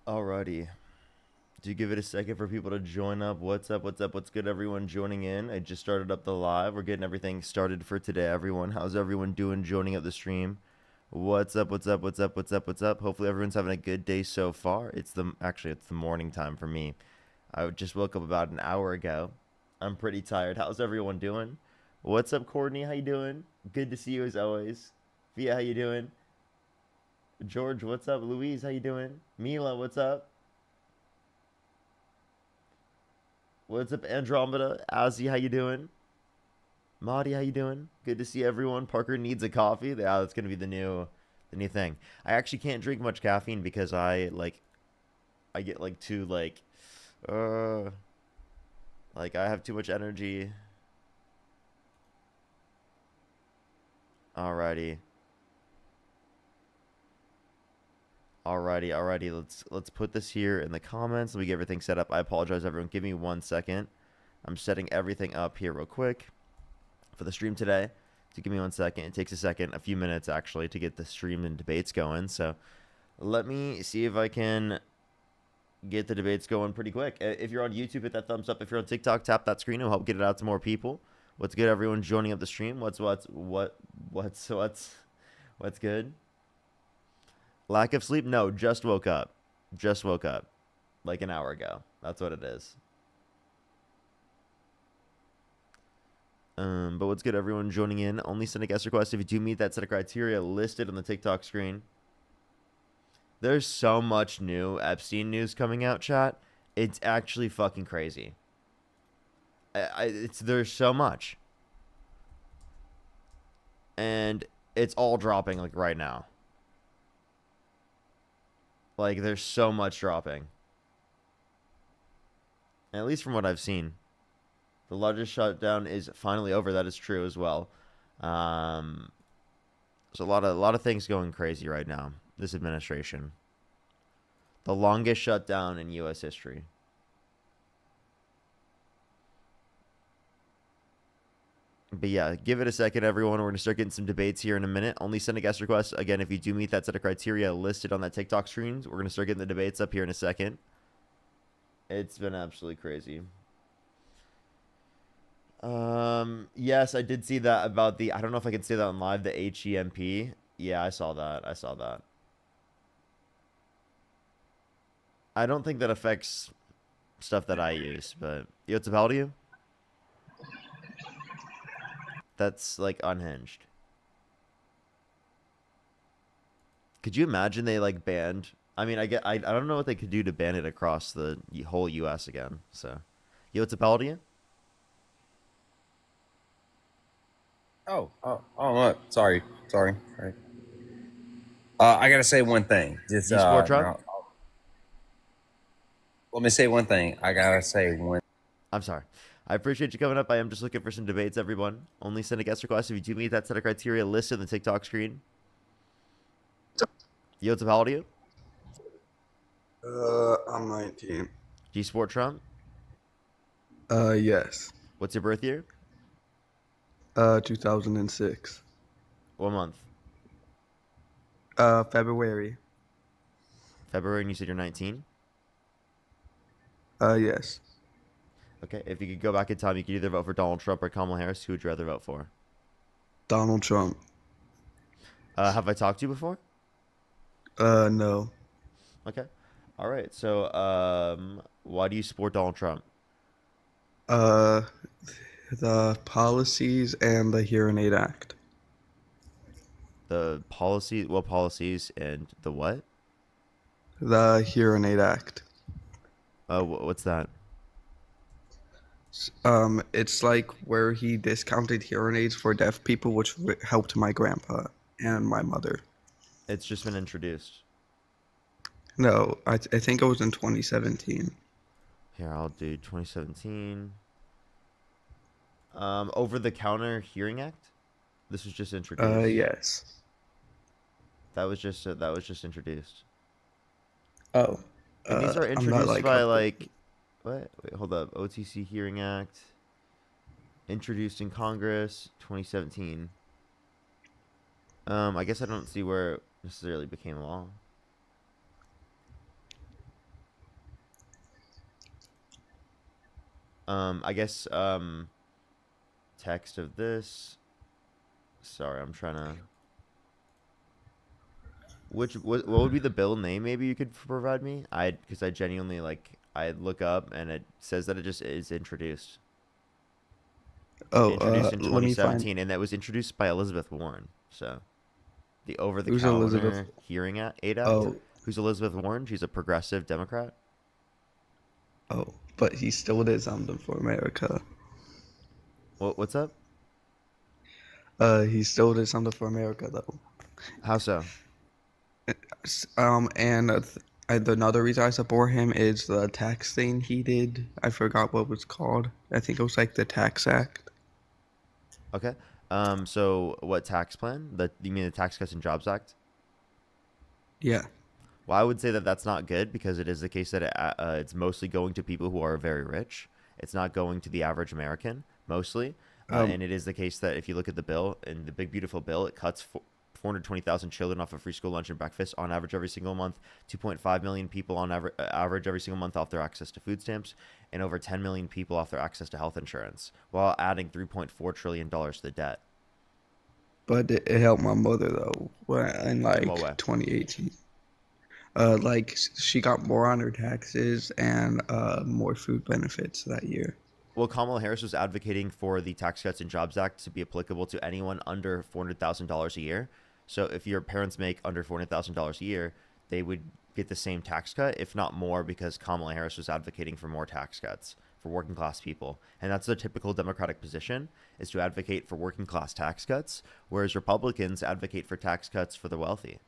Alrighty. Do you give it a second for people to join up? What's up? What's up? What's good, everyone joining in? I just started up the live. We're getting everything started for today, everyone. How's everyone doing joining up the stream? What's up? What's up? What's up? What's up? What's up? Hopefully everyone's having a good day so far. It's the morning time for me. I just woke up about an hour ago. I'm pretty tired. How's everyone doing? What's up, Courtney? How you doing? Good to see you as always. Via, how you doing? George, what's up? Louise, how you doing? Mila, what's up? What's up, Andromeda? Ozzy, how you doing? Maudie, how you doing? Good to see everyone. Parker needs a coffee. Yeah, that's gonna be the new thing. I actually can't drink much caffeine because I get like too uh I have too much energy. Alrighty. Alrighty. Let's put this here in the comments. Let me get everything set up. I apologize, everyone. Give me 1 second. I'm setting everything up here real quick for the stream today. So give me 1 second. It takes a few minutes actually, to get the stream and debates going. So let me see if I can get the debates going pretty quick. If you're on YouTube, hit that thumbs up. If you're on TikTok, tap that screen. It'll help get it out to more people. What's good, everyone joining up the stream? What's good? Lack of sleep? No, just woke up. Just woke up. Like an hour ago. That's what it is. But what's good, everyone joining in? Only send a guest request if you do meet that set of criteria listed on the TikTok screen. There's so much new Epstein news coming out, chat. It's actually fucking crazy. There's so much. And it's all dropping like right now. Like, there's so much dropping. At least from what I've seen. The largest shutdown is finally over. That is true as well. So a lot of things going crazy right now. This administration. The longest shutdown in U.S. history. But yeah, give it a second, everyone. We're going to start getting some debates here in a minute. Only send a guest request. Again, if you do meet that set of criteria listed on that TikTok screen, we're going to start getting the debates up here in a second. It's been absolutely crazy. Yes, I did see that about the, I don't know if I can say that on live, the HEMP. Yeah, I saw that. I don't think that affects stuff that I use, but what's about you? That's like unhinged. Could you imagine they like banned? I mean, I don't know what they could do to ban it across the whole U.S. again. So, what's about you? Look. Sorry. I gotta say one thing. Just Do you support Trump? let me say one thing. I gotta say one. I'm sorry. I appreciate you coming up. I am just looking for some debates, everyone. Only send a guest request if you do meet that set of criteria listed on the TikTok screen. What's how old are you? I'm 19. Do you support Trump? Yes. What's your birth year? 2006. What month? February. February, and you said you're 19? Yes. Okay, if you could go back in time, you could either vote for Donald Trump or Kamala Harris. Who would you rather vote for? Donald Trump. Have I talked to you before? No. Okay. All right. So, why do you support Donald Trump? The policies and the Hearing Aid Act. The policy, what policies, and the what? The Hearing Aid Act. What's that? It's like where he discounted hearing aids for deaf people, which helped my grandpa and my mother. It's just been introduced. No, I think it was in 2017. Here, I'll do 2017. Over-the-counter hearing act. This was just introduced. Yes. That was just introduced. Oh. And these are I'm not, introduced by up to- what? Wait, hold up. OTC Hearing Act. Introduced in Congress, 2017. I guess I don't see where it necessarily became law. I guess text of this. Sorry, I'm trying to. What would be the bill name? Maybe you could provide me. Because I genuinely I look up and it says that it just is introduced. Oh, Introduced in let me find 2017, and that was introduced by Elizabeth Warren. So, the who's Elizabeth. over-the-counter Aid Act. Oh, Who's Elizabeth Warren? She's a progressive Democrat. oh, but he still did something for America. What's up? He still did something for America though. How so? And another reason I support him is the tax thing he did. I forgot what it was called. I think it was like the Tax Act. Okay. So what tax plan? You mean the Tax Cuts and Jobs Act? Yeah. Well, I would say that that's not good because it is the case that it's mostly going to people who are very rich. It's not going to the average American mostly. And it is the case that if you look at the bill and the big beautiful bill, it cuts 420,000 children off of free school lunch and breakfast on average every single month, 2.5 million people on average every single month off their access to food stamps, and over 10 million people off their access to health insurance, while adding $3.4 trillion to the debt. But it helped my mother though in like In what way? 2018. Like she got more on her taxes and more food benefits that year. Well, Kamala Harris was advocating for the Tax Cuts and Jobs Act to be applicable to anyone under $400,000 a year. So if your parents make under $400,000 a year, they would get the same tax cut, if not more, because Kamala Harris was advocating for more tax cuts for working class people. And that's the typical Democratic position, is to advocate for working class tax cuts, whereas Republicans advocate for tax cuts for the wealthy.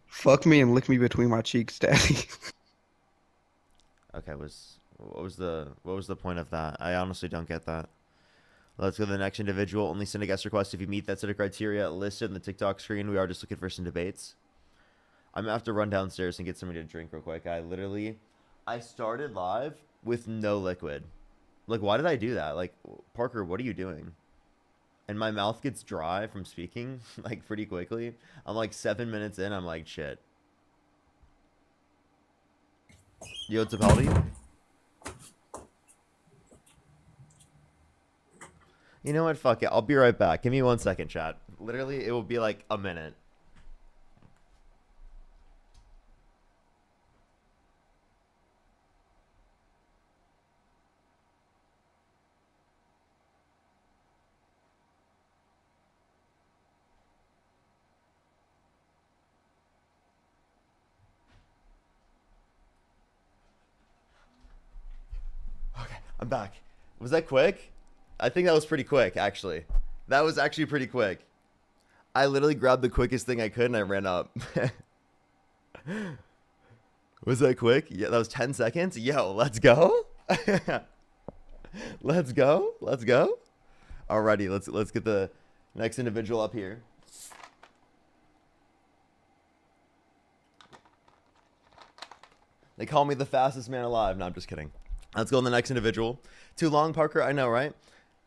Fuck me and lick me between my cheeks, daddy. Okay, what was the point of that? I honestly don't get that. Let's go to the next individual. Only send a guest request if you meet that set of criteria listed in the TikTok screen. We are just looking for some debates. I'm gonna have to run downstairs and get somebody to drink real quick. I started live with no liquid. Like, why did I do that? Like, Parker, what are you doing? And my mouth gets dry from speaking like pretty quickly. I'm like 7 minutes in. I'm like, shit. Yo, Tapaldi? You know what? Fuck it. I'll be right back. Give me 1 second, chat. Literally, it will be like a minute. Okay, I'm back. Was that quick? I think that was pretty quick, actually. That was actually pretty quick. I literally grabbed the quickest thing I could and I ran up. Was that quick? Yeah, that was 10 seconds. Yo, let's go. Let's go. Let's go. Alrighty, let's get the next individual up here. They call me the fastest man alive. No, I'm just kidding. Let's go on the next individual. Too long, Parker? I know, right?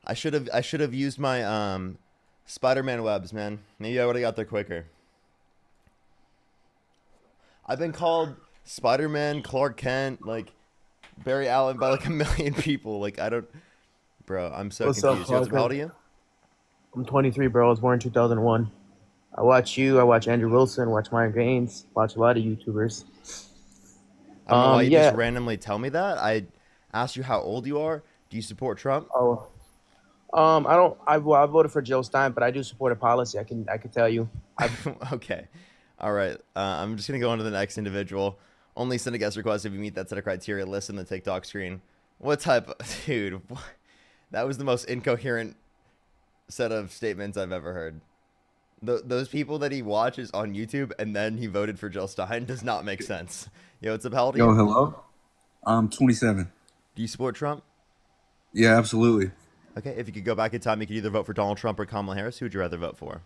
I should have used my Spider-Man webs, man. Maybe I would have got there quicker. I've been called Spider-Man, Clark Kent, like Barry Allen by like a million people. Like I don't, bro. I'm so What's up, confused. Yo, how old are you? I'm 23, bro. I was born in 2001. I watch you. I watch Andrew Wilson. Watch Myron Gaines. Watch a lot of YouTubers. I don't know why you Yeah. just randomly tell me that. I asked you how old you are. Do you support Trump? Oh, I don't. I voted for Joe Stein, but I do support a policy. I can tell you. Okay. All right. I'm just gonna go on to the next individual. Only send a guest request if you meet that set of criteria listed in the TikTok screen. What type of, dude? That was the most incoherent set of statements I've ever heard. Those people that he watches on YouTube and then he voted for Jill Stein does not make sense. Yo, what's up, how old are Yo, you? hello. I'm 27. Do you support Trump? Yeah, absolutely. Okay, if you could go back in time, you could either vote for Donald Trump or Kamala Harris. Who would you rather vote for?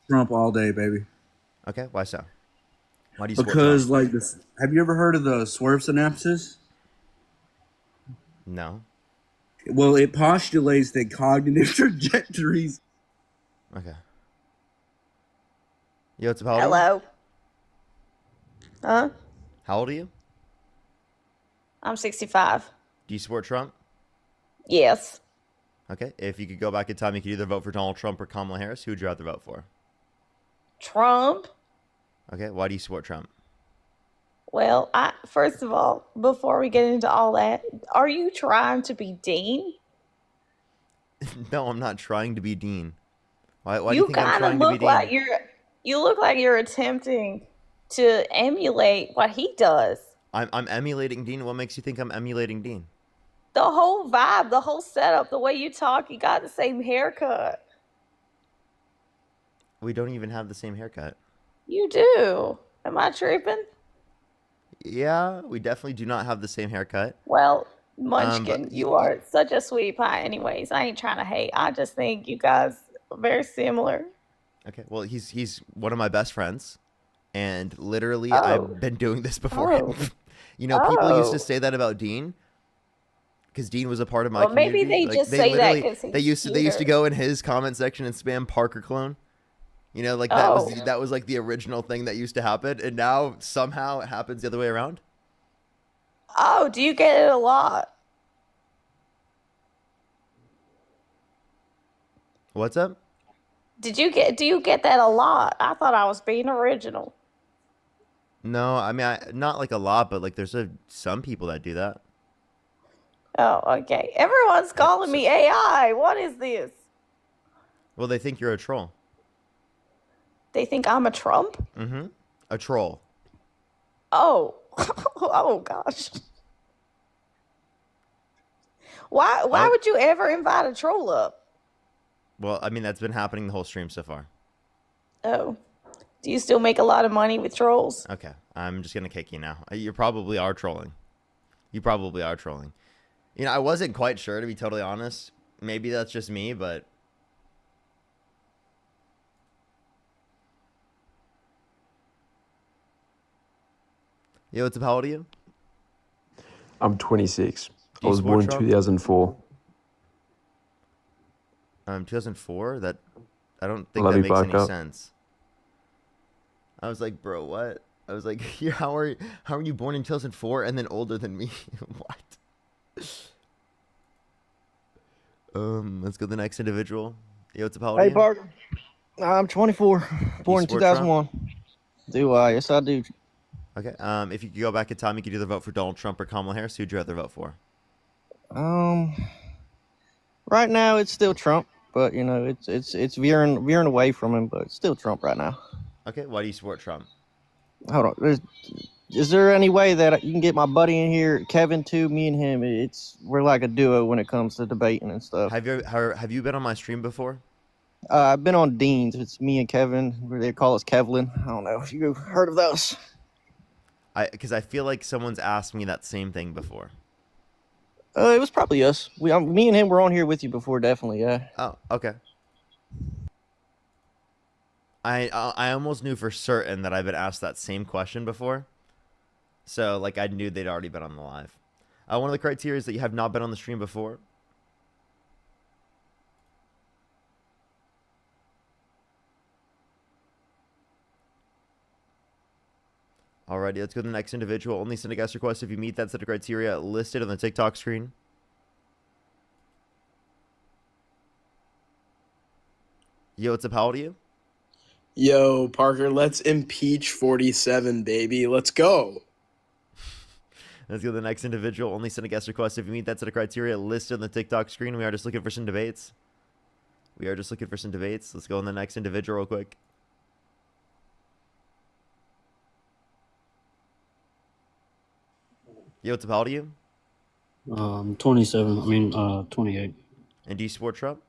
Trump all day, baby. Okay, why so? Why do you support Because Trump? like this, have you ever heard of the swerve synapses? No. Well, it postulates that cognitive trajectories. Okay. Yo, what's up, how old are you? Hello. Huh? How old are you? I'm 65. Do you support Trump? Yes. Okay. If you could go back in time, you could either vote for Donald Trump or Kamala Harris. Who would you rather vote for? Trump. Okay. Why do you support Trump? Well, first of all, before we get into all that, are you trying to be Dean? No, I'm not trying to be Dean. Why do you You think I'm kind of trying to be look like Dean? you look like you're attempting to emulate what he does. I'm emulating Dean. What makes you think I'm emulating Dean? The whole vibe, the whole setup, the way you talk, you got the same haircut. We don't even have the same haircut. You do. Am I tripping? Yeah, we definitely do not have the same haircut. Well, But Munchkin, you are such a sweetie pie anyways. I ain't trying to hate. I just think you guys are very similar. okay. Well, he's one of my best friends, and literally, Oh. I've been doing this before him. Oh. You know, people used to Oh. say that about Dean, because Dean was a part of my Well, maybe community. they just say that literally 'cause he's they used to cuter. go in his comment section and spam Parker clone. You know, like that was Oh. that was like the original thing that used to happen, and now somehow it happens the other way around. Oh, do you get it a lot? What's up? Do you get that a lot? I thought I was being original. No, I mean not like a lot, but like there's some people that do that. Oh, okay. Everyone's calling me AI. What is this? Well, they think you're a troll. They think I'm a Trump? Mm-hmm. A troll. Oh. Oh gosh. Why Oh. would you ever invite a troll up? Well, I mean that's been happening the whole stream so far. Oh. Do you still make a lot of money with trolls? Okay, I'm just gonna kick you now. You probably are trolling. You probably are trolling. You know, I wasn't quite sure, to be totally honest. Maybe that's just me, but yo, what's up? How old are you? I'm 26. Do I you was support born in Trump? 2004. 2004. That I don't think Love that you, makes any Parker. sense. I was like, bro, what? I was like, how are you born in 2004 and then older than me? What? Let's go to the next individual. Yo, what's up? How old are Hey, you? Parker. I'm 24, born in support Trump? 2001. Do I? Yes, I do. Okay. If you could go back in time, you could either vote for Donald Trump or Kamala Harris. Who'd you rather vote for? Right now it's still Trump, but you know it's veering away from him, but it's still Trump right now. Okay. Why do you support Trump? Hold on. Is there any way that you can get my buddy in here, Kevin, too? Me and him, we're like a duo when it comes to debating and stuff. Have you been on my stream before? I've been on Dean's. It's me and Kevin. They call us Kevlin. I don't know if you've heard of those. Because I feel like someone's asked me that same thing before. It was probably us. Me and him were on here with you before, definitely. Yeah. Oh, okay. I almost knew for certain that I've been asked that same question before. So, like, I knew they'd already been on the live. One of the criteria is that you have not been on the stream before. Alrighty, let's go to the next individual. Only send a guest request if you meet that set of criteria listed on the TikTok screen. Yo, what's up? How old are you? Yo, Parker, let's impeach 47, baby. Let's go. Let's go to the next individual. Only send a guest request if you meet that set of criteria listed on the TikTok screen. We are just looking for some debates. Let's go on the next individual real quick. Yo, what's up? How old are you? 28. And do you support Trump?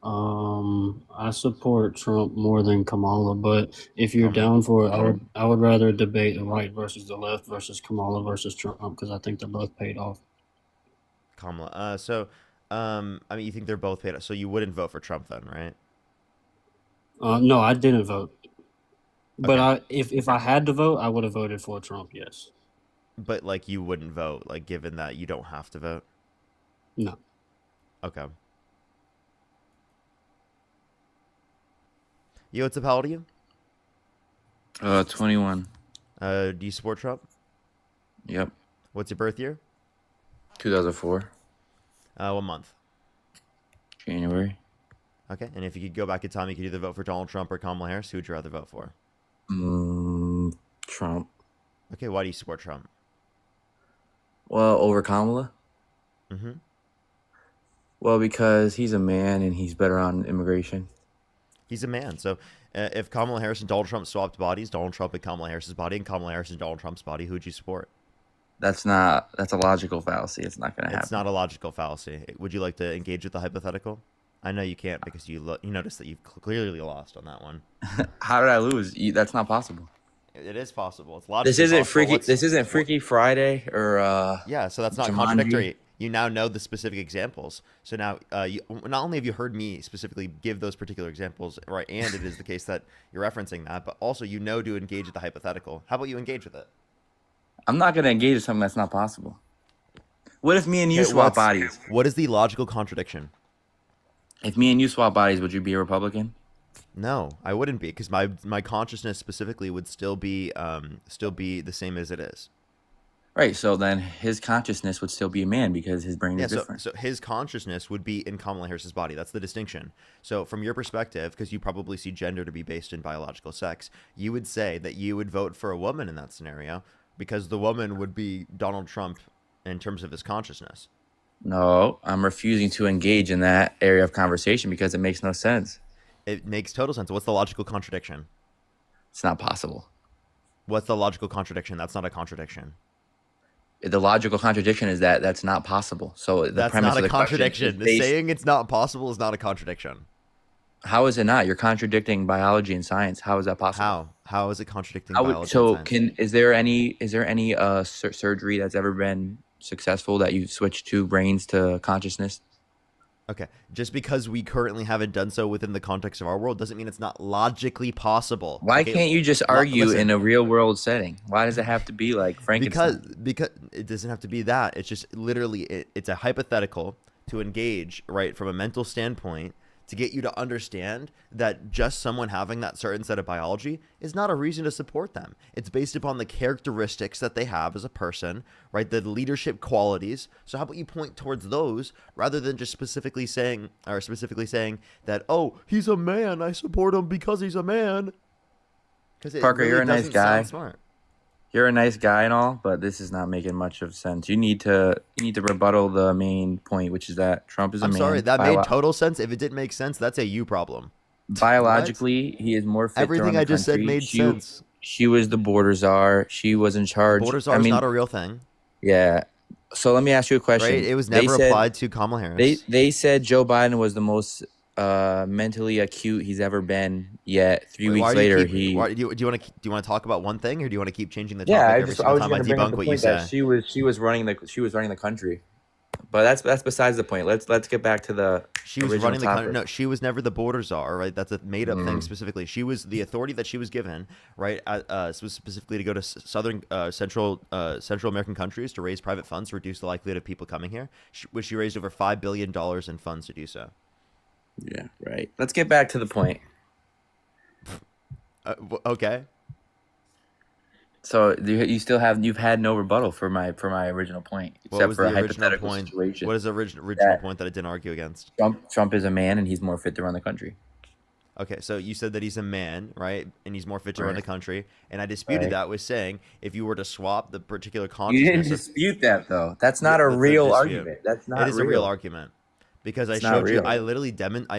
I support Trump more than Kamala, but if you're Kamala. down for it, I would rather debate the right versus the left versus Kamala versus Trump because I think they're both paid off. Kamala. I mean, you think they're both paid off, so you wouldn't vote for Trump then, right? No, I didn't vote, but Okay. if I had to vote, I would have voted for Trump. Yes. But, like, you wouldn't vote, like, given that you don't have to vote? No. Okay. Yo, what's up? How old are you? 21. Do you support Trump? Yep. What's your birth year? 2004. What month? January. Okay. And if you could go back in time, you could either vote for Donald Trump or Kamala Harris. Who would you rather vote for? Trump. Okay. Why do you support Trump? Well, over Kamala. Mm-hmm. Well, because he's a man and he's better on immigration. He's a man. So if Kamala Harris and Donald Trump swapped bodies, Donald Trump and Kamala Harris's body, and Kamala Harris and Donald Trump's body, who would you support? That's a logical fallacy. It's not going to happen. It's not a logical fallacy. Would you like to engage with the hypothetical? I know you can't because you noticed that you've clearly lost on that one. How did I lose? That's not possible. It is possible. It's logically This isn't possible. freaky. This isn't Freaky Friday or Yeah, so that's not Jumanji. contradictory. You now know the specific examples. So now, not only have you heard me specifically give those particular examples, right, and it is the case that you're referencing that, but also you know to engage with the hypothetical. How about you engage with it? I'm not going to engage with something that's not possible. What if me and you swap bodies? What is the logical contradiction? If me and you swap bodies, would you be a Republican? No, I wouldn't be, because my consciousness specifically would still be the same as it is. Right. So then his consciousness would still be a man because his brain is different. So his consciousness would be in Kamala Harris's body. That's the distinction. So from your perspective, because you probably see gender to be based in biological sex, you would say that you would vote for a woman in that scenario because the woman would be Donald Trump in terms of his consciousness. No, I'm refusing to engage in that area of conversation because it makes no sense. It makes total sense. What's the logical contradiction? It's not possible. What's the logical contradiction? That's not a contradiction. The logical contradiction is that that's not possible. So the That's premise not of a the question contradiction. is based- Saying it's not possible is not a contradiction. How is it not? You're contradicting biology and science. How is that possible? How is it contradicting How would- biology? so and science? is there any surgery that's ever been successful that you switched two brains to consciousness? Okay, just because we currently haven't done so within the context of our world doesn't mean it's not logically possible. Why Okay, can't you just argue listen. in a real world setting? Why does it have to be like Frankenstein? Because it doesn't have to be that. It's just literally it's a hypothetical to engage right from a mental standpoint to get you to understand that just someone having that certain set of biology is not a reason to support them. It's based upon the characteristics that they have as a person, right? The leadership qualities. So how about you point towards those rather than just specifically saying that, oh, he's a man, I support him because he's a man. Because Parker, you're a nice guy. Smart. You're a nice guy and all, but this is not making much of sense. You need to rebuttal the main point, which is that Trump is a I'm man. sorry, that made total sense. If it didn't make sense, that's a you problem. Biologically, he is more fit to Everything run the I just said country. made sense. She was the border czar. She was in charge. Border czar is not a real thing. Yeah. So let me ask you a question. Right? It was They never said- applied to Kamala Harris. They said Joe Biden was the most mentally acute he's ever been. Yet 3 weeks later, do you want to talk about one thing, or do you want to keep changing the topic yeah, every single time I debunk what you say? she was running the country. But that's besides the point. Let's get back to the She was original running the country. topic. No, she was never the border czar, right? That's a made up thing specifically. She was the authority that she was given, right? Specifically to go to central American countries to raise private funds to reduce the likelihood of people coming here. She raised over $5 billion in funds to do so. Yeah, right. Let's get back to the point. Okay. So you've had no rebuttal for my original point, What except was for a the original hypothetical point? situation. What is the original point that I didn't argue against? Trump is a man and he's more fit to run the country. Okay, so you said that he's a man, right? And he's more fit to run the Right. country. And I disputed Right. that with saying if you were to swap the particular You consciousness... didn't dispute that though. That's not a That's a real dispute. argument. That's not. It is a real argument. Because I It's not showed you, real. I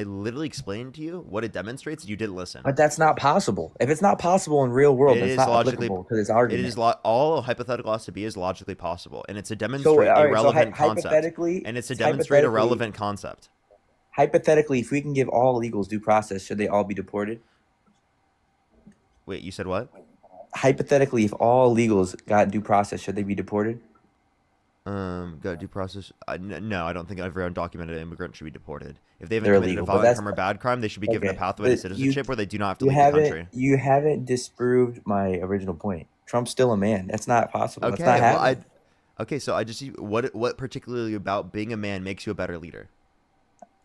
literally explained to you what it demonstrates. You didn't listen. But that's not possible. If it's not possible in real world, It it's is not logically- applicable to this argument. It is all hypothetical has to be is logically possible, and it's a So, demonstrate all right, a relevant concept. hypothetically, And it's to demonstrate a hypothetically- relevant concept. Hypothetically, if we can give all illegals due process, should they all be deported? Wait, you said what? Hypothetically, if all illegals got due process, should they be deported? Got due process? No, I don't think every undocumented immigrant should be deported. If they haven't They're committed illegal, a but violent that's- crime or bad crime, they should be given a Okay, pathway to but citizenship where they do not have to You leave the haven't country. you haven't disproved my original point. Trump's still a man. That's not possible. Okay, That's not well, happening. okay, so I just what particularly about being a man makes you a better leader?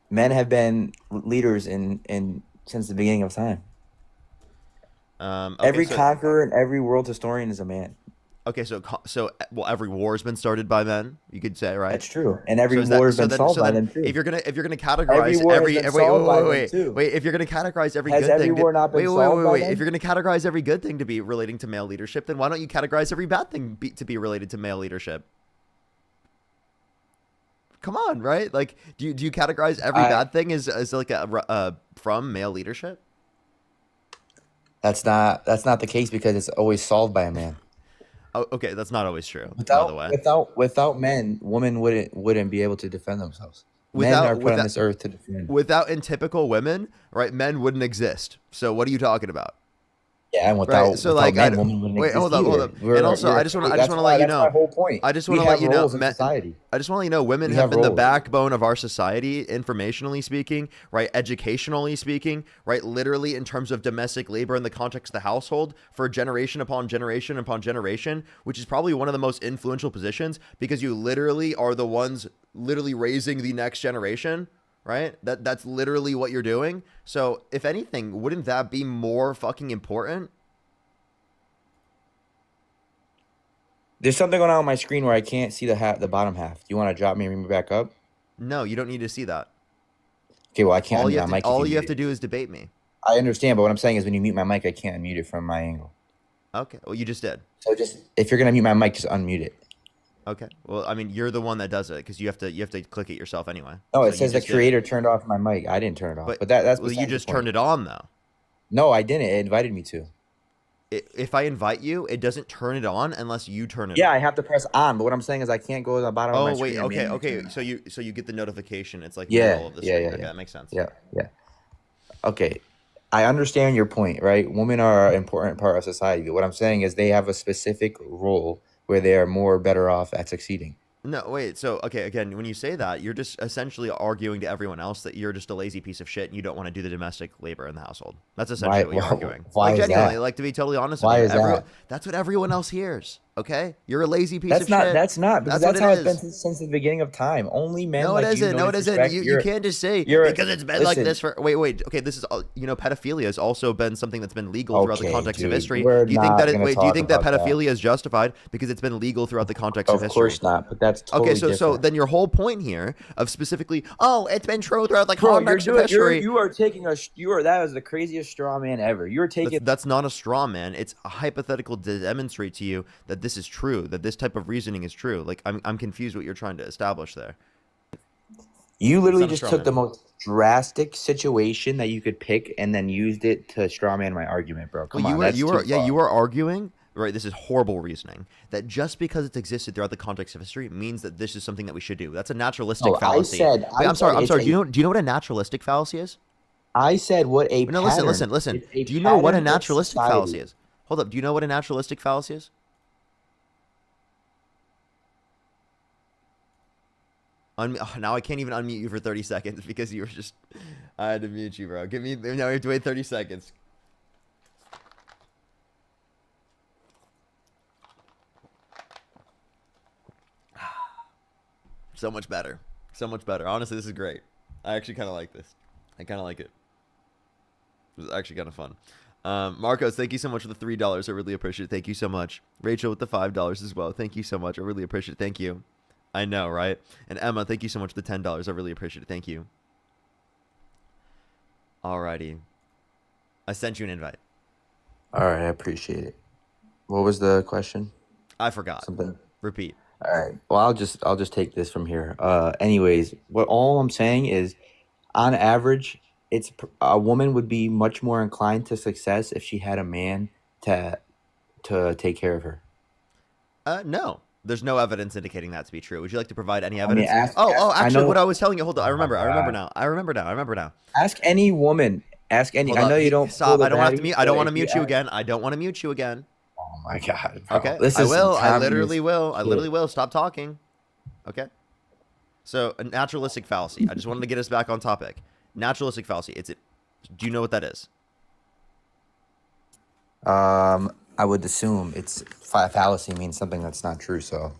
Men have been leaders in since the beginning of time. Okay, Every so- conqueror and every world historian is a man. Okay, so well, every war has been started by men. You could say, right? That's true, and every So is war that has been solved by them too. if you're gonna Every categorize war has every been wait solved by them wait too. wait if you're gonna categorize every Has good every thing war not been solved by them? if you're gonna categorize every good thing to be relating to male leadership, then why don't you categorize every bad thing to be related to male leadership? Come on, right? Like, do you categorize every bad thing as like from male leadership? That's not the case because it's always solved by a man. Oh, okay, that's not always true. By the way, Without men, women wouldn't be able to defend themselves. Men Without- are put without- on this earth to defend. without in typical women, right? Men wouldn't exist. So what are you talking about? Yeah, and Right, so like, men, women wouldn't wait, exist hold up. either. And also, I just want to let you know. That's my whole point. I just We want to let have you know, roles in society. I just want to let you know, women We have have been the roles. backbone of our society, informationally speaking, right? Educationally speaking, right? Literally in terms of domestic labor in the context of the household for generation upon generation upon generation, which is probably one of the most influential positions because you literally are the ones literally raising the next generation. Right? That's literally what you're doing. So if anything, wouldn't that be more fucking important? There's something going on my screen where I can't see the bottom half. Do you want to drop me and bring me back up? No, you don't need to see that. Okay, well I can't. All you unmute have my to, mic if all you have mute to it. do is debate me. I understand, but what I'm saying is when you mute my mic, I can't unmute it from my angle. Okay. Well, you just did. So just if you're gonna mute my mic, just unmute it. Okay. Well, I mean, you're the one that does it because you have to click it yourself anyway. No, So it you says the just did it. creator turned off my mic. I didn't turn it off. But that's well, you besides the just point. turned it on though. No, I didn't. It invited me to. If I invite you, it doesn't turn it on unless you turn it Yeah, on. I have to press on. But what I'm saying is I can't go to the bottom of my Oh screen. wait, and okay, manually okay. turn it on. So you get the notification. It's like Yeah, middle of the yeah, screen. yeah, Okay, yeah. that makes sense. Yeah. Okay. I understand your point, right? Women are an important part of society. But what I'm saying is they have a specific role where they are more better off at succeeding. No, wait. So, okay, again, when you say that, you're just essentially arguing to everyone else that you're just a lazy piece of shit and you don't want to do the domestic labor in the household. That's essentially what you're arguing. Why Like, is genuinely, that? like, to be totally honest Why with you, is that? that's what everyone else hears. Okay, you're a lazy piece That's of not. shit. That's not. Because That's that's what how it it's been is. since the beginning of time. Only men No, it like you isn't. know No, it isn't. You can't just say because it's been like this for. Wait. Okay, this is pedophilia has also been something that's been legal throughout the Okay, context of dude, history. we're Do you think not that? gonna Do you talk think that about that. pedophilia is justified because it's been legal throughout the context of Of history? course not. But that's totally Okay, so different. then your whole point here of specifically, oh, it's been true throughout the Bro, context of history. you are taking that is the craziest straw man ever. You're taking That's not a straw man. It's a hypothetical to demonstrate to you that this is true, that this type of reasoning is true. Like I'm confused what you're trying to establish there. You It's literally not a just straw took man. the most drastic situation that you could pick and then used it to straw man my argument, bro. Come Well, on, that's you too were far. you were arguing, right? This is horrible reasoning. That just because it's existed throughout the context of history means that this is something that we should do. That's a naturalistic No, fallacy. I Wait, I'm sorry. said Do you know what a naturalistic fallacy is? I said what a No, pattern. listen. It's a Do you know what a pattern of naturalistic society. fallacy is? Hold up. Do you know what a naturalistic fallacy is? Now I can't even unmute you for 30 seconds because you were just. I had to mute you, bro. Now we have to wait 30 seconds. So much better. So much better. Honestly, this is great. I actually kind of like this. I kind of like it. It was actually kind of fun. Marcos, thank you so much for the $3. I really appreciate it. Thank you so much. Rachel with the $5 as well. Thank you so much. I really appreciate it. Thank you. I know, right? And Emma, thank you so much for the $10. I really appreciate it. Thank you. Alrighty. I sent you an invite. All right, I appreciate it. What was the question? I forgot. Something. Repeat. All right. Well, I'll just take this from here. Anyways, what all I'm saying is, on average, a woman would be much more inclined to success if she had a man to take care of her. No. There's no evidence indicating that to be true. Would you like to provide any I mean, evidence? I Actually, know- what I was telling you. Hold on. I remember. my I remember God. now. I remember now. Ask any woman. Ask any. Hold I up. know you don't. Stop. feel I don't have to bad, mute. I don't but want to if mute you ask- again. I don't want to mute you again. Oh my God. Bro. Okay. This I is will. some I communist literally will. I shit. literally will. Stop talking. Okay. So a naturalistic fallacy. I just wanted to get us back on topic. Naturalistic fallacy. Do you know what that is? I would assume it's fallacy means something that's not true. So,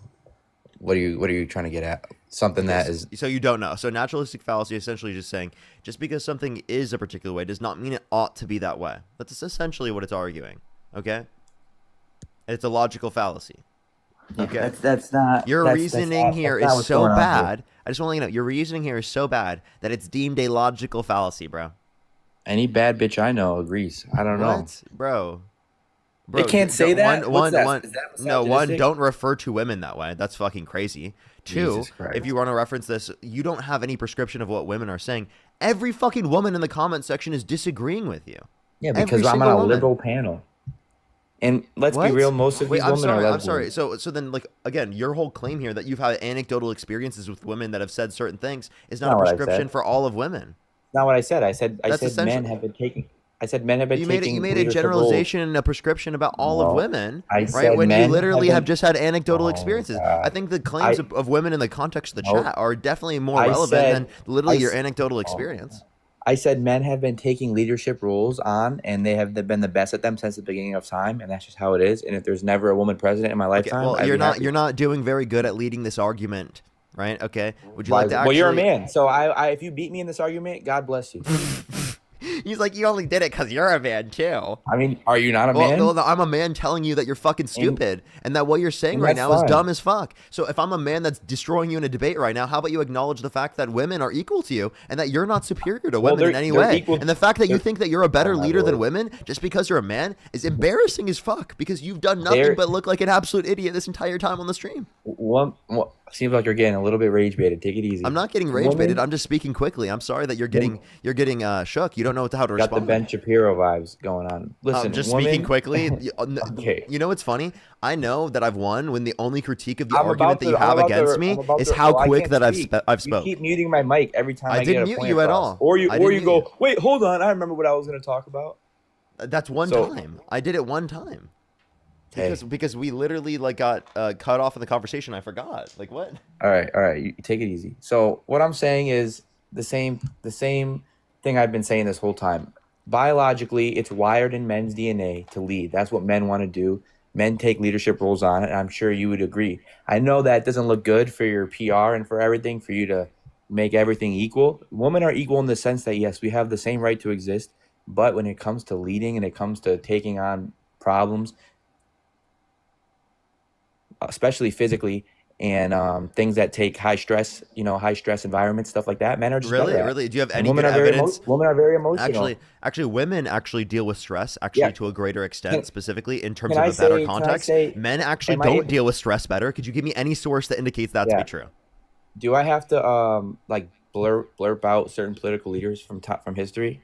what are you trying to get at? Something that is. So you don't know. So naturalistic fallacy essentially just saying just because something is a particular way does not mean it ought to be that way. That's essentially what it's arguing. Okay. It's a logical fallacy. Okay. That's not Your reasoning here that's not is what's so going on here. bad. I just want to let you know, your reasoning here is so bad that it's deemed a logical fallacy, bro. Any bad bitch I know agrees. I don't know. What, bro? It can't say that. What's that? Is that No, one, misogynistic? don't refer to women that way. That's fucking crazy. Two, Jesus Christ. if you want to reference this, you don't have any prescription of what women are saying. Every fucking woman in the comment section is disagreeing with you. Yeah, because Every I'm on single a woman. liberal panel. And let's What? be real, most of Wait, these I'm women sorry. are I'm lesbians. sorry. So then, like, again, your whole claim here that you've had anecdotal experiences with women that have said certain things is not a what I prescription said. for all of women. Not what I said. I said That's men essentially- have been taking. I said men have been You made taking. you made a leadership generalization and a prescription about all of No, women, I right? said When you men literally have have been- just had anecdotal Oh, experiences. God. I think the claims I- of women in the context of the Nope. chat are definitely more I relevant said- than literally I your s- anecdotal Oh, experience. I said men have been taking leadership roles on, and they have been the best at them since the beginning of time, and that's just how it is. And if there's never a woman president in my Okay, lifetime, well, I'd you're be not happy. you're not doing very good at leading this argument, right? Okay, would you Why like is to it- actually? Well, you're a man, so I if you beat me in this argument, God bless you. He's like, you only did it because you're a man too. I mean, are you not a Well, man? no, I'm a man telling you that you're fucking stupid and that what you're saying and right that's now is fine. dumb as fuck. So if I'm a man that's destroying you in a debate right now, how about you acknowledge the fact that women are equal to you and that you're not superior to women in any they're way? equal- And the fact that you they're- think that you're a better Oh, my leader than Lord. women just because you're a man is embarrassing as fuck because you've done nothing They're- but look like an absolute idiot this entire time on the stream. One, seems like you're getting a little bit rage baited. Take it easy. I'm not getting rage baited. Woman- I'm just speaking quickly. I'm sorry that you're getting shook. You don't know how to Got the respond. Ben Shapiro vibes going on. Listen, Just women- speaking quickly. Okay. You know what's funny? I know that I've won when the only critique of the I'm argument about that to- you I'm have about to- against I'm me about is to- how well, I quick can't that speak. I've You spoke. keep muting my mic every time I I, didn't get a mute point you at across. all. Or you I didn't go, mute you. wait, hold on, I remember what I was going to talk about. That's one So- time. I did it one time. Hey. Because we literally like got cut off in the conversation. I forgot. Like what? All right, you take it easy. So what I'm saying is the same thing I've been saying this whole time. Biologically, it's wired in men's DNA to lead. That's what men want to do. Men take leadership roles on it, and I'm sure you would agree. I know that doesn't look good for your PR and for everything, for you to make everything equal. Women are equal in the sense that, yes, we have the same right to exist, but when it comes to leading and it comes to taking on problems, especially physically, and things that take high stress environments, stuff like that, men are just Really? better at. Really? Do you have And any women good are very evidence? women are very emotional. Actually, women actually deal with stress Yeah. to a greater extent, Can- specifically in terms can of I a better say- can I context. say- Men actually am I don't able- deal with stress better. Could you give me any source that indicates that to Yeah. be true? Do I have to like blurb out certain political leaders from history?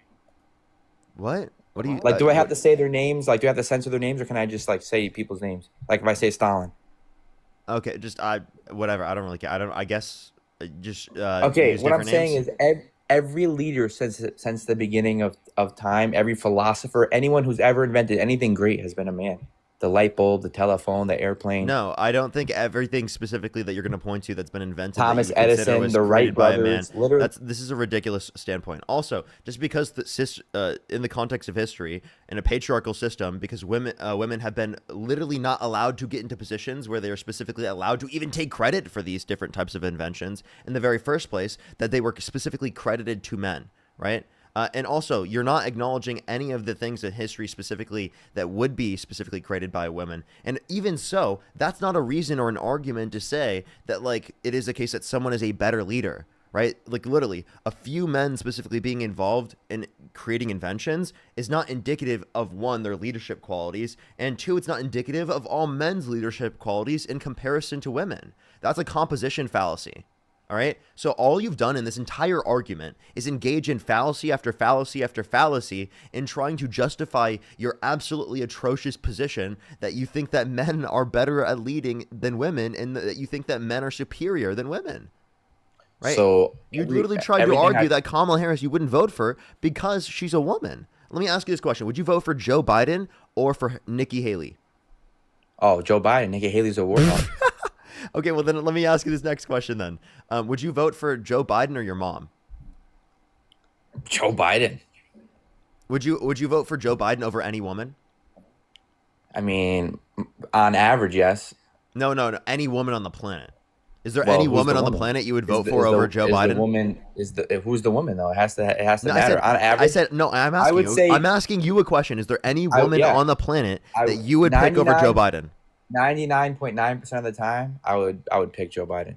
What? What do you Like, do I have to say their names? Like, do I have to censor their names, or can I just like say people's names? Like, if I say Stalin. Okay, just whatever. I don't really care. I guess just Okay, use what I'm different saying names. is every leader since the beginning of time, every philosopher, anyone who's ever invented anything great has been a man. The light bulb, the telephone, the airplane. No, I don't think everything specifically that you're going to point to that's been invented. Thomas that you consider Edison, was the Wright created by a man. brothers, literally- This is a ridiculous standpoint. Also, just because in the context of history, in a patriarchal system, because women have been literally not allowed to get into positions where they are specifically allowed to even take credit for these different types of inventions in the very first place, that they were specifically credited to men, right? And also, you're not acknowledging any of the things in history specifically that would be specifically created by women. And even so, that's not a reason or an argument to say that, like, it is a case that someone is a better leader, right? Like, literally, a few men specifically being involved in creating inventions is not indicative of, one, their leadership qualities, and two, it's not indicative of all men's leadership qualities in comparison to women. That's a composition fallacy. All right. So all you've done in this entire argument is engage in fallacy after fallacy after fallacy in trying to justify your absolutely atrocious position that you think that men are better at leading than women and that you think that men are superior than women. Right. So you literally tried to argue that Kamala Harris you wouldn't vote for because she's a woman. Let me ask you this question. Would you vote for Joe Biden or for Nikki Haley? Oh, Joe Biden. Nikki Haley's a war dog. Okay, well then let me ask you this next question then. Would you vote for Joe Biden or your mom? Joe Biden. Would you vote for Joe Biden over any woman? I mean, on average, yes. No. Any woman on the planet. Is there Well, any who's woman the on the woman? planet you would Is vote the- for is the- over Joe is Biden? The woman who's the woman though? It has to No, matter. I said, On average, I said no. I'm asking you. I'm asking you a question. Is there any woman yeah. on the planet that you would pick over Joe Biden? 99.9% of the time, I would pick Joe Biden.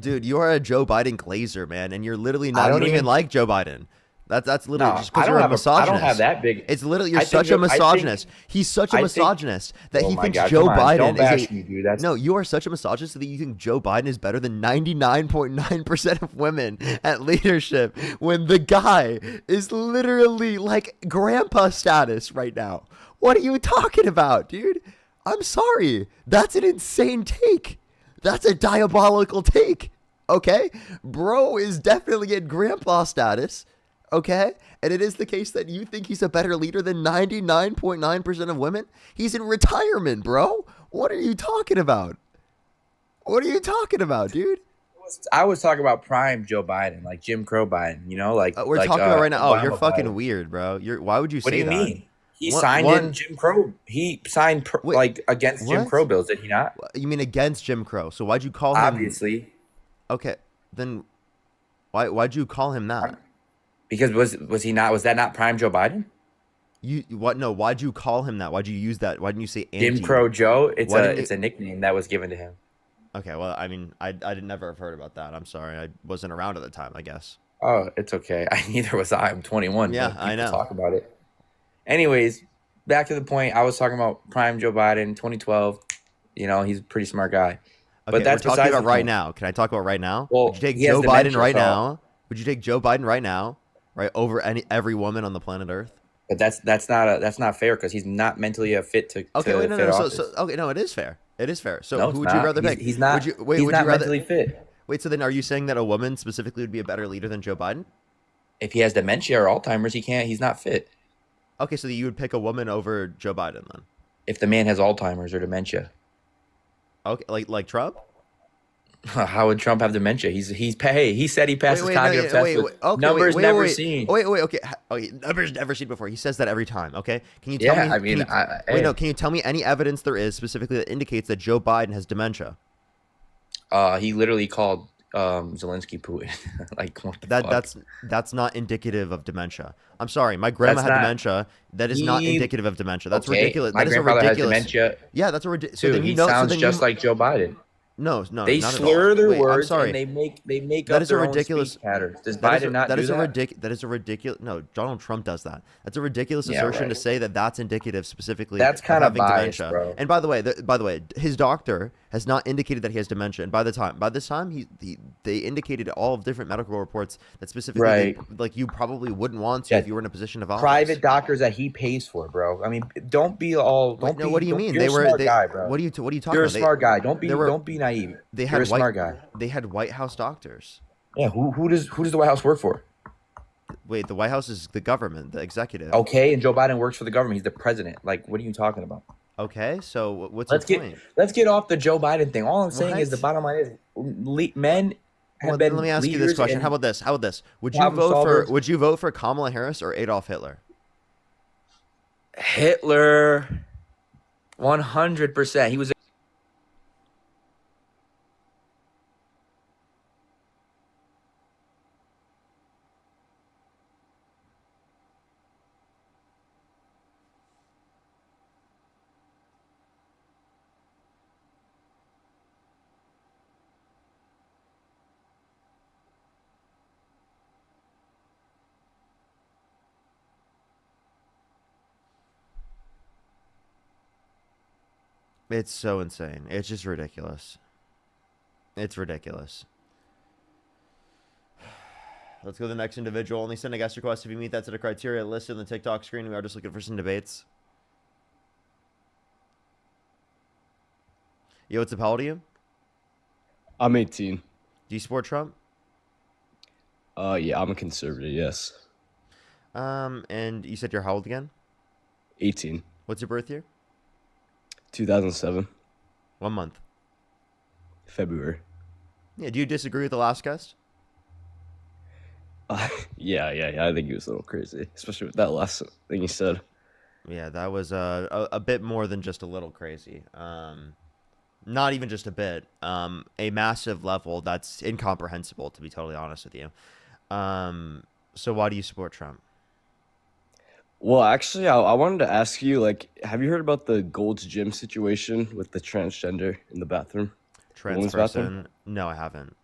Dude, you are a Joe Biden glazer, man, and you're literally I not. You don't don't even even. like Joe Biden. That's literally No, just because you're a I don't have misogynist. that big. It's literally you're I think. such a I think. misogynist. He's such a I think. misogynist that Oh he my thinks God! Joe Come on, Biden don't is bash a. me, dude. That's No, you are such a misogynist that you think Joe Biden is better than 99.9% of women at leadership when the guy is literally like grandpa status right now. What are you talking about, dude? I'm sorry. That's an insane take. That's a diabolical take. Okay? Bro is definitely in grandpa status. Okay? And it is the case that you think he's a better leader than 99.9% of women? He's in retirement, bro. What are you talking about? What are you talking about, dude? I was talking about prime Joe Biden, like Jim Crow Biden. You know, like We're talking about right now. Oh, you're Obama fucking Biden. weird, bro. Why would you What do say you that? mean? He signed in Jim Crow. He signed Wait, like against Jim what? Crow bills, did he not? You mean against Jim Crow? So why'd you call him? Obviously, Okay, then why'd you call him that? because was he not? Was that not prime Joe Biden? You what? No, why'd you call him that? Why'd you use that? Why didn't you say anti? Jim Crow Joe. It's Why a didn't it's a nickname that was given to him. Okay, well, I mean, I did never have heard about that. I'm sorry, I wasn't around at the time. I guess. Oh, it's okay. Neither was I. I'm 21. Yeah, but I people know. Talk about it. Anyways, back to the point. I was talking about prime Joe Biden, 2012. You know, he's a pretty smart guy. Okay, But that's we're talking besides about the right point. now. Can I talk about right now? Well, Would you take he has Joe Biden dementia, right so- now? Would you take Joe Biden right now, right over every woman on the planet Earth? But that's not fair because he's not mentally fit to. Okay, to wait, no, fit no. office. Okay, no, it is fair. It is fair. So No, who it's would you not. rather pick? He's not. Would you, wait, he's would not you rather? mentally fit. Wait, so then are you saying that a woman specifically would be a better leader than Joe Biden? If he has dementia or Alzheimer's, he can't. He's not fit. Okay, so you would pick a woman over Joe Biden then? If the man has Alzheimer's or dementia, Okay, like Trump? how would Trump have dementia? He said he passes cognitive tests. wait, with okay, numbers wait, never wait, seen. Wait, okay, numbers never seen before. He says that every time. Okay, can you tell Yeah, me? I mean, can you, wait, no, can you tell me any evidence there is specifically that indicates that Joe Biden has dementia? He literally called Zelensky Putin. Like what the fuck? That's not indicative of dementia. I'm sorry, my grandma That's had not- dementia. That is not He- indicative of dementia. That's Okay, ridiculous. My That is a grandfather has ridiculous. dementia Yeah, that's a ridiculous. too. So then He you know, sounds so then just you, like Joe Biden. no, They not at slur all. their Wait, I'm words sorry. and they make That up is a their ridiculous- own speech patterns. Does That is Biden not that do is that? that is a ridiculous. No, Donald Trump does that. That's a ridiculous Yeah, assertion to right. say that that's indicative specifically. That's of kinda having biased, dementia. bro. And by the way, his doctor has not indicated that he has dementia. And by this time, they indicated all of different medical reports that specifically, Right. like you probably wouldn't want to Yeah. if you were in a position of office. Private doctors that he pays for, bro. I mean, don't be all. Don't Wait, no, be, what do you don't- mean? You're They a were. smart They, guy, bro. what are you talking You're a about? smart guy. Don't be they were- don't be naive. They You're had a smart guy. They had White House doctors. Yeah. Who does the White House work for? Wait, the White House is the government, the executive. Okay, and Joe Biden works for the government. He's the president. Like, what are you talking about? Okay, so what's Let's your get point? let's get off the Joe Biden thing. All I'm saying is the What? bottom line is men have Well, been. let me ask you this leaders question. and How about this? Would you problem vote for solvers. Would you vote for Kamala Harris or Adolf Hitler? Hitler? 100%. He was. It's so insane. It's just ridiculous. It's ridiculous. Let's go to the next individual. Only send a guest request if you meet that set of criteria listed on the TikTok screen. We are just looking for some debates. Yo, what's up? How old are you? I'm 18. Do you support Trump? Yeah, I'm a conservative, yes. And you said you're how old again? 18. What's your birth year? 2007. 1 month. February. Yeah, do you disagree with the last guest? Yeah, I think he was a little crazy, especially with that last thing he said. Yeah, that was a bit more than just a little crazy. Not even just a bit. A massive level that's incomprehensible, to be totally honest with you. So why do you support Trump? Well, actually, I wanted to ask you, like, have you heard about the Gold's Gym situation with the transgender in the bathroom? The Trans women's bathroom? person? No, I haven't.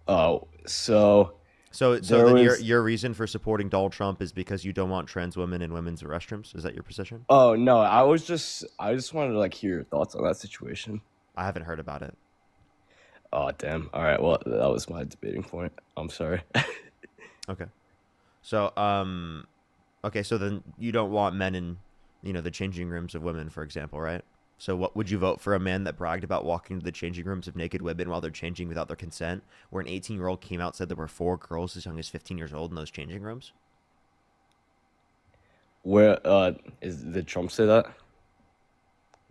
Oh, so So there then your was. your reason for supporting Donald Trump is because you don't want trans women in women's restrooms? Is that your position? Oh no, I just wanted to like hear your thoughts on that situation. I haven't heard about it. Oh damn. All right. Well, that was my debating point. I'm sorry. Okay. So okay, so then you don't want men in, the changing rooms of women, for example, right? So what would you vote for a man that bragged about walking to the changing rooms of naked women while they're changing without their consent, where an 18-year-old came out and said there were 4 girls as young as 15 years old in those changing rooms? Where did Trump say that?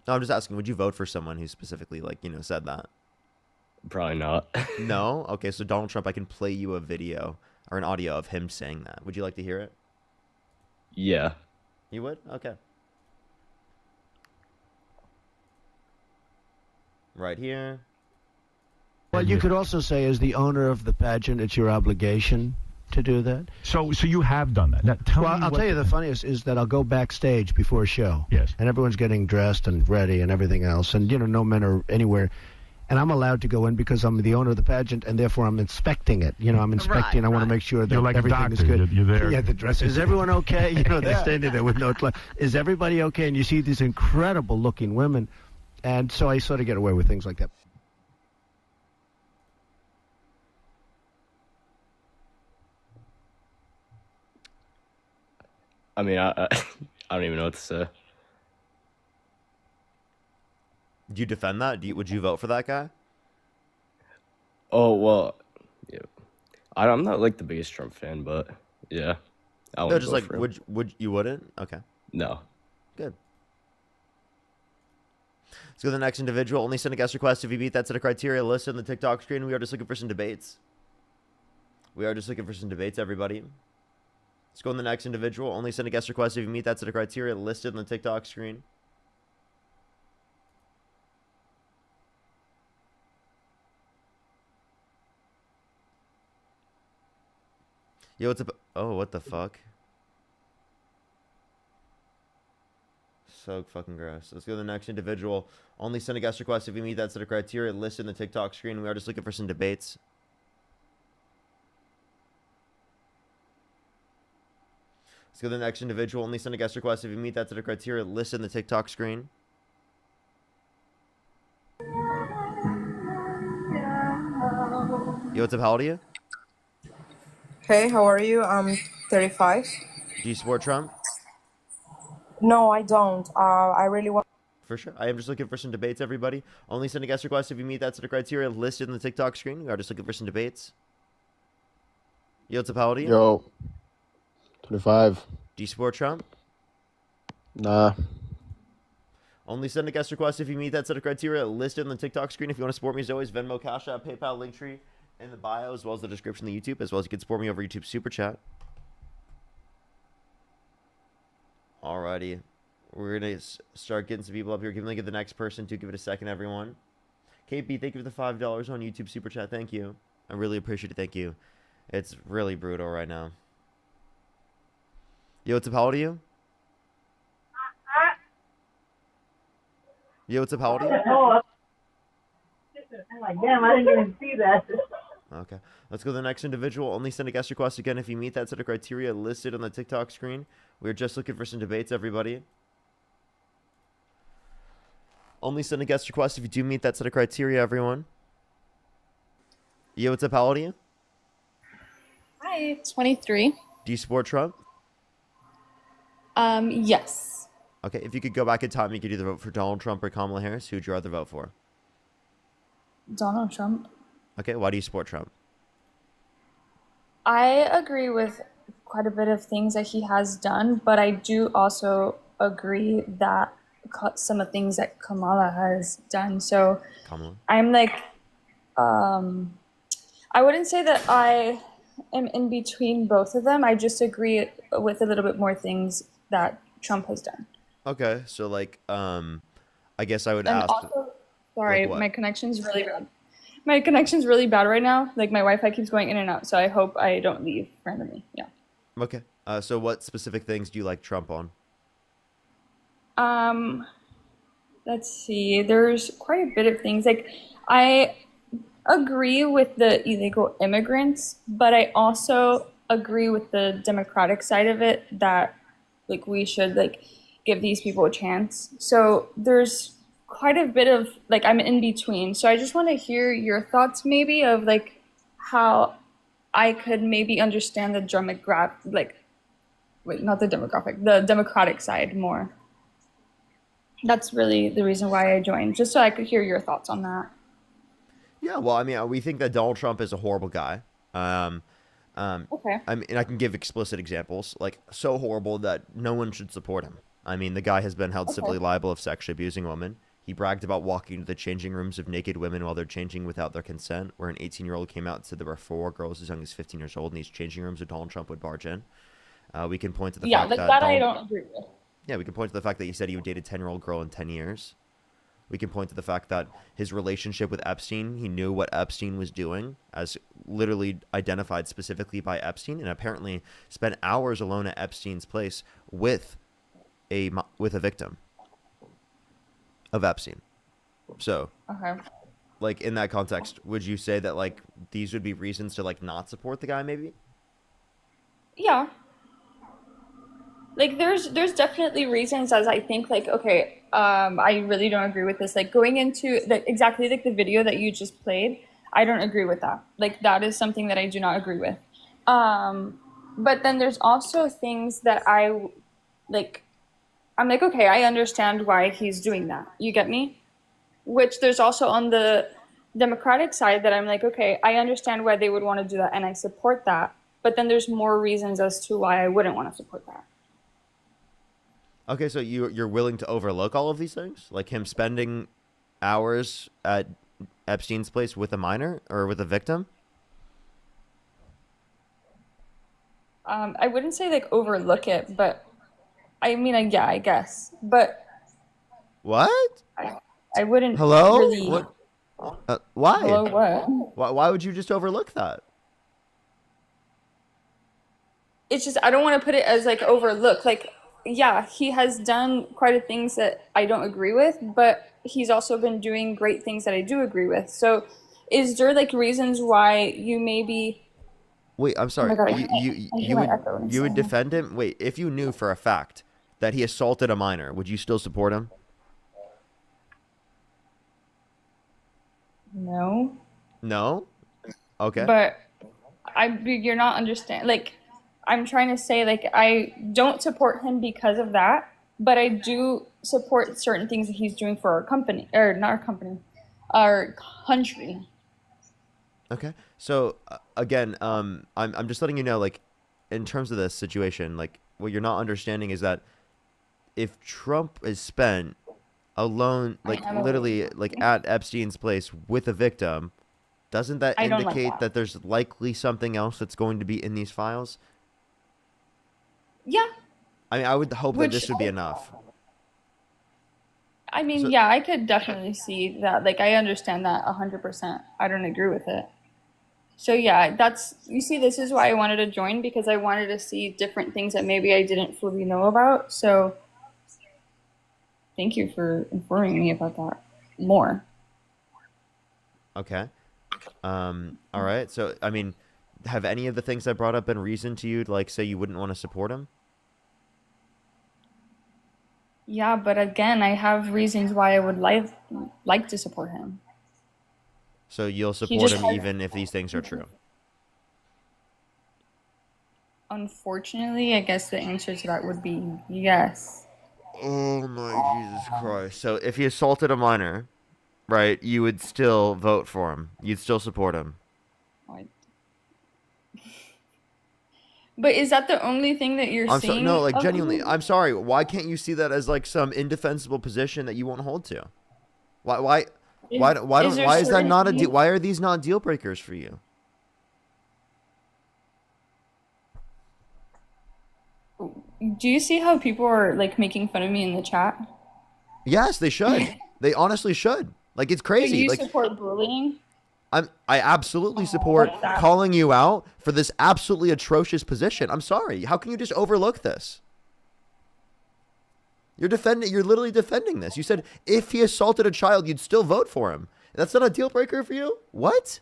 No, I'm just asking, would you vote for someone who specifically said that? Probably not. No? Okay, so Donald Trump, I can play you a video or an audio of him saying that. Would you like to hear it? Yeah. You would? Okay. Right here. Well, you could also say, as the owner of the pageant, it's your obligation to do that. So you have done that. Now, I'll tell you the funniest is that I'll go backstage before a show. Yes. And everyone's getting dressed and ready and everything else. And, no men are anywhere. And I'm allowed to go in because I'm the owner of the pageant, and therefore I'm inspecting it. I'm inspecting. I want to make sure that You're like a everything is doctor. good. You're there. Yeah, the dress. Is everyone okay? They're standing there with no clothes. Is everybody okay? And you see these incredible-looking women. And so I sort of get away with things like that. I mean, I don't even know what to say. Do you defend that? Would you vote for that guy? Oh well, yeah. I'm not like the biggest Trump fan, but yeah, I No, would just vote like for him. would you wouldn't? Okay, No. good. Let's go to the next individual. Only send a guest request if you meet that set of criteria listed on the TikTok screen. We are just looking for some debates. Everybody. Let's go to the next individual. Only send a guest request if you meet that set of criteria listed on the TikTok screen. Yo, what's up? Oh, what the fuck? So fucking gross. Let's go to the next individual. Only send a guest request if you meet that set of criteria listed in the TikTok screen. We are just looking for some debates. Let's go to the next individual. Only send a guest request if you meet that set of criteria listed in the TikTok screen. Yo, what's up? How old are you? Hey, how are you? I'm 35. Do you support Trump? No, I don't. I really want. For sure. I am just looking for some debates, everybody. Only send a guest request if you meet that set of criteria listed in the TikTok screen. We are just looking for some debates. Yo, what's up? How old are you? Yo, 25. Do you support Trump? Nah. Only send a guest request if you meet that set of criteria listed in the TikTok screen. If you want to support me as always, Venmo, Cash App, PayPal, Linktree in the bio, as well as the description of the YouTube, as well as you can support me over YouTube Super Chat. Alrighty. We're going to start getting some people up here. Give me the next person to give it a second, everyone. KB, thank you for the $5 on YouTube Super Chat. Thank you. I really appreciate it. Thank you. It's really brutal right now. Yo, what's up? How old are you? Yo, what's up? How old are you? I'm like, damn, I didn't even see that. Okay. Let's go to the next individual. Only send a guest request again if you meet that set of criteria listed on the TikTok screen. We're just looking for some debates, everybody. Only send a guest request if you do meet that set of criteria, everyone. Yo, what's up? How old are you? Hi, 23. Do you support Trump? Yes. Okay, if you could go back in time, you could either vote for Donald Trump or Kamala Harris. Who would you rather vote for? Donald Trump. Okay, why do you support Trump? I agree with quite a bit of things that he has done, but I do also agree that some of the things that Kamala has done. So Kamala? I'm like, I wouldn't say that I am in between both of them. I just agree with a little bit more things that Trump has done. Okay, so like, I guess I would And ask. also, sorry, like what? my connection's really bad. My connection's really bad right now. Like my Wi-Fi keeps going in and out, so I hope I don't leave randomly. Yeah. Okay. So what specific things do you like Trump on? Um, let's see. There's quite a bit of things. Like, I agree with the illegal immigrants, but I also agree with the democratic side of it that like we should like give these people a chance. So there's quite a bit of like I'm in between. So I just want to hear your thoughts maybe of like how I could maybe understand the demographic like wait, not the demographic, the democratic side more. That's really the reason why I joined, just so I could hear your thoughts on that. Yeah, well, I mean, we think that Donald Trump is a horrible guy. Okay. I mean, I can give explicit examples, like so horrible that no one should support him. I mean, the guy has been held civilly liable of sexually abusing women. He bragged about walking into the changing rooms of naked women while they're changing without their consent, where an 18-year-old came out and said there were 4 girls as young as 15 years old in these changing rooms that Donald Trump would barge in. We can point to the Yeah, fact like that that I don't agree with. Yeah, we can point to the fact that he said he would date a 10-year-old girl in 10 years. We can point to the fact that his relationship with Epstein, he knew what Epstein was doing, as literally identified specifically by Epstein, and apparently spent hours alone at Epstein's place with a victim of Epstein. So, Okay. like, in that context, would you say that, like, these would be reasons to, like, not support the guy, maybe? Yeah. Like there's definitely reasons as I think like okay, I really don't agree with this. Like going into the exactly like the video that you just played, I don't agree with that. Like that is something that I do not agree with. But then there's also things that I'm like, okay, I understand why he's doing that. You get me? Which there's also on the Democratic side that I'm like, okay, I understand why they would want to do that and I support that. But then there's more reasons as to why I wouldn't want to support that. Okay, so you're willing to overlook all of these things? Like him spending hours at Epstein's place with a minor or with a victim? I wouldn't say like overlook it, but I mean, yeah, I guess. But What? I wouldn't Hello? really... What? Why? Hello, what? Why would you just overlook that? It's just, I don't want to put it as like overlook. Like, yeah, he has done quite a things that I don't agree with, but he's also been doing great things that I do agree with. So is there like reasons why you maybe... Wait, I'm sorry. Oh my God, You would defend him? Wait, if you knew for a fact that he assaulted a minor, would you still support him? No. No? Okay. But you're not understand. Like, I'm trying to say, like, I don't support him because of that, but I do support certain things that he's doing for our company, or not our company, our country. Okay. So again, I'm just letting you know, like, in terms of this situation, like, what you're not understanding is that if Trump is spent alone, like literally, like at Epstein's place with a victim, doesn't that I don't like indicate that. that there's likely something else that's going to be in these files? Yeah. I mean, I would hope that this would be enough. I mean, So- yeah, I could definitely see that. Like, I understand that 100%. I don't agree with it. So yeah, you see, this is why I wanted to join, because I wanted to see different things that maybe I didn't fully know about. So thank you for informing me about that more. Okay. All right. So, I mean, have any of the things I brought up been reason to you to, like, say you wouldn't want to support him? Yeah, but again, I have reasons why I would like to support him. So you'll support just him has- even if these things are true? Unfortunately, I guess the answer to that would be yes. Oh my Jesus Christ. So if he assaulted a minor, right, you would still vote for him. You'd still support him. But is that the only thing that you're seeing? No, like of genuinely, him? I'm sorry. Why can't you see that as like some indefensible position that you won't hold to? Why Is there why is that certain not a things- deal? Why are these not deal breakers for you? Do you see how people are like making fun of me in the chat? Yes, they should. They honestly should. Like, it's Do crazy. you Like, support bullying? I absolutely support What's that? calling you out for this absolutely atrocious position. I'm sorry. How can you just overlook this? You're literally defending this. You said if he assaulted a child, you'd still vote for him. That's not a deal breaker for you? What?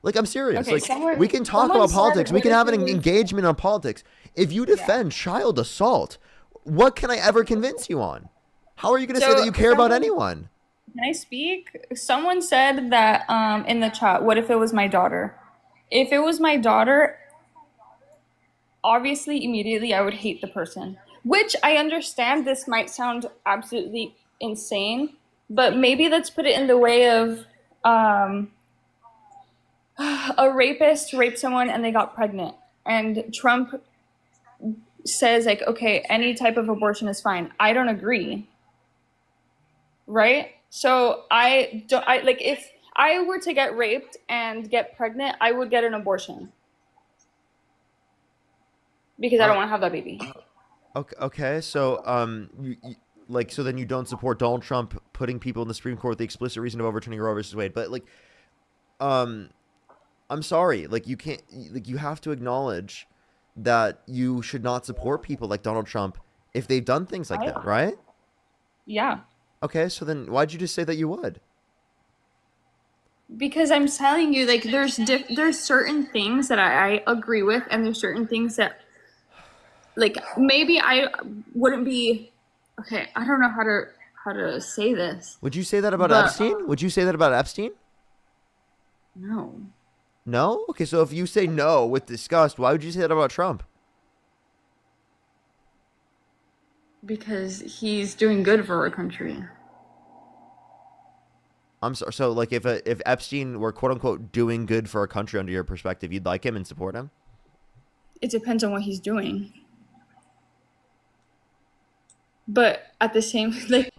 Like, I'm serious. Okay, Like, we can talk someone about said, politics. We what can if have it an was- engagement on politics. If you defend child assault, what can I ever convince you on? How are you going to say So, that you care about someone- anyone? Can I speak? Someone said that in the chat, what if it was my daughter? If it was my daughter, obviously, immediately I would hate the person. Which I understand this might sound absolutely insane, but maybe let's put it in the way of a rapist raped someone and they got pregnant. And Trump says, like, okay, any type of abortion is fine. I don't agree. Right? So if I were to get raped and get pregnant, I would get an abortion. Because I don't want to have that baby. Okay, so so then you don't support Donald Trump putting people in the Supreme Court with the explicit reason of overturning Roe versus Wade, but like, I'm sorry, like you can't, like you have to acknowledge that you should not support people like Donald Trump if they've done things like that, right? Yeah. Okay, so then why'd you just say that you would? Because I'm telling you, like, there's certain things that I agree with, and there's certain things that, like, maybe I wouldn't be. Okay, I don't know how to say this. Would you say that about But- Epstein? Would you say that about Epstein? No. No? Okay, so if you say no with disgust, why would you say that about Trump? Because he's doing good for our country. I'm sorry. So, like, if Epstein were quote unquote doing good for our country under your perspective, you'd like him and support him? It depends on what he's doing. But at the same, like,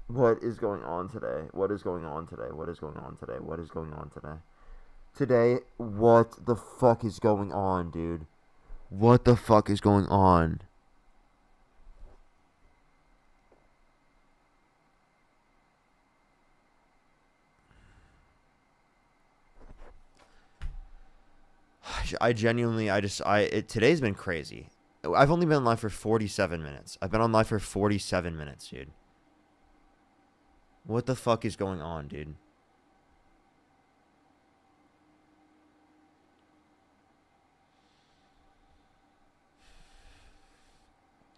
What is going on today? What is going on today? What is going on today? What is going on today? Today, what the fuck is going on, dude? What the fuck is going on? Today's been crazy. I've only been on live for 47 minutes. I've been on live for 47 minutes, dude. What the fuck is going on, dude?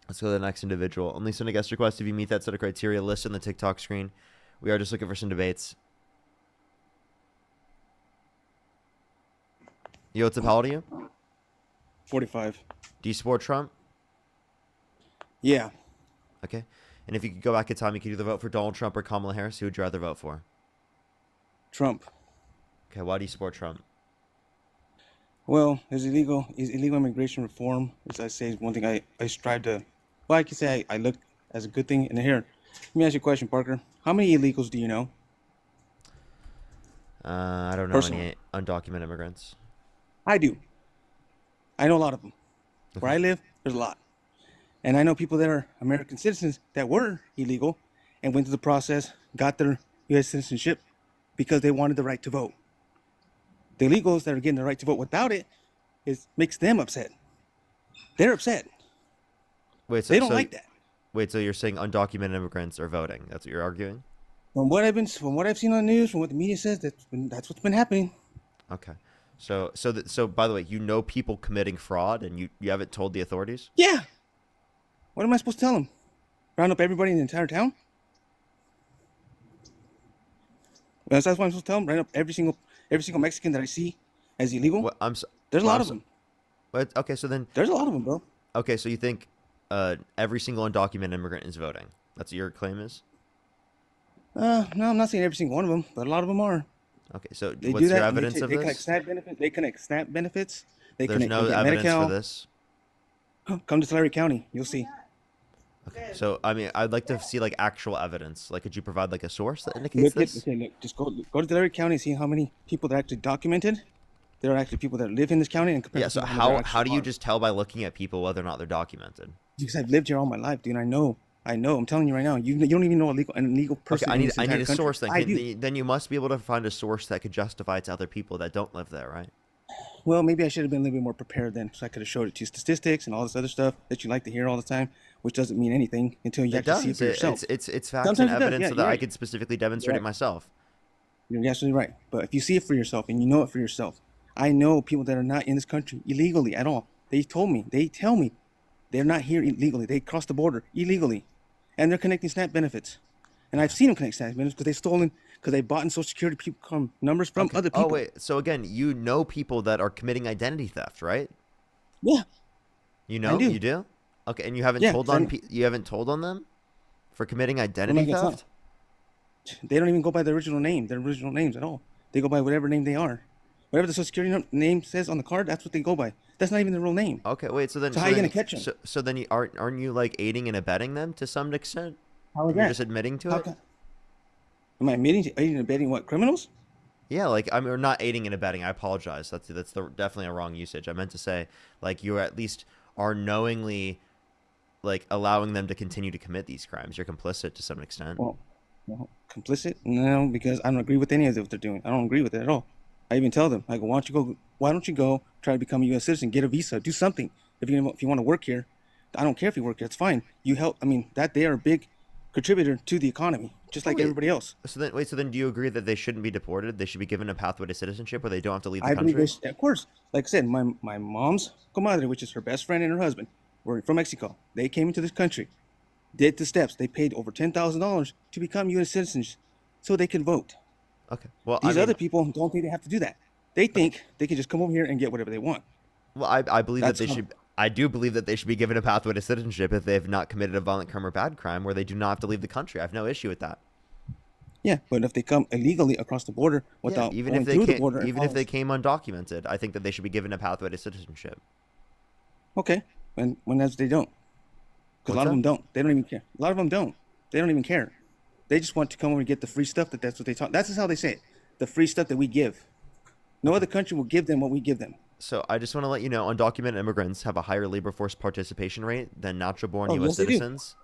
Let's go to the next individual. Only send a guest request if you meet that set of criteria listed on the TikTok screen. We are just looking for some debates. Yo, what's up? How old are you? 45. Do you support Trump? Yeah. Okay. And if you could go back in time, you could either vote for Donald Trump or Kamala Harris. Who would you rather vote for? Trump. Okay, why do you support Trump? Well, illegal immigration reform, as I say, is one thing I strive to, well, I can say I look as a good thing. And here, let me ask you a question, Parker. How many illegals do you know? I don't know Personally. any undocumented immigrants. I do. I know a lot of them. Where I live, there's a lot. And I know people that are American citizens that were illegal and went through the process, got their U.S. citizenship because they wanted the right to vote. The illegals that are getting the right to vote without it makes them upset. They're upset. Wait, They don't like that. Wait, so you're saying undocumented immigrants are voting? That's what you're arguing? From what I've seen on the news, from what the media says, that's what's been happening. Okay. So by the way, you know people committing fraud and you haven't told the authorities? Yeah. What am I supposed to tell them? Round up everybody in the entire town? That's what I'm supposed to tell them. Round up every single Mexican that I see as illegal. There's a lot of them. But okay, so then there's a lot of them, bro. Okay, so you think every single undocumented immigrant is voting? That's what your claim is? No, I'm not saying every single one of them, but a lot of them are. Okay, so They what's do that. your evidence of They this? collect SNAP benefits. They connect SNAP benefits. They There's connect no they get evidence Medi-Cal. for this? Come to Tulare County, you'll see. Okay, so I mean, I'd like to see like actual evidence. Like, could you provide like a source that indicates this? Look, just go to Tulare County and see how many people that are actually documented. There are actually people that live in this county and compare. Yeah. So to how many there how do you actually just tell by looking at people whether or not they're documented? Because I've lived here all my life, dude. I know I know. I'm telling you right now. You don't even know an illegal person. Okay, in this I need entire a country. source then. I do. Then you must be able to find a source that could justify it to other people that don't live there, right? Well, maybe I should have been a little bit more prepared then, so I could have showed it to you statistics and all this other stuff that you like to hear all the time, which doesn't mean anything until you It actually see it does. for yourself. It's facts Sometimes and it does. evidence Yeah, so you're that I right. could specifically demonstrate You're it right. myself. You're absolutely right. But if you see it for yourself and you know it for yourself, I know people that are not in this country illegally at all. They tell me they're not here illegally. They crossed the border illegally, and they're connecting SNAP benefits. And I've seen them connect SNAP benefits because they bought in Social Security people numbers from other people. Oh wait, so again, you know people that are committing identity theft, right? Yeah. You know, do. you do. Okay, and you haven't Yeah, told 'cause I on know. you haven't told on them for committing Well, identity like, it's not- theft. They don't even go by their original names at all. They go by whatever name they are. Whatever the Social Security name says on the card, that's what they go by. That's not even their real name. Okay, wait. So then, So how are you gonna catch 'em? So then, aren't you like aiding and abetting them to some extent? How is You're that? just admitting to How it. ca- Am I aiding and abetting what, criminals? Yeah, like I'm or not aiding and abetting. I apologize. Definitely a wrong usage. I meant to say like you at least are knowingly like allowing them to continue to commit these crimes. You're complicit to some extent. Well, complicit? No, because I don't agree with any of what they're doing. I don't agree with it at all. I even tell them, I go, why don't you go try to become a U.S. citizen, get a visa, do something. If you want to work here, I don't care if you work here. It's fine. You help. I mean, that they are a big contributor to the economy, just like everybody else. So then do you agree that they shouldn't be deported? They should be given a pathway to citizenship where they don't have to leave the I country? believe of course. Like I said, my mom's comadre, which is her best friend and her husband, were from Mexico. They came into this country, did the steps. They paid over $10,000 to become U.S. citizens so they can vote. Okay. Well, These other people don't think they have to do that. They think they can just come over here and get whatever they want. Well, I believe That's that they how- should. I do believe that they should be given a pathway to citizenship if they have not committed a violent crime or bad crime, where they do not have to leave the country. I have no issue with that. Yeah, but if they come illegally across the border without even going if they through the came, border, and even if they follows- came undocumented, I think that they should be given a pathway to citizenship. Okay, when that's they don't, because a lot What's of them that? don't. They don't even care. A lot of them don't. They don't even care. They just want to come over and get the free stuff. That's what they talk. That's just how they say it. The free stuff that we give. No other country will give them what we give them. So I just want to let you know, undocumented immigrants have a higher labor force participation rate than natural-born U.S. Yes, they do. citizens.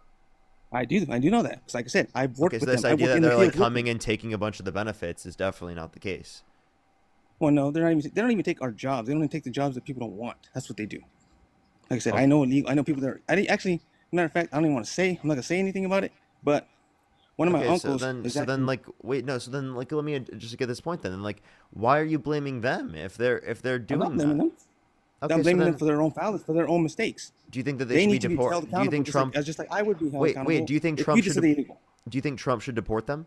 I do know that. Because like I said, I've worked Okay, with so this them. I idea worked that in the they're like field with coming them. and taking a bunch of the benefits is definitely not the case. Well, no, they're not even. They don't even take our jobs. They don't even take the jobs that people don't want. That's what they do. Like I said, Okay. I know illegal. I know people that are. Actually, matter of fact, I don't even want to say. I'm not gonna say anything about it. But one of my Okay, uncles. so then, is so then, like, wait, no, so then, like, let me just get this point then. Like, why are you blaming them if they're I'm doing not blaming that? them. Okay, I'm so blaming them then- for their own failures, for their own mistakes. Do you think that they, They should need be to be held deported? Do you think accountable, Trump? just like I would be held wait, accountable. wait. Do you think if Trump you should? just did illegal. Do you think Trump should deport them?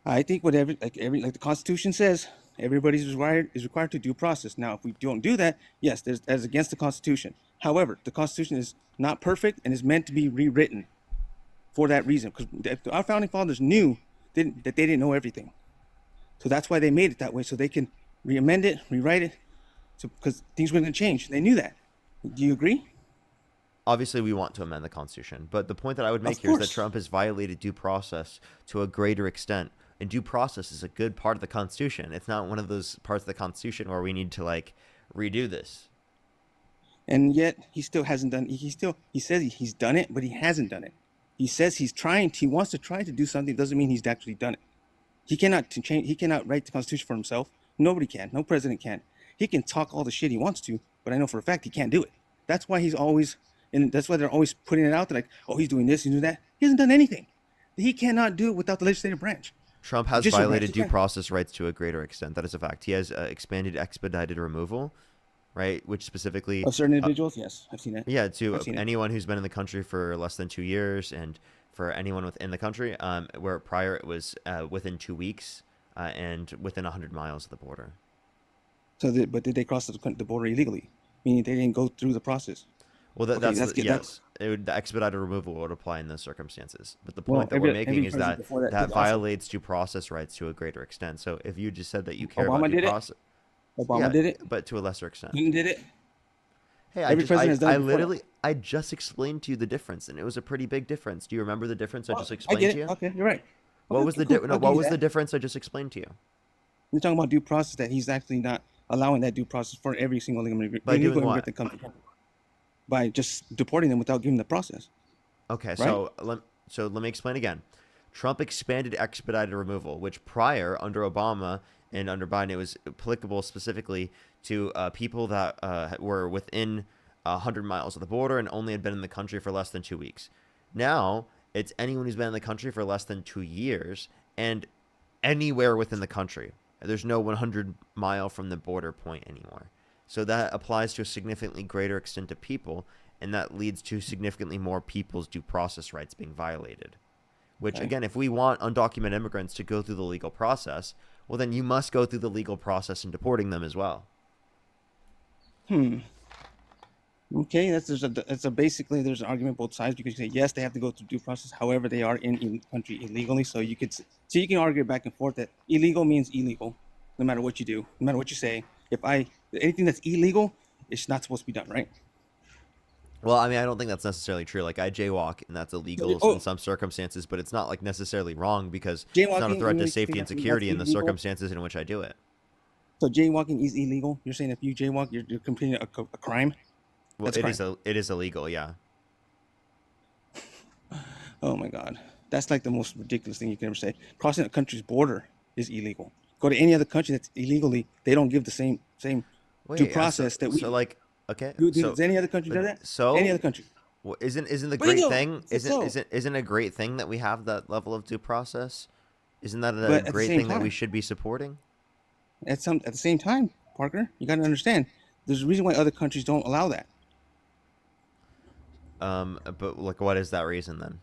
I think whatever, like the Constitution says, everybody's required to due process. Now, if we don't do that, yes, that is against the Constitution. However, the Constitution is not perfect and is meant to be rewritten for that reason, because our founding fathers knew that they didn't know everything. So that's why they made it that way, so they can re-amend it, rewrite it, because things were going to change. They knew that. Do you agree? Obviously, we want to amend the Constitution, but the point that I would make Of here is that course. Trump has violated due process to a greater extent. And due process is a good part of the Constitution. It's not one of those parts of the Constitution where we need to like redo this. And yet he still hasn't done. He says he's done it, but he hasn't done it. He says he's trying. He wants to try to do something. Doesn't mean he's actually done it. He cannot change. He cannot write the Constitution for himself. Nobody can. No president can. He can talk all the shit he wants to, but I know for a fact he can't do it. That's why he's always, and that's why they're always putting it out there like, oh, he's doing this, he's doing that. He hasn't done anything. He cannot do it without the legislative branch. Trump has Judicial violated branch, due yeah. process rights to a greater extent. That is a fact. He has expanded expedited removal, right? Which specifically Of certain individuals, yes, I've seen that. yeah, to I've seen it. anyone who's been in the country for less than 2 years, and for anyone within the country, where prior it was within 2 weeks and within 100 miles of the border. So, but did they cross the border illegally? Meaning they didn't go through the process. Well, Okay, that's good. yes. The expedited removal would apply in those circumstances. But the Well, point that we're every making is president that before that that did also. violates due process rights to a greater extent. So if you just said that you care Obama about due did it. process, Obama yeah, did it. but to a lesser extent. Clinton did it. Hey, Every president has done it before. literally, I just explained to you the difference, and it was a pretty big difference. Do you remember the difference I just I explained get to it. you? Okay, you're right. What Okay, was the cool. no, I'll what give you was the that. difference I just explained to you? You're talking about due process, that he's actually not allowing that due process for every single By doing illegal what? immigrant that comes in. By just deporting them without giving the process. Okay, Right? so let me explain again. Trump expanded expedited removal, which prior under Obama and under Biden it was applicable specifically to people that were within 100 miles of the border and only had been in the country for less than 2 weeks. Now it's anyone who's been in the country for less than 2 years and anywhere within the country. There's no 100-mile from the border point anymore. So that applies to a significantly greater extent of people, and that leads to significantly more people's due process rights being violated. Which, Okay. again, if we want undocumented immigrants to go through the legal process, well, then you must go through the legal process in deporting them as well. Okay, that's a basically there's an argument both sides because you say yes, they have to go through due process. However, they are in the country illegally, so you can argue back and forth that illegal means illegal, no matter what you do, no matter what you say. If anything that's illegal, it's not supposed to be done, right? Well, I mean, I don't think that's necessarily true. Like, I jaywalk, and that's illegal Oh. in some circumstances, but it's not, like, necessarily wrong because it's not a Jaywalking, threat you to think safety and that's security in the illegal? circumstances in which I do it. So jaywalking is illegal. You're saying if you jaywalk, you're committing a crime. Well, That's crime. it is illegal, yeah. Oh my God, that's like the most ridiculous thing you can ever say. Crossing a country's border is illegal. Go to any other country that's illegally, they don't give the same due process that we. So, like, okay. Does any other country do that? So Any other country? Well, isn't the Bingo! great thing So- isn't a great thing that we have that level of due process? Isn't that But a at the great same thing that we time- should be supporting? At the same time, Parker, you got to understand. There's a reason why other countries don't allow that. But like, what is that reason then?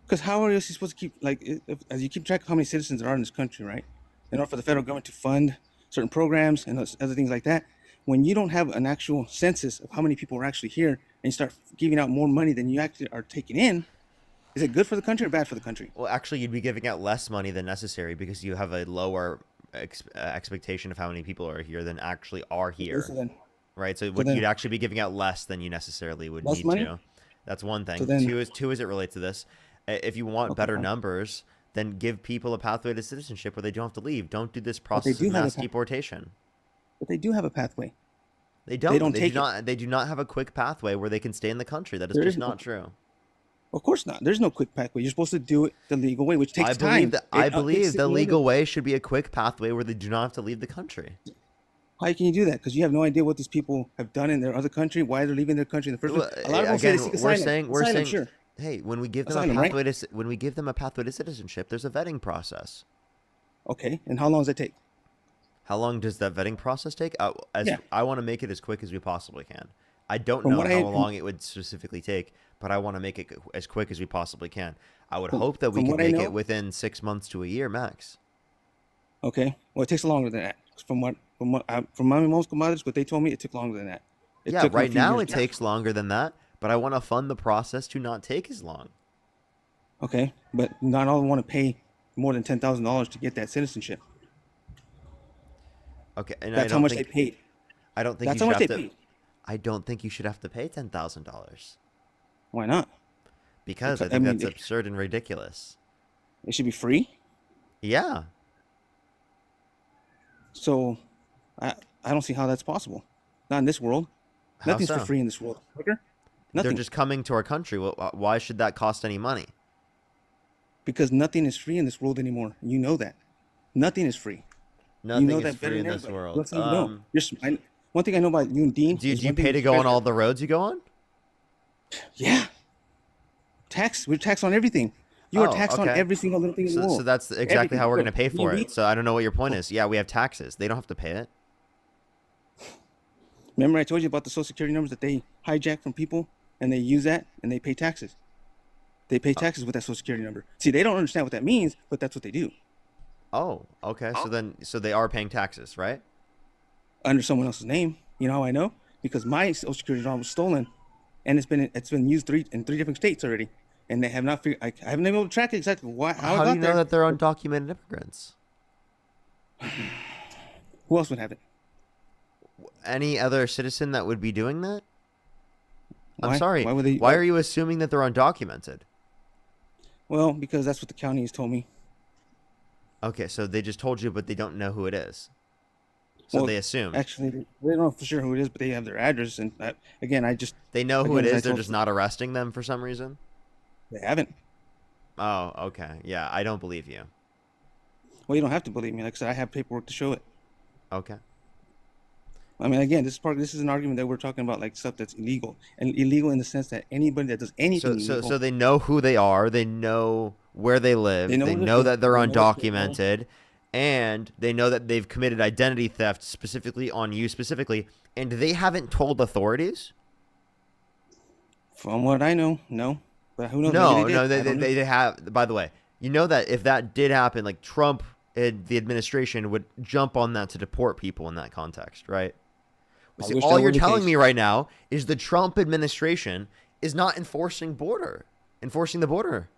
Because how are you supposed to keep as you keep track of how many citizens there are in this country, right? In order for the federal government to fund certain programs and other things like that, when you don't have an actual census of how many people are actually here, and you start giving out more money than you actually are taking in, is it good for the country or bad for the country? Well, actually, you'd be giving out less money than necessary because you have a lower expectation of how many people are here than actually are here. So then, Right, so then- you'd actually be giving out less than you necessarily would Less need money? to. That's one thing. So then- Two is it relates to this. If you want better numbers, then give people a pathway to citizenship where they don't have to leave. Don't do this process do of have a mass deportation. But they do have a pathway. They don't. take They do not have a quick pathway where they can stay in the country. That is There just is no- not true. Of course not. There's no quick pathway. You're supposed to do it the legal way, which takes I time. believe that. I It believe takes the longer. legal way should be a quick pathway where they do not have to leave the country. How can you do that? Because you have no idea what these people have done in their other country, why they're leaving their country in the first place. A lot of them say they seek asylum. we're saying, Sure. hey, when we give them Asylum, a right? pathway when we give them a pathway to citizenship, there's a vetting process. Okay, and how long does that take? How long does that vetting process take? Yeah. I want to make it as quick as we possibly can. I don't From know what how I- long it would specifically take, but I want to make it as quick as we possibly can. I would From- hope that we from could what I make know- it within 6 months to a year max. Okay, well, it takes longer than that. From my most commodities, what they told me, it took longer than that. It Yeah, took them a right few now years. it takes longer than that, but I want to fund the process to not take as long. Okay, but not all want to pay more than $10,000 to get that citizenship. Okay, and That's how much they paid. I don't think That's you how should much have they to. paid. I don't think you should have to pay $10,000 Why not? because I Because- think I mean, that's absurd and ridiculous. It should be free. Yeah. So, I don't see how that's possible. Not in this world. How Nothing's so? for free in this world. Parker. They're Nothing. just coming to our country. Well, why should that cost any money? Because nothing is free in this world anymore. You know that. Nothing is free. Nothing you know is that better free in than this everybody. world. One thing you know. One thing I know about you and Dean. Do is you one thing pay to you go guys on are- all the roads you go on? Yeah. We're taxed on everything. You are Oh, taxed on okay. every single little thing in the world. So that's exactly Everything. how we're Look, going to pay for it. So I don't know what your point is. Yeah, we have taxes. They don't have to pay it. Remember I told you about the social security numbers that they hijack from people and they use that and they pay taxes. They pay taxes with that social security number. See, they don't understand what that means, but that's what they do. Oh, okay. So they are paying taxes, right? Under someone else's name. You know how I know? Because my social security number was stolen and it's been used in three different states already. And they have not figured I haven't been able to track exactly how How I do got you know there. that they're undocumented immigrants? Who else would have it? Any other citizen that would be doing that? I'm Why? sorry. Why would they- Why are you assuming that they're undocumented? Well, because that's what the county has told me. Okay, so they just told you, but they don't know who it is. So they assume. Actually, they don't know for sure who it is, but they have their address. And again, They know who it as I is. They're told just you, not arresting them for some reason. They haven't. Oh, okay. Yeah, I don't believe you. Well, you don't have to believe me. Like I said, I have paperwork to show it. Okay. I mean, again, this is an argument that we're talking about, like stuff that's illegal, and illegal in the sense that anybody that does anything illegal. So they know who they are. They know where they live. They know that they're undocumented, and they know that they've committed identity theft specifically on you specifically, and they haven't told authorities. From what I know, no. But who knows? No, they have. By the way, you know that if that did happen, like Trump and the administration would jump on that to deport people in that context, right? See, all you're telling me right now is the Trump administration is not enforcing the border.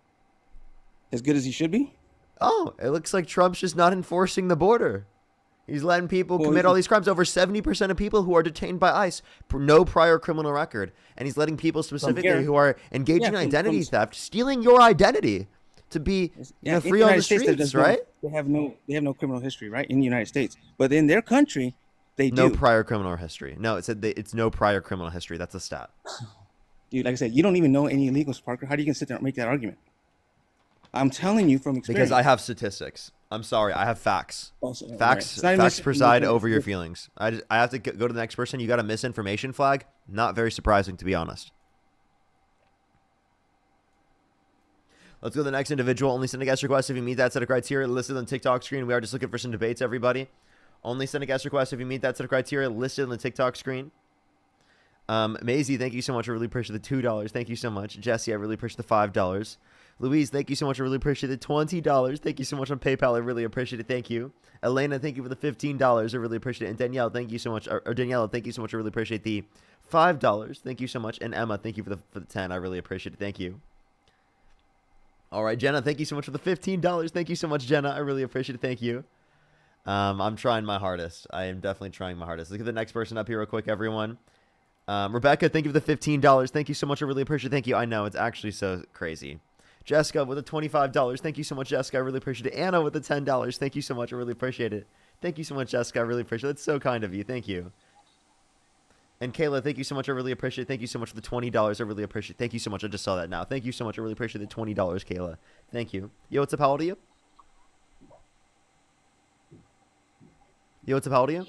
As good as he should be? Oh, it looks like Trump's just not enforcing the border. He's letting people commit all these crimes. Over 70% of people who are detained by ICE, no prior criminal record. And he's letting people specifically who are engaging in identity theft, stealing your identity to be free on the streets, right? They have no criminal history, right, in the United States. But in their country, they no do. prior criminal history. No, it said it's no prior criminal history. That's a stat. Dude, like I said, you don't even know any illegals, Parker. How do you can sit there and make that argument? I'm telling you from experience. Because I have statistics. I'm sorry. I have facts. Also, facts preside over your feelings. I have to go to the next person. You got a misinformation flag? Not very surprising, to be honest. Let's go to the next individual. Only send a guest request if you meet that set of criteria listed on the TikTok screen. We are just looking for some debates, everybody. Only send a guest request if you meet that set of criteria listed on the TikTok screen. Maisie, thank you so much. I really appreciate the $2. Thank you so much. Jesse, I really appreciate the $5. Louise, thank you so much. I really appreciate the $20. Thank you so much on PayPal. I really appreciate it. Thank you. Elena, thank you for the $15. I really appreciate it. And Danielle, thank you so much. Or Daniela, thank you so much. I really appreciate the $5. Thank you so much. And Emma, thank you for the 10. I really appreciate it. Thank you. All right, Jenna, thank you so much for the $15. Thank you so much, Jenna. I really appreciate it. Thank you. I'm trying my hardest. I am definitely trying my hardest. Look at the next person up here real quick, everyone. Rebecca, thank you for the $15. Thank you so much. I really appreciate it. Thank you. I know, it's actually so crazy. Jessica with the $25. Thank you so much, Jessica. I really appreciate it. Anna with the $10. Thank you so much. I really appreciate it. Thank you so much, Jessica. I really appreciate it. That's so kind of you. Thank you. And Kayla, thank you so much. I really appreciate it. Thank you so much for the $20. I really appreciate it. Thank you so much. I just saw that now. Thank you so much. I really appreciate the $20, Kayla. Thank you. Yo, what's up? How old are you? Yo, what's up? How old are you?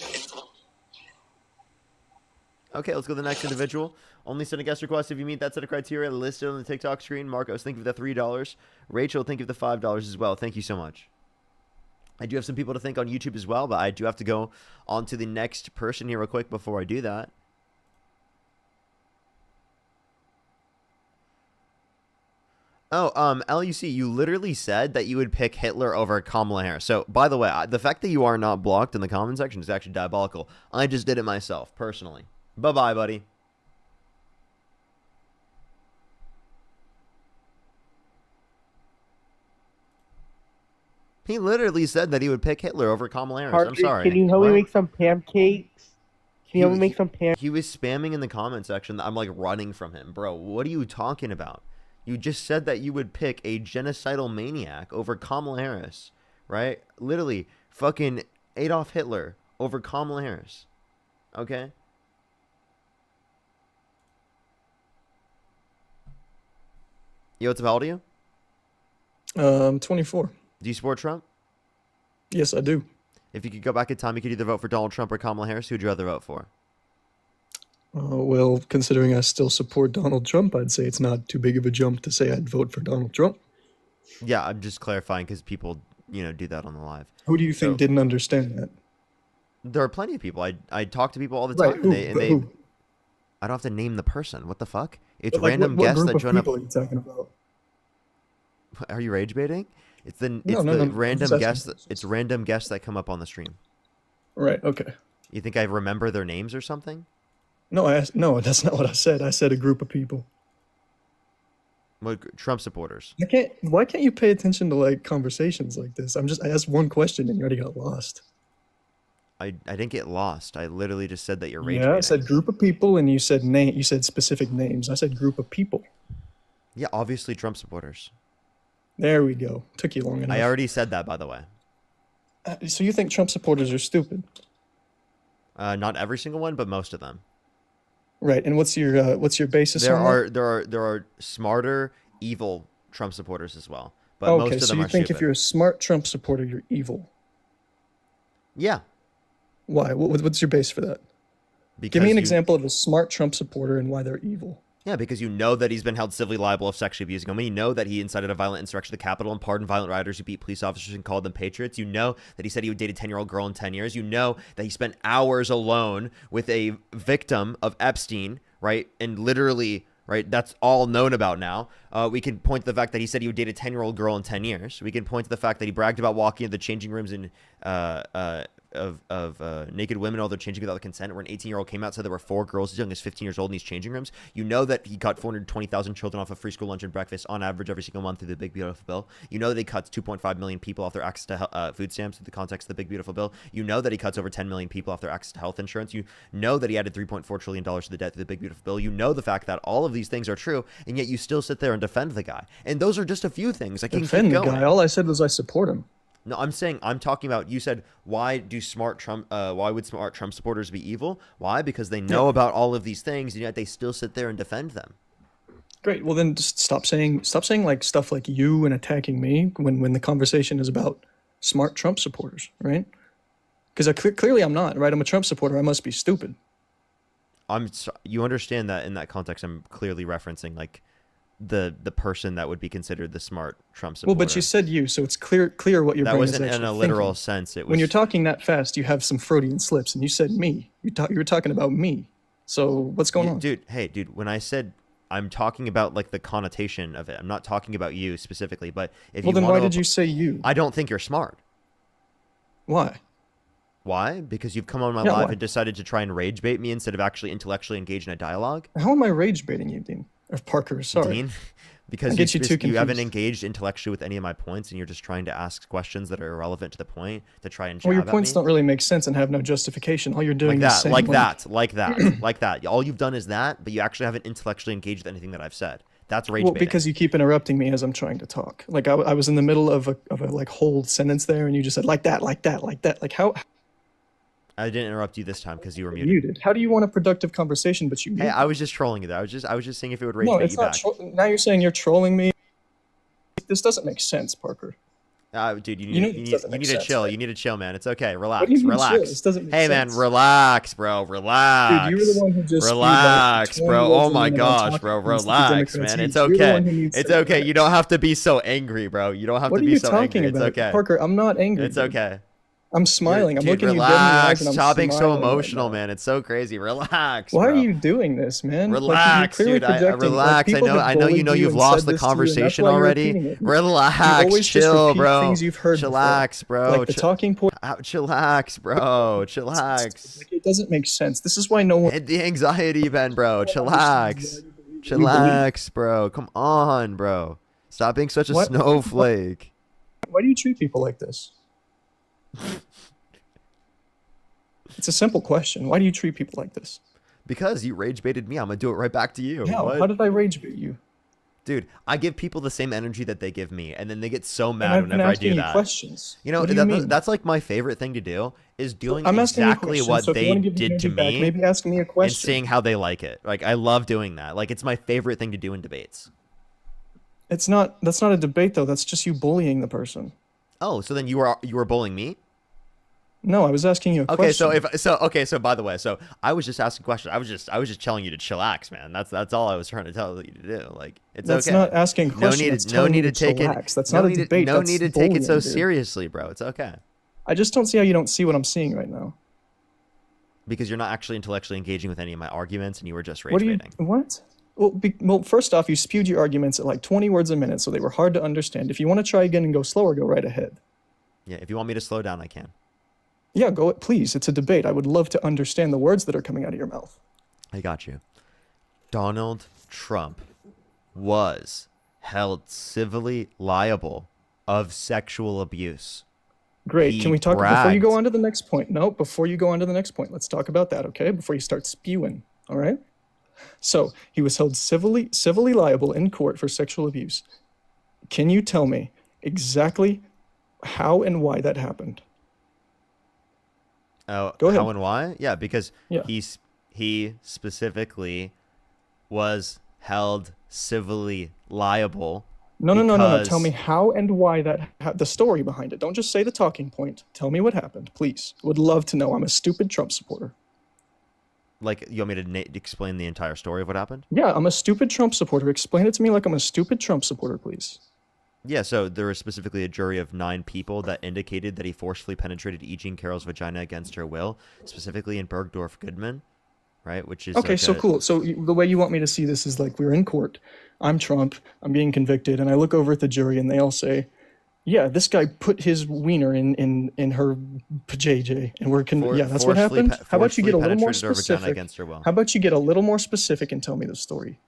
Okay, let's go to the next individual. Only send a guest request if you meet that set of criteria listed on the TikTok screen. Marcos, thank you for the $3. Rachel, thank you for the $5 as well. Thank you so much. I do have some people to thank on YouTube as well, but I do have to go on to the next person here real quick before I do that. Oh, LUC, you literally said that you would pick Hitler over Kamala Harris. So, by the way, the fact that you are not blocked in the comment section is actually diabolical. I just did it myself, personally. Bye-bye, buddy. He literally said that he would pick Hitler over Kamala Harris. I'm sorry. Can you help me make some pancakes? Can you help me make some pancakes? He was spamming in the comment section. I'm like running from him. Bro, what are you talking about? You just said that you would pick a genocidal maniac over Kamala Harris, right? Literally, fucking Adolf Hitler over Kamala Harris. Okay? Yo, what's up? How old are you? 24. Do you support Trump? Yes, I do. If you could go back in time, you could either vote for Donald Trump or Kamala Harris. Who would you rather vote for? Well, considering I still support Donald Trump, I'd say it's not too big of a jump to say I'd vote for Donald Trump. Yeah, I'm just clarifying because people, do that on the live. Who do you think didn't understand that? There are plenty of people. I talk to people all the Right, time. who? and they Who? I don't have to name the person. What the fuck? It's But, like, random what guests group that of join up. people are you talking about? Are you rage baiting? It's the No, no, random I'm guests. just It's random guests that come up on the stream. Right, okay. You think I remember their names or something? No, no, that's not what I said. I said a group of people. What, Trump supporters? Why can't you pay attention to like conversations like this? I asked one question and you already got lost. I didn't get lost. I literally just said that you're rage Yeah, I baiting. said group of people and you said you said specific names. I said group of people. Yeah, obviously Trump supporters. There we go. Took you long enough. I already said that, by the way. So you think Trump supporters are stupid? Not every single one, but most of them. Right. And what's your basis There on that? there are smarter, evil Trump supporters as well, but Okay, most of so them you are think stupid. if you're a smart Trump supporter, you're evil. Yeah. Why? What's your base for that? Because Give me an you, example of a smart Trump supporter and why they're evil. Yeah, because you know that he's been held civilly liable of sexually abusing women. You know that he incited a violent insurrection at the Capitol and pardoned violent rioters who beat police officers and called them patriots. You know that he said he would date a 10-year-old girl in 10 years. You know that he spent hours alone with a victim of Epstein, right? And literally, right, that's all known about now. We can point to the fact that he said he would date a 10-year-old girl in 10 years. We can point to the fact that he bragged about walking into the changing rooms and of naked women while they're changing without consent, where an 18-year-old came out and said there were 4 girls as young as 15 years old in these changing rooms. You know that he cut 420,000 children off of free school lunch and breakfast on average every single month through the Big Beautiful Bill. You know that he cuts 2.5 million people off their access to food stamps through the context of the Big Beautiful Bill. You know that he cuts over 10 million people off their access to health insurance. You know that he added $3.4 trillion to the debt through the Big Beautiful Bill. You know the fact that all of these things are true, and yet you still sit there and defend the guy. And those are just a few things. I can Defend keep the going. guy. All I said was I support him. No, I'm talking about, you said, why would smart Trump supporters be evil? Why? Because they know about all of these things, and yet they still sit there and defend them. Great. Well, then just stop saying like stuff like you and attacking me when the conversation is about smart Trump supporters, right? Because clearly I'm not, right? I'm a Trump supporter. I must be stupid. You understand that in that context, I'm clearly referencing like the person that would be considered the smart Trump supporter. Well, but you said you, so it's clear what your that brain is wasn't in actually a literal thinking. sense. It was When you're talking that fast, you have some Freudian slips, and you said me. You were talking about me. So what's going on, dude? Hey, dude. When I said I'm talking about like the connotation of it, I'm not talking about you specifically. But if well, you then want why did you say you? I don't think you're smart. Why? Why? Because you've come on my Yeah, live why? and decided to try and rage bait me instead of actually intellectually engage in a dialogue. How am I rage baiting you, Dean? Or Parker? Sorry. Dean? Because I get you too you haven't confused. engaged intellectually with any of my points, and you're just trying to ask questions that are irrelevant to the point to try and jab Well, your at points me. don't really make sense and have no justification. All you're doing is saying like that. All you've done is that, but you actually haven't intellectually engaged with anything that I've said. That's rage Well, baiting. because you keep interrupting me as I'm trying to talk. Like I was in the middle of a like whole sentence there, and you just said like that. Like how? I didn't interrupt you this time because you were muted. Muted. How do you want a productive conversation, but you? Hey, I was just trolling you there. I was just saying if it would rage No, bait it's you not. back. Now you're saying you're trolling me. This doesn't make sense, Parker. Dude, you know need this doesn't to make sense, chill. right? You need to chill, man. It's okay. Relax. What do you mean Relax. chill? This doesn't make Hey, sense. man, relax, bro. Relax. Dude, you were the one who just spewed, relax, like, 20 bro. words Oh a my minute on gosh, talking bro. points to the Relax, Democrats. man. It's You're the one okay. who needs It's to okay. relax. You don't have to be so angry, bro. You don't have What to are be you so talking angry. about? It's okay. Parker, I'm not angry. It's dude. okay. I'm smiling. I'm Dude, looking you dead in the eyes relax. and I'm Stop being so smiling right emotional, now. man. It's so crazy. Relax. Why bro. are you doing this, man? Relax, like, you're dude. clearly projecting. Relax. Like, I know you know you've lost the conversation already. Relax. You always just Chill, repeat bro. things you've heard Chillax, before. bro. Like the talking point. Chillax, bro. Chillax. Like, it doesn't make sense. This is why no one. Hit the anxiety, Ben, bro. Chillax. Chillax, bro. Come on, bro. Stop being such a What? snowflake. Why do you treat people like this? It's a simple question. Why do you treat people like this? Because you rage baited me. I'm going to do it right back to you. Yeah, What? how did I rage bait you? Dude, I give people the same energy that they give me, and then they get so And mad I've been whenever I asking do you that. questions. You know, What do you mean? that's like my favorite thing to do is doing I'm asking you exactly questions, what so if you they wanna give me did to energy back, me, maybe ask me a and question. seeing how they like it. Like I love doing that. Like it's my favorite thing to do in debates. It's not. That's not a debate, though. That's just you bullying the person. Oh, so then you were bullying me? No, I was asking you a Okay, question. so by the way, so I was just asking questions. I was just telling you to chillax, man. That's all I was trying to tell you to do. Like it's That's okay. not asking questions. That's telling you to take chillax. it. That's no not a need to- debate. No That's need to take it so bullying, dude. seriously, bro. It's okay. I just don't see how you don't see what I'm seeing right now. Because you're not actually intellectually engaging with any of my arguments, and you were just rage What do you? baiting. What? Well, first off, you spewed your arguments at like 20 words a minute, so they were hard to understand. If you want to try again and go slower, go right ahead. Yeah, if you want me to slow down, I can. Yeah, go. Please, it's a debate. I would love to understand the words that are coming out of your mouth. I got you. Donald Trump was held civilly liable of sexual abuse. Great. He Can we talk before you bragged. go on to the next point? No, before you go on to the next point, let's talk about that, okay? Before you start spewing, all right? So he was held civilly liable in court for sexual abuse. Can you tell me exactly how and why that happened? Oh, Go ahead. how and why? Yeah, because Yeah. he specifically was held civilly liable. No. Tell because- me how and why the story behind it. Don't just say the talking point. Tell me what happened, please. Would love to know. I'm a stupid Trump supporter. Like, you want me to explain the entire story of what happened? Yeah, I'm a stupid Trump supporter. Explain it to me like I'm a stupid Trump supporter, please. Yeah, so there was specifically a jury of 9 people that indicated that he forcefully penetrated E. Jean Carroll's vagina against her will, specifically in Bergdorf Goodman, right? Which is Okay, like so cool. So the way you want me to see this is like we're in court. I'm Trump. I'm being convicted, and I look over at the jury, and they all say, "Yeah, this guy put his wiener in her JJ," and we're yeah, that's what happened. How about you get a little more penetrated her vagina specific? against her will. How about you get a little more specific and tell me the story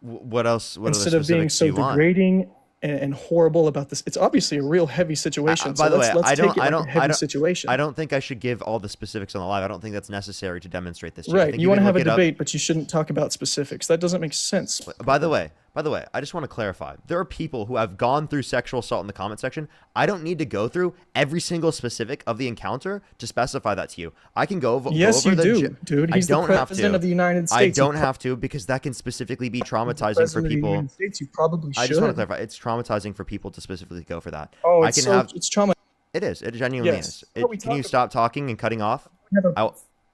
What else? What instead other of being specifics so do you want? degrading and horrible about this? It's obviously a real heavy situation. By So the way, let's I take it like don't, a heavy situation. I don't think I should give all the specifics on the live. I don't think that's necessary to demonstrate this. to you. I Right. think You want to can have a look it up. debate, but you shouldn't talk about specifics. That doesn't make sense. By the way, I just want to clarify. There are people who have gone through sexual assault in the comment section. I don't need to go through every single specific of the encounter to specify that to you. I can go over. Yes, go over you the do, dude. He's I don't the have president to. of the United I States. don't have to because that can specifically be traumatizing for President of the people. United States, you probably I just want to should. clarify. It's traumatizing for people to specifically go for that. Oh, I it's can so have. it's trauma. It is. It genuinely Yes. is. What we Can you talk stop talking and cutting off? Have a-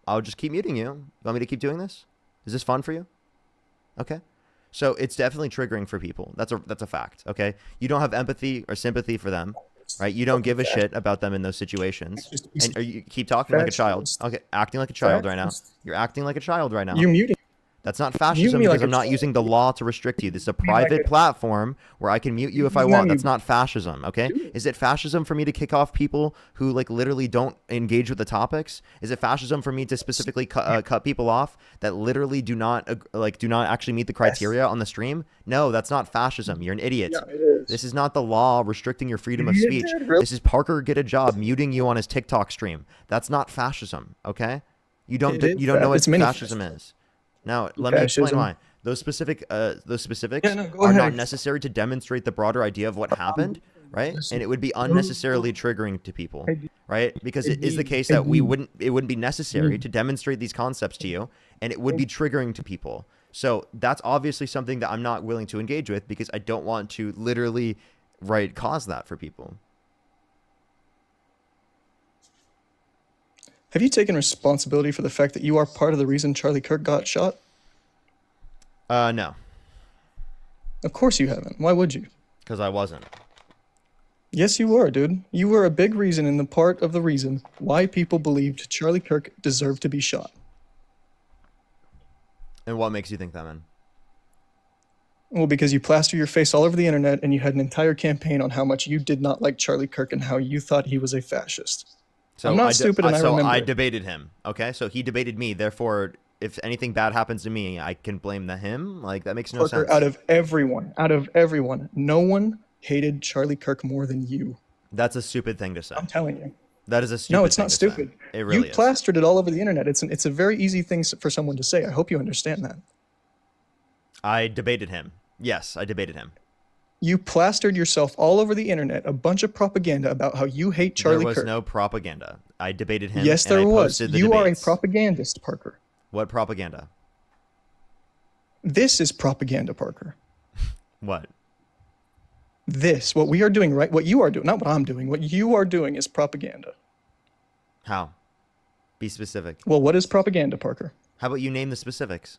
I'll just keep muting you. You want me to keep doing this? Is this fun for you? Okay. So it's definitely triggering for people. That's a fact. Okay. You don't have empathy or sympathy for them, right? You don't give a shit about them in those situations, and or you keep talking like a child. Okay, acting like a child right now. You're acting like a child right now. You're muting. That's not fascism me because like a I'm not child. using the law to restrict you. This is a me like private a- platform where I can mute you if I Not want. you. That's not fascism, okay? Is it fascism for me to kick off people who like literally don't engage with the topics? Is it fascism for me to specifically cut people off that literally do not actually meet the criteria on the stream? No, that's not fascism. You're an idiot. Yeah, it is. This is not the law restricting your freedom of Idiot, speech. dude, really? This is Parker get a job muting you on his TikTok stream. That's not fascism, okay? You don't It is know what it's mini fascism is. Now, let me explain Fascism. why. Those specifics Yeah, no, go are ahead. not necessary to demonstrate the broader idea of what happened, right? And it would be unnecessarily triggering to people, right? Because it is the case that it wouldn't be necessary to demonstrate these concepts to you, and it would be triggering to people. So that's obviously something that I'm not willing to engage with because I don't want to literally, right, cause that for people. Have you taken responsibility for the fact that you are part of the reason Charlie Kirk got shot? No, Of course you haven't. Why would you? because I wasn't. Yes, you were, dude. You were a big reason in the part of the reason why people believed Charlie Kirk deserved to be shot. And what makes you think that, man? Well, because you plaster your face all over the internet and you had an entire campaign on how much you did not like Charlie Kirk and how you thought he was a fascist. So I'm not stupid and I so remember I it. debated him. Okay, so he debated me. Therefore, if anything bad happens to me, I can blame him. Like that makes no Parker, sense. out of everyone, no one hated Charlie Kirk more than you. That's a stupid thing to say. I'm telling you. That is a stupid. No, it's thing not to say. stupid. It really You is. plastered it all over the internet. It's a very easy thing for someone to say. I hope you understand that. I debated him. Yes, I debated him. You plastered yourself all over the internet, a bunch of propaganda about how you hate Charlie There was Kirk. no propaganda. I debated him. Yes, and there I was. posted the You are a debates. propagandist, Parker. What propaganda? This is propaganda, Parker. What? This, what we are doing, right? What you are doing, not what I'm doing. What you are doing is propaganda. How? Be specific. Well, what is propaganda, Parker? How about you name the specifics?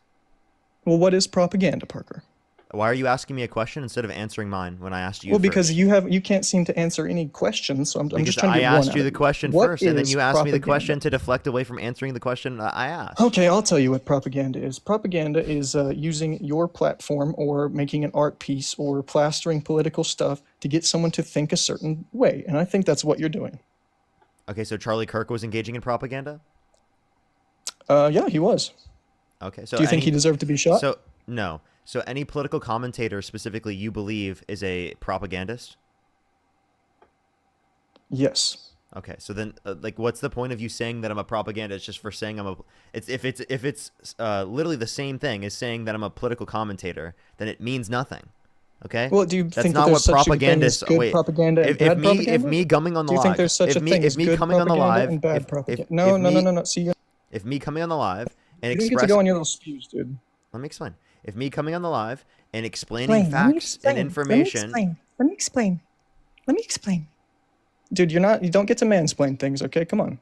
Well, what is propaganda, Parker? Why are you asking me a question instead of answering mine when I asked you? Well, because first? you can't seem to answer any questions, so I'm Because just trying to I get one asked out you of the question What first, and then is you asked me the propaganda? question to deflect away from answering the question I asked. Okay, I'll tell you what propaganda is. Propaganda is using your platform or making an art piece or plastering political stuff to get someone to think a certain way, and I think that's what you're doing. Okay, so Charlie Kirk was engaging in propaganda? Yeah, he was. Okay, so Do you think any- he deserved to be shot? So no. So any political commentator specifically you believe is a propagandist? Yes. Okay, so then like what's the point of you saying that I'm a propagandist just for saying I'm a if it's literally the same thing as saying that I'm a political commentator, then it means nothing. Okay. Well, do you That's think that not there's what such a thing as propagandists. good Wait. propaganda and If bad me propaganda? if me coming on the Do you think live, there's such if a me thing if as me good coming on the propaganda live, and bad if propaganda? if No, if no, no, me no, no. See, you if me coming on the live and don't get to express go on your little spews, dude. let me explain. If me coming on the live and explaining Explain. Let me facts and explain. Let me information, explain. Let me explain. Let me explain. Dude, you don't get to mansplain things, okay? Come on.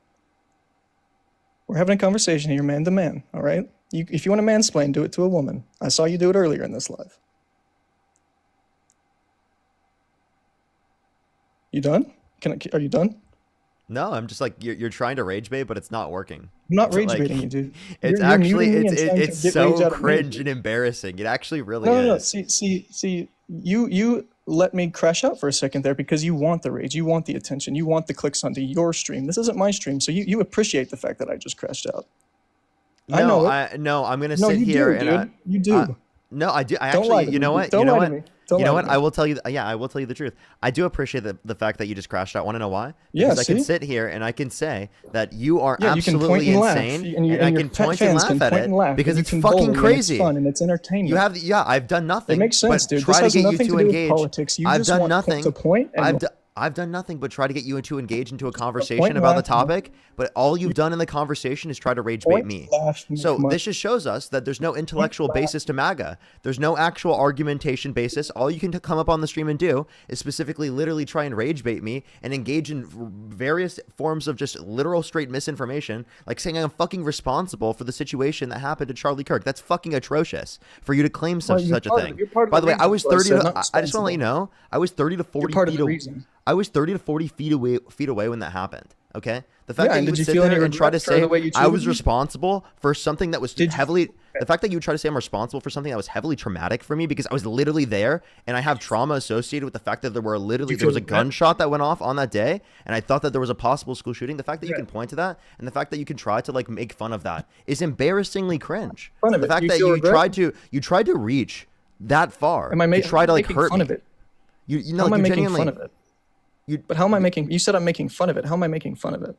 We're having a conversation here, man to man, all right? If you want to mansplain, do it to a woman. I saw you do it earlier in this live. You done? Are you done? no, I'm just like you're trying to rage bait, but it's not working. I'm not rage Like, baiting you, dude. it's You're actually muting me it's and trying to it's get rage so out of me. cringe and embarrassing. It actually really No, no, no. is. See. You let me crash out for a second there because you want the rage, you want the attention, you want the clicks onto your stream. This isn't my stream, so you appreciate the fact that I just crashed out. I know it. No, I'm gonna No, sit you here do, and dude. You do. no, I do. I Don't lie actually, to you me. know what? Don't You know lie what? to me. Don't You know lie what? to me. I will tell you. Yeah, I will tell you the truth. I do appreciate the fact that you just crashed out. Want to know why? Yeah, Because I can see? sit here and I can say that you are Yeah, you can point absolutely and laugh, insane, and I your can point and fans laugh can at point it and laugh, because and you it's can fucking bully, and crazy. it's fun and it's entertainment. You have, yeah, I've done nothing. It makes sense, but dude. Try This to has get you nothing to to do with engage. politics. You I've just done want nothing. to point and I've done nothing but try to get you to engage into a point conversation and about the laugh. topic. But all you've done in the conversation is try to rage bait Point, me. laugh, make So money. this just shows us that there's no intellectual basis to MAGA. There's no actual argumentation basis. All you can come up on the stream and do is specifically literally try and rage bait me and engage in various forms of just literal straight misinformation, like saying I'm fucking responsible for the situation that happened to Charlie Kirk. That's fucking atrocious for you to claim such you're a part of thing. it. You're part of By the way, reason, I was is what 30 said, to, not I just want to let you know, I was 30 to 40 part of feet the away. reason. I was 30 to 40 feet away when that happened. Okay, the fact Yeah, that and you did would you sit feel any there and try to regret for say the way you I treated was me? responsible for something that was heavily. The fact that you would try to say I'm responsible for something that was heavily traumatic for me because I was literally there and I have trauma associated with the fact that there was a gunshot that went off on that day and I thought that there was a possible school shooting. The fact that you can point to that and the fact that you can try to like make fun of that is embarrassingly cringe. The fact that you tried to reach that far to try to like hurt me. You know, how am I you making genuinely. fun of it? But how am I making? You said I'm making fun of it. How am I making fun of it?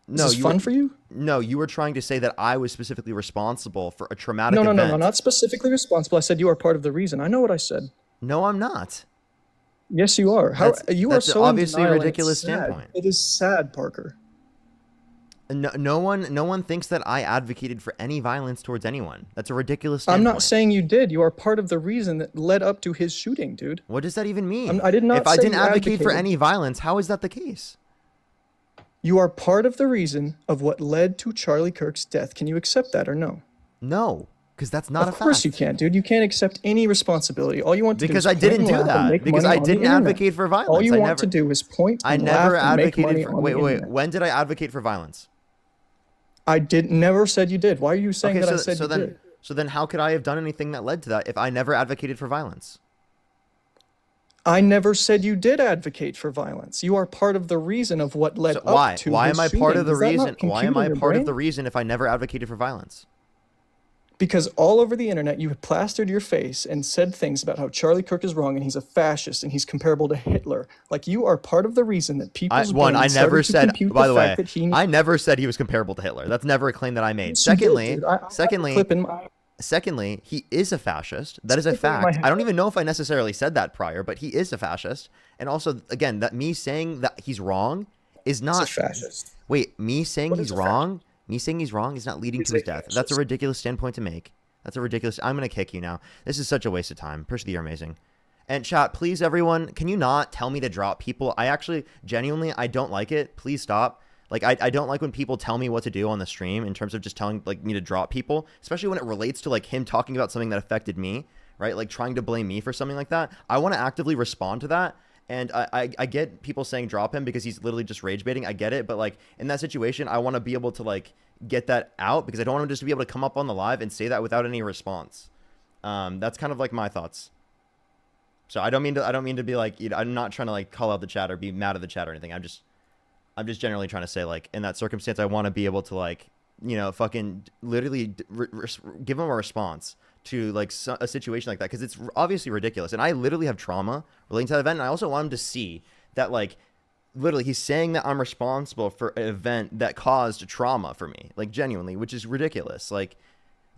Is this fun for you? No, you were trying to say that I was specifically responsible for a traumatic No, event. no, not specifically responsible. I said you are part of the reason. I know what I said. No, I'm not. Yes, you are. How you are That's so obviously a in denial, and ridiculous it's sad. standpoint. It is sad, Parker. No one thinks that I advocated for any violence towards anyone. That's a ridiculous I'm standpoint. not saying you did. You are part of the reason that led up to his shooting, dude. What does that even mean? I did not. If I say didn't you advocate for advocated. any violence, how is that the case? You are part of the reason of what led to Charlie Kirk's death. Can you accept that or no? No, because that's not a fact. Of course you can't, dude. You can't accept any responsibility. All you want to Because do is I didn't point and do laugh and that. make Because money I on the didn't internet. advocate for violence. All you I want never, to do is point I and never laugh and make advocated money for. on Wait, the wait. internet. When did I advocate for violence? I never said you did. Why are you saying that I said you did? So then how could I have done anything that led to that if I never advocated for violence? I never said you did advocate for violence. You are part of the reason of what led So up to why his am I part shooting. of the Does that not reason? Why compute am in I your part of brain? the reason if I never advocated for violence? Because all over the internet, you have plastered your face and said things about how Charlie Kirk is wrong and he's a fascist and he's comparable to Hitler. Like, you are part of the reason that people's I brains never started to said. compute By the the way, fact that he I never said he was comparable to Hitler. That's never a claim that I made. Yes, you did, Secondly, dude. I have a secondly, clip in my- secondly, he is a fascist. That is a Stick it in my fact. head. I don't even know if I necessarily said that prior, but he is a fascist. And also, again, that me saying that he's wrong is not He's a fascist. Wait, me saying What he's is a wrong? Me saying he's wrong is not leading to his death. That's a ridiculous standpoint to make. That's a ridiculous. I'm gonna kick you now. This is such a waste of time. Persky, you're amazing. And chat, please, everyone, can you not tell me to drop people? I actually, genuinely, I don't like it. Please stop. Like, I don't like when people tell me what to do on the stream in terms of just telling like me to drop people, especially when it relates to like him talking about something that affected me, right? Like trying to blame me for something like that. I want to actively respond to that. And I get people saying drop him because he's literally just rage baiting. I get it. But like in that situation, I want to be able to like get that out because I don't want him just to be able to come up on the live and say that without any response. That's kind of like my thoughts. So I don't mean to be like, I'm not trying to like call out the chat or be mad at the chat or anything. I'm just generally trying to say like in that circumstance, I want to be able to like, fucking literally give him a response to like a situation like that. Cause it's obviously ridiculous. And I literally have trauma relating to that event. And I also want him to see that like, literally he's saying that I'm responsible for an event that caused trauma for me, like genuinely, which is ridiculous. Like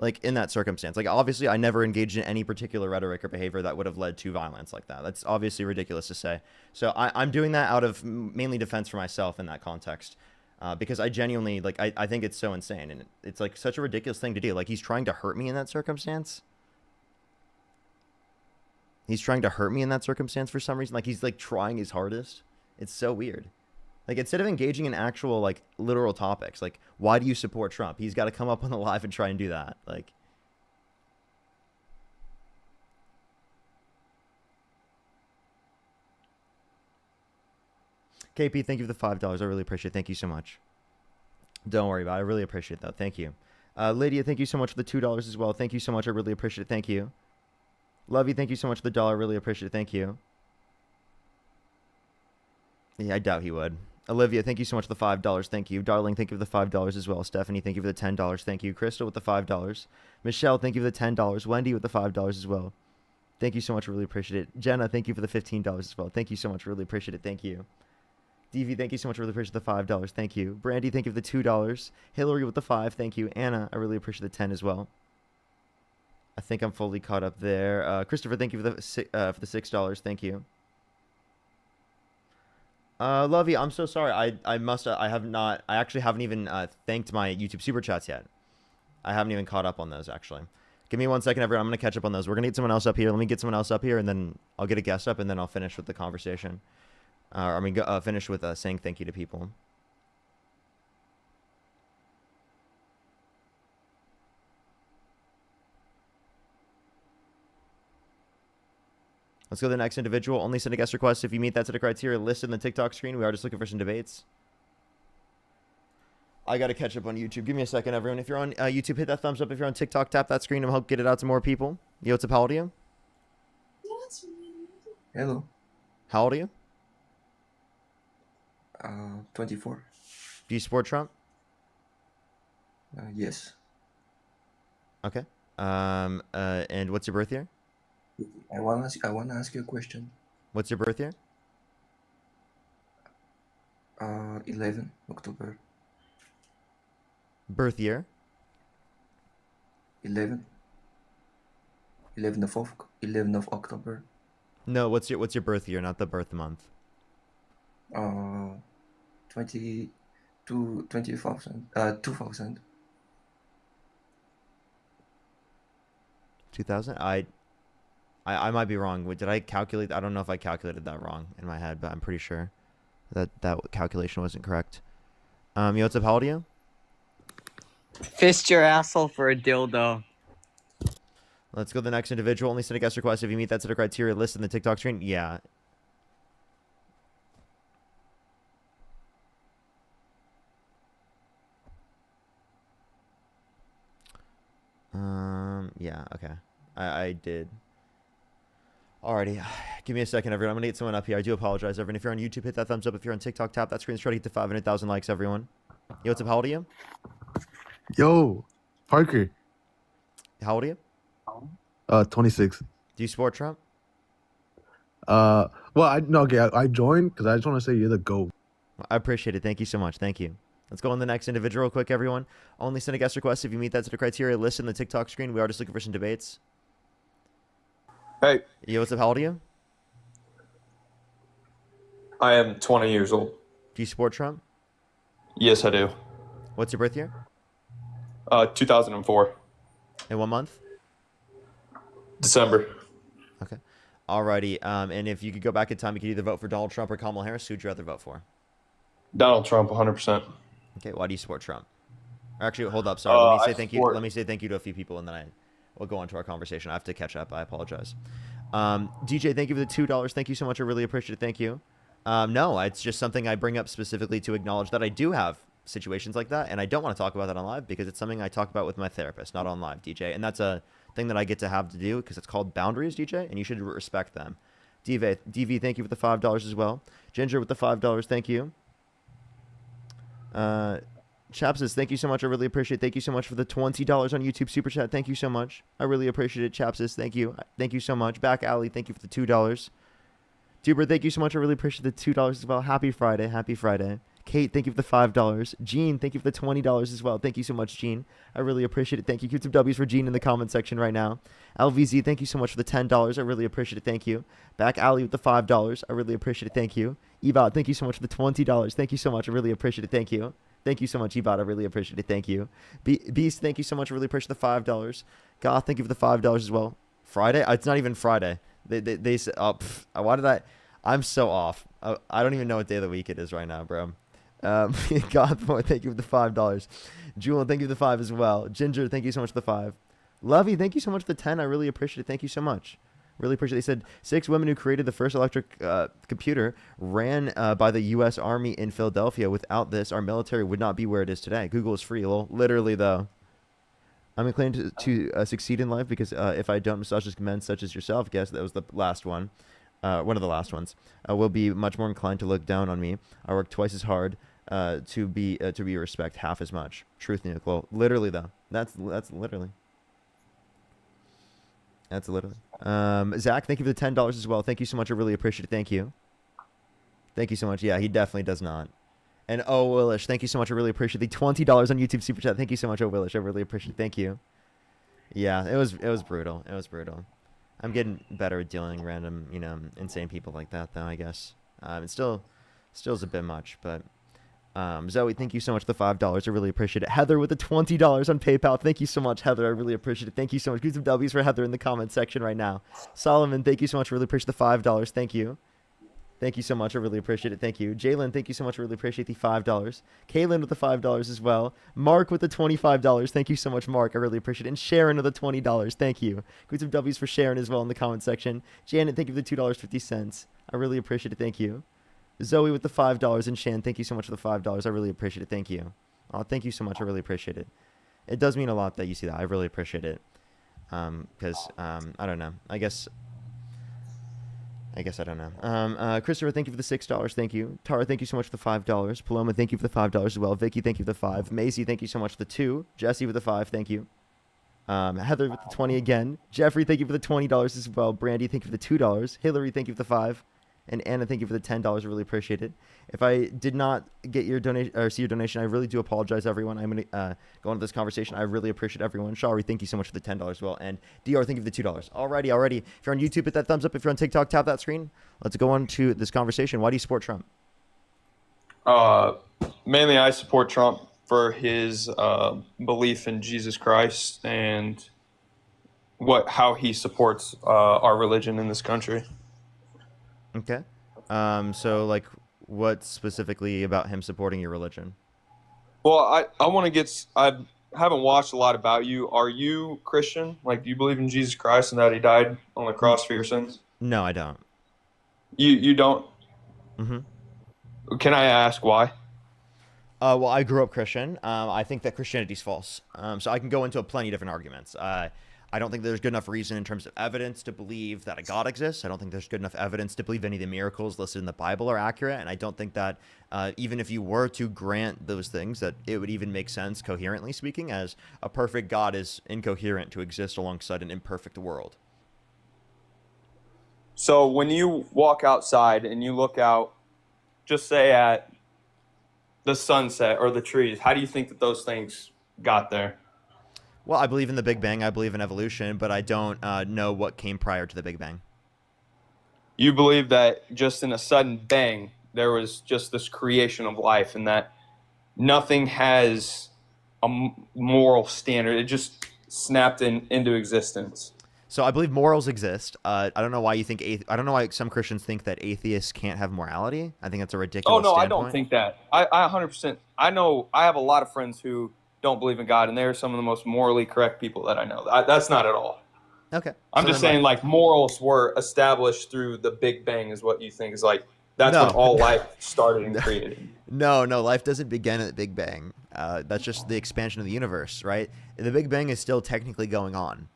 like in that circumstance. Like obviously I never engaged in any particular rhetoric or behavior that would have led to violence like that. That's obviously ridiculous to say. So I'm doing that out of mainly defense for myself in that context. Because I genuinely, like, I think it's so insane, and it's like such a ridiculous thing to do. Like, he's trying to hurt me in that circumstance. He's trying to hurt me in that circumstance for some reason. Like, he's like trying his hardest. It's so weird. Like, instead of engaging in actual, like, literal topics, like, why do you support Trump? He's got to come up on the live and try and do that. Like, KP, thank you for the $5. I really appreciate it. Thank you so much. Don't worry about it. I really appreciate that. Thank you. Lydia, thank you so much for the $2 as well. Thank you so much. I really appreciate it. Thank you. Lovey, thank you so much for the $1. I really appreciate it. Thank you. Yeah, I doubt he would. Olivia, thank you so much for the $5. Thank you. Darling, thank you for the $5 as well. Stephanie, thank you for the $10. Thank you. Crystal with the $5. Michelle, thank you for the $10. Wendy with the $5 as well. Thank you so much. I really appreciate it. Jenna, thank you for the $15 as well. Thank you so much. I really appreciate it. Thank you. DV, thank you so much. I really appreciate the $5. Thank you. Brandy, thank you for the $2. Hillary with the 5. Thank you. Anna, I really appreciate the 10 as well. I think I'm fully caught up there. Christopher, thank you for the $6. Thank you. Lovey, I'm so sorry. I actually haven't even thanked my YouTube super chats yet. I haven't even caught up on those actually. Give me 1 second, everyone. I'm gonna catch up on those. We're gonna get someone else up here. Let me get someone else up here, and then I'll get a guest up, and then I'll finish with the conversation. Finish with saying thank you to people. Let's go to the next individual. Only send a guest request if you meet that set of criteria listed in the TikTok screen. We are just looking for some debates. I got to catch up on YouTube. Give me a second, everyone. If you're on YouTube, hit that thumbs up. If you're on TikTok, tap that screen and help get it out to more people. Yo, what's up? How old are you? Hello. How old are you? 24. Do you support Trump? Yes. Okay. And what's your birth year? I wanna ask you a question. What's your birth year? 11 October. Birth year? 11 of October. No, what's your birth year, not the birth month? 2000. 2000? I might be wrong. Did I calculate? I don't know if I calculated that wrong in my head, but I'm pretty sure that calculation wasn't correct. Yo, what's up? How old are you? Fist your asshole for a dildo. Let's go to the next individual. Only send a guest request if you meet that set of criteria listed in the TikTok screen. Yeah. Yeah, okay. I did. Alrighty. Give me a second, everyone. I'm going to get someone up here. I do apologize, everyone. If you're on YouTube, hit that thumbs up. If you're on TikTok, tap that screen. Let's try to get to 500,000 likes, everyone. Yo, what's up? How old are you? Yo, Parker. How old are you? 26. Do you support Trump? Well, I joined because I just want to say you're the GOAT. I appreciate it. Thank you so much. Thank you. Let's go on the next individual real quick, everyone. Only send a guest request if you meet that set of criteria listed in the TikTok screen. We are just looking for some debates. Hey. Yo, what's up? How old are you? I am 20 years old. Do you support Trump? Yes, I do. What's your birth year? 2004. In what month? December. Okay. Alrighty. And if you could go back in time, you could either vote for Donald Trump or Kamala Harris. Who'd you rather vote for? Donald Trump, 100%. Okay. Why do you support Trump? Or actually, hold up. Sorry. Let me say thank you. Let me say thank you to a few people, and then we'll go on to our conversation. I have to catch up. I apologize. DJ, thank you for the $2. Thank you so much. I really appreciate it. Thank you. No, it's just something I bring up specifically to acknowledge that I do have situations like that, and I don't want to talk about that on live because it's something I talk about with my therapist, not on live, DJ. And that's a thing that I get to have to do because it's called boundaries, DJ, and you should respect them. DV, thank you for the $5 as well. Ginger with the $5. Thank you. Chapsis, thank you so much. I really appreciate it. Thank you so much for the $20 on YouTube Super Chat. Thank you so much. I really appreciate it. Chapsis, thank you. Thank you so much. Back Alley, thank you for the $2. Duber, thank you so much. I really appreciate the $2 as well. Happy Friday. Happy Friday. Kate, thank you for the $5. Gene, thank you for the $20 as well. Thank you so much, Gene. I really appreciate it. Thank you. Keep some W's for Gene in the comment section right now. LVZ, thank you so much for the $10. I really appreciate it. Thank you. Back Alley with the $5. I really appreciate it. Thank you. Ebot, thank you so much for the $20. Thank you so much. I really appreciate it. Thank you. Thank you so much, Ebot. I really appreciate it. Thank you. Beast, thank you so much. I really appreciate the $5. Goth, thank you for the $5 as well. Friday? It's not even Friday. They said, why did I'm so off. I don't even know what day of the week it is right now, bro. Gothmore, thank you for the $5. Jewel, thank you for the 5 as well. Ginger, thank you so much for the 5. Lovey, thank you so much for the 10. I really appreciate it. Thank you so much. Really appreciate it. They said 6 women who created the first electric computer ran by the U.S. Army in Philadelphia. Without this, our military would not be where it is today. Google is free. Well, literally, though. I'm inclined to succeed in life because if I don't massage men such as yourself, guess that was the last one. One of the last ones. Will be much more inclined to look down on me. I work twice as hard to be respect half as much. Truth, Nick. Well, literally though. That's literally. That's literally. Zach, thank you for the $10 as well. Thank you so much. I really appreciate it. Thank you. Thank you so much. Yeah, he definitely does not. And oh, Willish, thank you so much. I really appreciate the $20 on YouTube Super Chat. Thank you so much, oh, Willish. I really appreciate it. Thank you. Yeah, it was brutal. It was brutal. I'm getting better at dealing with random, insane people like that, though, I guess. It still is a bit much, but Zoe, thank you so much for the $5. I really appreciate it. Heather with the $20 on PayPal. Thank you so much, Heather. I really appreciate it. Thank you so much. Give some W's for Heather in the comment section right now. Solomon, thank you so much. I really appreciate the $5. Thank you. Thank you so much. I really appreciate it. Thank you. Jalen, thank you so much. I really appreciate the $5. Kaylin with the $5 as well. Mark with the $25. Thank you so much, Mark. I really appreciate it. And Sharon with the $20. Thank you. Give some W's for Sharon as well in the comment section. Janet, thank you for the $2.50. I really appreciate it. Thank you. Zoe with the $5. And Shan, thank you so much for the $5. I really appreciate it. Thank you. Oh, thank you so much. I really appreciate it. It does mean a lot that you see that. I really appreciate it. Because, I don't know. I guess I don't know. Christopher, thank you for the $6. Thank you. Tara, thank you so much for the $5. Paloma, thank you for the $5 as well. Vicky, thank you for the 5. Maisie, thank you so much for the 2. Jesse with the 5. Thank you. Heather with the 20 again. Jeffrey, thank you for the $20 as well. Brandy, thank you for the $2. Hillary, thank you for the 5. And Anna, thank you for the $10. I really appreciate it. If I did not get your donation or see your donation, I really do apologize, everyone. I'm going to go into this conversation. I really appreciate everyone. Shari, thank you so much for the $10 as well. And DR, thank you for the $2. Alrighty. If you're on YouTube, hit that thumbs up. If you're on TikTok, tap that screen. Let's go on to this conversation. Why do you support Trump? Mainly, I support Trump for his belief in Jesus Christ and how he supports our religion in this country. Okay. So, like, what specifically about him supporting your religion? Well, I want to get. I haven't watched a lot about you. Are you Christian? Like, do you believe in Jesus Christ and that he died on the cross for your sins? No, I don't. You don't? Mm-hmm. Can I ask why? Well, I grew up Christian. I think that Christianity's false. So I can go into plenty of different arguments. I don't think there's good enough reason in terms of evidence to believe that a God exists. I don't think there's good enough evidence to believe any of the miracles listed in the Bible are accurate. And I don't think that even if you were to grant those things, that it would even make sense, coherently speaking, as a perfect God is incoherent to exist alongside an imperfect world. So when you walk outside and you look out, just say at the sunset or the trees, how do you think that those things got there? Well, I believe in the Big Bang. I believe in evolution, but I don't know what came prior to the Big Bang. You believe that just in a sudden bang, there was just this creation of life and that nothing has a moral standard. It just snapped into existence. So I believe morals exist. I don't know why you think I don't know why some Christians think that atheists can't have morality. I think that's a ridiculous Oh, no, standpoint. I don't think that. I 100%. I know I have a lot of friends who don't believe in God, and they're some of the most morally correct people that I know. That's not at all. Okay. I'm just saying, like, morals were established through the Big Bang is what you think is like, that's when all life started and created. No, life doesn't begin at the Big Bang. That's just the expansion of the universe, right? The Big Bang is still technically going on.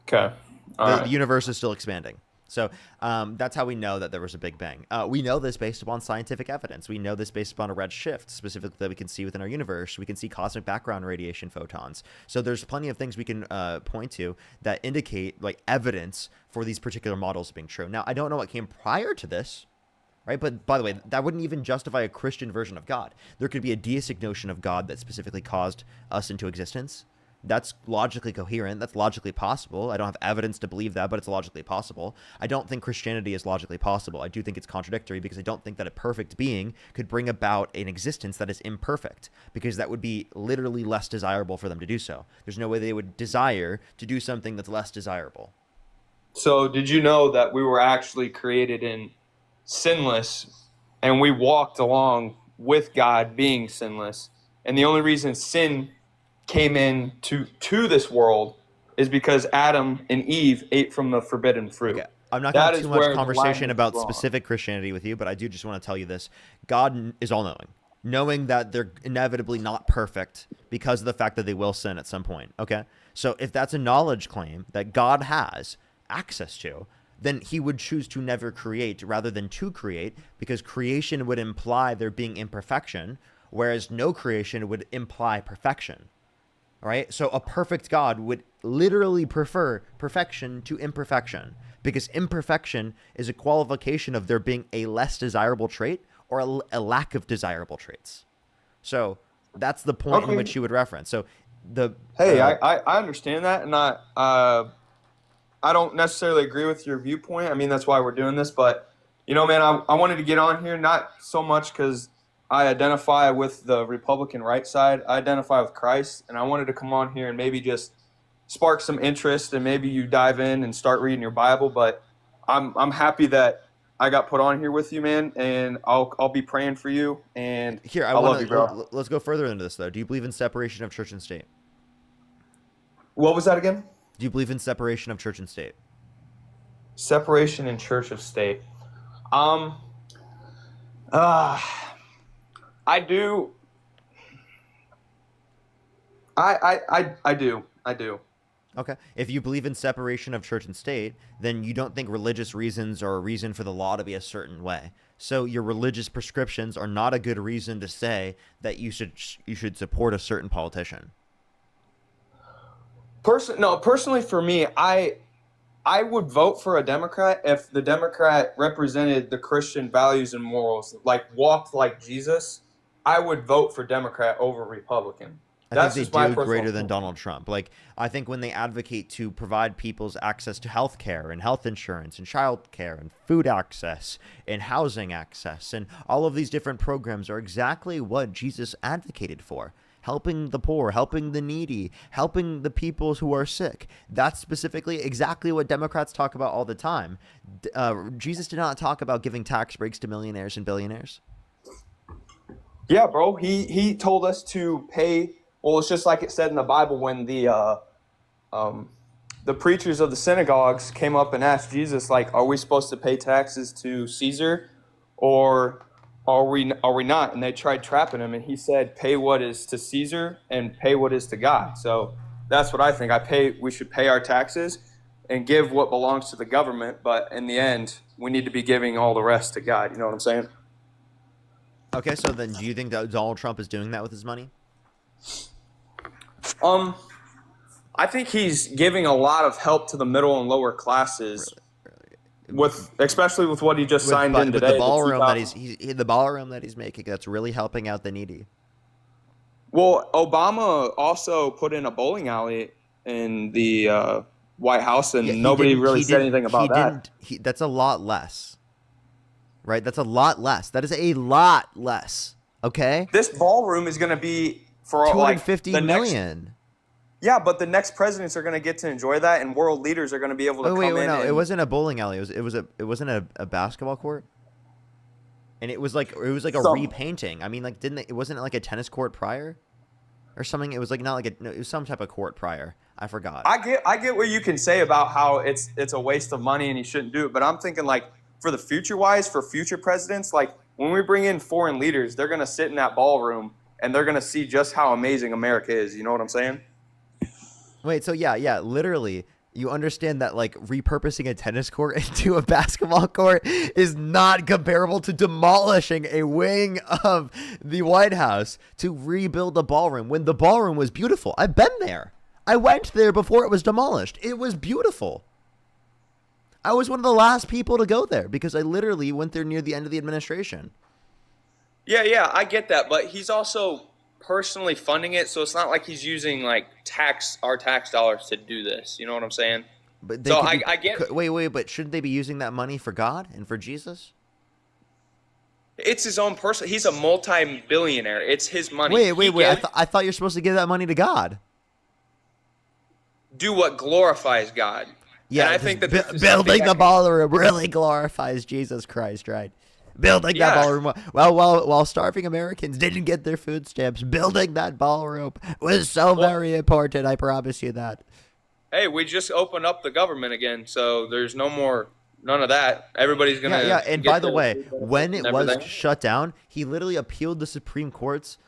Okay. The universe is still expanding. So that's how we know that there was a Big Bang. We know this based upon scientific evidence. We know this based upon a red shift, specifically that we can see within our universe. We can see cosmic background radiation photons. So there's plenty of things we can point to that indicate like evidence for these particular models being true. Now, I don't know what came prior to this. right? But by the way, that wouldn't even justify a Christian version of God. There could be a deistic notion of God that specifically caused us into existence. That's logically coherent. That's logically possible. I don't have evidence to believe that, but it's logically possible. I don't think Christianity is logically possible. I do think it's contradictory because I don't think that a perfect being could bring about an existence that is imperfect, because that would be literally less desirable for them to do so. There's no way they would desire to do something that's less desirable. So did you know that we were actually created in sinless, and we walked along with God being sinless? And the only reason sin came into this world is because Adam and Eve ate from the forbidden fruit. Okay. I'm not going to have too much conversation about specific Christianity with you, but I do just want to tell you this. God is all-knowing, knowing that they're inevitably not perfect because of the fact that they will sin at some point, okay? So if that's a knowledge claim that God has access to, then he would choose to never create rather than to create, because creation would imply there being imperfection, whereas no creation would imply perfection. All right, so a perfect God would literally prefer perfection to imperfection, because imperfection is a qualification of there being a less desirable trait or a lack of desirable traits. So that's the point in which you would reference. So I understand that, and I don't necessarily agree with your viewpoint. I mean, that's why we're doing this, but you know, man, I wanted to get on here not so much because I identify with the Republican right side. I identify with Christ, and I wanted to come on here and maybe just spark some interest, and maybe you dive in and start reading your Bible. But I'm happy that I got put on here with you, man, and I'll be praying for you. And here, I love you, bro. Let's go further into this, though. Do you believe in separation of church and state? What was that again? Do you believe in separation of church and state? Separation in church of state. I do. I do. Okay. If you believe in separation of church and state, then you don't think religious reasons are a reason for the law to be a certain way. So your religious prescriptions are not a good reason to say that you should support a certain politician. Personally for me, I would vote for a Democrat if the Democrat represented the Christian values and morals, like walked like Jesus. I would vote for Democrat over Republican. I think they do greater than Donald Trump. Like, I think when they advocate to provide people's access to health care and health insurance and child care and food access and housing access and all of these different programs are exactly what Jesus advocated for. Helping the poor, helping the needy, helping the people who are sick. That's specifically exactly what Democrats talk about all the time. Jesus did not talk about giving tax breaks to millionaires and billionaires. Yeah, bro. He told us to pay. Well, it's just like it said in the Bible when the preachers of the synagogues came up and asked Jesus, like, are we supposed to pay taxes to Caesar or are we not? And they tried trapping him, and he said, pay what is to Caesar and pay what is to God. So that's what I think. We should pay our taxes and give what belongs to the government, but in the end, we need to be giving all the rest to God. You know what I'm saying? Okay, so then do you think that Donald Trump is doing that with his money? I think he's giving a lot of help to the middle and lower classes, especially with what he just signed in today. The ballroom the ballroom that he's making, that's really helping out the needy. Well, Obama also put in a bowling alley in the White House, and nobody really said anything about that. That's a lot less, right? That's a lot less. That is a lot less. Okay. This ballroom is going to be for $250 million. Yeah, but the next presidents are going to get to enjoy that, and world leaders are going to be able to come in. No, it wasn't a bowling alley. It wasn't a basketball court. And it was like a repainting. I mean, like, it wasn't like a tennis court prior, or something. It was like not like it was some type of court prior. I forgot. I get what you can say about how it's a waste of money and you shouldn't do it, but I'm thinking like for the future wise, for future presidents, like when we bring in foreign leaders, they're going to sit in that ballroom and they're going to see just how amazing America is. You know what I'm saying? Wait, so yeah, literally, you understand that like repurposing a tennis court into a basketball court is not comparable to demolishing a wing of the White House to rebuild a ballroom when the ballroom was beautiful. I've been there. I went there before it was demolished. It was beautiful. I was one of the last people to go there because I literally went there near the end of the administration. Yeah, I get that, but he's also personally funding it, so it's not like he's using like our tax dollars to do this. You know what I'm saying? But so I get. Wait, but shouldn't they be using that money for God and for Jesus? It's his own personal. He's a multi-billionaire. It's his money. Wait. I thought you're supposed to give that money to God. Do what glorifies God. Yeah, and I think that building the ballroom really glorifies Jesus Christ, right? Building that ballroom while starving Americans didn't get their food stamps. Building that ballroom was so very important. I promise you that. Hey, we just opened up the government again, so there's none of that. Everybody's gonna. Yeah. And by the way, when it was shut down, he literally appealed the Supreme Courts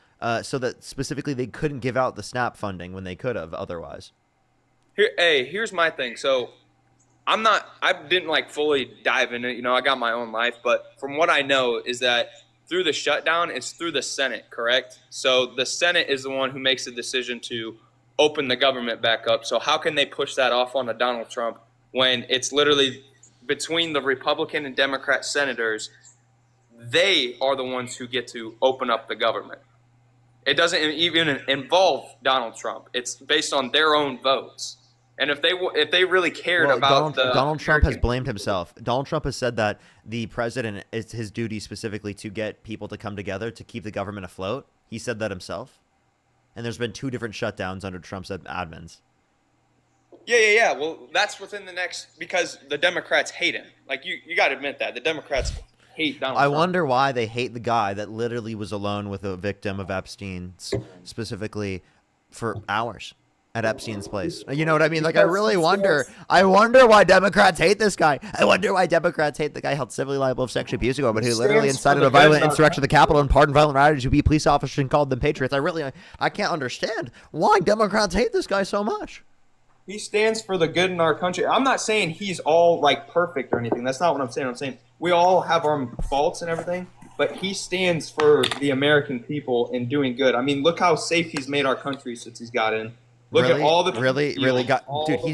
so that specifically they couldn't give out the SNAP funding when they could have otherwise. Here's my thing. So I didn't like fully dive in it. I got my own life, but from what I know is that through the shutdown, it's through the Senate, correct? So the Senate is the one who makes the decision to open the government back up. So how can they push that off onto Donald Trump when it's literally between the Republican and Democrat senators? They are the ones who get to open up the government. It doesn't even involve Donald Trump. It's based on their own votes. And if they really cared about Donald Trump has blamed himself. Donald Trump has said that the president, it's his duty specifically to get people to come together to keep the government afloat. He said that himself. And there's been 2 different shutdowns under Trump's admins. Yeah. Well, that's within the next, because the Democrats hate him. Like you got to admit that the Democrats hate Donald Trump. I wonder why they hate the guy that literally was alone with a victim of Epstein's specifically for hours at Epstein's place. You know what I mean? Like, I really wonder. I wonder why Democrats hate this guy. I wonder why Democrats hate the guy held civilly liable of sexually abusing a woman who literally incited a violent insurrection of the Capitol and pardoned violent rioters who beat police officers and called them patriots. I can't understand why Democrats hate this guy so much. He stands for the good in our country. I'm not saying he's all like perfect or anything. That's not what I'm saying. I'm saying we all have our faults and everything, but he stands for the American people and doing good. I mean, look how safe he's made our country since he's got in. Look at all the dude.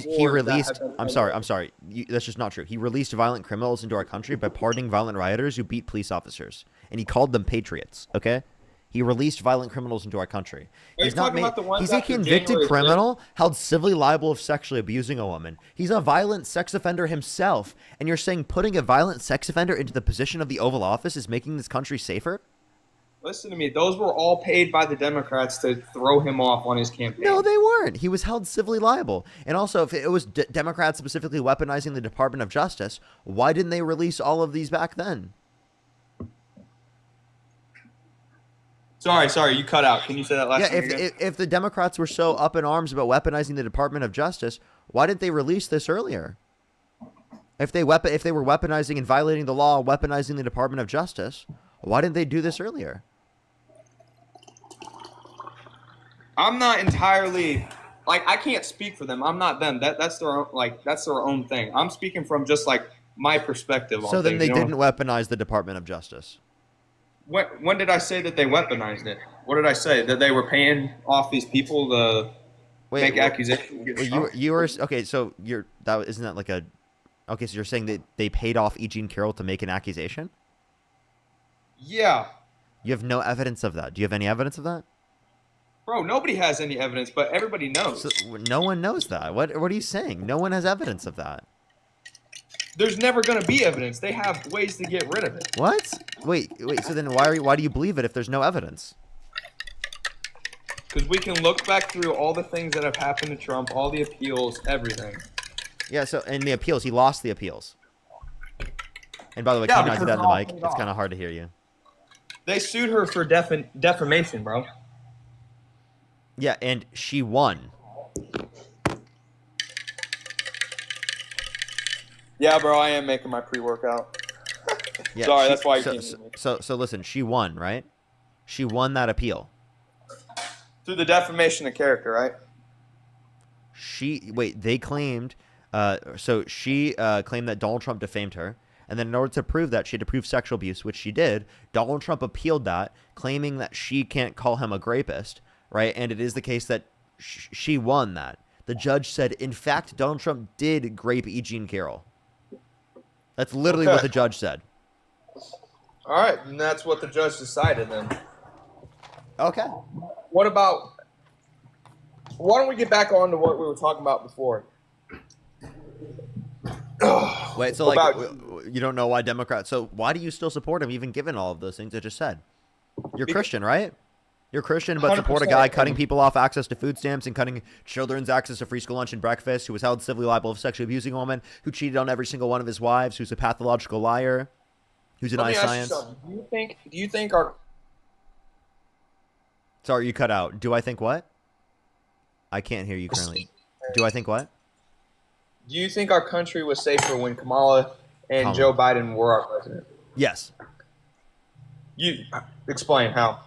He released. I'm sorry. That's just not true. He released violent criminals into our country by pardoning violent rioters who beat police officers, and he called them patriots. Okay, he released violent criminals into our country. He's a convicted criminal held civilly liable of sexually abusing a woman. He's a violent sex offender himself, and you're saying putting a violent sex offender into the position of the Oval Office is making this country safer? Listen to me. Those were all paid by the Democrats to throw him off on his campaign. No, they weren't. He was held civilly liable. And also, if it was Democrats specifically weaponizing the Department of Justice, why didn't they release all of these back then? Sorry, you cut out. Can you say that last time again? If the Democrats were so up in arms about weaponizing the Department of Justice, why didn't they release this earlier? If they were weaponizing and violating the law, weaponizing the Department of Justice, why didn't they do this earlier? I'm not entirely I can't speak for them. I'm not them. That's their own thing. I'm speaking from just like my perspective. So then they didn't weaponize the Department of Justice. When did I say that they weaponized it? What did I say? That they were paying off these people to make accusations? You were okay. So isn't that like a okay? So you're saying that they paid off E. Jean Carroll to make an accusation? Yeah. You have no evidence of that. Do you have any evidence of that? Bro, nobody has any evidence, but everybody knows. So, no one knows that. What are you saying? No one has evidence of that. There's never going to be evidence. They have ways to get rid of it. What? Wait. So then why do you believe it if there's no evidence? Because we can look back through all the things that have happened to Trump, all the appeals, everything. Yeah, so in the appeals, he lost the appeals. And by the way, can you not do that in the mic? It's kind of hard to hear you. They sued her for defamation, bro. Yeah, and she won. Yeah, bro, I am making my pre-workout. Yeah, sorry, that's why you can't hear me. So listen, she won, right? She won that appeal. Through the defamation of character, right? They claimed, she claimed that Donald Trump defamed her. And then in order to prove that, she had to prove sexual abuse, which she did. Donald Trump appealed that, claiming that she can't call him a rapist, right? And it is the case that she won that. The judge said, in fact, Donald Trump did grape E. Jean Carroll. That's literally what the judge said. All right, and that's what the judge decided then. Okay. What about? Why don't we get back on to what we were talking about before? Wait, so like you don't know why Democrats? So why do you still support him, even given all of those things I just said? You're Christian, right? You're Christian, but support a guy cutting people off access to food stamps and cutting children's access to free school lunch and breakfast, who was held civilly liable of sexually abusing a woman, who cheated on every single one of his wives, who's a pathological liar, who denies science. Do you think our? Sorry, you cut out. Do I think what? I can't hear you currently. Do I think what? Do you think our country was safer when Kamala and Joe Biden were our president? Yes. You explain how.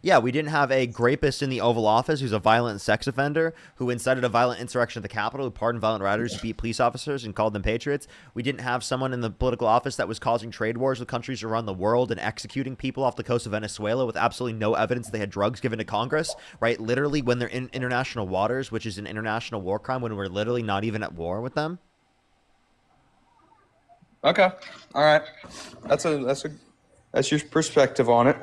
Yeah, we didn't have a rapist in the Oval Office who's a violent sex offender who incited a violent insurrection at the Capitol, who pardoned violent rioters, beat police officers, and called them patriots. We didn't have someone in the political office that was causing trade wars with countries around the world and executing people off the coast of Venezuela with absolutely no evidence they had drugs given to Congress, right? Literally when they're in international waters, which is an international war crime, when we're literally not even at war with them. Okay. All right. That's your perspective on it.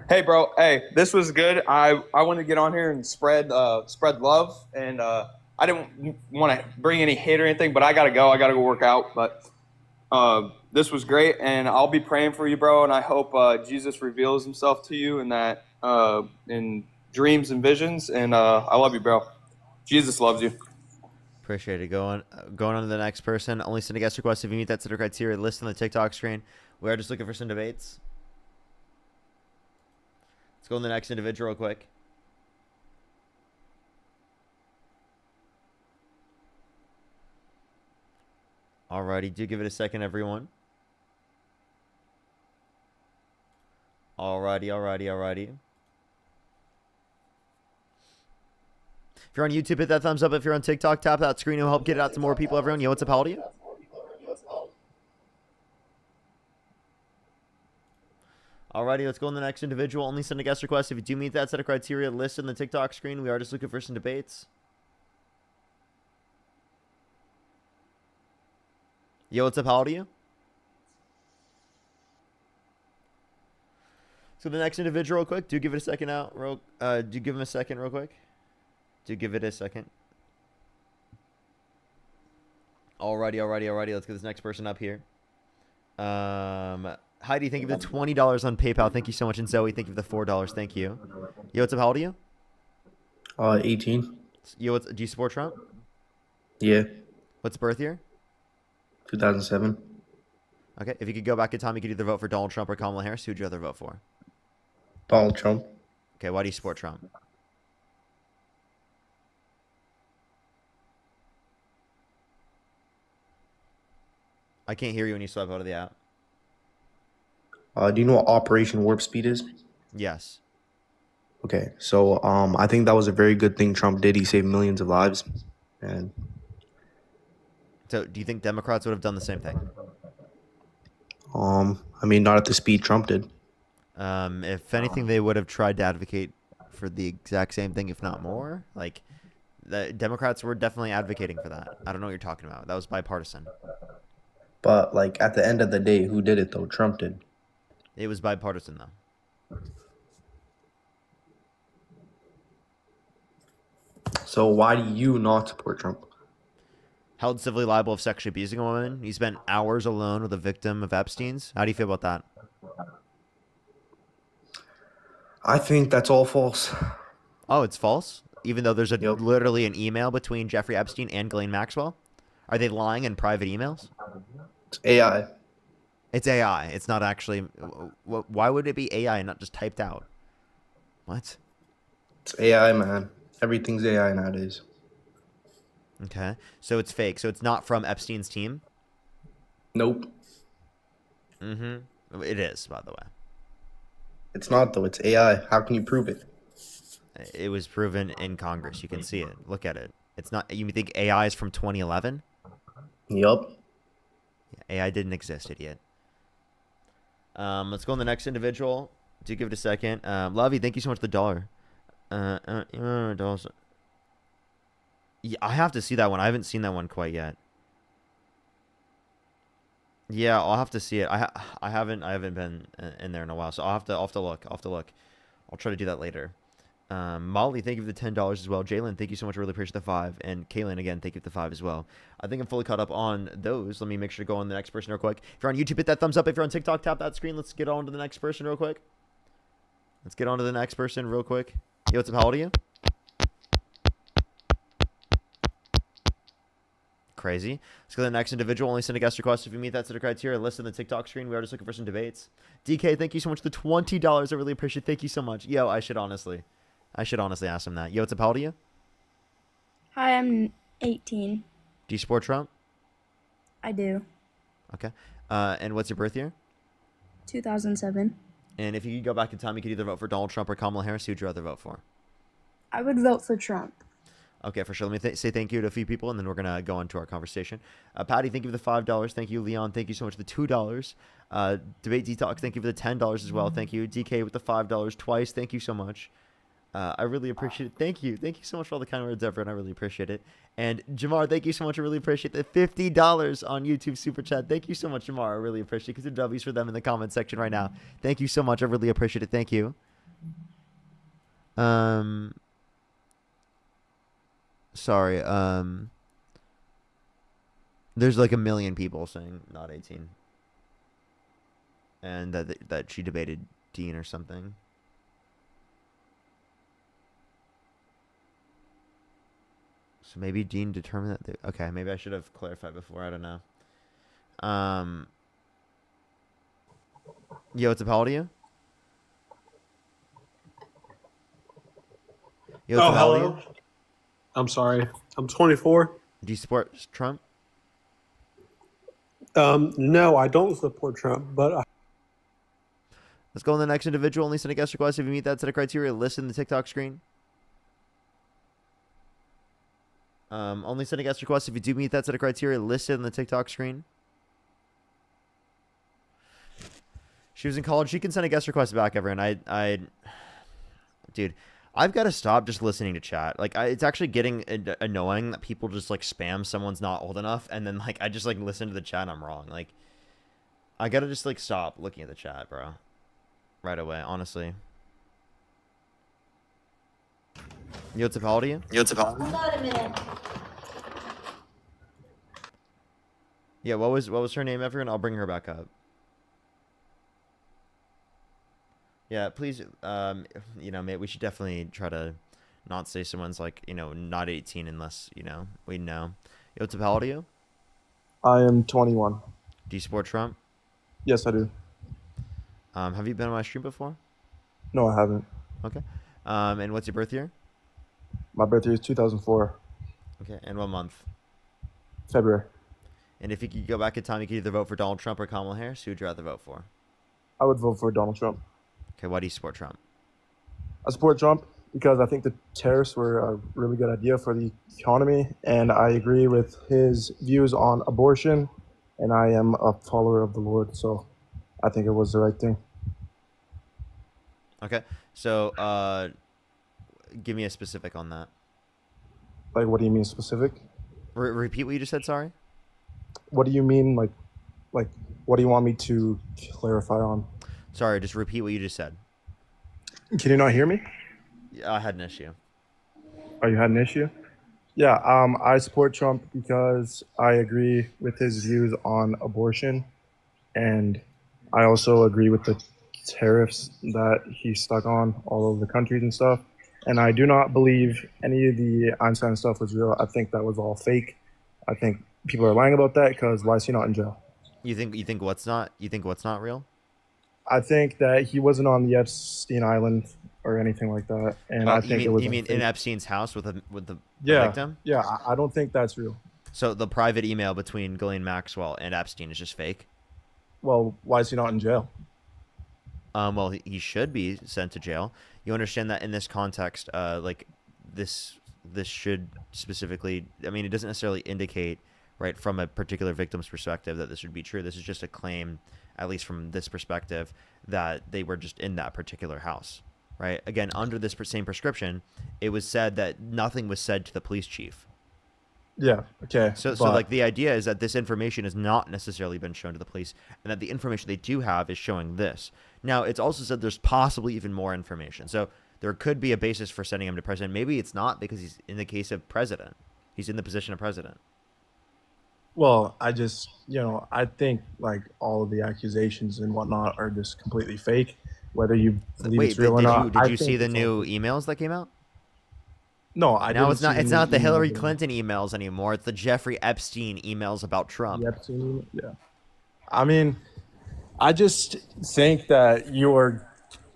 Hey, bro. Hey, this was good. I want to get on here and spread love, and I didn't want to bring any hate or anything, but I gotta go. I gotta go work out. But this was great, and I'll be praying for you, bro. And I hope Jesus reveals Himself to you in that in dreams and visions. And I love you, bro. Jesus loves you. Appreciate it. Going on to the next person. Only send a guest request if you meet that set of criteria. List on the TikTok screen. We are just looking for some debates. Let's go on the next individual real quick. Alrighty, do give it a second, everyone. Alrighty. If you're on YouTube, hit that thumbs up. If you're on TikTok, tap that screen. It'll help get it out to more people, everyone. Yo, what's up? How old are you? Alrighty, let's go on the next individual. Only send a guest request if you do meet that set of criteria. List in the TikTok screen. We are just looking for some debates. Yo, what's up? How old are you? So the next individual real quick. Do give it a second out. Do give him a second real quick. Do give it a second. Alrighty. Let's get this next person up here. Heidi, thank you for the $20 on PayPal. Thank you so much. And Zoe, thank you for the $4. Thank you. Yo, what's up? How old are you? 18. Yo, do you support Trump? Yeah. What's birth year? 2007. Okay. If you could go back in time, you could either vote for Donald Trump or Kamala Harris. Who'd you rather vote for? Donald Trump. Okay. Why do you support Trump? I can't hear you when you swipe out of the app. Do you know what Operation Warp Speed is? Yes. Okay, so I think that was a very good thing Trump did. He saved millions of lives. And so do you think Democrats would have done the same thing? I mean, not at the speed Trump did. If anything, they would have tried to advocate for the exact same thing, if not more. Like, the Democrats were definitely advocating for that. I don't know what you're talking about. That was bipartisan. But, like, at the end of the day, who did it, though? Trump did. It was bipartisan, though. So why do you not support Trump? Held civilly liable of sexually abusing a woman. He spent hours alone with a victim of Epstein's. How do you feel about that? I think that's all false. Oh, it's false? Even though there's literally an email between Jeffrey Epstein and Ghislaine Maxwell? Are they lying in private emails? It's AI. It's AI. It's not actually... Why would it be AI and not just typed out? What? It's AI, man. Everything's AI nowadays. Okay. So it's fake. So it's not from Epstein's team? Nope. Mm-hmm. It is, by the way. It's not, though. It's AI. How can you prove it? It was proven in Congress. You can see it. Look at it. It's not... You think AI is from 2011? Yup. Yeah, AI didn't exist, idiot. Let's go on the next individual. Do give it a second. Lovey, thank you so much for the dollar. Yeah, I have to see that one. I haven't seen that one quite yet. Yeah, I'll have to see it. I haven't been in there in a while, so I'll have to look. I'll have to look. I'll try to do that later. Molly, thank you for the $10 as well. Jalen, thank you so much. I really appreciate the 5. And Kaylin, again, thank you for the 5 as well. I think I'm fully caught up on those. Let me make sure to go on the next person real quick. If you're on YouTube, hit that thumbs up. If you're on TikTok, tap that screen. Let's get on to the next person real quick. Let's get on to the next person real quick. Yo, what's up? How old are you? Crazy. Let's go to the next individual. Only send a guest request if you meet that set of criteria. List on the TikTok screen. We are just looking for some debates. DK, thank you so much for the $20. I really appreciate it. Thank you so much. Yo, I should honestly ask him that. Yo, what's up? How old are you? Hi, I'm 18. Do you support Trump? I do. Okay. And what's your birth year? 2007. And if you could go back in time, you could either vote for Donald Trump or Kamala Harris. Who would you rather vote for? I would vote for Trump. Okay, for sure. Let me say thank you to a few people, and then we're going to go into our conversation. Patty, thank you for the $5. Thank you, Leon. Thank you so much for the $2. Debate Detox, thank you for the $10 as well. Thank you. DK with the $5 twice. Thank you so much. I really appreciate it. Thank you. Thank you so much for all the kind words, everyone. I really appreciate it. And Jamar, thank you so much. I really appreciate the $50 on YouTube Super Chat. Thank you so much, Jamar. I really appreciate it. Consider W's for them in the comment section right now. Thank you so much. I really appreciate it. Thank you. Sorry. There's like a million people saying not 18. And that she debated Dean or something. So maybe Dean determined that. Okay, maybe I should have clarified before. I don't know. Yo, what's up? How old are you? Yo, what's up? How old are you? I'm sorry. I'm 24. Do you support Trump? No, I don't support Trump, but Let's go on the next individual. Only send a guest request if you meet that set of criteria. List in the TikTok screen. Only send a guest request if you do meet that set of criteria listed in the TikTok screen. She was in college. She can send a guest request back, everyone. Dude, I've got to stop just listening to chat. Like, it's actually getting annoying that people just like spam someone's not old enough, and then like I just like listen to the chat and I'm wrong. Like, I gotta just like stop looking at the chat, bro. Right away, honestly. Yo, what's up? How old are you? Yo, what's up? Hold on a minute. Yeah, what was her name, everyone? I'll bring her back up. Yeah, please, mate, we should definitely try to not say someone's like, not 18 unless, we know. Yo, what's up? How old are you? I am 21. Do you support Trump? Yes, I do. Have you been on my stream before? No, I haven't. Okay. And what's your birth year? My birthday is 2004. Okay, and what month? February. And if you could go back in time, you could either vote for Donald Trump or Kamala Harris. Who would you rather vote for? I would vote for Donald Trump. Okay, why do you support Trump? I support Trump because I think the tariffs were a really good idea for the economy, and I agree with his views on abortion, and I am a follower of the Lord, so I think it was the right thing. Okay, so give me a specific on that. Like, what do you mean specific? Repeat what you just said, sorry? What do you mean, like, what do you want me to clarify on? Sorry, just repeat what you just said. Can you not hear me? Yeah, I had an issue. Oh, you had an issue? Yeah, I support Trump because I agree with his views on abortion, and I also agree with the tariffs that he stuck on all over the countries and stuff. And I do not believe any of the Einstein stuff was real. I think that was all fake. I think people are lying about that because why is he not in jail? You think what's not real? I think that he wasn't on the Epstein Island or anything like that, and I think it was. You mean in Epstein's house with the yeah, victim? Yeah, I don't think that's real. So the private email between Ghislaine Maxwell and Epstein is just fake? Well, why is he not in jail? Well, he should be sent to jail. You understand that in this context, like this should specifically. I mean, it doesn't necessarily indicate, right, from a particular victim's perspective that this would be true. This is just a claim, at least from this perspective, that they were just in that particular house, right? Again, under this same prescription, it was said that nothing was said to the police chief. Yeah. Okay. So but like the idea is that this information has not necessarily been shown to the police, and that the information they do have is showing this. Now, it's also said there's possibly even more information. So there could be a basis for sending him to president. Maybe it's not because he's in the case of president. He's in the position of president. well, I just I think like all of the accusations and whatnot are just completely fake. Whether you believe Wait, it's real or did not, you did I you see think the it's all new fake. emails that came out? No, I Now didn't it's see not the new the Hillary emails. Clinton emails anymore. It's the Jeffrey Epstein emails about Trump. The Epstein, yeah. I mean, I just think that you're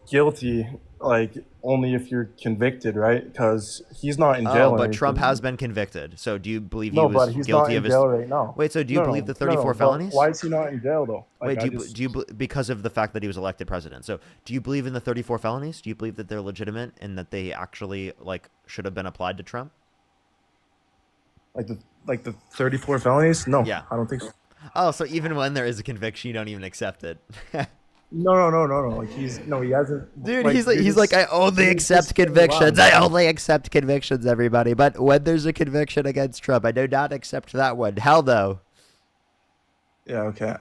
guilty, like only if you're convicted, right? Because he's not in jail Oh, or but Trump anything. has been convicted. So do you believe he No, was but he's not guilty in of his? jail right now. Wait, so do you No, believe no, the no, 34 but felonies? why is he not in jail though? Like, Wait, I do just, you because of the fact that he was elected president? So do you believe in the 34 felonies? Do you believe that they're legitimate and that they actually like should have been applied to Trump? like the 34 felonies? No, Yeah. I don't think so. Oh, so even when there is a conviction, you don't even accept it. No. Like he hasn't. Dude, like, he's like you're just- I only you're accept just saying convictions. lies. I only accept convictions, everybody. But when there's a conviction against Trump, I do not accept that one. Hell no. Yeah. Okay.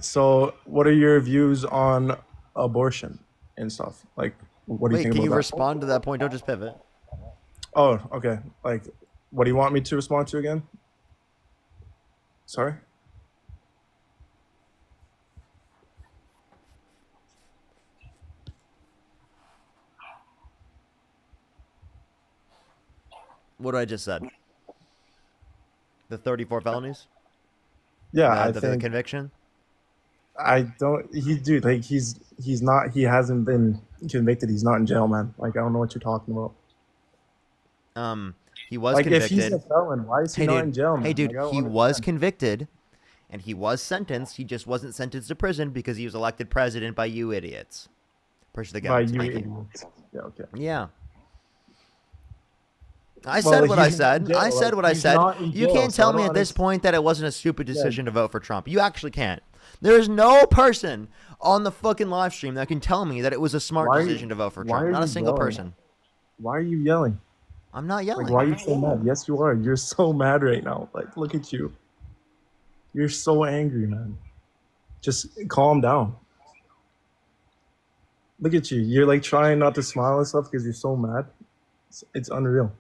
So what are your views on abortion and stuff? Like, what do you Wait, think can about you that? respond to that point? Don't just pivot. Oh, okay. Like, what do you want me to respond to again? Sorry. What I just said. The 34 felonies? Yeah, I the think conviction? I don't. Dude, like he's not. He hasn't been convicted. He's not in jail, man. Like I don't know what you're talking about. He was Like convicted. if he's a felon, why is he not in jail, man? Hey, dude, Like, I don't he was understand. convicted, and he was sentenced. He just wasn't sentenced to prison because he was elected president by you idiots. Push the By guns. you Thank you. idiots. Yeah. Okay. Yeah. I Well, said what I he's not in said. jail, I said like, what I he's said. not in You jail, can't so I tell me don't at this underst- point that it wasn't a stupid decision to vote for Trump. You actually can't. There's no person on the fucking live stream that can tell me that it was a smart Why- decision to vote for why Trump. are Not a you single yelling? person. Why are you yelling? I'm not yelling. Like, why are you so mad? Yes, you are. You're so mad right now. Like, look at you. You're so angry, man. Just calm down. Look at you. You're like trying not to smile and stuff because you're so mad. It's unreal.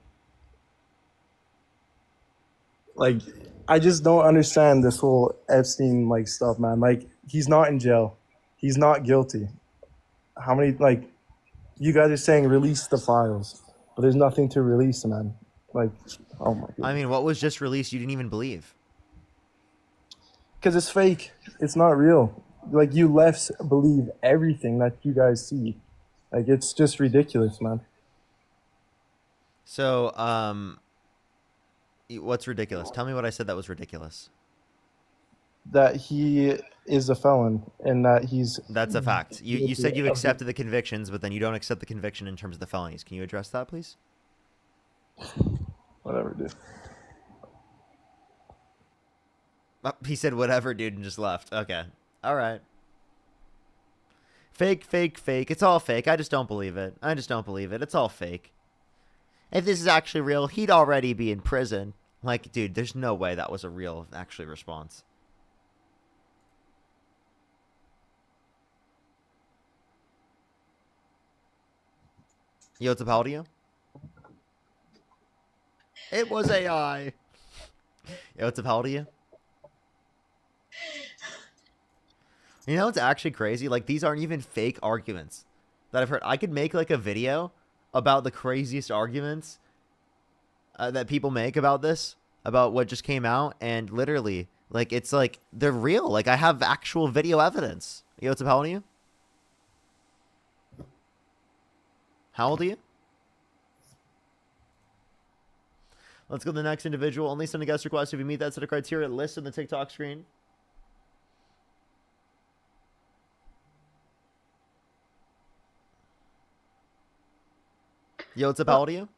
Like, I just don't understand this whole Epstein like stuff, man. Like, he's not in jail. He's not guilty. How many like you guys are saying release the files, but there's nothing to release, man. Like, oh my god. I mean, what was just released you didn't even believe? Because it's fake. It's not real. Like, you lefts believe everything that you guys see. Like, it's just ridiculous, man. So, what's ridiculous? Tell me what I said that was ridiculous. That he is a felon and that he's... That's a fact. You said you of the- accepted the convictions, but then you don't accept the conviction in terms of the felonies. Can you address that, please? Whatever, dude. He said whatever, dude, and just left. Okay. All right. Fake, fake, fake. It's all fake. I just don't believe it. I just don't believe it. It's all fake. If this is actually real, he'd already be in prison. Like, dude, there's no way that was a real, actually, response. Yo, what's up, how old are you? It was AI. Yo, what's up, how old are you? You know what's actually crazy? Like, these aren't even fake arguments that I've heard. I could make, like, a video about the craziest arguments that people make about this, about what just came out, and literally, like, it's like, they're real. Like, I have actual video evidence. Yo, what's up, how old are you? How old are you? Let's go to the next individual. Only send a guest request if you meet that set of criteria listed on the TikTok screen. Yo, what's up? How old are you?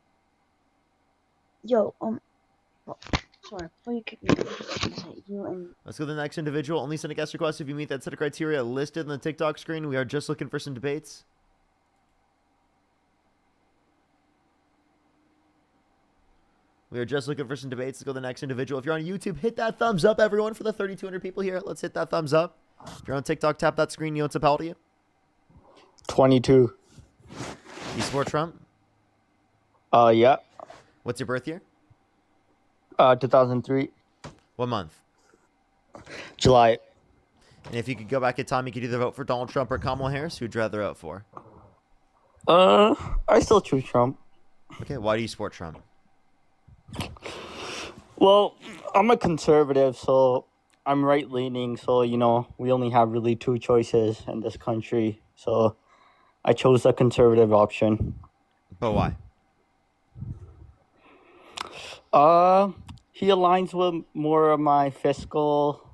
Yo, sorry, before you kick me, I'm just gonna say you and Let's go to the next individual. Only send a guest request if you meet that set of criteria listed on the TikTok screen. We are just looking for some debates. We are just looking for some debates. Let's go to the next individual. If you're on YouTube, hit that thumbs up, everyone, for the 3,200 people here. Let's hit that thumbs up. If you're on TikTok, tap that screen. You know what's how old are you? 22. You support Trump? Yeah. What's your birth year? 2003. What month? July. And if you could go back in time, you could either vote for Donald Trump or Kamala Harris. Who'd you rather vote for? I still choose Trump. Okay, why do you support Trump? Well, I'm a conservative, so I'm right-leaning, so, you know, we only have really two choices in this country. So I chose the conservative option. But why? He aligns with more of my fiscal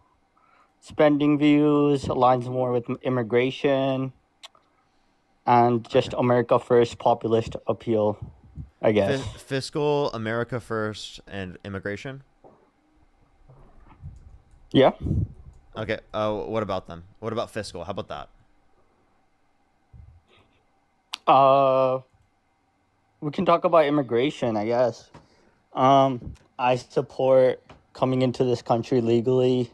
spending views, aligns more with immigration, and just America First populist appeal, I guess. Fiscal, America First, and immigration? Yeah. Okay, what about them? What about fiscal? How about that? We can talk about immigration, I guess. I support coming into this country legally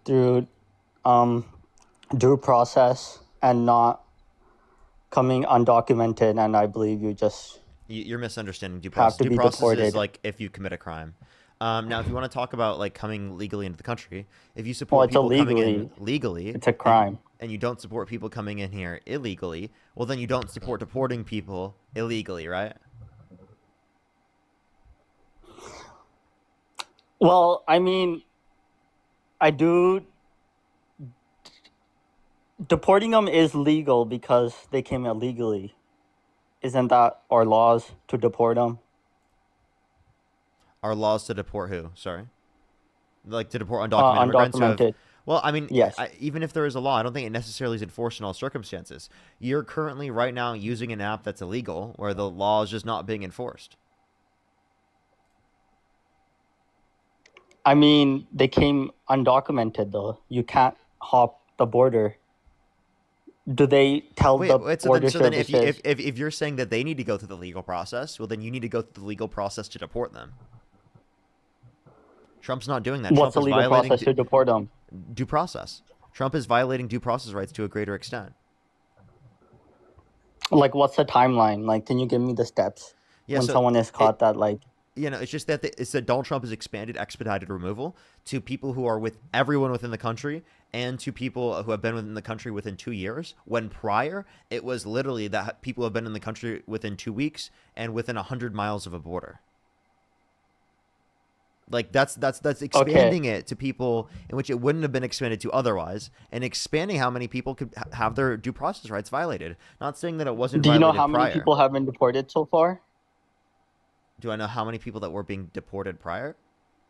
through due process and not coming undocumented, and I believe you're misunderstanding due have process. to Due be process deported. is like if you commit a crime. Now, if you want to talk about like coming legally into the country, if you support people coming in legally, it's a crime. and you don't support people coming in here illegally, well, then you don't support deporting people illegally, right? Well, I mean, I do. Deporting them is legal because they came illegally. Isn't that our laws to deport them? Our laws to deport who? Sorry, like to deport undocumented immigrants. Undocumented. Well, I mean, yes. Even if there is a law, I don't think it necessarily is enforced in all circumstances. You're currently right now using an app that's illegal, where the law is just not being enforced. I mean, they came undocumented, though. You can't hop the border. Do they tell the border so then services? if you're saying that they need to go through the legal process, well, then you need to go through the legal process to deport them. Trump's not doing that. What's Trump the is legal process to deport them? Due process. Trump is violating due process rights to a greater extent. Like, what's the timeline? Like, can you give me the steps when someone is caught that, like... You know, it's just that it's that Donald Trump has expanded expedited removal to people who are with everyone within the country and to people who have been within the country within 2 years, when prior it was literally that people have been in the country within 2 weeks and within 100 miles of a border. Like that's expanding it to people in which it wouldn't have been expanded to otherwise, and expanding how many people could have their due process rights violated. Not saying that it wasn't Do you violated know how many people have been deported so far? Do I know how many people that were being deported prior?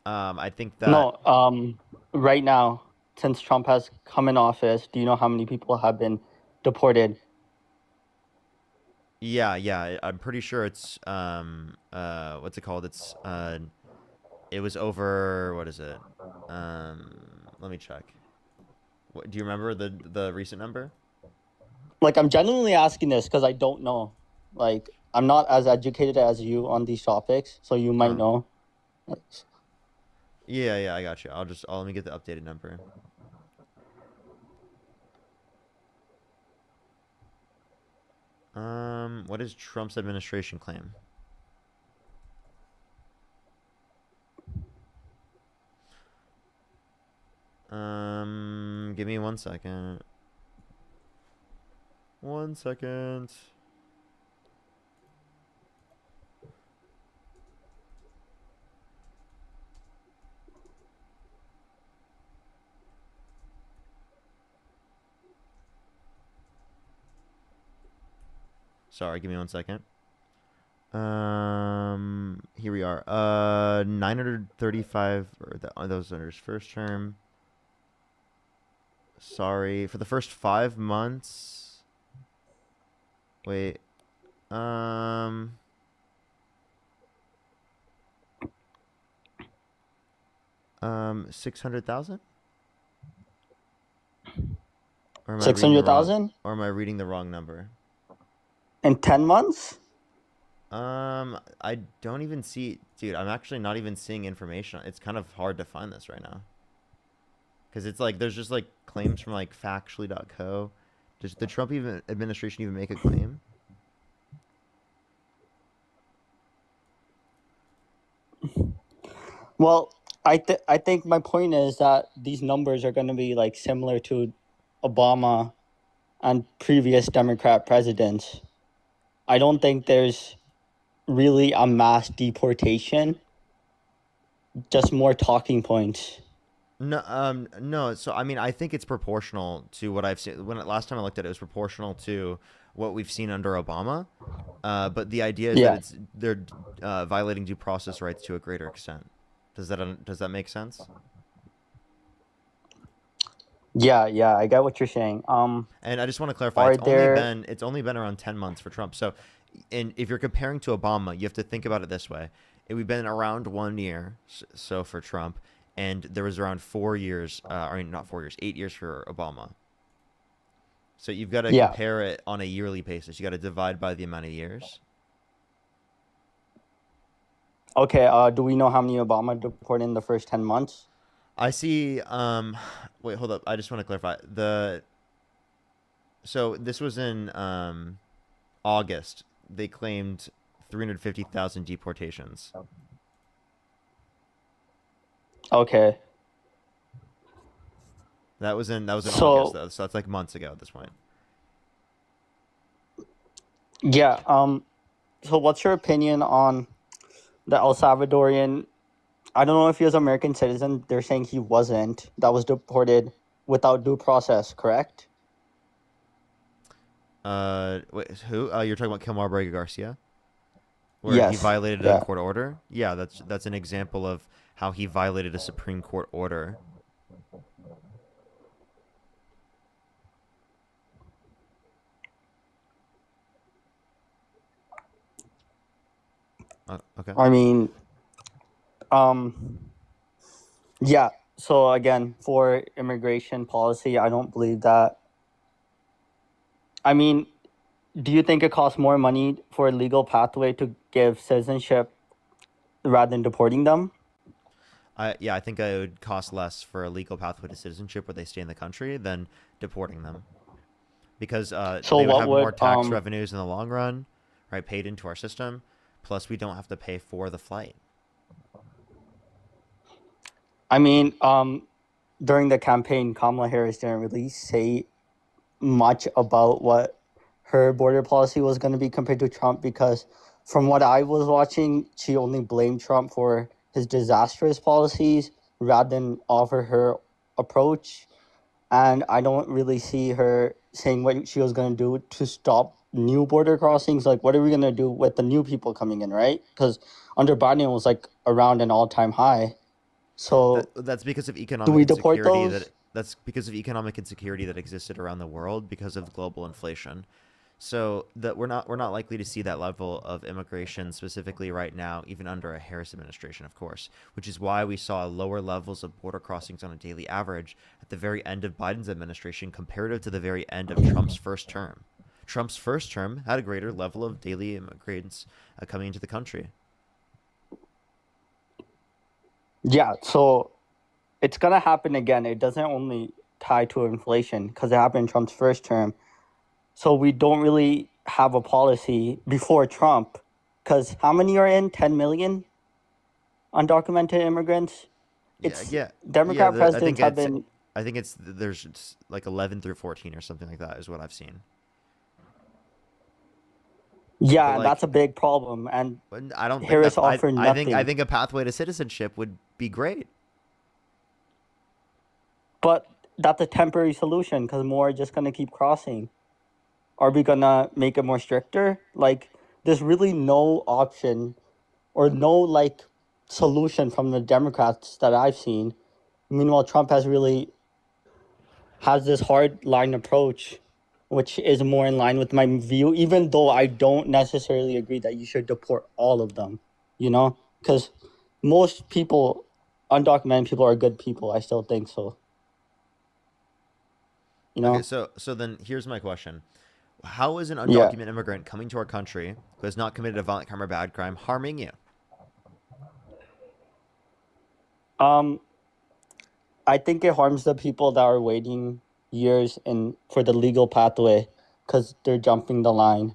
I think that... No, right now, since Trump has come in office, do you know how many people have been deported? Yeah, I'm pretty sure it's, what's it called? It's, it was over, what is it? Let me check. Do you remember the recent number? Like, I'm genuinely asking this because I don't know. Like, I'm not as educated as you on these topics, so you might know. Yeah, I got you. Let me get the updated number. What does Trump's administration claim? Give me 1 second. 1 second. Sorry, give me 1 second. Here we are. 935, those under his first term. Sorry, for the first 5 months. Wait. 600,000? 600,000? Or am I reading the wrong number? In 10 months? I don't even see, dude. I'm actually not even seeing information. It's kind of hard to find this right now because it's like there's just like claims from like factually.co. Does the Trump even administration even make a claim? Well, I think my point is that these numbers are going to be like similar to Obama and previous Democrat presidents. I don't think there's really a mass deportation, just more talking points. No. So I mean, I think it's proportional to what I've seen. Last time I looked at it, it was proportional to what we've seen under Obama. But the idea is that they're violating due process rights to a greater extent. Does that make sense? Yeah, I get what you're saying. And I just want to clarify, are it's only been around 10 months for Trump. So, and if you're comparing to Obama, you have to think about it this way: we've been around 1 year, so for Trump, and there was around 4 years. I mean, not 4 years, 8 years for Obama. So you've got to compare it on a yearly basis. You got to divide by the amount of years. Okay. Do we know how many Obama deported in the first 10 months? I see. Wait, hold up. I just want to clarify So this was in August. They claimed 350,000 deportations. Okay. That was in August though, so that's like months ago at this point. Yeah. So what's your opinion on the El Salvadorian? I don't know if he was an American citizen. They're saying he wasn't. That was deported without due process, correct? Wait, who? You're talking about Kilmar Braga Garcia? Where he violated a court order? Yeah, that's an example of how he violated a Supreme Court order. Okay. I mean, yeah. So again, for immigration policy, I don't believe that. I mean, do you think it costs more money for a legal pathway to give citizenship rather than deporting them? I think it would cost less for a legal pathway to citizenship where they stay in the country than deporting them, because they would have more tax revenues in the long run, right? Paid into our system, plus we don't have to pay for the flight. I mean, during the campaign, Kamala Harris didn't really say much about what her border policy was going to be compared to Trump, because from what I was watching, she only blamed Trump for his disastrous policies rather than offer her approach. And I don't really see her saying what she was going to do to stop new border crossings. Like, what are we going to do with the new people coming in, right? Because under Biden, it was like around an all-time high. So that's because of economic do we deport insecurity those? that's because of economic insecurity that existed around the world because of global inflation. So that we're not likely to see that level of immigration specifically right now, even under a Harris administration, of course, which is why we saw lower levels of border crossings on a daily average at the very end of Biden's administration comparative to the very end of Trump's first term. Trump's first term had a greater level of daily immigrants coming into the country. Yeah, so it's going to happen again. It doesn't only tie to inflation because it happened in Trump's first term. So we don't really have a policy before Trump, because how many are in? 10 million undocumented immigrants? Democrat presidents have been... I think there's like 11 through 14 or something like that is what I've seen. Yeah, that's a big problem. And I don't Harris offered nothing. I think a pathway to citizenship would be great. But that's a temporary solution because more are just going to keep crossing. Are we going to make it more stricter? Like, there's really no option or no, like, solution from the Democrats that I've seen. Meanwhile, Trump has this hard line approach, which is more in line with my view, even though I don't necessarily agree that you should deport all of them, you know? Because most people, undocumented people, are good people. I still think so. You know? Okay, so then here's my question. How is an Yeah. undocumented immigrant coming to our country who has not committed a violent crime or bad crime harming you? I think it harms the people that are waiting years for the legal pathway because they're jumping the line.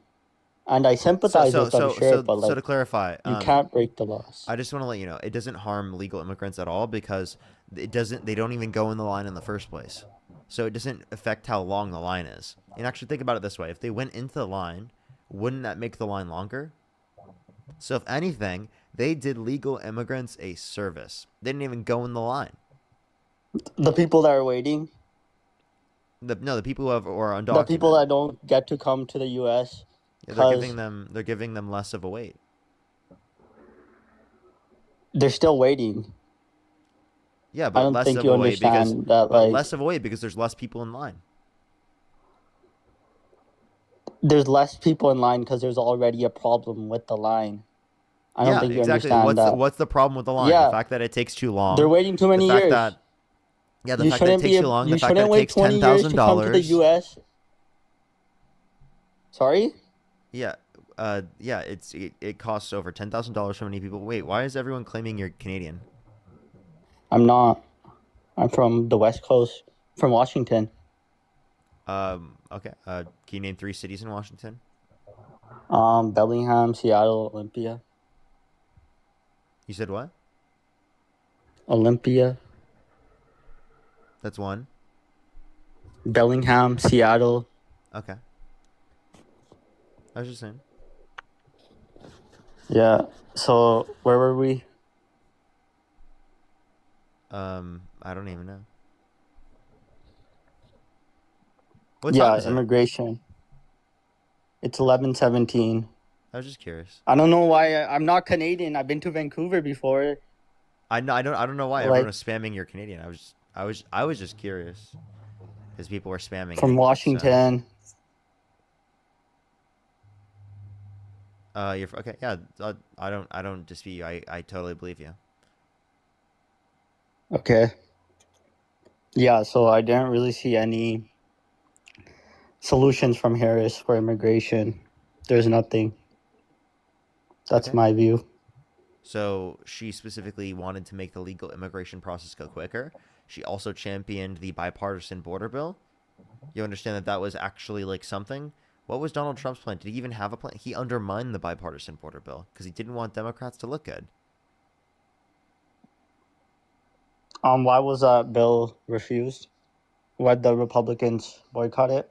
And I sympathize with them, sure, but So like to clarify, you can't break the laws. I just want to let you know it doesn't harm legal immigrants at all because they don't even go in the line in the first place. So it doesn't affect how long the line is. And actually think about it this way. If they went into the line, wouldn't that make the line longer? So if anything, they did legal immigrants a service. They didn't even go in the line. The people that are waiting, The people who are undocumented. the people that don't get to come to the U.S. Yeah, because they're giving them less of a wait. they're still waiting. Yeah, I but don't less think of you a wait because understand that, but like, less of a wait because there's less people in line. there's less people in line because there's already a problem with the line. I don't think you exactly. understand that. What's the problem with the line? Yeah. The fact that it takes too long. They're waiting too many the fact years. That, yeah, the You fact that it shouldn't takes be. too long. You The fact that shouldn't it wait takes 20 years to come to the $10,000. U.S. Sorry? Yeah, it costs over $10,000 for many people. Wait, why is everyone claiming you're Canadian? I'm not. I'm from the West Coast, from Washington. Okay. Can you name 3 cities in Washington? Bellingham, Seattle, Olympia. You said what? Olympia. That's one. Bellingham, Seattle. Okay. I was just saying. Yeah. So where were we? I don't even know. What Yeah, time is it? immigration. It's 11:17. I was just curious. I don't know why I'm not Canadian. I've been to Vancouver before. I don't know why Like- everyone was spamming you're Canadian. I was just curious because people were spamming From it, Washington. So. You're okay. Yeah, I don't dispute you. I totally believe you. Okay. Yeah, so I didn't really see any solutions from Harris for immigration. There's nothing. That's Okay. my view. So she specifically wanted to make the legal immigration process go quicker. She also championed the bipartisan border bill. You understand that was actually like something. What was Donald Trump's plan? Did he even have a plan? He undermined the bipartisan border bill because he didn't want Democrats to look good. Why was that bill refused? Why'd the Republicans boycott it?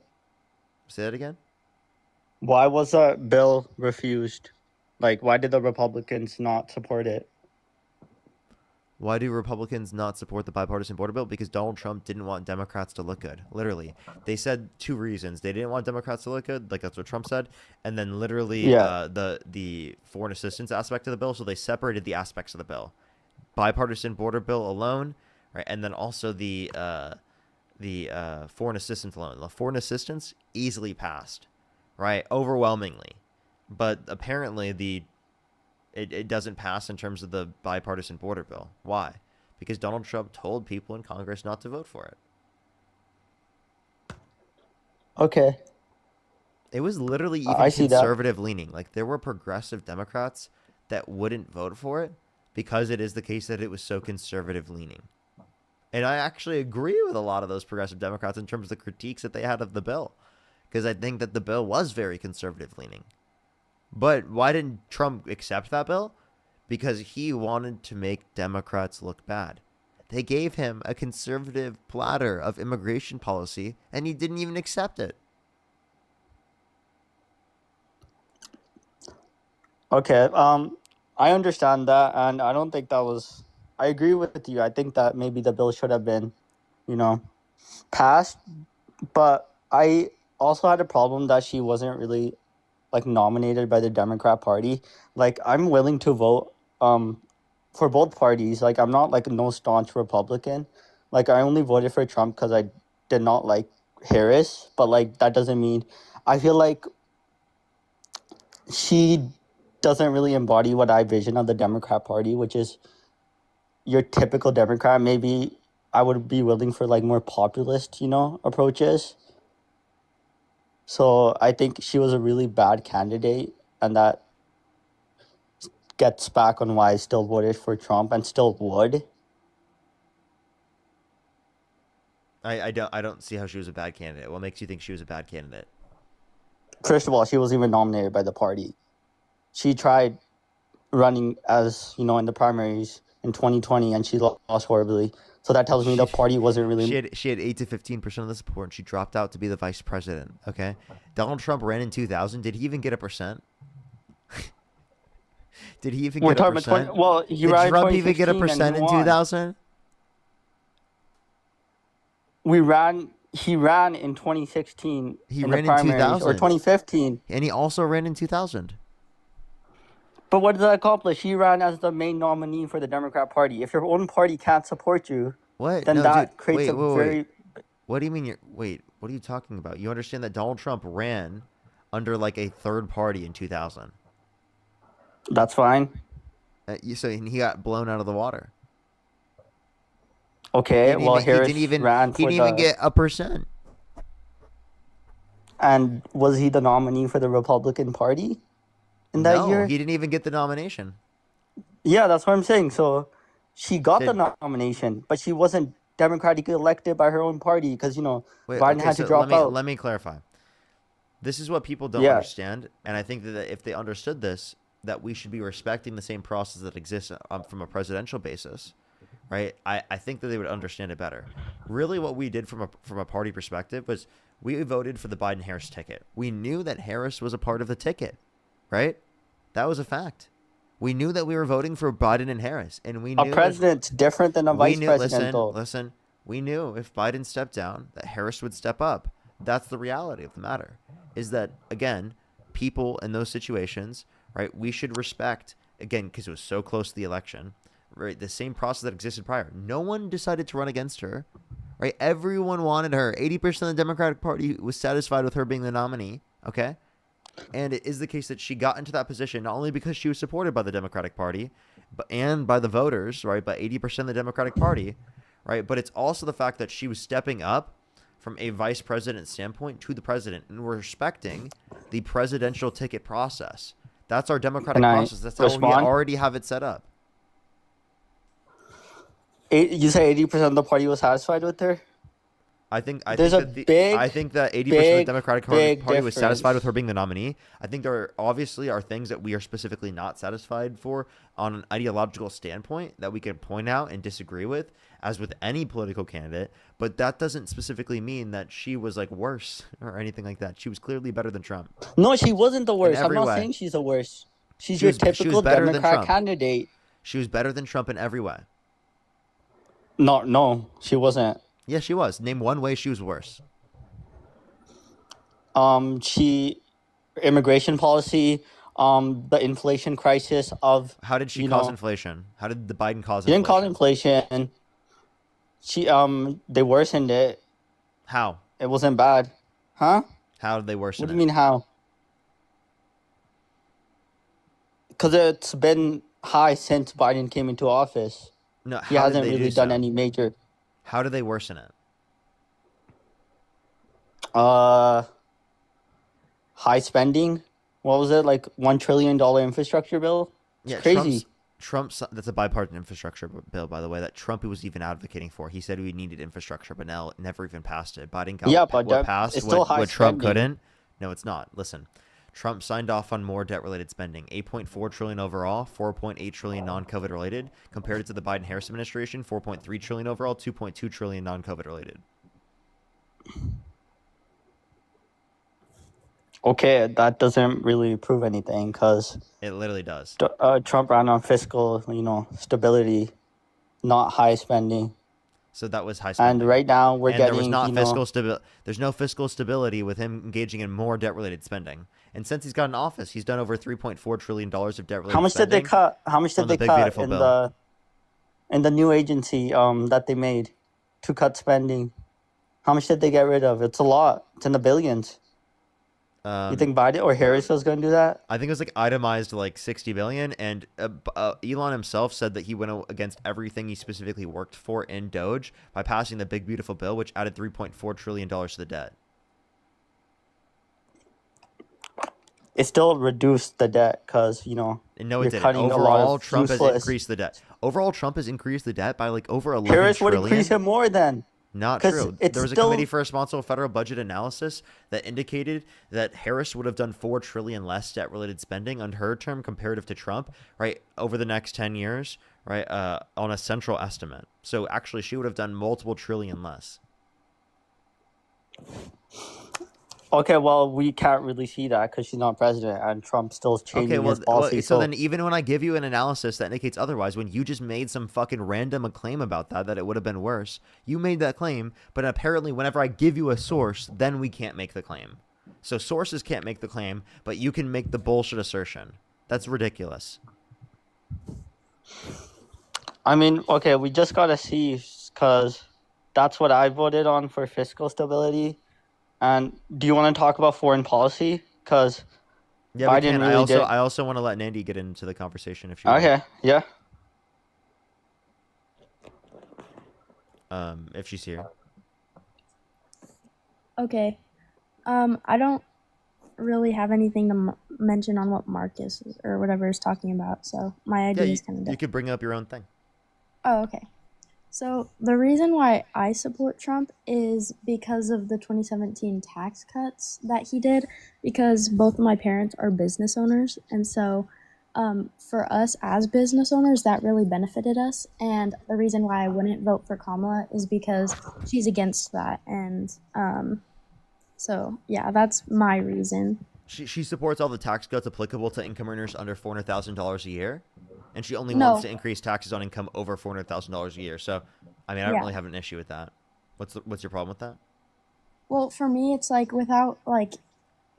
Say that again. Why was that bill refused? Like, why did the Republicans not support it? Why do Republicans not support the bipartisan border bill? Because Donald Trump didn't want Democrats to look good. Literally. They said 2 reasons. They didn't want Democrats to look good, like that's what Trump said. And then literally the foreign assistance aspect of the bill. So they separated the aspects of the bill. Bipartisan border bill alone, right? And then also the foreign assistance alone. The foreign assistance easily passed, right? Overwhelmingly. But apparently it doesn't pass in terms of the bipartisan border bill. Why? Because Donald Trump told people in Congress not to vote for it. Okay. It was literally even I see that. conservative leaning. Like there were progressive Democrats that wouldn't vote for it because it is the case that it was so conservative leaning. And I actually agree with a lot of those progressive Democrats in terms of the critiques that they had of the bill. Because I think that the bill was very conservative leaning. But why didn't Trump accept that bill? Because he wanted to make Democrats look bad. They gave him a conservative platter of immigration policy, and he didn't even accept it. Okay. I understand that, and I don't think that was. I agree with you. I think that maybe the bill should have been, passed. But I also had a problem that she wasn't really nominated by the Democrat Party. Like, I'm willing to vote for both parties. Like, I'm not no staunch Republican. Like, I only voted for Trump because I did not like Harris. But that doesn't mean I feel like she doesn't really embody what I vision of the Democrat Party, which is your typical Democrat. Maybe I would be willing for more populist, approaches. So I think she was a really bad candidate, and that gets back on why I still voted for Trump and still would. I don't see how she was a bad candidate. What makes you think she was a bad candidate? First of all, she wasn't even nominated by the party. She tried running as, in the primaries in 2020, and she lost horribly. So that tells me the party wasn't really... She had 8 to 15% of the support, and she dropped out to be the vice president, okay? Donald Trump ran in 2000. Did he even get a percent? Did he even get a percent? He Did ran in Trump even get a 2016 percent and in he won. 2000? He ran in 2016 He in ran the in primaries, 2000. or 2015. And he also ran in 2000. But what did that accomplish? He ran as the main nominee for the Democrat Party. If your own party can't support you, What? then No, that dude, creates wait. What do you mean wait, what are you talking about? You understand that Donald Trump ran under like a third party in 2000. That's fine. So he got blown out of the water. Okay, Harris he didn't ran even get a percent. And was he the nominee for the Republican Party in that year? No, he didn't even get the nomination. Yeah, that's what I'm saying. So she got the nomination, but she wasn't democratically elected by her own party because, Biden had to drop out. Let me clarify. This is what people don't understand, and I think that if they understood this, that we should be respecting the same process that exists from a presidential basis, right? I think that they would understand it better. Really, what we did from a party perspective was we voted for the Biden-Harris ticket. We knew that Harris was a part of the ticket, right? That was a fact. We knew that we were voting for Biden and Harris, and we knew a president's different than a vice president. Listen, we knew if Biden stepped down, that Harris would step up. That's the reality of the matter. Is that, again, people in those situations, right? We should respect, again, because it was so close to the election, right? The same process that existed prior. No one decided to run against her, right? Everyone wanted her. 80% of the Democratic Party was satisfied with her being the nominee, okay? And it is the case that she got into that position not only because she was supported by the Democratic Party, and by the voters, right? By 80% of the Democratic Party, right? But it's also the fact that she was stepping up from a vice president standpoint to the president, and we're respecting the presidential ticket process. That's our democratic process. That's how we already have it set up. You say 80% of the party was satisfied with her? I think that 80% of the Democratic Party was satisfied with her being the nominee. I think there obviously are things that we are specifically not satisfied for on an ideological standpoint that we can point out and disagree with, as with any political candidate. But that doesn't specifically mean that she was like worse or anything like that. She was clearly better than Trump. No, she wasn't the worst. I'm not saying she's the worst. She's your typical Democrat candidate. She was better than Trump in every way. No, she wasn't. Yeah, she was. Name one way she was worse. Immigration policy, the inflation crisis of... How did she cause inflation? How did the Biden cause inflation? She didn't cause inflation. They worsened it. How? It wasn't bad. Huh? How did they worsen it? What do you mean how? Because it's been high since Biden came into office. No, he hasn't really done any major... How do they worsen it? High spending. What was it, like $1 trillion infrastructure bill? It's crazy. Trump's that's a bipartisan infrastructure bill, by the way, that Trump was even advocating for. He said we needed infrastructure, but now never even passed it. Biden got what passed, what Trump couldn't. No, it's not. Listen, Trump signed off on more debt-related spending, $8.4 trillion overall, $4.8 trillion non-COVID related. Compared it to the Biden-Harris administration, $4.3 trillion overall, $2.2 trillion non-COVID related. Okay, that doesn't really prove anything because it literally does. Trump ran on fiscal, stability, not high spending. So that was high spending. And right now we're getting. There was not fiscal stability. There's no fiscal stability with him engaging in more debt-related spending. And since he's got in office, he's done over $3.4 trillion of debt-related. How much did they cut? How much did they cut in the new agency that they made to cut spending? How much did they get rid of? It's a lot. It's in the billions. You think Biden or Harris was going to do that? I think it was like itemized like $60 billion, and Elon himself said that he went against everything he specifically worked for in Doge by passing the big beautiful bill, which added $3.4 trillion to the debt. it still reduced the debt because No, it you're didn't. cutting a lot Overall, of Trump has useless. increased the debt. Overall, Trump has increased the debt by like over 11 Harris would increase trillion. it more then. Not 'Cause true. it's There was a still- committee for responsible federal budget analysis that indicated that Harris would have done 4 trillion less debt-related spending on her term comparative to Trump, right, over the next 10 years, right, on a central estimate. So actually, she would have done multiple trillion less. Okay, well, we can't really see that because she's not president, and Trump still changing Okay, well, his policy. so then even when I give you an analysis that indicates otherwise, when you just made some fucking random claim about that it would have been worse, you made that claim, but apparently whenever I give you a source, then we can't make the claim. So sources can't make the claim, but you can make the bullshit assertion. That's ridiculous. I mean, okay, we just gotta see because that's what I voted on for fiscal stability. And do you want to talk about foreign policy? Because Yeah, Biden we can. really did. I also want to let Nandy get into the conversation if you Okay, yeah. if she's here. Okay. I don't really have anything to mention on what Marcus or whatever is talking about, so my idea Yeah, is kind of you could bring up your own thing. Oh, okay. So the reason why I support Trump is because of the 2017 tax cuts that he did, because both of my parents are business owners, and so for us as business owners, that really benefited us. And the reason why I wouldn't vote for Kamala is because she's against that, and so yeah, that's my reason. She supports all the tax cuts applicable to income earners under $400,000 a year, and she only No. wants to increase taxes on income over $400,000 a year. So, I mean, I don't Yeah. really have an issue with that. What's your problem with that? Well, for me, it's like without like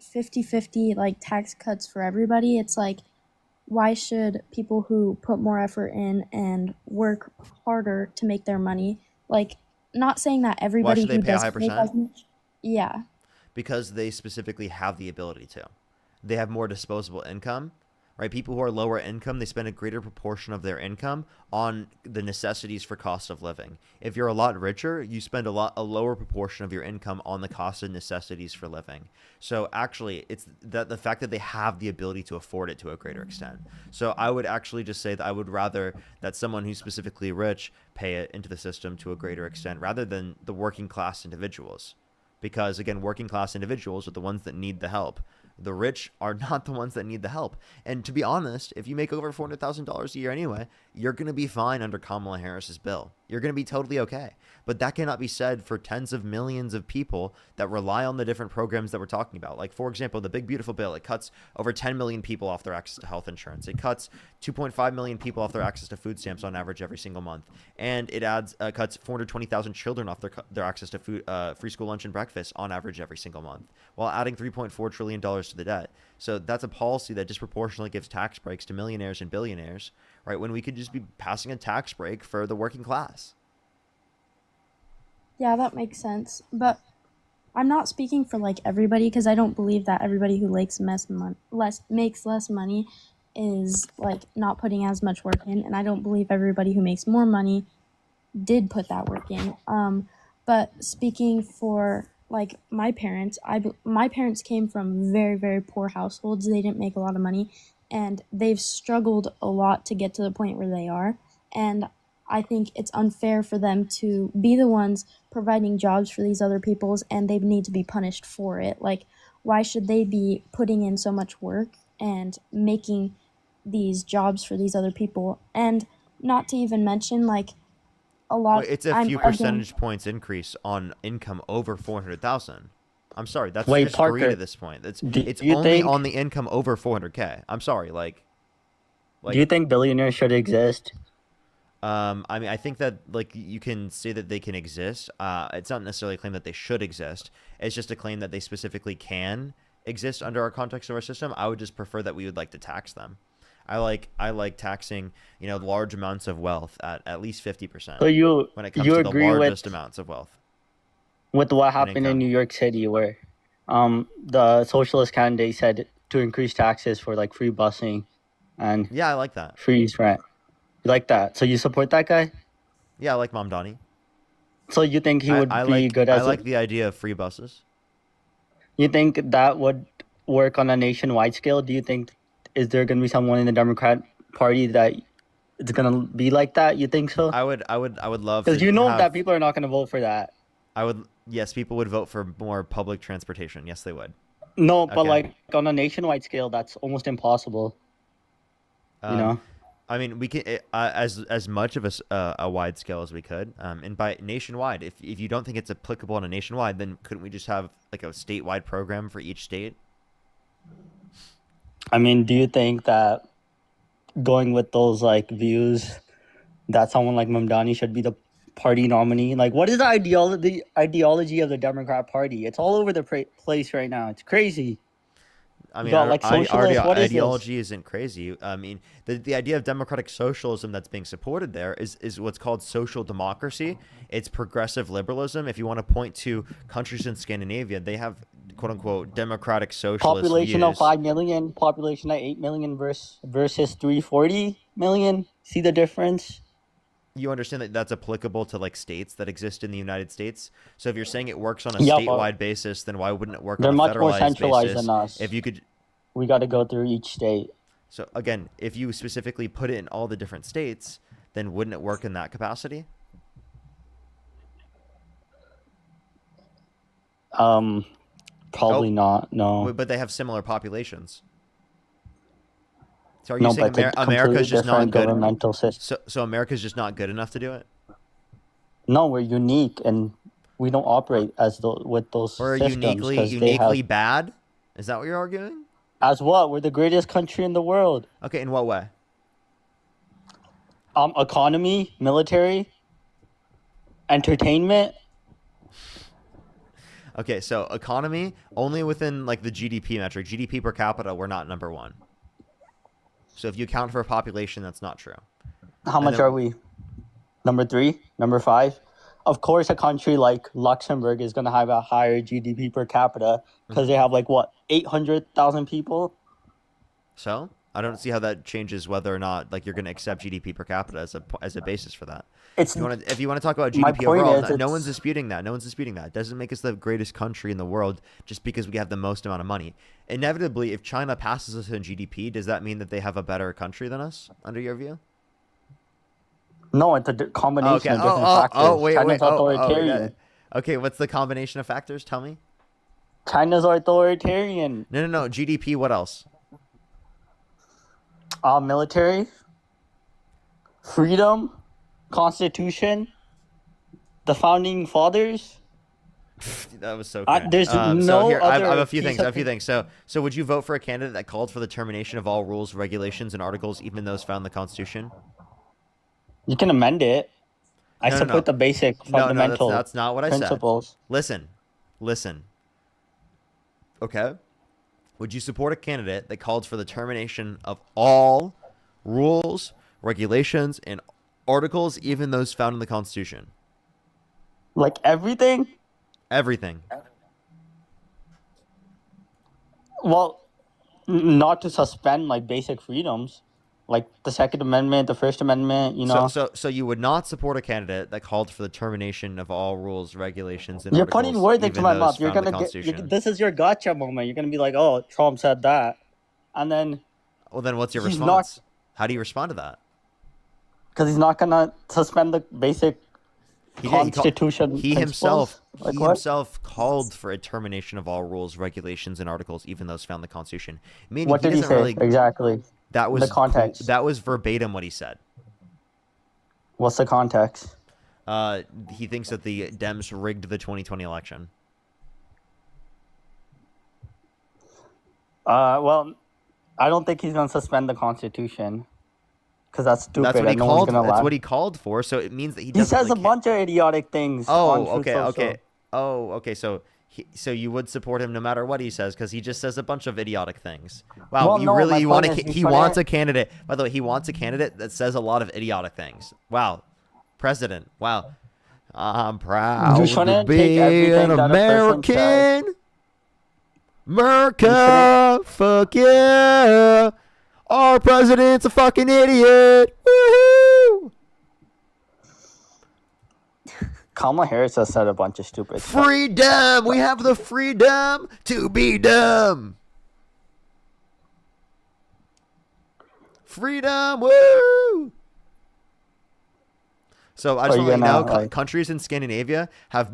50-50 like tax cuts for everybody, it's like why should people who put more effort in and work harder to make their money, like not saying that everybody should they who pay a high doesn't make as percent? much, yeah. Because they specifically have the ability to. They have more disposable income, right? People who are lower income, they spend a greater proportion of their income on the necessities for cost of living. If you're a lot richer, you spend a lower proportion of your income on the cost of necessities for living. So actually, it's that the fact that they have the ability to afford it to a greater extent. So I would actually just say that I would rather that someone who's specifically rich pay it into the system to a greater extent rather than the working class individuals. Because again, working class individuals are the ones that need the help. The rich are not the ones that need the help. And to be honest, if you make over $400,000 a year anyway, you're going to be fine under Kamala Harris's bill. You're going to be totally okay. But that cannot be said for tens of millions of people that rely on the different programs that we're talking about. Like, for example, the Big Beautiful Bill, it cuts over 10 million people off their access to health insurance. It cuts 2.5 million people off their access to food stamps on average every single month. And it cuts 420,000 children off their access to food, free school lunch and breakfast on average every single month, while adding $3.4 trillion to the debt. So that's a policy that disproportionately gives tax breaks to millionaires and billionaires, right? When we could just be passing a tax break for the working class. Yeah, that makes sense. But I'm not speaking for like everybody because I don't believe that everybody who makes less money is like not putting as much work in, and I don't believe everybody who makes more money did put that work in. But speaking for like my parents, my parents came from very, very poor households. They didn't make a lot of money, and they've struggled a lot to get to the point where they are. And I think it's unfair for them to be the ones providing jobs for these other peoples, and they need to be punished for it. Like, why should they be putting in so much work and making these jobs for these other people? And not to even mention, like, a lot. Well, it's a few percentage points increase on income over 400,000. I'm sorry, that's Wait, just Parker, greed at this point. It's you only think- on the income over 400K. I'm sorry, like Do you think billionaires should exist? I mean, I think that like you can say that they can exist. It's not necessarily a claim that they should exist. It's just a claim that they specifically can exist under our context of our system. I would just prefer that we would like to tax them. I like taxing, large amounts of wealth at least 50%. So when it comes you to the agree with- largest amounts of wealth. With what happened income. in New York City, where the socialist candidate said to increase taxes for like free busing and Yeah, I like that. freeze rent. You like that? So you support that guy? Yeah, I like Mom Donnie. So you think he would I be like, good I as like the idea of free buses. You think that would work on a nationwide scale, do you think is there going to be someone in the Democrat Party that it's going to be like that? You think so? I would love Because to you know have, that people are not going to vote for that. yes, people would vote for more public transportation. Yes, they would. No, but Okay. like on a nationwide scale, that's almost impossible. You know? I mean, we can as much of a wide scale as we could, and by nationwide. If you don't think it's applicable on a nationwide, then couldn't we just have like a statewide program for each state? I mean, do you think that going with those like views that someone like Mamdani should be the party nominee? Like, what is the ideology of the Democrat Party? It's all over the place right now. It's crazy. I mean, got, like, socialists. What is this? ideology isn't crazy. I mean, the idea of democratic socialism that's being supported there is what's called social democracy. It's progressive liberalism. If you want to point to countries in Scandinavia, they have quote unquote democratic socialist Population views. of 5 million, population of 8 million versus 340 million. See the difference? You understand that that's applicable to like states that exist in the United States. So if you're saying it works on a Yeah, but statewide basis, then why wouldn't it work they're on a much more federalized centralized basis? than us. If you could, We got to go through each state. so again, if you specifically put it in all the different states, then wouldn't it work in that capacity? Probably not. No. But they have similar populations. So are you No, saying but it's a America's completely just not different good? governmental system. So America's just not good enough to do it? No, we're unique and we don't operate with those Or systems. uniquely 'cause they have- uniquely bad? Is that what you're arguing? As what? We're the greatest country in the world. Okay, in what way? Economy, military, entertainment. Okay, so economy only within like the GDP metric. GDP per capita, we're not number one. So if you account for population, that's not true. How And much then- are we? Number 3? Number 5? Of course, a country like Luxembourg is going to have a higher GDP per capita because they have like what, 800,000 people? So I don't see how that changes whether or not like you're going to accept GDP per capita as a basis for that. It's If you want to talk about my GDP point overall, is no one's it's- disputing that. No one's disputing that. It doesn't make us the greatest country in the world just because we have the most amount of money. Inevitably, if China passes us in GDP, does that mean that they have a better country than us, under your view? No, it's a combination Okay. of different factors. Wait. China's authoritarian. yeah. Okay, what's the combination of factors? Tell me. China's authoritarian. No. GDP, what else? Military, freedom, constitution, the founding fathers. That was so There's so no here, I have other a few piece things. of So would you vote for a candidate that called for the termination of all rules, regulations, and articles, even those found in the Constitution? You can amend it. I No, support the basic fundamental that's not what I principles. said. Listen. Okay. Would you support a candidate that called for the termination of all rules, regulations, and articles, even those found in the Constitution? Like everything? Everything. Well, not to suspend like basic freedoms, like the Second Amendment, the First Amendment. You know, So you would not support a candidate that called for the termination of all rules, regulations, and you're articles, putting words into even my those mouth. You're found in gonna the get. Constitution? This is your gotcha moment. You're gonna be like, "Oh, Trump said that," and then Well, then what's your he's response? How do you respond to that? because he's not gonna suspend the basic Constitution. He principles? Like what? himself called for a termination of all rules, regulations, and articles, even those found in the Constitution. Meaning What did he doesn't say really, exactly? That was the context. That was verbatim what he said. What's the context? He thinks that the Dems rigged the 2020 election. Well, I don't think he's gonna suspend the Constitution because that's stupid. That's what he and no one's called. gonna That's allow- what he called for. So it means that he He doesn't. says really a bunch of idiotic things. on Oh, Truth okay, Social. okay. Oh, okay. So you would support him no matter what he says because he just says a bunch of idiotic things. Wow, Well, no, my you want point is he he's wants gonna- a candidate. By the way, he wants a candidate that says a lot of idiotic things. Wow, president. Wow, I'm proud You to shouldn't be take everything an that a person says. American. America, fuck yeah! Our president's a fucking idiot. Woohoo! Kamala Harris has said a bunch of stupid stuff. Freedom! We have the freedom to be dumb. Freedom! Woo! So I just Are want you to let you know, gonna like? countries in Scandinavia have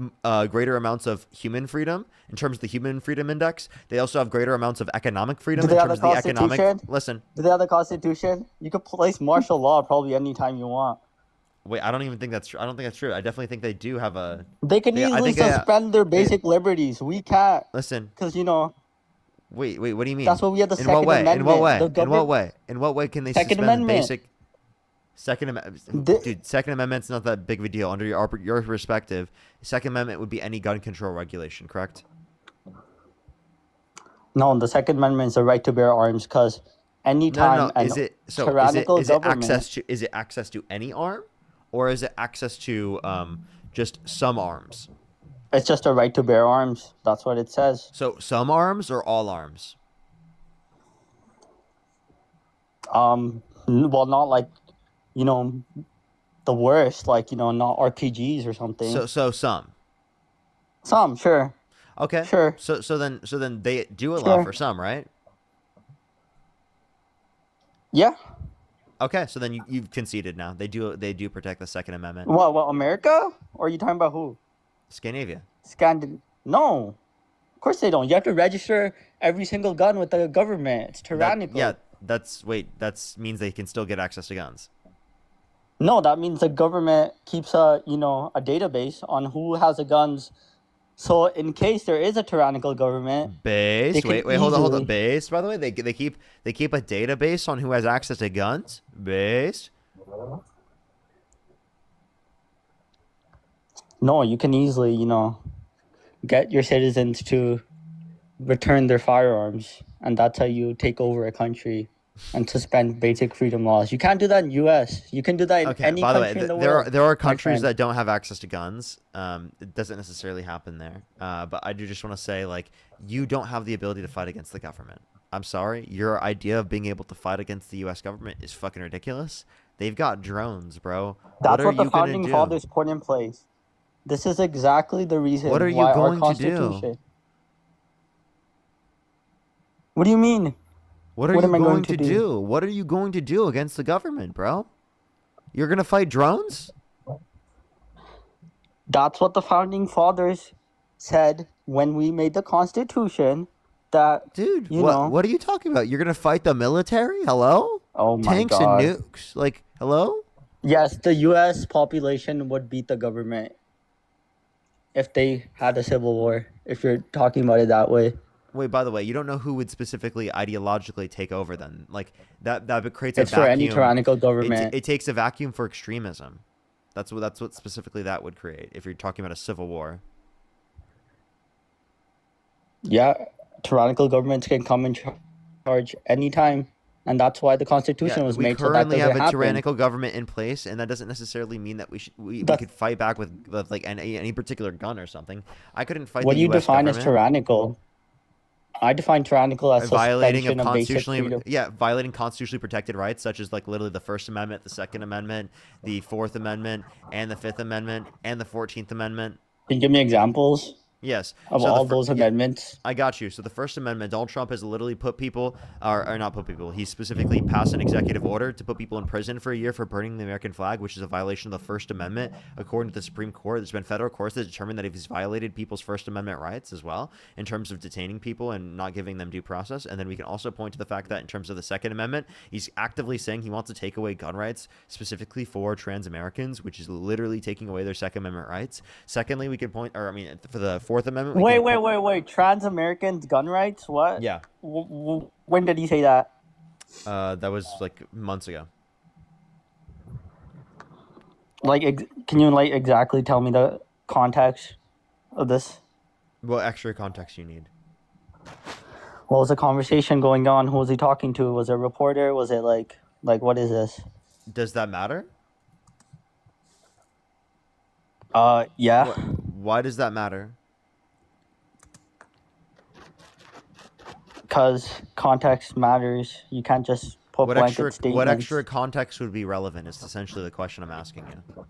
greater amounts of human freedom in terms of the Human Freedom Index. They also have greater amounts of economic freedom Do in they have terms the of the economic. Constitution? Listen, Do they have the Constitution? You could place martial law probably anytime you want. wait, I don't even think that's true. I don't think that's true. I definitely think they do have a. They can I easily think they, suspend their basic liberties. We can't, listen. because you know Wait. What do you mean? that's what we have the In Second what way? Amendment. In what way? The In what government. way? In what way can they Second suspend Amendment. basic? Second Amendment, dude. Second Amendment's not that big of a deal under your perspective. Second Amendment would be any gun control regulation, correct? No, the Second Amendment is the right to bear arms because anytime an Is it so? tyrannical Is it government. access to any arm, or is it access to just some arms? It's just a right to bear arms. That's what it says. So some arms or all arms? Well, not like, you know, the worst, like, you know, not RPGs or something. So some. Some, sure. Okay. Sure. So then they do allow Sure. for some, right? Yeah. Okay. So then you've conceded now. They do protect the Second Amendment. What, America? Or are you talking about who? Scandinavia. No. Of course they don't. You have to register every single gun with the government. It's tyrannical. That means they can still get access to guns. No, that means the government keeps a database on who has the guns. So in case there is a tyrannical government, Base. they Wait, can hold on. easily- Base. By the way, they keep a database on who has access to guns. Base. No, you can easily, get your citizens to return their firearms, and that's how you take over a country and suspend basic freedom laws. You can't do that in U.S. You can do that in any By the country way, in the there world. are my countries friend. that don't have access to guns. It doesn't necessarily happen there. But I do just want to say, like, you don't have the ability to fight against the government. I'm sorry. Your idea of being able to fight against the U.S. government is fucking ridiculous. They've got drones, bro. That's what what are the you gonna founding do? fathers put in place. This is exactly the reason What are you why going our to do? Constitution. What do you mean? What are What you am I going to do? What are you going to do against the government, bro? You're gonna fight drones? That's what the founding fathers said when we made the Constitution. That Dude, you know. what are you talking about? You're gonna fight the military? Hello? Oh my Tanks God. and nukes? Like, hello? Yes, the U.S. population would beat the government if they had a civil war. If you're talking about it that way. Wait, by the way, you don't know who would specifically ideologically take over then. Like that creates It's a for vacuum. any tyrannical government. It takes a vacuum for extremism. That's what specifically that would create if you're talking about a civil war. Yeah, tyrannical governments can come in charge anytime, and that's why the Constitution was made. So that currently doesn't have a happen. tyrannical government in place, and that doesn't necessarily mean that we could fight back with like any particular gun or something. I couldn't fight What the do you US define as government. tyrannical? I define tyrannical as Violating suspension of of basic constitutionally freedom. violating constitutionally protected rights, such as like literally the First Amendment, the Second Amendment, the Fourth Amendment, and the Fifth Amendment, and the 14th Amendment. Can you give me examples? Yes. Of So the all fir- those yeah, amendments. I got you. So the First Amendment, Donald Trump has literally put people, or not put people, he specifically passed an executive order to put people in prison for a year for burning the American flag, which is a violation of the First Amendment. According to the Supreme Court, there's been federal courts that determined that if he's violated people's First Amendment rights as well, in terms of detaining people and not giving them due process. And then we can also point to the fact that in terms of the Second Amendment, he's actively saying he wants to take away gun rights specifically for trans Americans, which is literally taking away their Second Amendment rights. Secondly, we could point, or I mean, for the Fourth Amendment, we can Wait. Trans Americans gun rights? What? Yeah. When did he say that? That was like months ago. Can you exactly tell me the context of this? What extra context you need? What was the conversation going on? Who was he talking to? Was it a reporter? Was it like what is this? Does that matter? Yeah. Why does that matter? Because context matters. You can't just put blanket statements. What extra context would be relevant is essentially the question I'm asking you.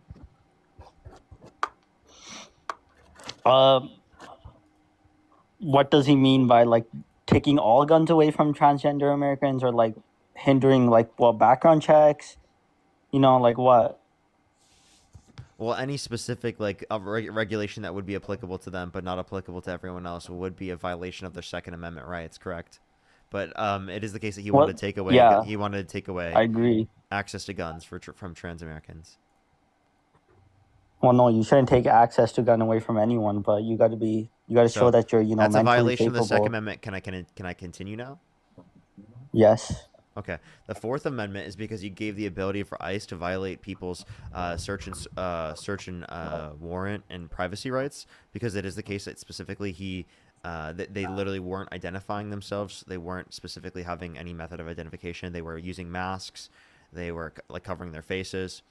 What does he mean by taking all guns away from transgender Americans, or hindering like what background checks? You know, like what? Well, any specific like regulation that would be applicable to them but not applicable to everyone else would be a violation of their Second Amendment rights, correct? But it is the case that he wanted What? to take away. Yeah, He wanted to take away I agree. access to guns from trans Americans. Well, no, you shouldn't take access to gun away from anyone, but you got to show So that you're, you know, that's a mentally violation of the Second capable. Amendment. Can I continue now? Yes. Okay. The Fourth Amendment is because you gave the ability for ICE to violate people's search and warrant and privacy rights, because it is the case that specifically they literally weren't identifying themselves. They weren't specifically having any method of identification. They were using masks. They were like covering their faces.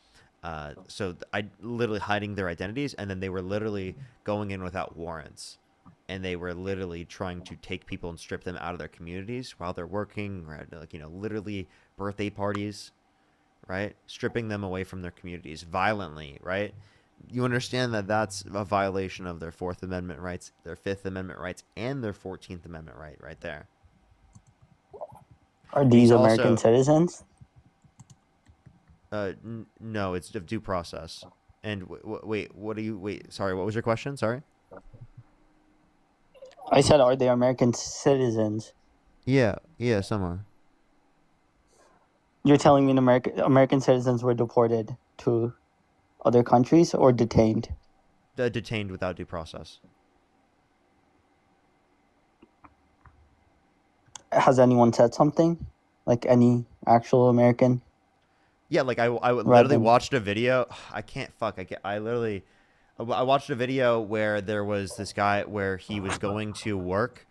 So I literally hiding their identities, and then they were literally going in without warrants. And they were literally trying to take people and strip them out of their communities while they're working, or at, like, literally birthday parties, right? Stripping them away from their communities violently, right? You understand that that's a violation of their Fourth Amendment rights, their Fifth Amendment rights, and their 14th Amendment right there. Are these He's American also, citizens? no, it's of due process. And sorry, what was your question? Sorry. I said, are they American citizens? Yeah, some are. You're telling me American citizens were deported to other countries or detained? Detained without due process. Has anyone said something? Like any actual American? Yeah, like I literally Rather- watched a video. I watched a video where there was this guy where he was going to work.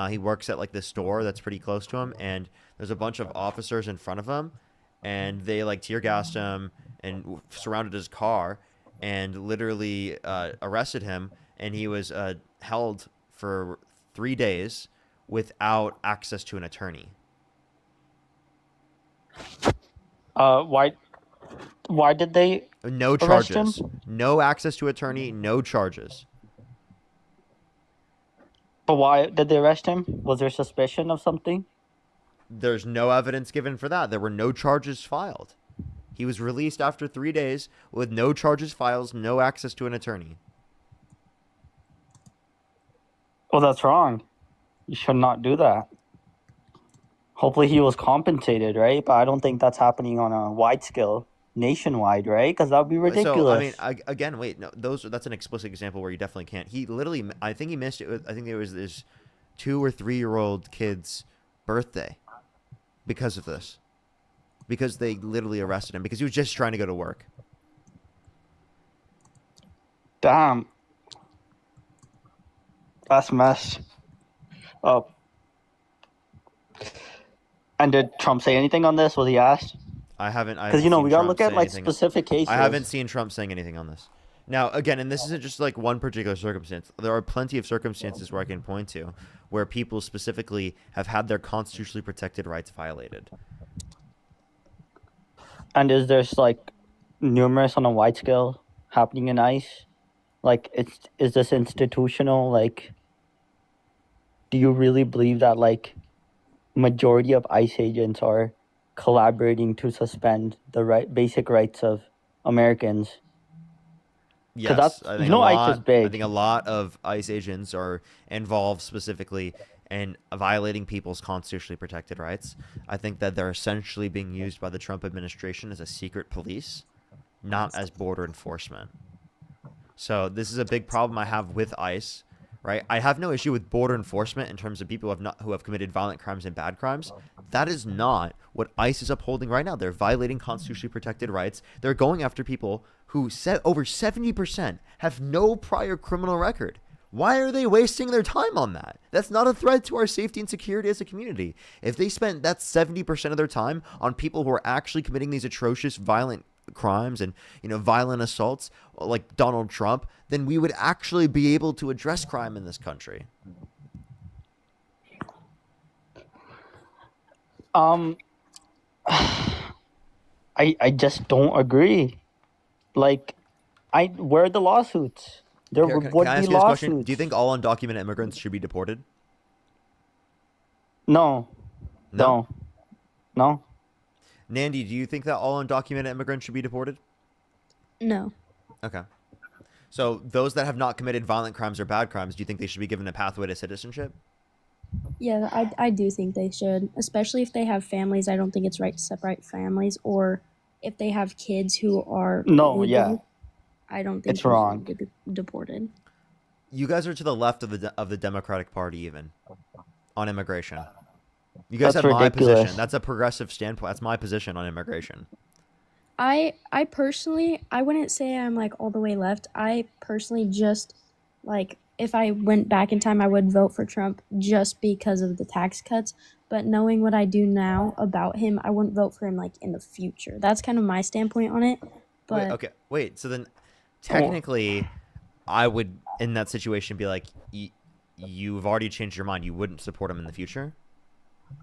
He works at like this store that's pretty close to him, and there's a bunch of officers in front of him, and they like tear gassed him and surrounded his car and literally arrested him, and he was held for 3 days without access to an attorney. Why did they No arrest him? charges. No access to attorney, no charges. But why did they arrest him? Was there suspicion of something? There's no evidence given for that. There were no charges filed. He was released after 3 days with no charges filed, no access to an attorney. Well, that's wrong. You should not do that. Hopefully he was compensated, right? But I don't think that's happening on a wide scale, nationwide, right? Because that would be ridiculous. So, I mean, that's an explicit example where you definitely can't. He literally, I think he missed it. I think it was this 2 or 3 year old kid's birthday because of this. Because they literally arrested him because he was just trying to go to work. Damn. That's mess up. And did Trump say anything on this? Was he asked? I haven't. Because, you know, we got to look at, like, specific cases. I haven't seen Trump saying anything on this. Now, again, and this isn't just like one particular circumstance. There are plenty of circumstances where I can point to where people specifically have had their constitutionally protected rights violated. And is there's, like, numerous on a wide scale happening in ICE? Like, is this institutional? Like, do you really believe that, like, majority of ICE agents are collaborating to suspend the basic rights of Americans? Yes, that's, I think you know, a lot, ICE is big. I think a lot of ICE agents are involved specifically in violating people's constitutionally protected rights. I think that they're essentially being used by the Trump administration as a secret police, not as border enforcement. So this is a big problem I have with ICE, right? I have no issue with border enforcement in terms of people who have committed violent crimes and bad crimes. That is not what ICE is upholding right now. They're violating constitutionally protected rights. They're going after people who over 70% have no prior criminal record. Why are they wasting their time on that? That's not a threat to our safety and security as a community. If they spent that 70% of their time on people who are actually committing these atrocious violent crimes and, you know, violent assaults like Donald Trump, then we would actually be able to address crime in this country. I just don't agree. Like, where are the lawsuits? There Can would I be ask you this question? lawsuits. Do you think all undocumented immigrants should be deported? No. No. No. Nandi, do you think that all undocumented immigrants should be deported? No. Okay. So those that have not committed violent crimes or bad crimes, do you think they should be given a pathway to citizenship? Yeah, I do think they should, especially if they have families. I don't think it's right to separate families, or if they have kids who are No, legal, yeah. I don't think It's they wrong. should be deported. You guys are to the left of the Democratic Party, even on immigration. You guys That's have my ridiculous. position. That's a progressive standpoint. That's my position on immigration. I personally, I wouldn't say I'm like all the way left. I personally just like, if I went back in time, I would vote for Trump just because of the tax cuts. But knowing what I do now about him, I wouldn't vote for him like in the future. That's kind of my standpoint on it. But Wait. So then, technically, I would in that situation be like, you've already changed your mind. You wouldn't support him in the future.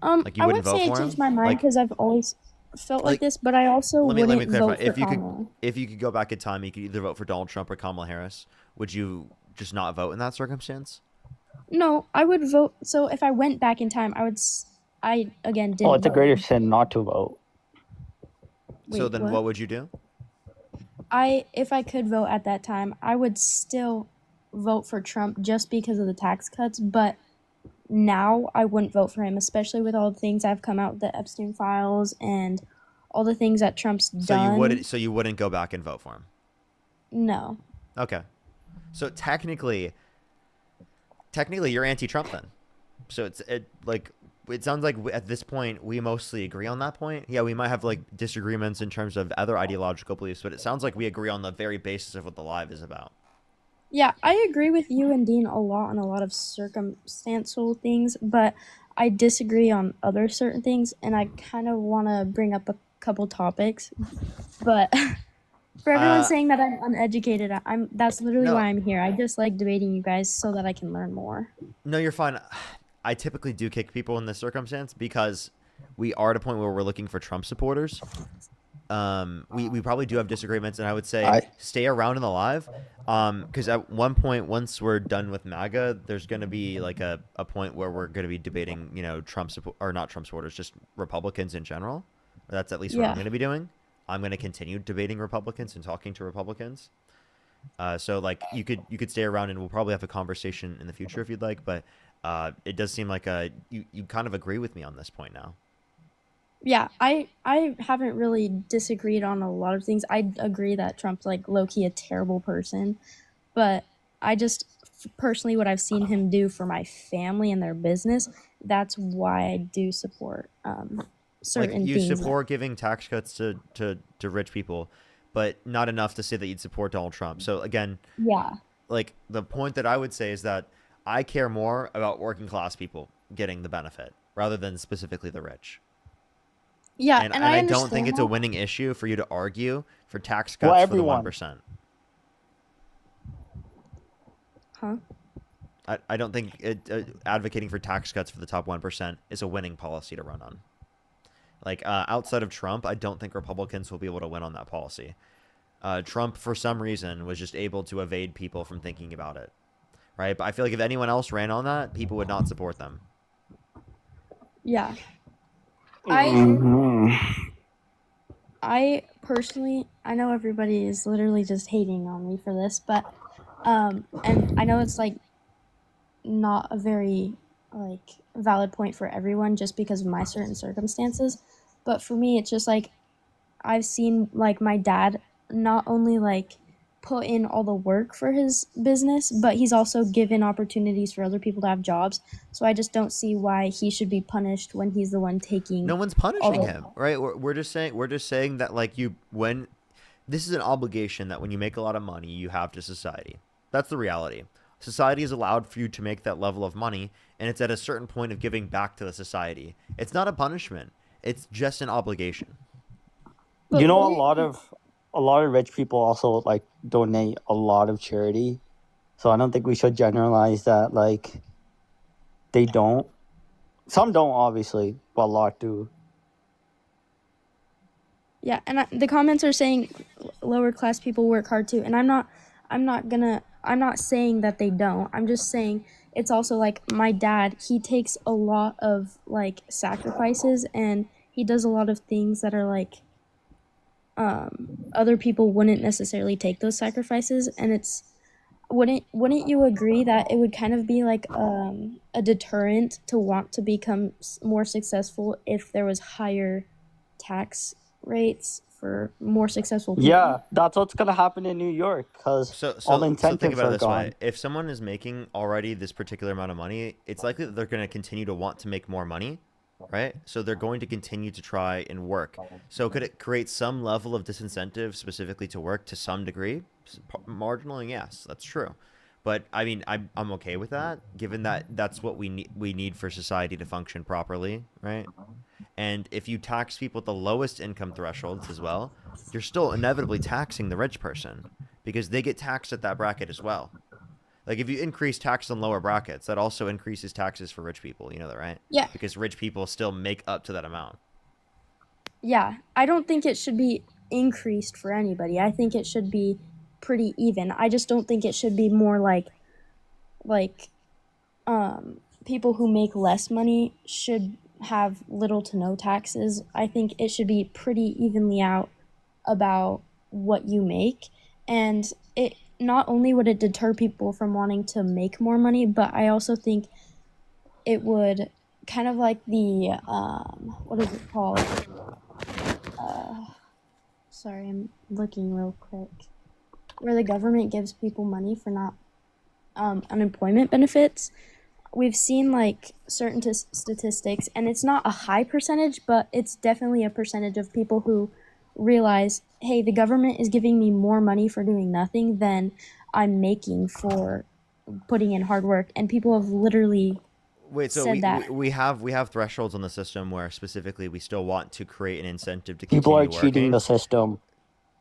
Like you I wouldn't wouldn't say vote I for him. changed my mind Like, because I've always felt like this. But I also let me wouldn't clarify. vote for Kamala. If you could go back in time, you could either vote for Donald Trump or Kamala Harris. Would you just not vote in that circumstance? No, I would vote. So if I went back in time, I again didn't. Oh, it's a vote. greater sin not to vote. So Wait, then, what would you do? If I could vote at that time, I would still vote for Trump just because of the tax cuts. But now I wouldn't vote for him, especially with all the things that have come out, the Epstein files and all the things that Trump's done. So you wouldn't go back and vote for him? No. Okay. So technically you're anti-Trump then. So it sounds like at this point we mostly agree on that point. Yeah, we might have like disagreements in terms of other ideological beliefs, but it sounds like we agree on the very basis of what the live is about. Yeah, I agree with you and Dean a lot on a lot of circumstantial things, but I disagree on other certain things, and I kind of want to bring up a couple topics. But for everyone saying that I'm uneducated, that's literally why I'm here. I just like debating you guys so that I can learn more. No, you're fine. I typically do kick people in this circumstance because we are at a point where we're looking for Trump supporters. We probably do have disagreements, and I would say stay around in the live, because at one point, once we're done with MAGA, there's going to be like a point where we're going to be debating, Trump or not Trump supporters, just Republicans in general. That's at least what I'm going to be doing. I'm going to continue debating Republicans and talking to Republicans. So like you could stay around, and we'll probably have a conversation in the future if you'd like. But it does seem like you kind of agree with me on this point now. Yeah, I haven't really disagreed on a lot of things. I agree that Trump's like low-key a terrible person, but I just personally what I've seen him do for my family and their business, that's why I do support certain you things. support giving tax cuts to rich people, but not enough to say that you'd support Donald Trump. So again, like the point that I would say is that I care more about working class people getting the benefit rather than specifically the rich. Yeah, and I don't think it's a winning issue for you to argue for tax cuts for the 1%. Huh? I don't think advocating for tax cuts for the top 1% is a winning policy to run on. Like outside of Trump, I don't think Republicans will be able to win on that policy. Trump, for some reason, was just able to evade people from thinking about it, right? But I feel like if anyone else ran on that, people would not support them. Yeah. I personally, I know everybody is literally just hating on me for this, but and I know it's like not a very like valid point for everyone just because of my certain circumstances, but for me it's just like I've seen like my dad not only like put in all the work for his business, but he's also given opportunities for other people to have jobs. So I just don't see why he should be punished when he's the one taking. No one's punishing him, right? We're just saying that like when this is an obligation that when you make a lot of money, you have to society. That's the reality. Society is allowed for you to make that level of money, and it's at a certain point of giving back to the society. It's not a punishment. It's just an obligation. You know, a lot of rich people also like donate a lot of charity, so I don't think we should generalize that like they don't. Some don't, obviously, but a lot do. Yeah, and the comments are saying lower class people work hard too, and I'm not saying that they don't. I'm just saying it's also like my dad, he takes a lot of like sacrifices, and he does a lot of things that are like other people wouldn't necessarily take those sacrifices, and it's wouldn't you agree that it would kind of be like a deterrent to want to become more successful if there was higher tax rates for more successful people? Yeah, that's what's gonna happen in New York because So, all the so, so think incentives about it are this way: gone. if someone is making already this particular amount of money, it's likely that they're going to continue to want to make more money, right? So they're going to continue to try and work. So could it create some level of disincentive specifically to work to some degree? Marginally, yes, that's true. But I mean, I'm okay with that, given that that's what we need for society to function properly, right? And if you tax people at the lowest income thresholds as well, you're still inevitably taxing the rich person because they get taxed at that bracket as well. Like if you increase tax on lower brackets, that also increases taxes for rich people. You know that, right? Yeah. Because rich people still make up to that amount. Yeah, I don't think it should be increased for anybody. I think it should be pretty even. I just don't think it should be more like people who make less money should have little to no taxes. I think it should be pretty evenly out about what you make, and it not only would it deter people from wanting to make more money, but I also think it would kind of like the what is it called? Sorry, I'm looking real quick. Where the government gives people money for not unemployment benefits. We've seen like certain statistics, and it's not a high percentage, but it's definitely a percentage of people who realize, hey, the government is giving me more money for doing nothing than I'm making for putting in hard work, and people have literally Wait, so said that. we have thresholds on the system where specifically we still want to create an incentive to People continue are cheating working. the system.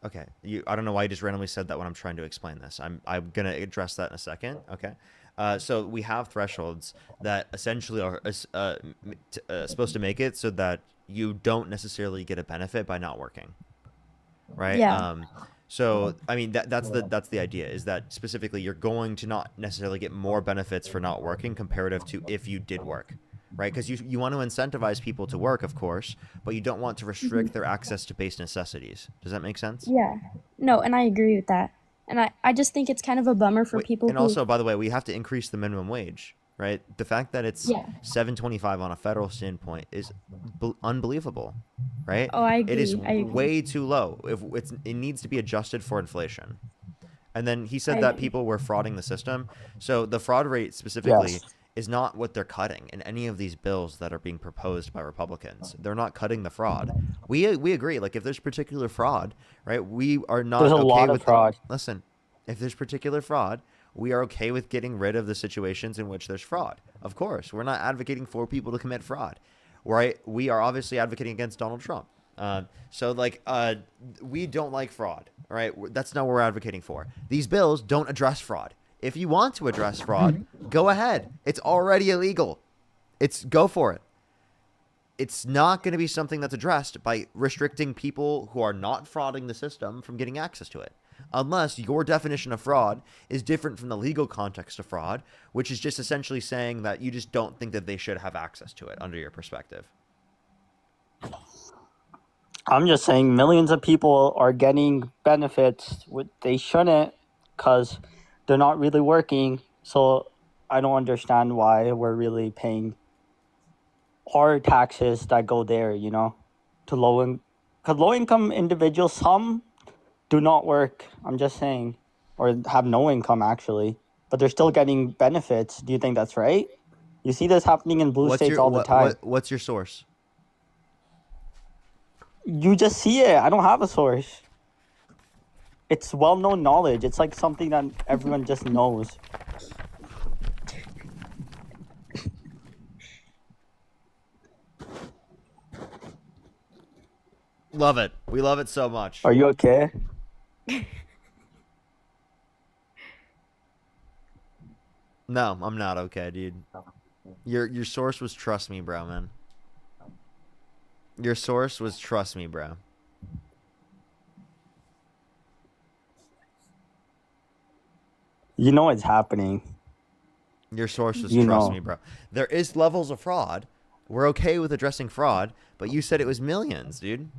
Okay, I don't know why you just randomly said that when I'm trying to explain this. I'm gonna address that in a second. Okay, so we have thresholds that essentially are supposed to make it so that you don't necessarily get a benefit by not working, right? Yeah. So I mean that's the idea, is that specifically you're going to not necessarily get more benefits for not working comparative to if you did work, right? Because you want to incentivize people to work, of course, but you don't want to restrict their access to base necessities. Does that make sense? Yeah. No, and I agree with that. And I just think it's kind of a bummer for people And who also, by the way, we have to increase the minimum wage, right? The fact that it's Yeah. $7.25 on a federal standpoint is unbelievable, right? Oh, I It is agree. I agree. way too low. It needs to be adjusted for inflation. And then he said I that agree. people were frauding the system. So the fraud rate specifically Yes. is not what they're cutting in any of these bills that are being proposed by Republicans. They're not cutting the fraud. We agree. Like if there's particular fraud, right? We are not There's a okay lot with of fraud. Listen, if there's particular fraud, we are okay with getting rid of the situations in which there's fraud. Of course, we're not advocating for people to commit fraud, right? We are obviously advocating against Donald Trump. We don't like fraud, right? That's not what we're advocating for. These bills don't address fraud. If you want to address fraud, go ahead. It's already illegal. Go for it. It's not going to be something that's addressed by restricting people who are not frauding the system from getting access to it. Unless your definition of fraud is different from the legal context of fraud, which is just essentially saying that you just don't think that they should have access to it under your perspective. I'm just saying millions of people are getting benefits they shouldn't because they're not really working. So I don't understand why we're really paying our taxes that go there, to low income individuals. Some do not work. I'm just saying, or have no income actually, but they're still getting benefits. Do you think that's right? You see this happening in blue states all the time. What's your source? You just see it. I don't have a source. It's well-known knowledge. It's like something that everyone just knows. Love it. We love it so much. Are you okay? No, I'm not okay, dude. Your source was trust me, bro, man. Your source was trust me, bro. You know it's happening. Your source was You trust know. me, bro. There is levels of fraud, We're okay with addressing fraud, but you said it was millions, dude.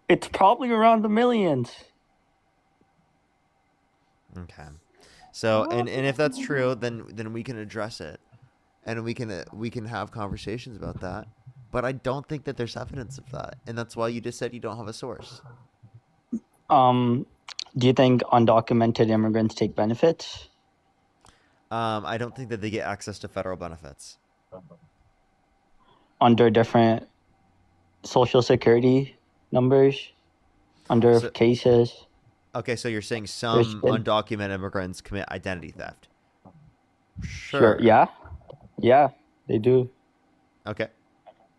It's probably around the millions. Okay. So, and if that's true, then we can address it, and we can have conversations about that. But I don't think that there's evidence of that, and that's why you just said you don't have a source. Do you think undocumented immigrants take benefits? I don't think that they get access to federal benefits. Under different social security numbers? Under cases? Okay, so you're saying some undocumented immigrants commit identity theft? Sure. Yeah. Yeah, they do. Okay.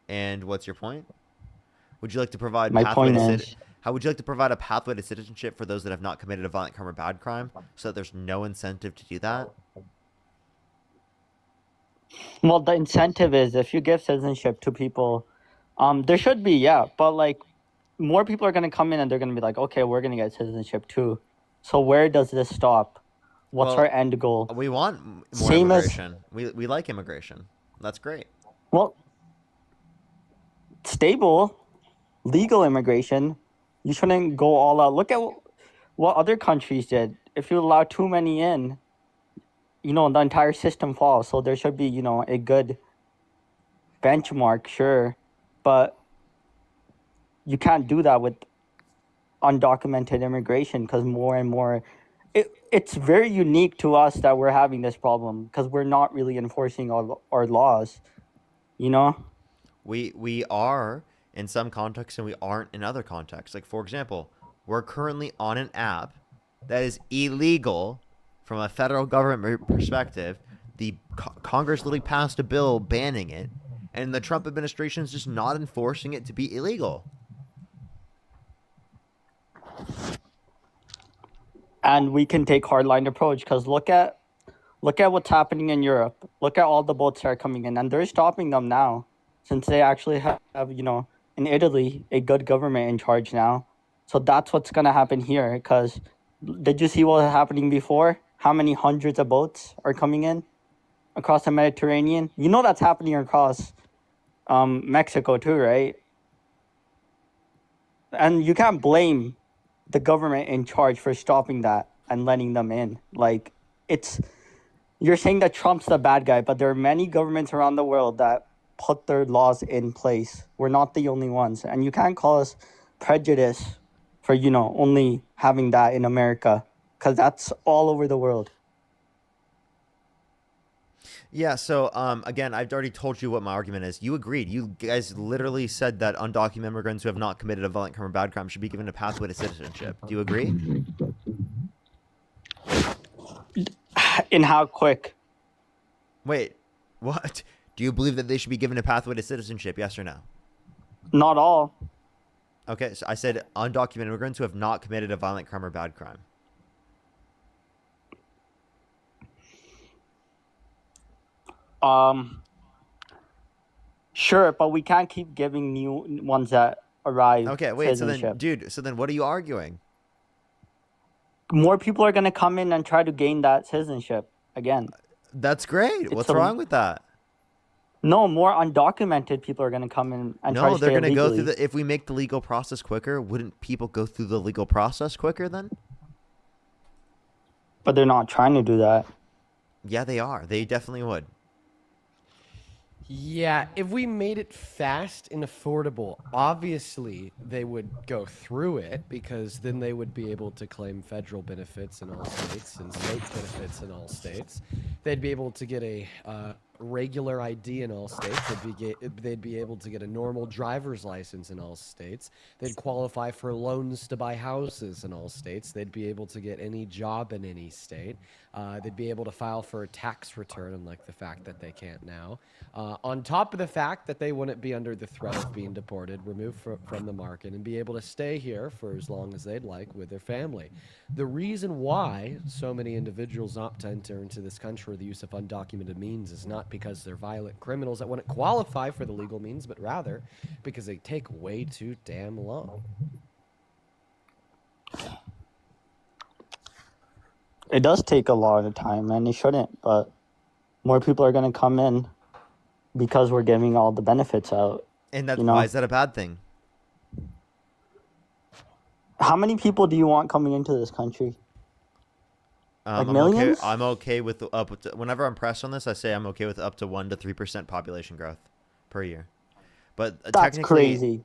And what's your point? Would you like to provide My point is, how would you like to provide a pathway to citizenship for those that have not committed a violent crime or bad crime, so that there's no incentive to do that? well, the incentive is if you give citizenship to people, there should be, yeah, but like more people are going to come in and they're going to be like, okay, we're going to get citizenship too. So where does this stop? What's our end goal? We want more Same immigration. We like immigration. That's great. Well, stable, legal immigration. You shouldn't go all out. Look at what other countries did. If you allow too many in, the entire system falls. So there should be, a good benchmark, sure. But you can't do that with undocumented immigration because more and more... It's very unique to us that we're having this problem because we're not really enforcing our laws, We are in some contexts and we aren't in other contexts. Like, for example, we're currently on an app that is illegal from a federal government perspective. The Congress literally passed a bill banning it, and the Trump administration is just not enforcing it to be illegal. And we can take hardline approach because look at what's happening in Europe. Look at all the boats that are coming in, and they're stopping them now, since they actually have in Italy a good government in charge now. So that's what's gonna happen here. Because did you see what was happening before? How many hundreds of boats are coming in across the Mediterranean? That's happening across Mexico too, right? And you can't blame the government in charge for stopping that and letting them in. Like, you're saying that Trump's the bad guy, but there are many governments around the world that put their laws in place. We're not the only ones. And you can't call us prejudice for, only having that in America, because that's all over the world. Yeah, so again, I've already told you what my argument is. You agreed. You guys literally said that undocumented immigrants who have not committed a violent crime or bad crime should be given a pathway to citizenship. Do you agree? In how quick? Wait, what? Do you believe that they should be given a pathway to citizenship, yes or no? Not all. Okay, so I said undocumented immigrants who have not committed a violent crime or bad crime. Sure, but we can't keep giving new ones that arrive. Okay, wait, so then what are you arguing? More people are going to come in and try to gain that citizenship again. That's great. What's wrong with that? No, more undocumented people are going to come in and try to stay they're going to go through illegally. if we make the legal process quicker, wouldn't people go through the legal process quicker then? But they're not trying to do that. Yeah, they are. They definitely would. Yeah, if we made it fast and affordable, obviously they would go through it because then they would be able to claim federal benefits in all states and state benefits in all states. They'd be able to get a regular ID in all states. They'd be able to get a normal driver's license in all states. They'd qualify for loans to buy houses in all states. They'd be able to get any job in any state. They'd be able to file for a tax return, unlike the fact that they can't now. On top of the fact that they wouldn't be under the threat of being deported, removed from the market, and be able to stay here for as long as they'd like with their family. The reason why so many individuals opt to enter into this country with the use of undocumented means is not because they're violent criminals that wouldn't qualify for the legal means, but rather because they take way too damn long. It does take a lot of time, and it shouldn't, but more people are going to come in. because we're giving all the benefits out. And that's You know? why is that a bad thing? How many people do you want coming into this country? Like millions? I'm okay with up to, whenever I'm pressed on this, I say I'm okay with up to 1 to 3% population growth per year. But That's technically, crazy.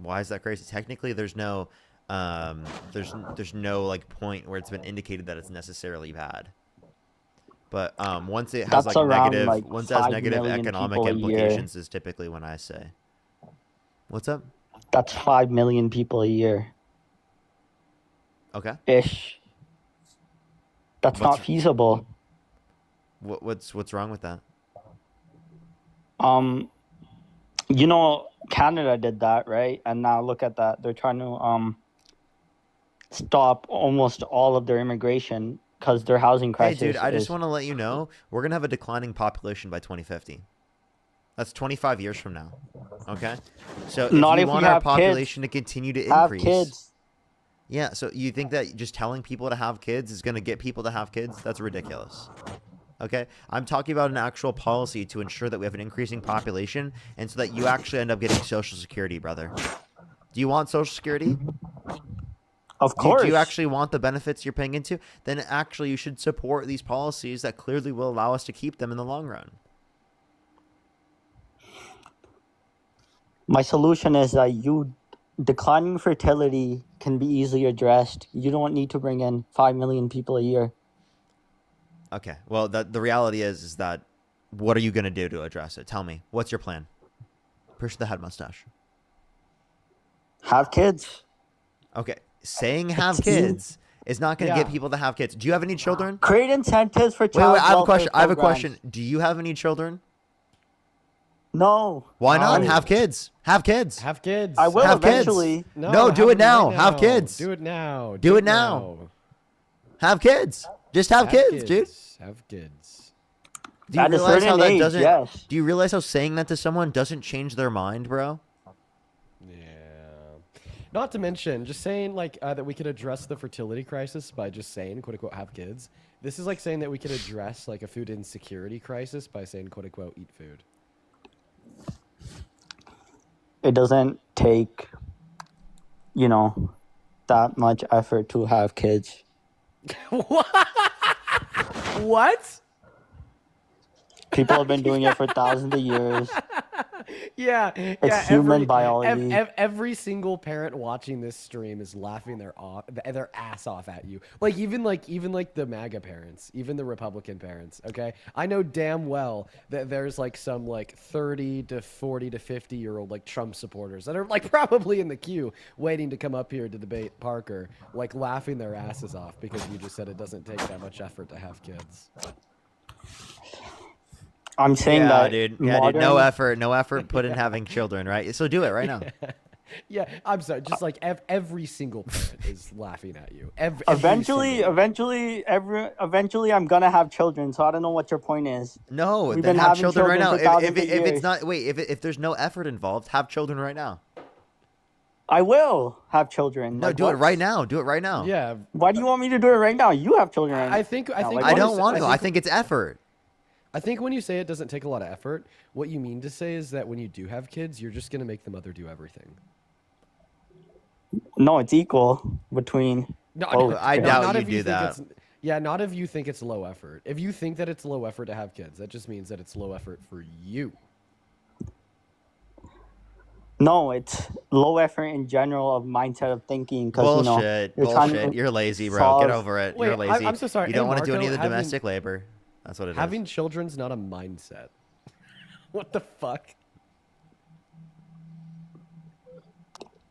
Why is that crazy? Technically, there's no like point where it's been indicated that it's necessarily bad. But once it has That's like around, negative, like, once it has 5 negative million economic people a year. implications is typically when I say. What's up? That's 5 million people a year. Okay. Ish. That's What's- not feasible. What's wrong with that? You know, Canada did that, right? And now look at that. They're trying to stop almost all of their immigration because their housing Hey, crisis. dude, I just is- want to let you know we're gonna have a declining population by 2050. That's 25 years from now. Okay. So if Not you if we want our have kids. population to continue to have increase, kids. yeah. So you think that just telling people to have kids is gonna get people to have kids? That's ridiculous. Okay, I'm talking about an actual policy to ensure that we have an increasing population, and so that you actually end up getting Social Security, brother. Do you want Social Security? Of course. Do you actually want the benefits you're paying into? Then actually you should support these policies that clearly will allow us to keep them in the long run. My solution is that declining fertility can be easily addressed. You don't need to bring in 5 million people a year. Okay. Well, the reality is that what are you going to do to address it? Tell me. What's your plan? Push the head mustache. Have kids. Okay. Saying have kids is not going to get people to have kids. Do you have any children? Create incentives for Wait, child I have a welfare question. I have a programs. question. Do you have any children? No. Why not? No. Have kids. Have kids. Have kids. I will Have eventually. kids. No, do have it now. them right Have now. kids. Do it now. Do it now. Have kids. Just have kids, dude. Have kids. Do you At a realize how certain that age, doesn't? yes. Do you realize how saying that to someone doesn't change their mind, bro? Yeah. Not to mention, just saying like that we could address the fertility crisis by just saying "quote unquote" have kids. This is like saying that we could address like a food insecurity crisis by saying "quote unquote" eat food. It doesn't take, that much effort to have kids. What? People have been doing it for thousands of years. Yeah, It's human biology. Every single parent watching this stream is laughing their ass off at you. Like even the MAGA parents, even the Republican parents. Okay, I know damn well that there's like some like 30 to 40 to 50-year-old like Trump supporters that are like probably in the queue waiting to come up here to debate Parker, like laughing their asses off because you just said it doesn't take that much effort to have kids. I'm saying Yeah, that dude. modern, No effort put in having children, right? So do it right now. Yeah, I'm sorry. Just like every single parent is laughing at you. Every Eventually, single- eventually, I'm gonna have children. So I don't know what your point is. No, We've then been have having children right now. for thousands If of it's years. not, wait, if there's no effort involved, have children right now. I will have children. No, Like, do it what? right now. Do it right now. Yeah, Why do you want me to do it right now? You have children right now. I think Like, I what don't is- want to. I I think- think it's effort. I think when you say it doesn't take a lot of effort, what you mean to say is that when you do have kids, you're just gonna make the mother do everything. No, it's equal between. both. I doubt not you if do think that. it's- Yeah, not if you think it's low effort. If you think that it's low effort to have kids, that just means that it's low effort for you. No, it's low effort in general of mindset of thinking. Because Bullshit. you're trying to Bullshit. You're lazy, bro. solve- Get over it. You're Wait, lazy. I'm so sorry. You don't Hey, want to do any of Marco, the domestic labor. That's what it is. Having children's not a mindset. What the fuck?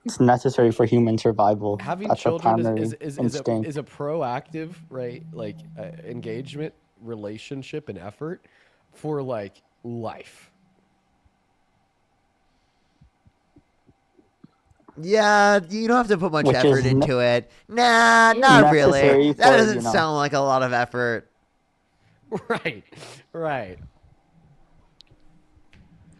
It's necessary for human survival. Having That's a children primary is instinct. a proactive, right? Like engagement, relationship, and effort for like life. Yeah, you don't have to put much Which is effort ne- into it. Nah, not really. necessary That for, doesn't sound like a lot of effort. Right, right.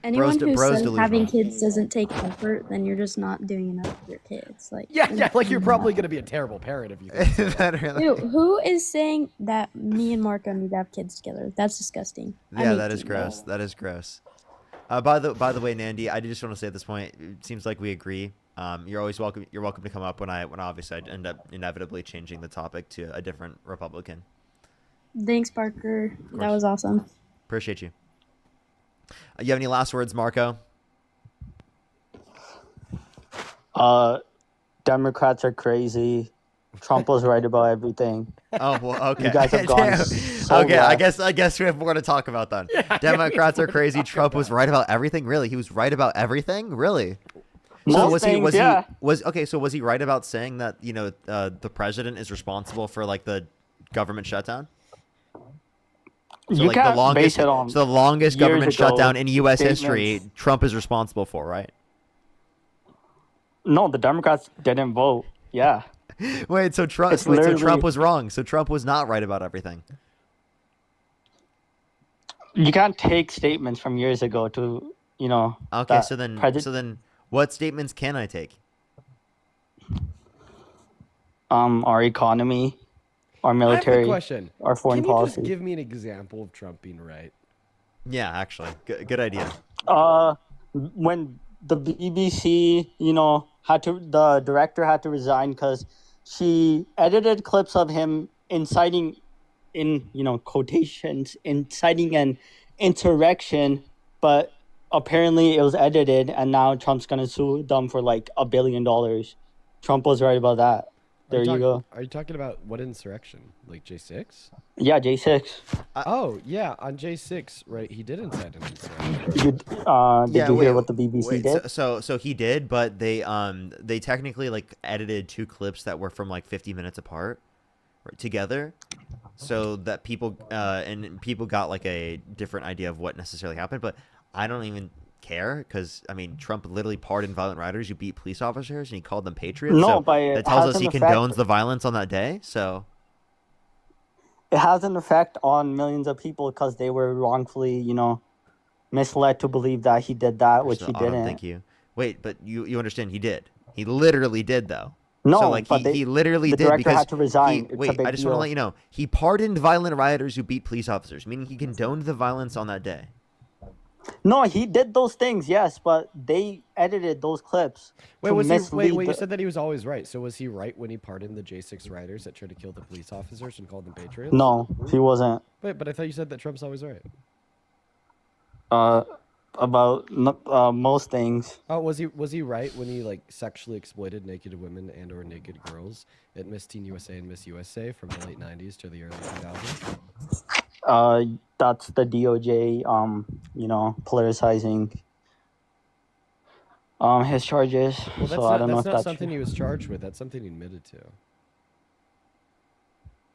Anyone who bro's says having delusional. kids doesn't take effort, then you're just not doing enough for your kids. Like Yeah, like you're probably gonna be a terrible parent if you. Think so. Dude, who is saying that me and Marco need to have kids together? That's disgusting. I'm Yeah, that is 18. gross. That is gross. By the way, Nandi, I just want to say at this point, it seems like we agree. You're always welcome. You're welcome to come up when obviously I end up inevitably changing the topic to a different Republican. Thanks, Parker. That was awesome. Appreciate you. You have any last words, Marco? Democrats are crazy. Trump was right about everything. Oh, well, okay. You guys have gone so okay, left. I guess we have more to talk about then. Democrats are crazy. Trump was right about everything. Really, he was right about everything. Really. Most things, yeah. So was he right about saying that the president is responsible for like the government shutdown? So You like can't the longest, base it on the longest years government ago shutdown in U.S. history, statements. Trump is responsible for, right? No, the Democrats didn't vote. Yeah. Wait, so Trump was wrong. So Trump was not right about everything. You can't take statements from years ago to, Okay, that so then president- what statements can I take? our economy, our I have military, a question. our foreign Can you policy. just give me an example of Trump being right? Yeah, actually, good idea. When the BBC, the director had to resign because she edited clips of him inciting, quotations, inciting an insurrection, but apparently it was edited, and now Trump's gonna sue them for like $1 billion. Trump was right about that. There you go. Are you talking about what insurrection? Like J6? Yeah, J6. Oh, yeah, on J6, right? He did incite an insurrection. Did you hear what the BBC did? So he did, but they technically like edited 2 clips that were from like 50 minutes apart, together, so that people got like a different idea of what necessarily happened. But I don't even care, because I mean, Trump literally pardoned violent rioters who beat police officers, and he called them patriots. No, so but that tells us he condones the violence on that day. So it has an effect on millions of people because they were wrongfully, misled to believe that he did that, which he didn't. Thank you. Wait, but you understand he did. He literally did, though. No, so like but he literally the did, director because had to resign. It's a wait, big I just want to deal. let you know, he pardoned violent rioters who beat police officers, meaning he condoned the violence on that day. No, he did those things, yes, but they edited those clips. Wait, to was he? mislead Wait, you the- said that he was always right. So was he right when he pardoned the J6 rioters that tried to kill the police officers and called them patriots? No, he wasn't. Wait, but I thought you said that Trump's always right. About most things. Oh, was he right when he like sexually exploited naked women and or naked girls at Miss Teen USA and Miss USA from the late 90s to the early 2000s? That's the DOJ, politicizing his charges. Well, that's so I not, don't know that's if not that's something true. he was charged with. That's something he admitted to.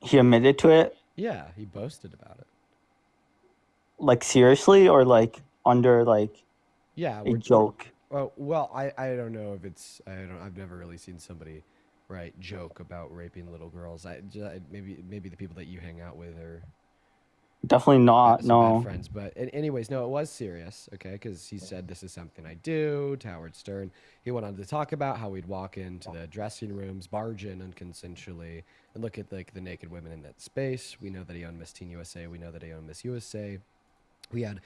He admitted to it, Yeah, he boasted about it. like seriously, or like under like Yeah, a joke. Oh, well, I don't know if it's I've never really seen somebody joke about raping little girls. Maybe the people that you hang out with are Definitely not. some bad No. friends. But anyways, no, it was serious, okay? Because he said this is something I do to Howard Stern. He went on to talk about how we'd walk into the dressing rooms, barge in unconsensually, and look at like the naked women in that space. We know that he owned Miss Teen USA. We know that he owned Miss USA. We had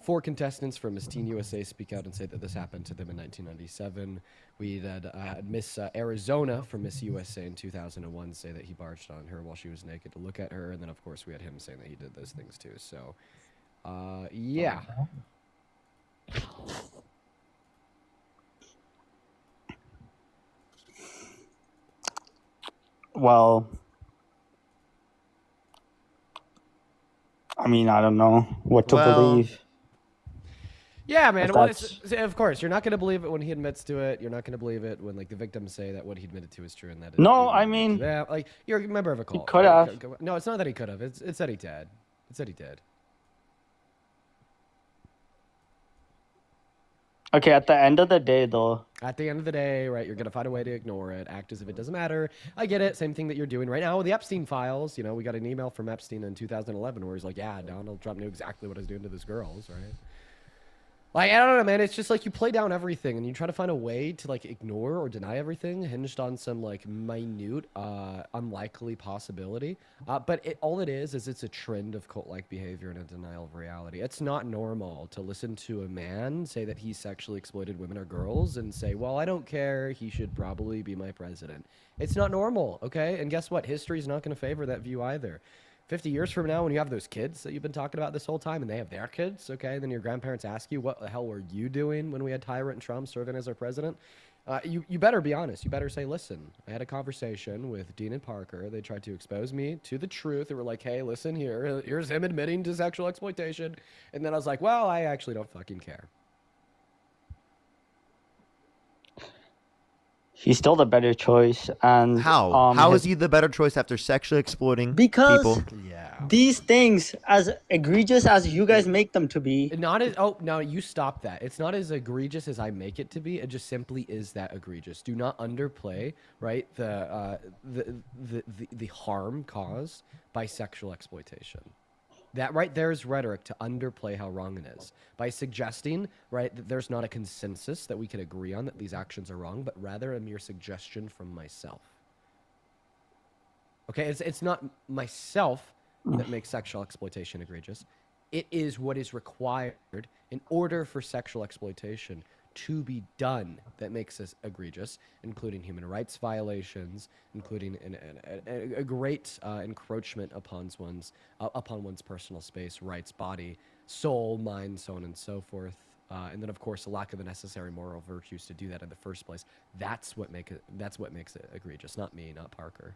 4 contestants from Miss Teen USA speak out and say that this happened to them in 1997. We had Miss Arizona from Miss USA in 2001 say that he barged on her while she was naked to look at her. And then, of course, we had him saying that he did those things too. So, yeah. Well, I mean, I don't know what to believe. Yeah, man. If Well, that's- of course, you're not going to believe it when he admits to it. You're not going to believe it when like the victims say that what he admitted to is true and that. No, I mean, yeah, like you're a member of a cult. could right? have. No, it's not that he could have. It's that he did. It's that he did. Okay, at the end of the day, though. At the end of the day, right, you're going to find a way to ignore it, act as if it doesn't matter. I get it. Same thing that you're doing right now with the Epstein files. You know, we got an email from Epstein in 2011 where he's like, yeah, Donald Trump knew exactly what I was doing to those girls, right? Like, I don't know, man. It's just like you play down everything and you try to find a way to like ignore or deny everything hinged on some like minute, unlikely possibility. But all it is it's a trend of cult-like behavior and a denial of reality. It's not normal to listen to a man say that he sexually exploited women or girls and say, well, I don't care. He should probably be my president. It's not normal, okay? And guess what? History's not going to favor that view either. 50 years from now, when you have those kids that you've been talking about this whole time and they have their kids, okay, then your grandparents ask you, what the hell were you doing when we had Tyrant Trump serving as our president? You better be honest. You better say, listen, I had a conversation with Dean and Parker. They tried to expose me to the truth. They were like, hey, listen here. Here's him admitting to sexual exploitation. And then I was like, well, I actually don't fucking care. He's still the better choice. And How is he the better choice after sexually exploiting because people? these things, as egregious as you guys make them to be, not as no, you stop that. It's not as egregious as I make it to be. It just simply is that egregious. Do not underplay, right, the harm caused by sexual exploitation. That right there is rhetoric to underplay how wrong it is by suggesting, right, that there's not a consensus that we can agree on that these actions are wrong, but rather a mere suggestion from myself. Okay, it's not myself that makes sexual exploitation egregious. It is what is required in order for sexual exploitation to be done that makes us egregious, including human rights violations, including a great encroachment upon one's personal space, rights, body, soul, mind, so on and so forth. And then, of course, a lack of the necessary moral virtues to do that in the first place. That's what makes it egregious, not me, not Parker.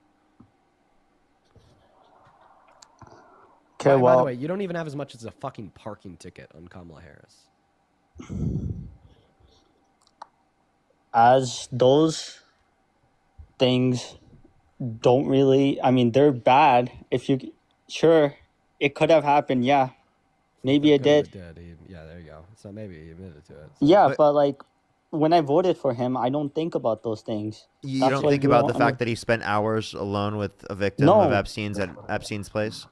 Okay, By the way, you don't even have as much as a fucking parking ticket on Kamala Harris. as those things don't really, I mean, they're bad. If you, sure, it could have happened. Yeah. Maybe it did. Yeah, there you go. So maybe he admitted to it. So. Yeah, but like, when I voted for him, I don't think about those things. You don't think about the fact that he spent hours alone with a victim of Epstein's at Epstein's place?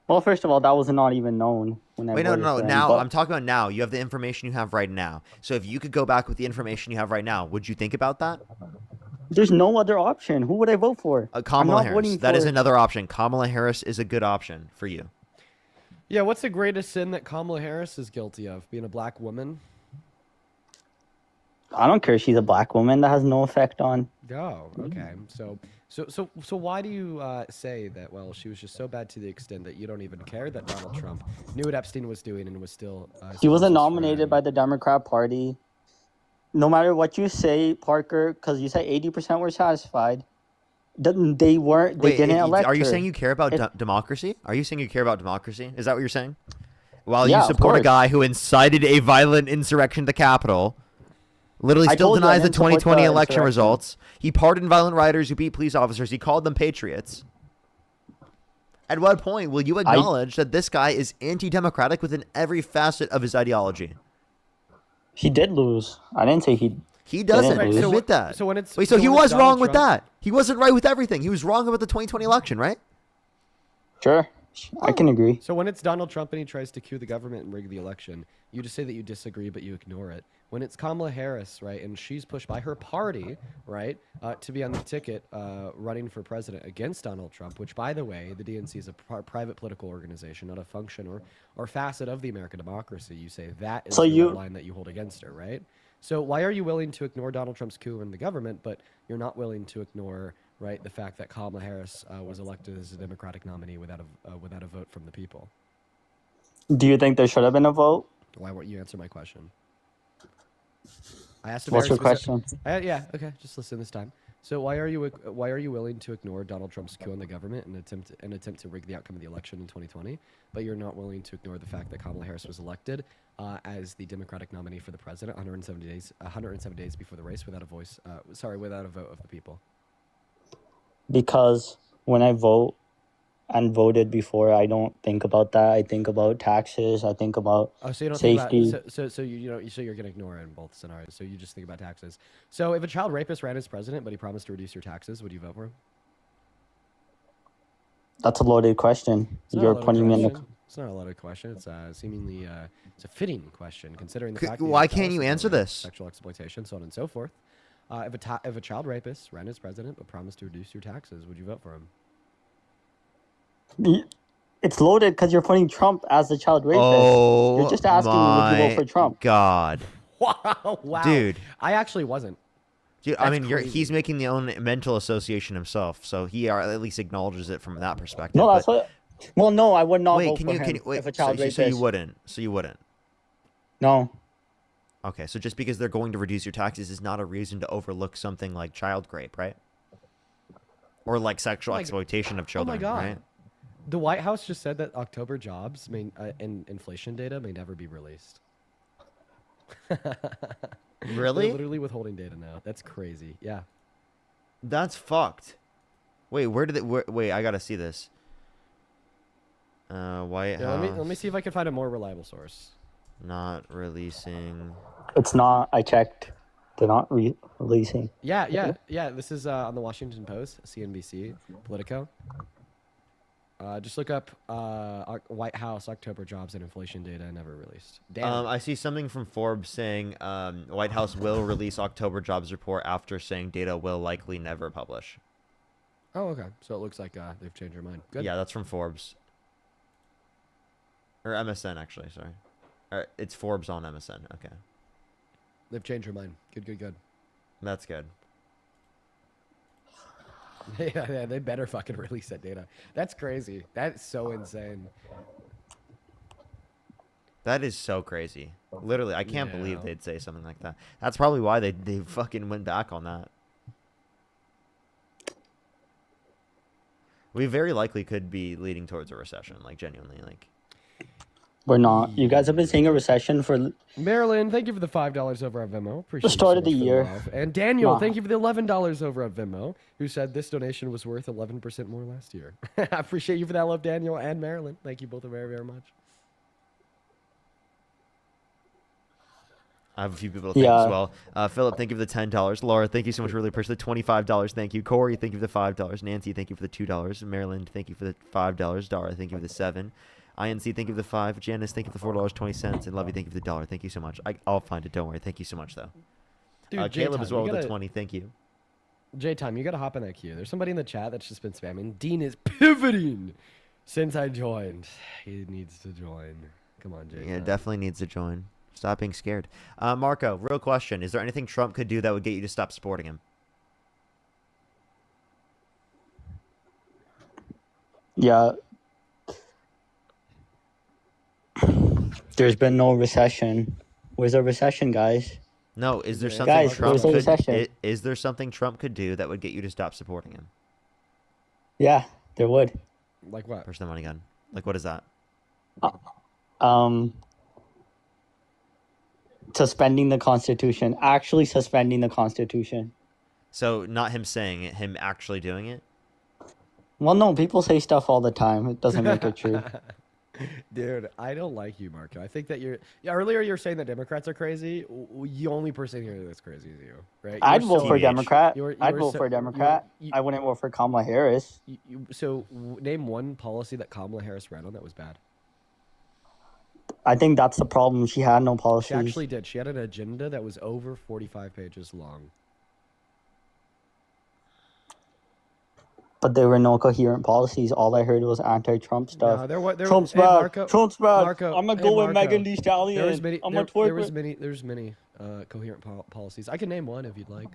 Well, first of all, that was not even known when I voted for him. Now, I'm talking about now. You have the information you have right now. So if you could go back with the information you have right now, would you think about that? There's no other option. Who would I vote for? Kamala Harris. That is another option. Kamala Harris is a good option for you. Yeah, what's the greatest sin that Kamala Harris is guilty of? Being a black woman? I don't care if she's a black woman. That has no effect on. Oh, okay. So why do you say that? Well, she was just so bad to the extent that you don't even care that Donald Trump knew what Epstein was doing and was still. He wasn't nominated by the Democrat Party. No matter what you say, Parker, because you say 80% were satisfied. They weren't. They didn't elect her. Are you saying you care about democracy? Are you saying you care about democracy? Is that what you're saying? While Yeah, you of support a course. guy who incited a violent insurrection at the Capitol, literally still told you I denies the didn't support 2020 the election insurrection. results. He pardoned violent rioters who beat police officers. He called them patriots. At what point will you acknowledge that this guy is anti-democratic within every facet of his ideology? He did lose. I didn't say he. He doesn't didn't lose. admit that. So when it's Wait, so so he when it's was Donald wrong with Trump- that. He wasn't right with everything. He was wrong about the 2020 election, right? Sure, I can agree. So when it's Donald Trump and he tries to coup the government and rig the election, you just say that you disagree, but you ignore it. When it's Kamala Harris, right, and she's pushed by her party, right, to be on the ticket running for president against Donald Trump, which, by the way, the DNC is a private political organization, not a function or facet of the American democracy. You say that is So the you- red line that you hold against her, right? So why are you willing to ignore Donald Trump's coup in the government, but you're not willing to ignore, right, the fact that Kamala Harris was elected as a Democratic nominee without a vote from the people? Do you think there should have been a vote? Why won't you answer my question? I asked a What's very your specific- question? Yeah, okay, just listen this time. So why are you willing to ignore Donald Trump's coup in the government and attempt to rig the outcome of the election in 2020, but you're not willing to ignore the fact that Kamala Harris was elected as the Democratic nominee for the president 107 days before the race without a vote of the people? Because when I vote and voted before, I don't think about that. I think about taxes. I think about So you don't safety. think about so you're gonna ignore it in both scenarios. So you just think about taxes. So if a child rapist ran as president but he promised to reduce your taxes, would you vote for him? That's a loaded question. It's not a You're loaded putting me in the. question. It's not a loaded question. It's seemingly it's a fitting question considering the C- fact. That why you're can't you jealous of answer women, this? Sexual exploitation, so on and so forth. If a child rapist ran as president but promised to reduce your taxes, would you vote for him? It's loaded because you're putting Trump as the child rapist. Oh You're just asking me, would you vote for my Trump? God. Wow, Dude. I actually wasn't. Dude, I That's mean, crazy. he's making the own mental association himself, so he at least acknowledges it from that perspective. No, that's but, what. Well, no, I would not wait, vote can for you, him can you, wait, if a child rapist. so you wouldn't? So you wouldn't? No. Okay, so just because they're going to reduce your taxes is not a reason to overlook something like child rape, right? Or like sexual exploitation of children, oh my God. right? The White House just said that October jobs and inflation data may never be released. Really? They're literally withholding data now. That's crazy. Yeah. That's fucked. Wait, where did it? Wait, I gotta see this. White Yeah, House. let me see if I can find a more reliable source. Not releasing. It's not. I checked. They're not releasing. Yeah. This is on the Washington Post, CNBC, Politico. Just look up White House October jobs and inflation data never released. Damn. I see something from Forbes saying White House will release October jobs report after saying data will likely never publish. Oh, okay. So it looks like they've changed their mind. Good. Yeah, that's from Forbes. Or MSN, actually, sorry. It's Forbes on MSN. Okay. They've changed their mind. Good. That's good. Yeah, they better fucking release that data. That's crazy. That's so insane. That is so crazy. Literally, I can't believe they'd say something like that. That's probably why they fucking went back on that. We very likely could be leading towards a recession, like genuinely, like. We're not. You guys have been seeing a recession for Marilyn, thank you for the $5 over at Venmo. Appreciate the start you of so the much for year. love. And Daniel, Nah. thank you for the $11 over at Venmo, who said this donation was worth 11% more last year. I appreciate you for that love, Daniel and Marilyn. Thank you both very, very much. I have a few people to thank Yeah. as well. Philip, thank you for the $10. Laura, thank you so much. Really appreciate the $25. Thank you. Corey, thank you for the $5. Nancy, thank you for the $2. Marilyn, thank you for the $5. Dara, thank you for the $7. INC, thank you for the $5. Janice, thank you for the $4.20. And Lovey, thank you for the $1. Thank you so much. I'll find it. Don't worry. Thank you so much, though. Dude, Caleb as J-Time, well you with the gotta- 20. Thank you. J-Time, you gotta hop in that queue. There's somebody in the chat that's just been spamming. Dean is pivoting since I joined. He needs to join. Come on, J-Time. Yeah, definitely needs to join. Stop being scared. Marco, real question. Is there anything Trump could do that would get you to stop supporting him? Yeah. There's been no recession. Where's a recession, guys? No, is there Yeah. something Guys, Trump where's the could recession? is there something Trump could do that would get you to stop supporting him? Yeah, there would. Like what? Push the money gun. Like what is that? Suspending the Constitution. Actually suspending the Constitution. So not him saying it, him actually doing it? Well, no, people say stuff all the time. It doesn't make it true. Dude, I don't like you, Marco. I think that earlier you're saying that Democrats are crazy. The only person here that's crazy is you, right? I'd You're vote so- for a Democrat. you're I'd vote so- for a Democrat. I wouldn't vote for Kamala Harris. Name one policy that Kamala Harris ran on that was bad. I think that's the problem. She had no She policies. actually did. She had an agenda that was over 45 pages long. But there were no coherent policies. All I heard was anti-Trump stuff. No, there Trump's hey, bad. Marco, Trump's bad. Marco, I'm gonna hey, go with Marco. Megan Thee Stallion. There was many. I'm There, gonna twerk there was with. many. There's many coherent policies. I can name one if you'd like.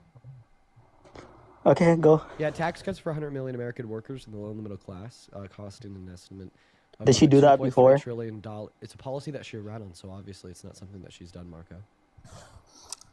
Okay, go. Yeah, tax cuts for 100 million American workers in the low and the middle class, costing an estimate. Of Did she over do that $2.3 before? trillion. It's a policy that she ran on, so obviously it's not something that she's done, Marco.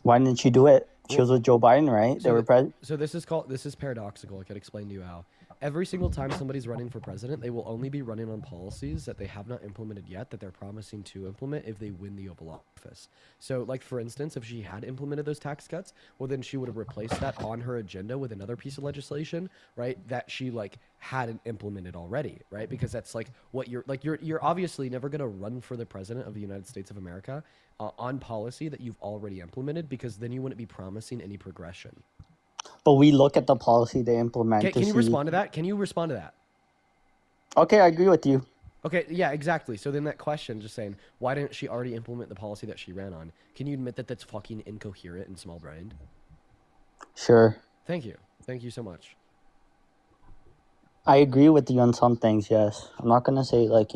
Why didn't she do it? She was with Joe Biden, right? They were So this is paradoxical. I could explain to you how. Every single time somebody's running for president, they will only be running on policies that they have not implemented yet that they're promising to implement if they win the Oval Office. So, like, for instance, if she had implemented those tax cuts, well, then she would have replaced that on her agenda with another piece of legislation, right, that she, like, hadn't implemented already, right? Because that's, like, what you're obviously never going to run for the president of the United States of America on policy that you've already implemented, because then you wouldn't be promising any progression. But we look at the policy they implement. Can to you see... respond to that? Can you respond to that? Okay, I agree with you. Okay, yeah, exactly. So then that question, just saying, why didn't she already implement the policy that she ran on? Can you admit that that's fucking incoherent and small-brained? Sure. Thank you. Thank you so much. I agree with you on some things, yes. I'm not going to say, like,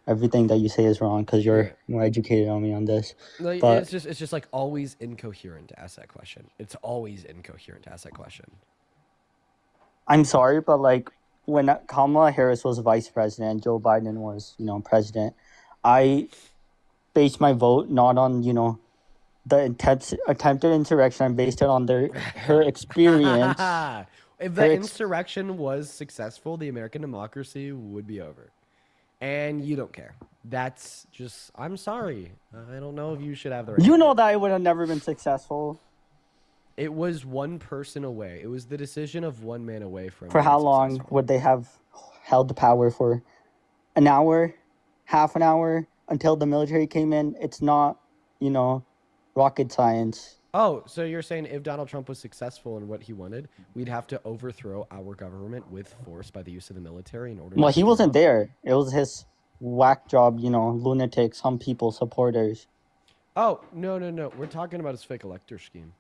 everything that you say is wrong because you're Yeah. more educated on me on this. No, But it's just like always incoherent to ask that question. It's always incoherent to ask that question. I'm sorry, but, like, when Kamala Harris was vice president, Joe Biden was, president, I based my vote not on, the attempted insurrection. I based it on her experience. If the insurrection was successful, the American democracy would be over. And you don't care. That's just, I'm sorry. I don't know if you should have the right. You know that I would have never been successful. It was one person away. It was the decision of one man away from. For how long would they have held the power for? An hour? Half an hour? Until the military came in? It's not, rocket science. Oh, so you're saying if Donald Trump was successful in what he wanted, we'd have to overthrow our government with force by the use of the military in order Well, to... he wasn't there. It was his whack job, lunatic, some people, supporters. Oh, no. We're talking about his fake elector scheme.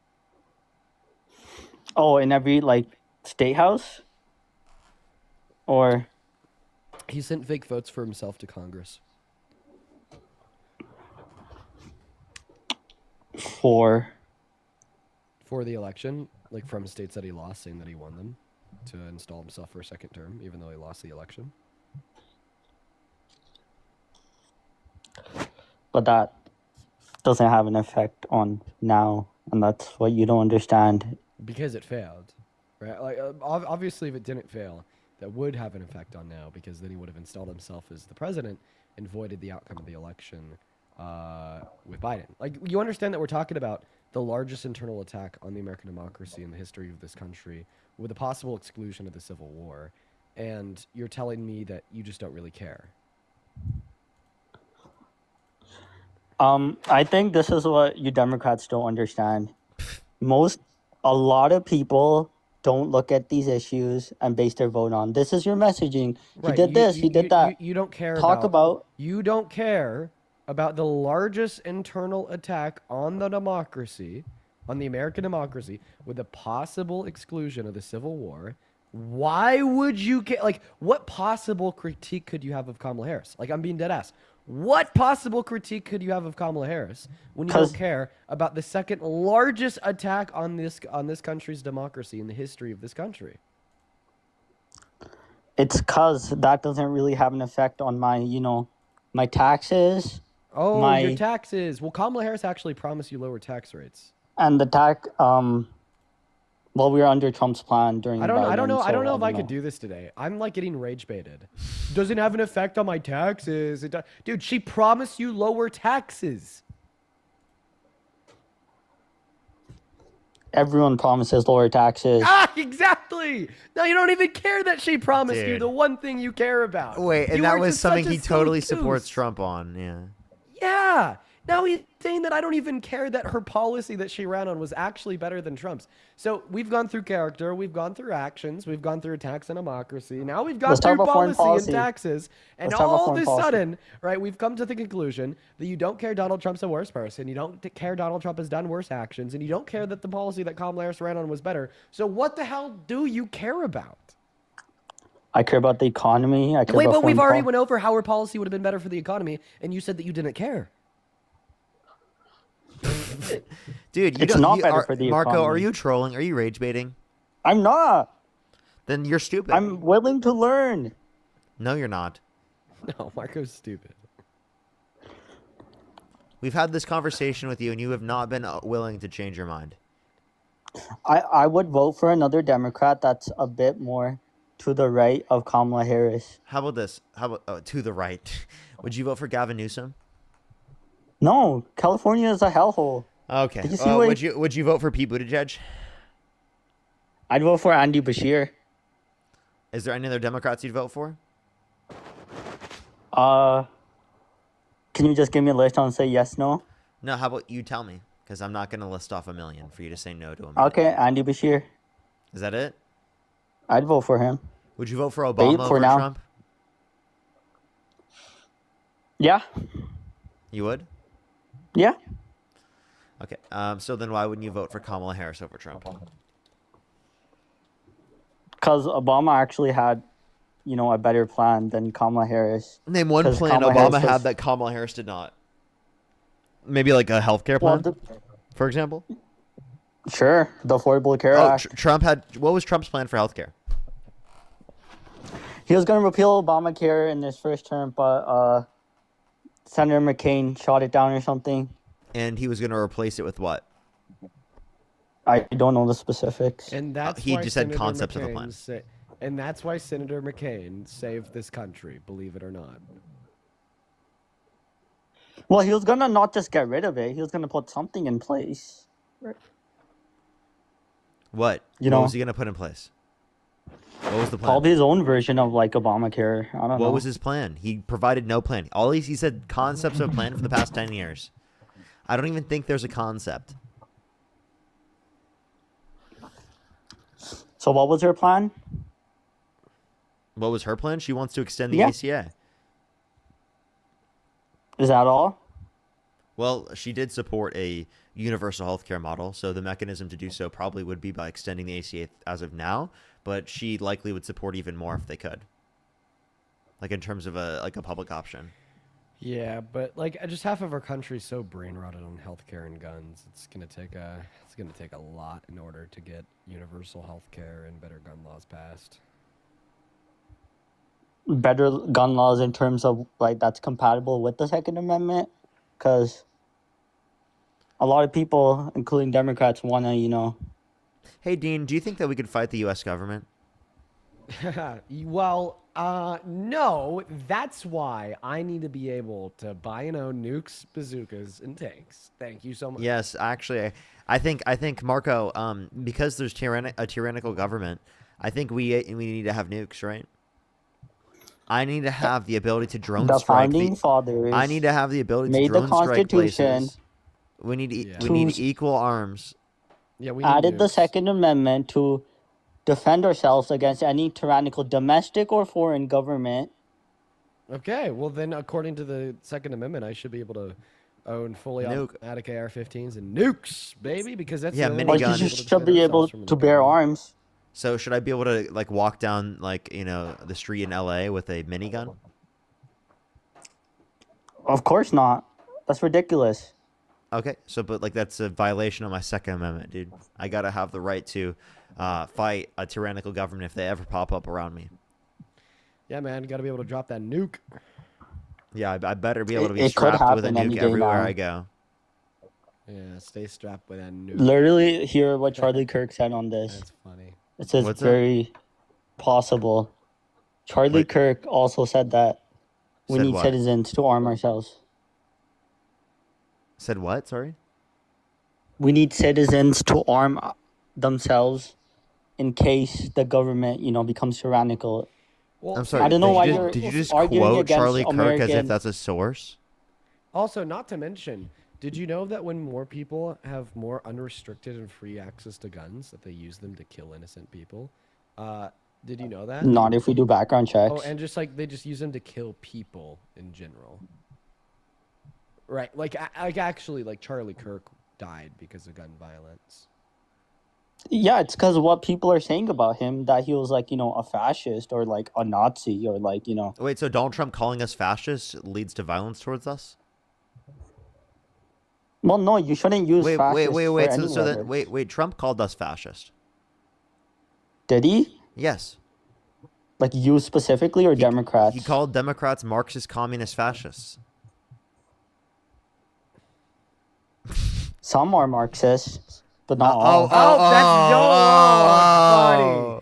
Oh, in every, state house? Or... He sent fake votes for himself to Congress. For the election, like from states that he lost, saying that he won them to install himself for a second term, even though he lost the election. But that doesn't have an effect on now, and that's what you don't understand. Because it failed, right? Like obviously, if it didn't fail, that would have an effect on now, because then he would have installed himself as the president and voided the outcome of the election with Biden. Like, you understand that we're talking about the largest internal attack on the American democracy in the history of this country, with the possible exclusion of the Civil War, and you're telling me that you just don't really care. I think this is what you Democrats don't understand. A lot of people don't look at these issues and base their vote on. This is your messaging. Right. He did this, he did that. You don't care You don't care about the largest internal attack on the democracy, on the American democracy, with the possible exclusion of the Civil War. Why would you care? Like, what possible critique could you have of Kamala Harris? Like, I'm being dead ass. What possible critique could you have of Kamala Harris when you don't care about the second largest attack on this country's democracy in the history of this country? It's because that doesn't really have an effect on my, my taxes. Oh, your taxes. Well, Kamala Harris actually promised you lower tax rates. And the tax, well, we were under Trump's plan during. I don't know if I could could do this today. I'm like getting rage baited. Doesn't have an effect on my taxes. Dude, she promised you lower taxes. Everyone promises lower taxes. Ah, exactly. No, you don't even care that she promised you the one thing you care about. Wait, and You that are was just something such a he totally silly supports goose. Trump on. Yeah. Yeah. Now he's saying that I don't even care that her policy that she ran on was actually better than Trump's. So we've gone through character, we've gone through actions, we've gone through attacks on democracy. Now we've gone Let's talk through about foreign policy and policy. taxes. And Let's talk about all of foreign a policy. sudden, right, we've come to the conclusion that you don't care Donald Trump's a worse person. You don't care Donald Trump has done worse actions. And you don't care that the policy that Kamala Harris ran on was better. So what the hell do you care about? I care about the economy. I care Wait, about but we've foreign already went over how her policy would have been better for the economy. And you said that you didn't care. Dude, It's not better for the Marco, are economy. you trolling? Are you rage baiting? I'm not. Then you're stupid. I'm willing to learn. No, you're not. No, Marco's stupid. We've had this conversation with you, and you have not been willing to change your mind. I would vote for another Democrat that's a bit more to the right of Kamala Harris. How about this? How about to the right? Would you vote for Gavin Newsom? No, California is a hellhole. Okay. Did you see what would you vote for Pete Buttigieg? I'd vote for Andy Bashir. Is there any other Democrats you'd vote for? Can you just give me a list and say yes, no? No, how about you tell me? Because I'm not going to list off a million for you to say no to him. Okay, Andy Bashir. Is that it? I'd vote for him. Would you vote for Obama for over now. Trump? Yeah. You would? Yeah. Okay. So then why wouldn't you vote for Kamala Harris over Trump? Because Obama actually had, a better plan than Kamala Harris. Name one 'Cause plan Kamala Obama Harris had was- that Kamala Harris did not. Maybe like a healthcare plan, for example. Sure, the Affordable Care Oh, Act. Trump had. What was Trump's plan for healthcare? He was going to repeal Obamacare in his first term, but Senator McCain shot it down or something. And he was going to replace it with what? I don't know the specifics. And that's he why just had Senator concepts of the McCain plan. and that's why Senator McCain saved this country, believe it or not. Well, he was going to not just get rid of it. He was going to put something in place. What? You What know- was he going to put in place? What was the plan? Probably his own version of like Obamacare. I don't know. What was his plan? He provided no plan. All he said concepts of a plan for the past 10 years. I don't even think there's a concept. So what was her plan? What was her plan? She wants to extend the Yeah. ACA. Is that all? Well, she did support a universal healthcare model, so the mechanism to do so probably would be by extending the ACA as of now, but she likely would support even more if they could. Like in terms of a public option. Yeah, but like just half of our country's so brain rotted on healthcare and guns. It's gonna take a lot in order to get universal healthcare and better gun laws passed. Better gun laws in terms of like that's compatible with the Second Amendment, because a lot of people, including Democrats, want to, Hey, Dean, do you think that we could fight the U.S. government? Well, no. That's why I need to be able to buy and own nukes, bazookas, and tanks. Thank you so much. Yes, actually, I think Marco, because there's a tyrannical government, I think we need to have nukes, right? I need to have the ability to drone the strike. founding fathers. I need to have the ability to made the drone strike Constitution. places. We need equal arms. Yeah, we added the Second Amendment to defend ourselves against any tyrannical domestic or foreign government. Okay, well then, according to the Second Amendment, I should be able to own fully automatic AR-15s and nukes, baby, because that's the only way Or we'll you be able to should defend be able ourselves from to the bear government. arms. So should I be able to like walk down the street in LA with a minigun? Of course not. That's ridiculous. Okay, so but like that's a violation of my Second Amendment, dude. I gotta have the right to fight a tyrannical government if they ever pop up around me. Yeah, man, you got to be able to drop that nuke. Yeah, I better be able to be It could strapped with a happen any nuke day everywhere now. I go. Yeah, stay strapped with that nuke. Literally, hear what Charlie Kirk said on this. That's funny. It says What's that? very possible. Charlie Kirk also said that we Said need what? citizens to arm ourselves. Said what? Sorry. We need citizens to arm themselves in case the government, becomes tyrannical. Well, I'm sorry. I don't know why Did you just arguing quote against Charlie Kirk as if American- that's a source? Also, not to mention, did you know that when more people have more unrestricted and free access to guns, that they use them to kill innocent people? Did you know that? Not if we do background checks. Oh, and just like they just use them to kill people in general. Right, like actually, like Charlie Kirk died because of gun violence. Yeah, it's because of what people are saying about him, that he was like, a fascist or like a Nazi or like, Wait, so Donald Trump calling us fascists leads to violence towards us? Well, no, you shouldn't use Wait. fascist for any So then, rhetoric. wait. Trump called us fascist. Did he? Yes. Like you specifically or Democrats? He called Democrats Marxist, communist, fascists. Some are Marxists, but not Oh, all. That's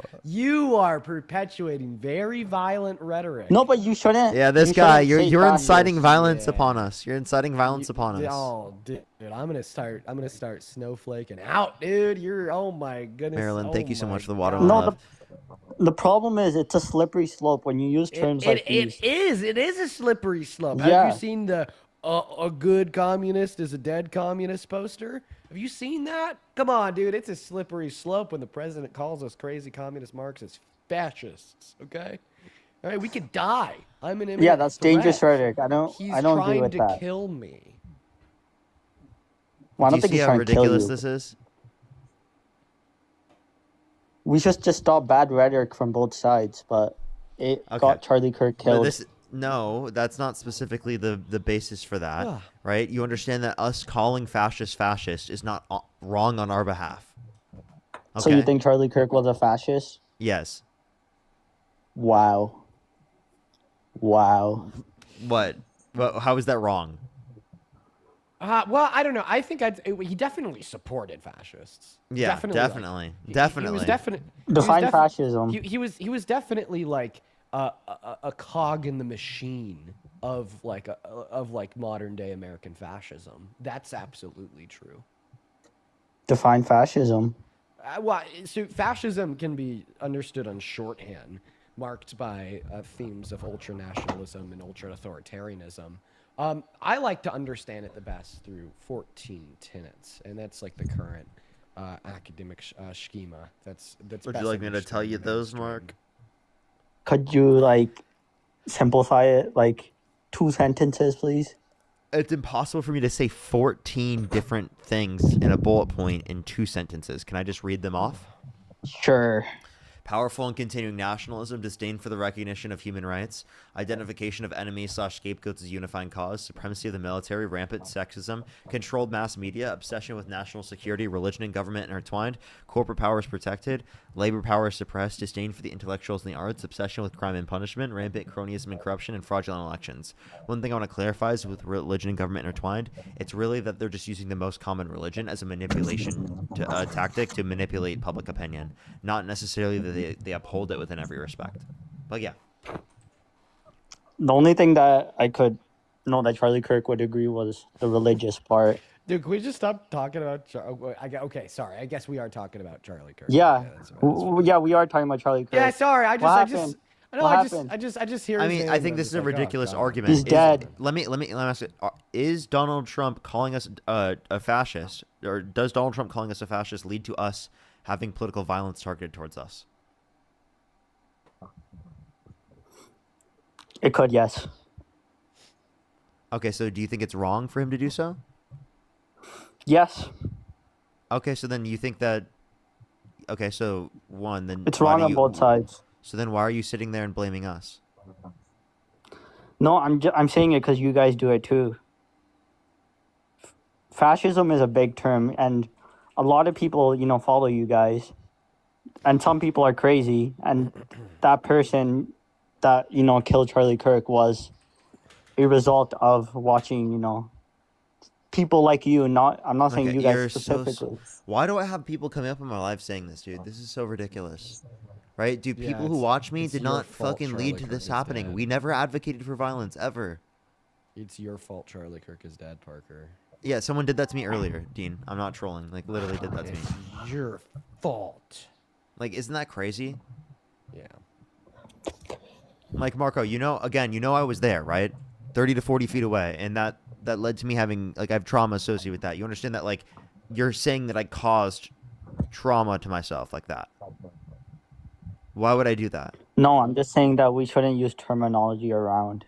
funny. You are perpetuating very violent rhetoric. No, but you shouldn't. Yeah, this you guy, shouldn't say you're fascist. inciting violence upon us. You're inciting violence upon us. Oh, dude, I'm gonna start snowflaking out, dude. Oh my goodness. Marilyn, thank you so my much for the water. God. No, the problem is it's a slippery slope when you use terms like these. It is a slippery slope. Yeah. Have you seen the a good communist is a dead communist poster? Have you seen that? Come on, dude. It's a slippery slope when the president calls us crazy communist Marxists fascists, okay? All right, we could die. I'm an imminent Yeah, that's dangerous threat. rhetoric. I don't agree trying with to that. kill me. Well, I Do don't you think see he's how trying to kill ridiculous you. this is? We should just stop bad rhetoric from both sides, but it got Charlie Kirk But killed. no, that's not specifically the basis for that, Ugh. right? You understand that us calling fascist is not wrong on our behalf. Okay? So you think Charlie Kirk was a fascist? Yes. Wow. Wow. What? How is that wrong? Well, I don't know. I think he definitely supported fascists. Yeah, definitely. Definitely. He was definitely Define fascism. He was definitely like a cog in the machine of like modern day American fascism. That's absolutely true. Define fascism. Well, so fascism can be understood on shorthand, marked by themes of ultranationalism and ultra-authoritarianism. I like to understand it the best through 14 tenets, and that's like the current academic schema. That's Would you like me to tell you those, Mark? Could you like simplify it like 2 sentences, please? It's impossible for me to say 14 different things in a bullet point in 2 sentences. Can I just read them off? Sure. Powerful and continuing nationalism, disdain for the recognition of human rights, identification of enemies/scapegoats as unifying cause, supremacy of the military, rampant sexism, controlled mass media, obsession with national security, religion and government intertwined, corporate power is protected, labor power is suppressed, disdain for the intellectuals and the arts, obsession with crime and punishment, rampant cronyism and corruption, and fraudulent elections. One thing I want to clarify is with religion and government intertwined, it's really that they're just using the most common religion as a manipulation tactic to manipulate public opinion, not necessarily that they uphold it within every respect. But yeah. The only thing that I could know that Charlie Kirk would agree was the religious part. Dude, can we just stop talking about? Okay, sorry. I guess we are talking about Charlie Kirk. Yeah, yeah, we are talking about Charlie Kirk. Yeah, sorry. I just hear. I his mean, name I think and this it's is a like, oh, ridiculous God. argument. He's dead. Let me ask it. Is Donald Trump calling us a fascist, or does Donald Trump calling us a fascist lead to us having political violence targeted towards us? It could, yes. Okay, so do you think it's wrong for him to do so? Yes. Okay, so then you think that... Okay, so one, then... It's wrong on both sides. So then why are you sitting there and blaming us? No, I'm saying it because you guys do it too. Fascism is a big term, and a lot of people, follow you guys. And some people are crazy, and that person that, killed Charlie Kirk was a result of watching, people like you. I'm not saying you guys specifically. Why do I have people coming up in my life saying this, dude? This is so ridiculous. Right? Dude, people who watch me did not fucking lead to this happening. We never advocated for violence, ever. It's your fault Charlie Kirk is dead, Parker. Yeah, someone did that to me earlier, Dean. I'm not trolling. Like, literally did that to me. It's your fault. Like, isn't that crazy? Yeah. Like, Marco, I was there, right? 30 to 40 feet away. And that led to me having, like, I have trauma associated with that. You understand that, like, you're saying that I caused trauma to myself like that. Why would I do that? No, I'm just saying that we shouldn't use terminology around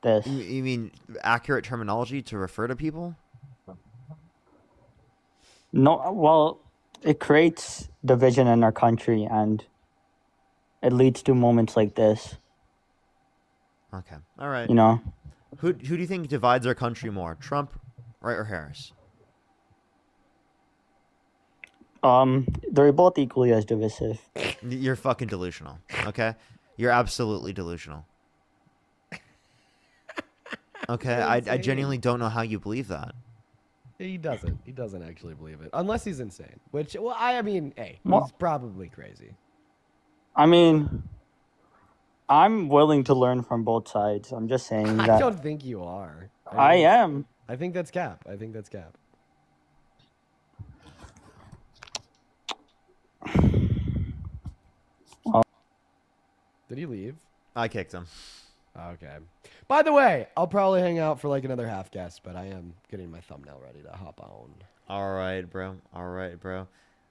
this. You mean accurate terminology to refer to people? No, well, it creates division in our country, and it leads to moments like this. Okay. All right. Who do you think divides our country more? Trump, right, or Harris? They're both equally as divisive. You're fucking delusional, okay? You're absolutely delusional. Okay, I genuinely don't know how you believe that. He doesn't. He doesn't actually believe it. Unless he's insane. Which, well, I mean, hey, Well- he's probably crazy. I mean, I'm willing to learn from both sides. I'm just saying that. I don't think you are. I am. I think that's cap. I think that's cap. Did he leave? I kicked him. Okay. By the way, I'll probably hang out for like another half guest, but I am getting my thumbnail ready to hop on. All right, bro. All right, bro.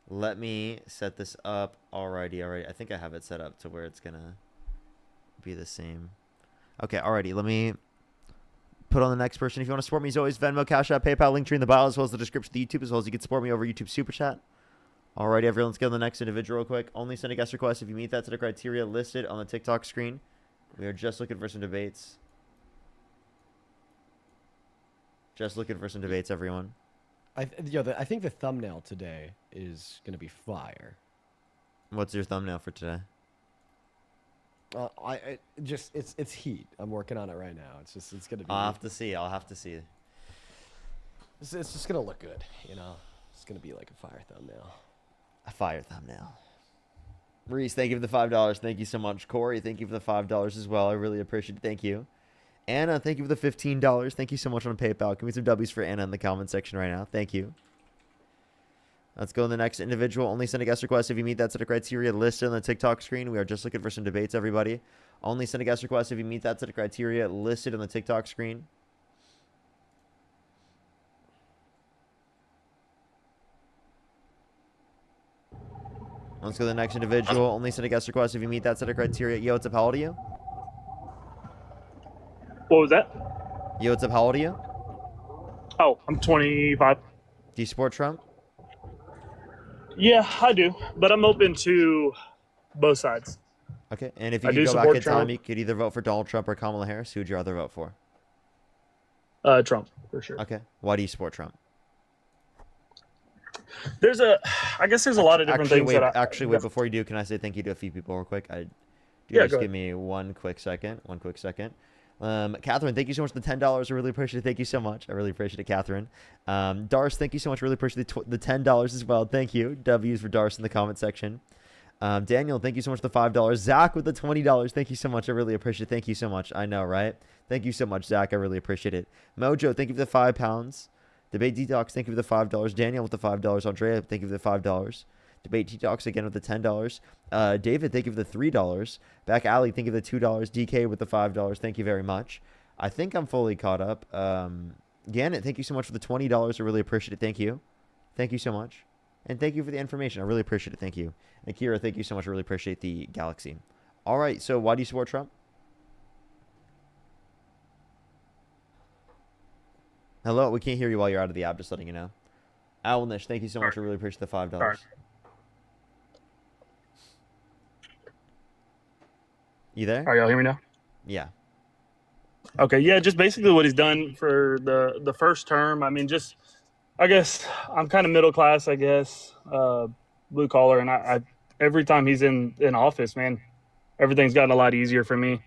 Let me set this up. Alrighty. I think I have it set up to where it's gonna be the same. Okay, alrighty. Let me put on the next person. If you want to support me, as always, Venmo, Cash App, PayPal, link tree in the bio, as well as the description of the YouTube, as well as you can support me over YouTube Super Chat. Alrighty, everyone, let's get on the next individual real quick. Only send a guest request if you meet that set of criteria listed on the TikTok screen. We are just looking for some debates. Just looking for some debates, everyone. I think the thumbnail today is gonna be fire. What's your thumbnail for today? It's heat. I'm working on it right now. It's gonna be. I'll have to see. It's just gonna look good, you know. It's gonna be like a fire thumbnail. A fire thumbnail. Reese, thank you for the $5. Thank you so much. Corey, thank you for the $5 as well. I really appreciate it. Thank you. Anna, thank you for the $15. Thank you so much on PayPal. Give me some W's for Anna in the comment section right now. Thank you. Let's go to the next individual. Only send a guest request if you meet that set of criteria listed on the TikTok screen. We are just looking for some debates, everybody. Only send a guest request if you meet that set of criteria listed on the TikTok screen. Let's go to the next individual. Only send a guest request if you meet that set of criteria. Yo, what's up? How old are you? What was that? Yo, what's up? How old are you? Oh, I'm 25. Do you support Trump? Yeah, I do, but I'm open to both sides. Okay, and if you I could do go back support in time, Trump. you could either vote for Donald Trump or Kamala Harris. Who would you rather vote for? Trump, for sure. Okay, why do you support Trump? I guess there's a lot of different things wait, that wait, before you do, can I say thank you to a few people real quick? Yeah, just go give me one quick second. Catherine, thank you so much for the $10. I really appreciate it. Thank you so much. I really appreciate it, Catherine. Darce, thank you so much. Really appreciate the $10 as well. Thank you. W's for Darce in the comment section. Daniel, thank you so much for the $5. Zach with the $20. Thank you so much. I really appreciate it. Thank you so much. I know, right? Thank you so much, Zach. I really appreciate it. Mojo, thank you for the £5. Debate Detox, thank you for the $5. Daniel with the $5. Andrea, thank you for the $5. Debate Detox again with the $10. David, thank you for the $3. Back Alley, thank you for the $2. DK with the $5. Thank you very much. I think I'm fully caught up. Gannett, thank you so much for the $20. I really appreciate it. Thank you. Thank you so much. And thank you for the information. I really appreciate it. Thank you. And Akira, thank you so much. I really appreciate the Galaxy. All right, so why do you support Trump? Hello, we can't hear you while you're out of the app, just letting you know. Owlnish, thank you so much. I really appreciate the $5. Sorry. You there? Are y'all hear me now? Yeah. Okay, yeah, just basically what he's done for the first term. I mean, just I guess I'm kind of middle class, I guess, blue collar, and I every time he's in office, man, everything's gotten a lot easier for me.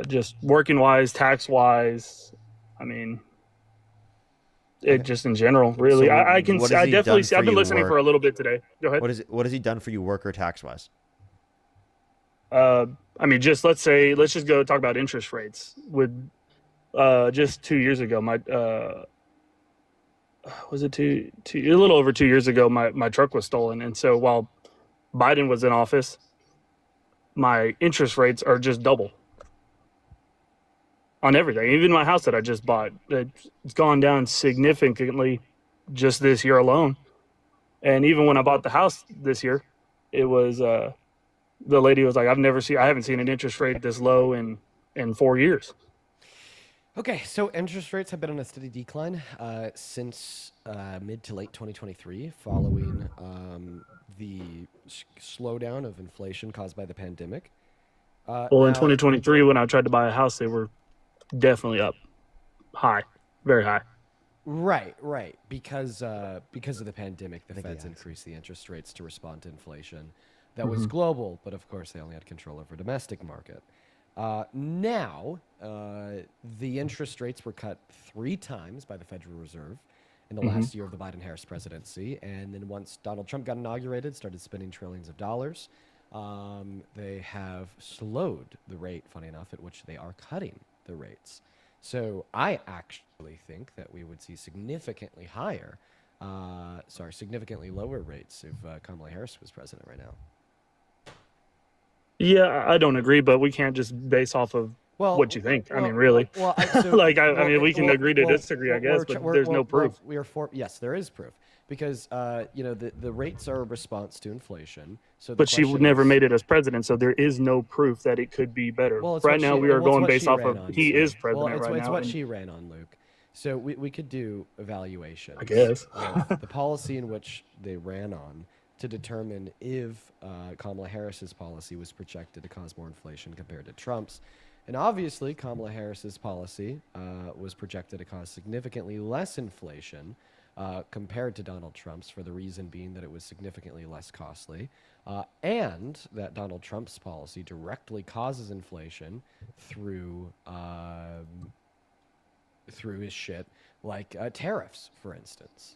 Just working wise, tax wise. I mean, it just in general, really. So I definitely see. I've been listening work? for a little bit today. Go ahead. What has he done for you, work or tax wise? I mean, let's just go talk about interest rates. With just 2 years ago, was it a little over 2 years ago, my truck was stolen, and so while Biden was in office, my interest rates are just double on everything. Even my house that I just bought, it's gone down significantly just this year alone. And even when I bought the house this year, it was the lady was like, I haven't seen an interest rate this low in 4 years. Okay, so interest rates have been on a steady decline since mid to late 2023, following the slowdown of inflation caused by the pandemic. In 2023, when I tried to buy a house, they were definitely up high, very high. Right, because of the pandemic, the Feds increased the interest rates to respond to inflation. That was global, but of course they only had control over domestic market. Now, the interest rates were cut 3 times by the Federal Reserve in the last year of the Biden-Harris presidency. And then once Donald Trump got inaugurated, started spending trillions of dollars, they have slowed the rate, funny enough, at which they are cutting the rates. So I actually think that we would see significantly lower rates if Kamala Harris was president right now. Yeah, I don't agree, but we can't just base off of what you think. I mean, really. We can agree to disagree, I guess, but there's no proof. Yes, there is proof. because the rates are a response to inflation. So, But she never made it as president, so there is no proof that it could be better. Well, it's right what now, she, we are well, it's going what based she off ran of on, he so- is president well, right it's now. what and- she ran on, Luke. So we could do evaluations. I guess. Of the policy in which they ran on to determine if Kamala Harris's policy was projected to cause more inflation compared to Trump's. And obviously, Kamala Harris's policy was projected to cause significantly less inflation compared to Donald Trump's, for the reason being that it was significantly less costly, and that Donald Trump's policy directly causes inflation through his shit, like tariffs, for instance.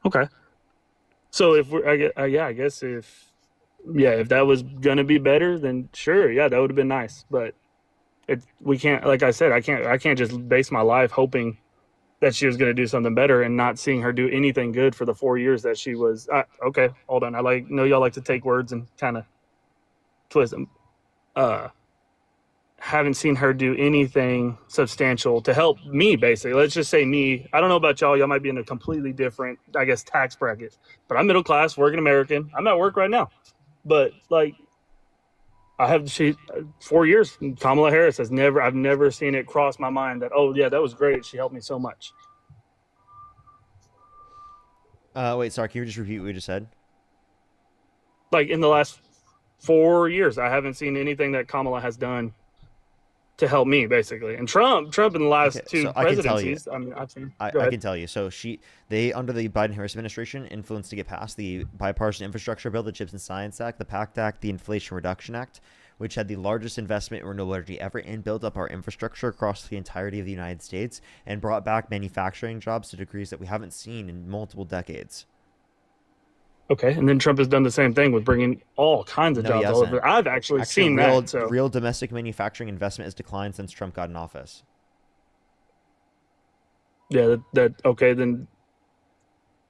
Okay. So if we're, I guess if that was gonna be better, then sure, yeah, that would have been nice. But we can't, like I said, I can't just base my life hoping that she was gonna do something better and not seeing her do anything good for the 4 years that she was. Okay, hold on. Know y'all like to take words and kind of twist them. Haven't seen her do anything substantial to help me, basically. Let's just say me. I don't know about y'all. Y'all might be in a completely different, I guess, tax bracket. But I'm middle class, working American. I'm at work right now. But, like, I have 4 years. Kamala Harris I've never seen it cross my mind that, oh, yeah, that was great. She helped me so much. Wait, sorry, can you just repeat what you just said? Like, in the last 4 years, I haven't seen anything that Kamala has done to help me, basically. And Trump in the last two presidencies, I've seen. I can tell you. So they under the Biden-Harris administration influenced to get passed the bipartisan infrastructure bill, the CHIPS and Science Act, the PACT Act, the Inflation Reduction Act, which had the largest investment in renewable energy ever and built up our infrastructure across the entirety of the United States and brought back manufacturing jobs to degrees that we haven't seen in multiple decades. Okay, and then Trump has done the same thing with bringing all kinds of No, he jobs all hasn't. over. I've actually seen real, that. So. Real domestic manufacturing investment has declined since Trump got in office. Yeah, okay, then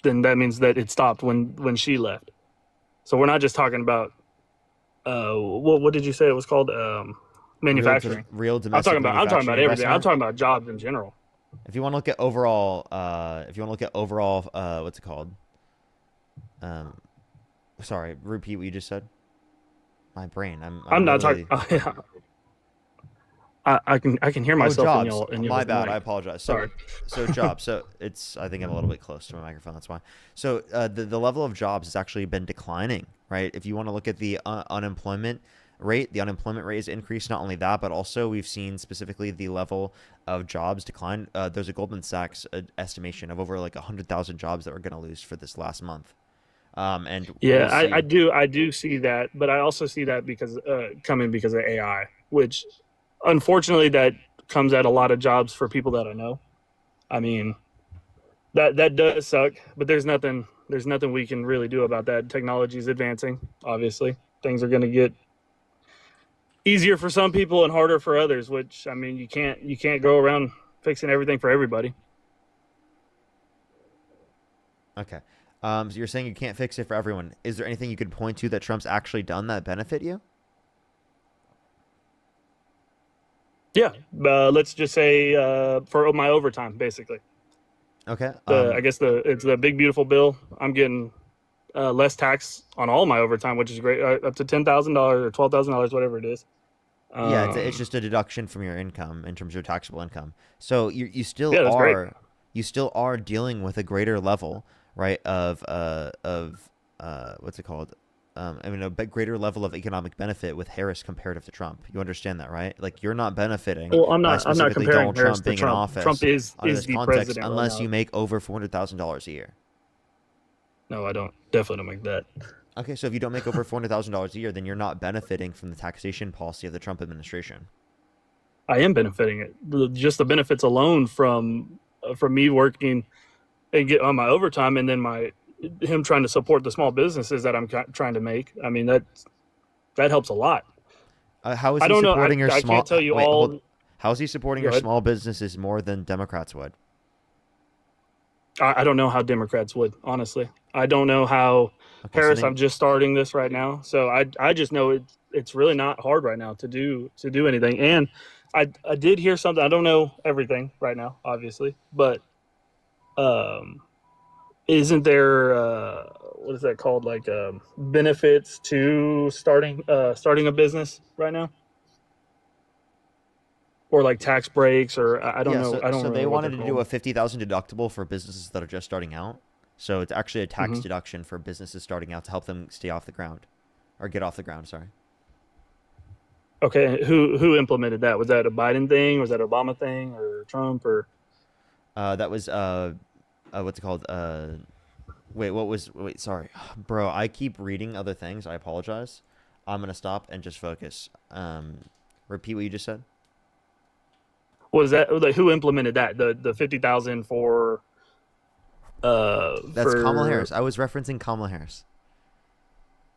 that means that it stopped when she left. So we're not just talking about what did you say it was called? Manufacturing. Real domestic I'm talking about everything. investment. I'm talking about jobs in general. If you want to look at overall, what's it called? Sorry, repeat what you just said. My brain. I'm not literally... talking. I can hear myself jobs. in y'all. My bad. I apologize. Sorry. So jobs. So I think I'm a little bit close to my microphone. That's why. So the level of jobs has actually been declining, right? If you want to look at the unemployment rate, the unemployment rate has increased. Not only that, but also we've seen specifically the level of jobs decline. There's a Goldman Sachs estimation of over like 100,000 jobs that we're going to lose for this last month. And yeah, I do see that, but I also see that because coming because of AI, which unfortunately that comes at a lot of jobs for people that I know. I mean, that does suck, but there's nothing we can really do about that. Technology is advancing. Obviously, things are going to get easier for some people and harder for others. Which, I mean, you can't go around fixing everything for everybody. Okay. So you're saying you can't fix it for everyone. Is there anything you could point to that Trump's actually done that benefit you? Yeah, let's just say for my overtime, basically. Okay. I guess it's the big beautiful bill. I'm getting less tax on all my overtime, which is great. Up to $10,000 or $12,000, whatever it is. Yeah, it's just a deduction from your income in terms of your taxable income. So you still are dealing with a greater level, right, of what's it called? A greater level of economic benefit with Harris comparative to Trump. You understand that, right? Like you're not benefiting. Well, I'm not specifically comparing Donald Harris Trump to being Trump. in office. Trump is this the context, president unless right you now. make over $400,000 a year. No, I don't. Definitely don't make that. Okay, so if you don't make over $400,000 a year, then you're not benefiting from the taxation policy of the Trump administration. I am benefiting it. Just the benefits alone from me working and get on my overtime, and then him trying to support the small businesses that I'm trying to make. I mean that helps a lot. How is he supporting your small? I can't tell you all. How is he supporting your small businesses more than Democrats would? I don't know how Democrats would, honestly. I don't know how Harris. I'm just starting this right now, so I just know it's really not hard right now to do anything. And I did hear something. I don't know everything right now, obviously, but isn't there what is that called? Like benefits to starting a business right now, or like tax breaks, or I don't Yeah, know. I don't so they remember what they're wanted to do called. a 50,000 deductible for businesses that are just starting out. So it's actually a tax Mhm. deduction for businesses starting out to help them stay off the ground, or get off the ground. Sorry. Okay, who implemented that? Was that a Biden thing? Was that an Obama thing, or Trump, or? That was what's it called? Wait, what was? Wait, sorry, bro. I keep reading other things. I apologize. I'm gonna stop and just focus. Repeat what you just said. Was that like who implemented that? The 50,000 for That's Kamala for Harris. I was referencing Kamala Harris.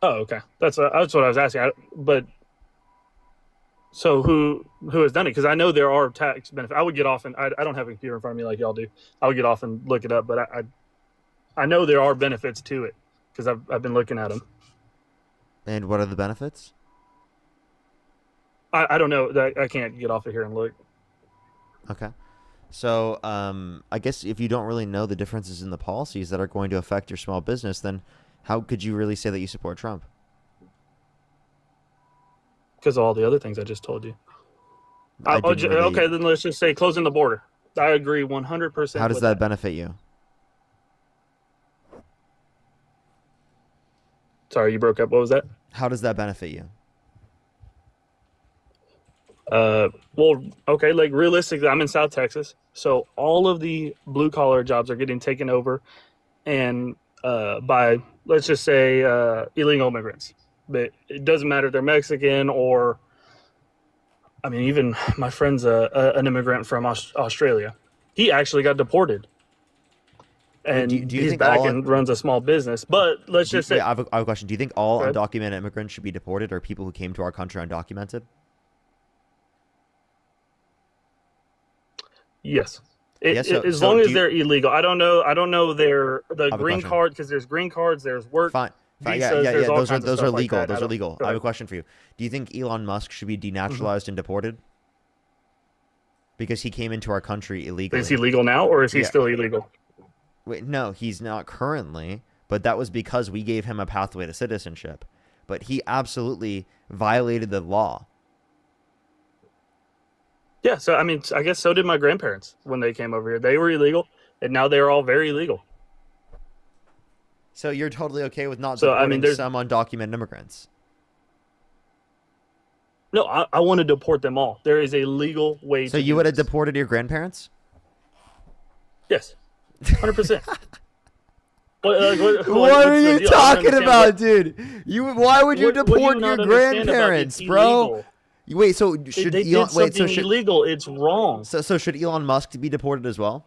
Oh, okay. That's what I was asking. But so who has done it? Because I know there are tax benefits. I would get off and I don't have a computer in front of me like y'all do. I would get off and look it up, but I know there are benefits to it because I've been looking at them. And what are the benefits? I don't know. I can't get off of here and look. Okay. So, I guess if you don't really know the differences in the policies that are going to affect your small business, then how could you really say that you support Trump? Because of all the other things I just told you. I didn't really- Okay, then let's just say closing the border. I agree 100%. How does with that benefit you? Sorry, you broke up. What was that? How does that benefit you? Well, okay, like realistically, I'm in South Texas, so all of the blue collar jobs are getting taken over, and by let's just say illegal immigrants. But it doesn't matter if they're Mexican or, I mean, even my friend's an immigrant from Australia. He actually got deported, and do you he's think back all- and runs a small business. But let's just say, Wait, I have a question. Do you think all Go ahead. undocumented immigrants should be deported, or people who came to our country undocumented? yes. Yeah, so- As so long do as you- they're illegal. I don't know the have a green question. card, because there's green cards, there's work Fine. visas, Yeah. there's all Those are kinds of those are stuff like legal. that. Those I are don't- legal. go I have a ahead. question for you. Do you think Elon Musk should be denaturalized and deported? Because he came into our country illegally. Is he legal now, or is he Yeah. still illegal? Wait, no, he's not currently, but that was because we gave him a pathway to citizenship. But he absolutely violated the law. Yeah, so I mean, I guess so did my grandparents when they came over here. They were illegal, and now they're all very legal. So you're totally okay with not So, I deporting mean, there's- some undocumented immigrants? No, I want to deport them all. There is a legal way. So to you do would have this. deported your grandparents? Yes, 100%. What What are what's the you deal? I don't talking understand about, what- dude? Why would you What do you deport your not understand about grandparents, it's bro? illegal? Wait, so should They Elon did something should, illegal. It's wrong. so should Elon Musk be deported as well?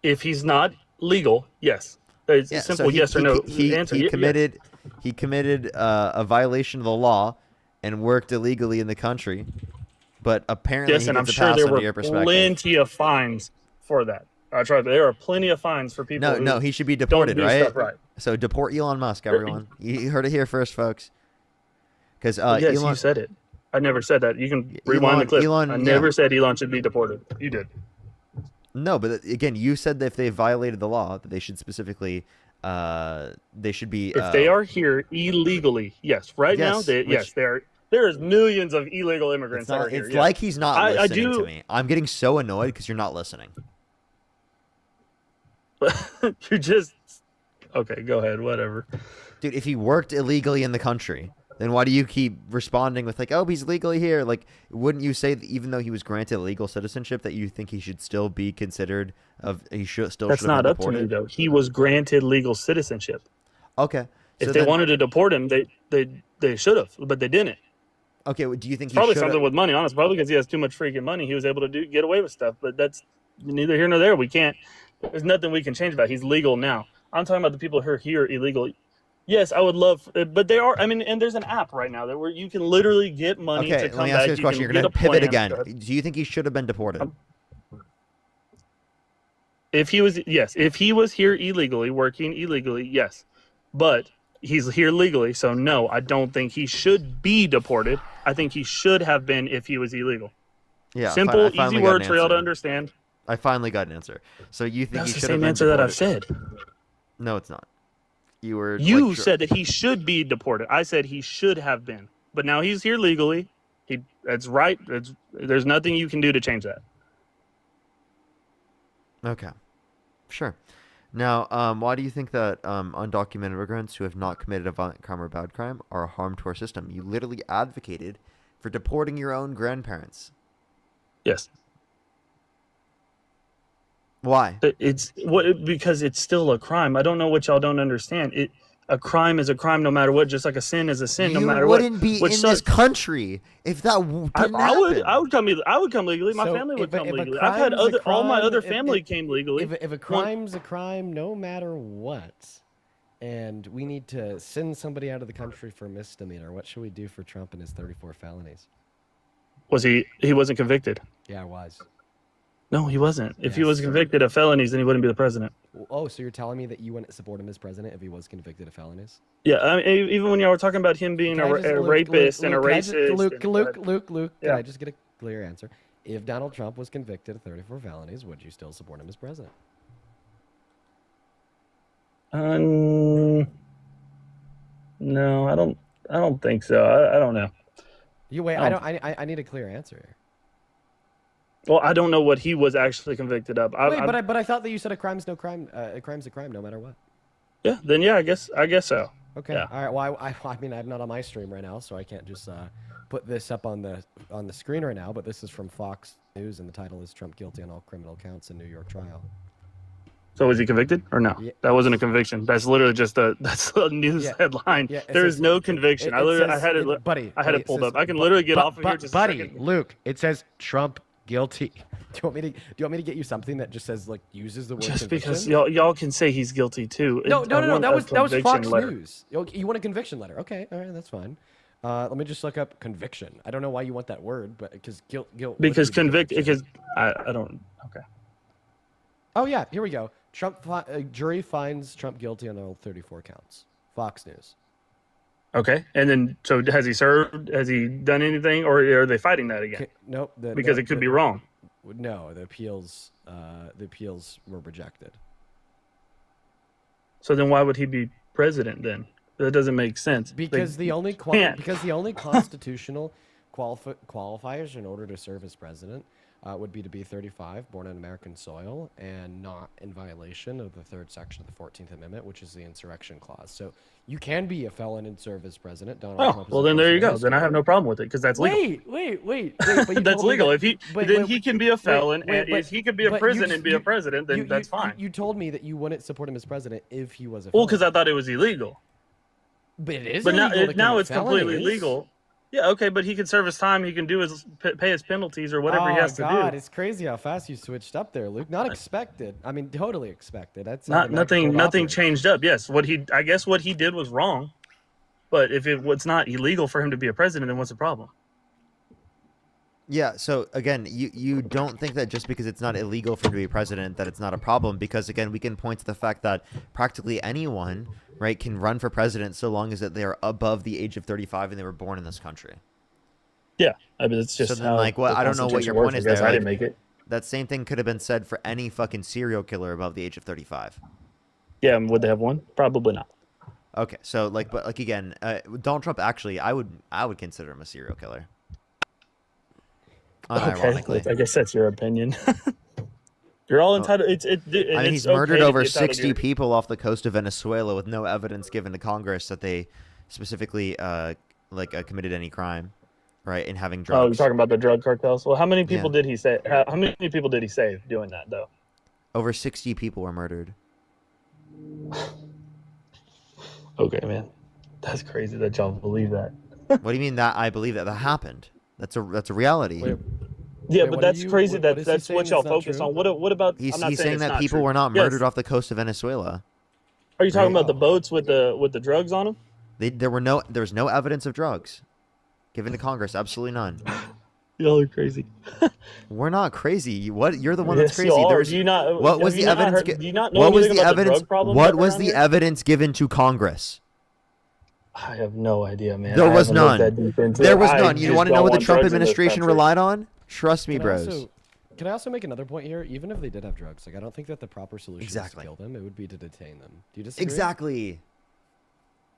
If he's not legal, yes. It's a simple yes or no answer. He Yes. committed a violation of the law and worked illegally in the country, but apparently Yes, he and I'm gets a sure pass there under were your perspective. plenty of fines for that. I tried. There are plenty of fines for people. No, who no, he should be don't deported, do right? stuff right. So deport Elon Musk, everyone. You heard it here first, folks. Because Yes, Elon, you said it. I never said that. You can rewind the clip. I never said Elon should be deported. You did. No, but again, you said that if they violated the law, that they should specifically, they should be. If they are here illegally, yes. Right now, Yes, yes, there is millions of illegal immigrants It's, that not, are here. it's yes. like he's not I listening do. to me. I'm getting so annoyed because you're not listening. You're just okay. Go ahead. Whatever. Dude, if he worked illegally in the country, then why do you keep responding with like, "Oh, he's legally here"? Like, wouldn't you say that even though he was granted legal citizenship, that you think he should still be considered he should still? That's should have not been up to me deported? though. He was granted legal citizenship. Okay. If so they then- wanted to deport him, they should have, but they didn't. Okay, well, do you think he Probably should? something with money, honestly. Probably because he has too much freaking money. He was able to get away with stuff, but that's neither here nor there. We can't. There's nothing we can change about. He's legal now. I'm talking about the people who are here illegally. Yes, I would love, but they are. I mean, and there's an app right now that where you can literally get money Okay, to let come me ask back. you this question. can You're going to get a pivot plan. again. Go ahead. Do you think he should have been deported? If he was, yes. If he was here illegally, working illegally, yes. But he's here legally, so no, I don't think he should be deported. I think he should have been if he was illegal. Yeah, Simple, I finally easy got words an for y'all to answer. understand. I finally got an answer. So you think That's he the should have same been answer that I've deported? said. No, it's not. You were You like, said that he should be deported. I said he should have been, but now he's here legally. That's right. There's nothing you can do to change that. okay, sure. Now, why do you think that undocumented immigrants who have not committed a violent crime or bad crime are a harm to our system? You literally advocated for deporting your own grandparents. Yes. Why? Because it's still a crime. I don't know what y'all don't understand. A crime is a crime no matter what, just like a sin is a sin no matter what. You wouldn't be in this country if that didn't happen. I would come legally. My family would come legally. I've had all my other family came legally. If a crime's a crime, no matter what, and we need to send somebody out of the country for misdemeanor, what should we do for Trump and his 34 felonies? Was he wasn't convicted? Yeah, I was. No, he wasn't. If he Yes. was convicted of felonies, then he wouldn't be the president. Oh, so you're telling me that you wouldn't support him as president if he was convicted of felonies? Yeah, I mean, even when y'all were talking about him being a rapist and a racist. Luke, Yeah. can I just get a clear answer? If Donald Trump was convicted of 34 felonies, would you still support him as president? No, I don't think so. I don't know. You wait. I need a clear answer here. Well, I don't know what he was actually convicted of. But I thought that you said a crime's no crime. A crime's a crime no matter what. Yeah. Then yeah, I guess so. Okay. Yeah. All right. Well, I mean, I'm not on my stream right now, so I can't just put this up on the screen right now. But this is from Fox News, and the title is "Trump Guilty on All Criminal Counts in New York Trial." So was he convicted or no? Yeah. That wasn't a conviction. That's literally just a news headline. Yeah, there is no conviction. I had it, buddy. I had it pulled up. I can literally get off of here just a buddy. second. Luke, it says Trump guilty. Do you want me to get you something that just says uses the word Just conviction? because y'all can say he's guilty too. No. That was Fox letter. News. You want a conviction letter? Okay, all right, that's fine. Let me just look up conviction. I don't know why you want that word, but because guilt. Because I don't. Okay. Oh yeah, here we go. Jury finds Trump guilty on all 34 counts. Fox News. Okay, and then so has he served? Has he done anything, or are they fighting that again? Nope. Because it could be wrong. No, the appeals were rejected. So then why would he be president then? That doesn't make sense. Because the only constitutional qualifiers in order to serve as president would be to be 35, born on American soil, and not in violation of the third section of the 14th Amendment, which is the insurrection clause. So you can be a felon and serve as president. Donald Trump well then there you go. Then I have no problem with it because that's legal. Wait. But that's legal. If he can be a felon, and if he could be a prison and be a president, then that's fine. You told me that you wouldn't support him as president if he was a felon. Well, because I thought it was illegal. But it is. But illegal now it's completely felonies. legal. Yeah, okay, but he can serve his time. He can do pay his penalties or whatever he has to do. God, it's crazy how fast you switched up there, Luke. Not expected. I mean, totally expected. That's nothing changed up. Yes, I guess what he did was wrong, but if it's not illegal for him to be a president, then what's the problem? Yeah, so again, you don't think that just because it's not illegal for him to be president that it's not a problem, because again, we can point to the fact that practically anyone, right, can run for president so long as that they are above the age of 35 and they were born in this country. Yeah, I mean, it's just so then, I don't know what your point is there. I didn't make it. That same thing could have been said for any fucking serial killer above the age of 35. Yeah, would they have one? Probably not. Okay, so again, Donald Trump actually, I would consider him a serial killer. Okay, I guess that's your opinion. You're all entitled. I mean, he's murdered over 60 people off the coast of Venezuela with no evidence given to Congress that they specifically committed any crime, right? In having drugs. Oh, you're talking about the drug cartels. Well, how many people did he say? How many people did he save doing that though? Over 60 people were murdered. Okay, man, that's crazy that y'all believe that. What do you mean that I believe that happened? That's a reality. Yeah, but that's crazy. That's what y'all focus on. What about? He's saying that people were not murdered off the coast of Venezuela. Are you talking about the boats with the drugs on them? There was no evidence of drugs given to Congress. Absolutely none. Y'all are crazy. We're not crazy. You're the one that's crazy. What was the evidence? What was the evidence? What was the evidence given to Congress? I have no idea, man. There was none. There was none. You want to know what the Trump administration relied on? Trust me, bros. Can I also make another point here? Even if they did have drugs, like I don't think that the proper solution is to Exactly. kill them. It would be to detain them. Do you disagree? Exactly.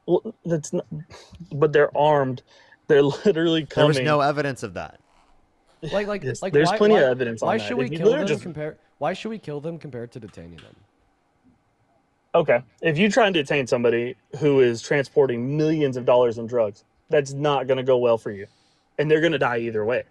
Well, that's not. But they're armed. They're literally coming. There was no evidence of that. Like Yes, like there's why, plenty why, of evidence on why that. should If we you kill literally them just- Why should we kill them compared to detaining them? Okay, if you try and detain somebody who is transporting millions of dollars in drugs, that's not going to go well for you, and they're going to die either way.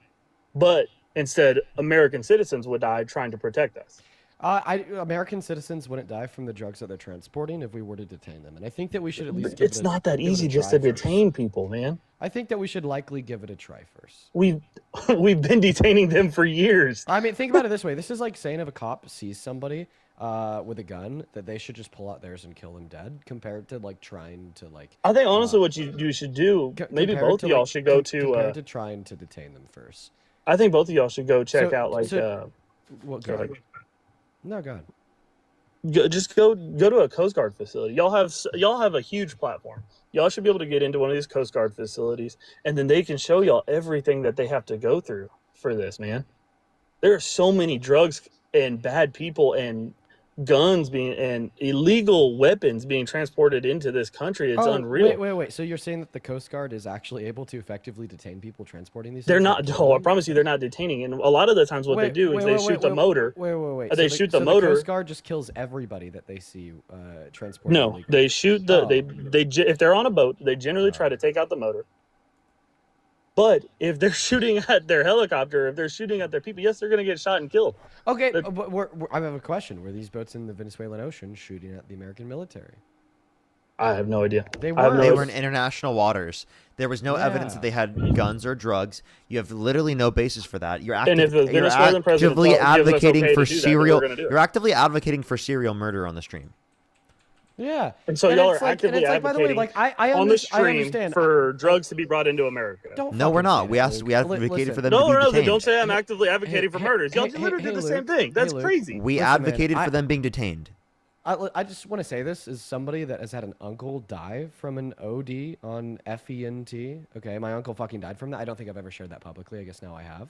But instead, American citizens would die trying to protect us. American citizens wouldn't die from the drugs that they're transporting if we were to detain them, and I think that we should at least. It's not that easy just to detain people, man. I think that we should likely give it a try first. We've been detaining them for years. I mean, think about it this way: this is like saying if a cop sees somebody with a gun, that they should just pull out theirs and kill them dead, compared to like trying to like. I think honestly, what you should do, maybe compared both to, of y'all like, should go compared to. to trying to detain them first. I think both of y'all should go check out like. Well, go ahead. No, go ahead. Just go to a Coast Guard facility. Y'all have a huge platform. Y'all should be able to get into one of these Coast Guard facilities, and then they can show y'all everything that they have to go through for this, man. There are so many drugs and bad people and guns and illegal weapons being transported into this country. It's unreal. Wait. So you're saying that the Coast Guard is actually able to effectively detain people transporting these? They're things? not. Oh, I promise you, they're not detaining. And a lot of the times, what they do is they shoot the motor. Wait. They shoot the motor. The Coast Guard just kills everybody that they see transporting. No, illegally. they shoot the if they're on a boat, they generally try to take out the motor. But if they're shooting at their helicopter, if they're shooting at their people, yes, they're going to get shot and killed. Okay, but I have a question. Were these boats in the Venezuelan Ocean shooting at the American military? I have no idea. They were. They were in international waters. There was no evidence that they had guns or drugs. You have literally no basis for that. You're if the Venezuelan president actively gives us advocating okay for to do that, then we're serial. gonna do it. You're actively advocating for serial murder on the stream. Yeah. And so y'all are it's like- and actively it's like, by the way, advocating like, I on the I stream understand. for drugs to be brought into America. No, we're not. We advocated for them No, to be detained. don't say I'm actively advocating for murders. Y'all literally did the same thing. That's crazy. We Listen, man, advocated for them being detained. I just want to say this as somebody that has had an uncle die from an OD on FENT. Okay, my uncle fucking died from that. I don't think I've ever shared that publicly. I guess now I have.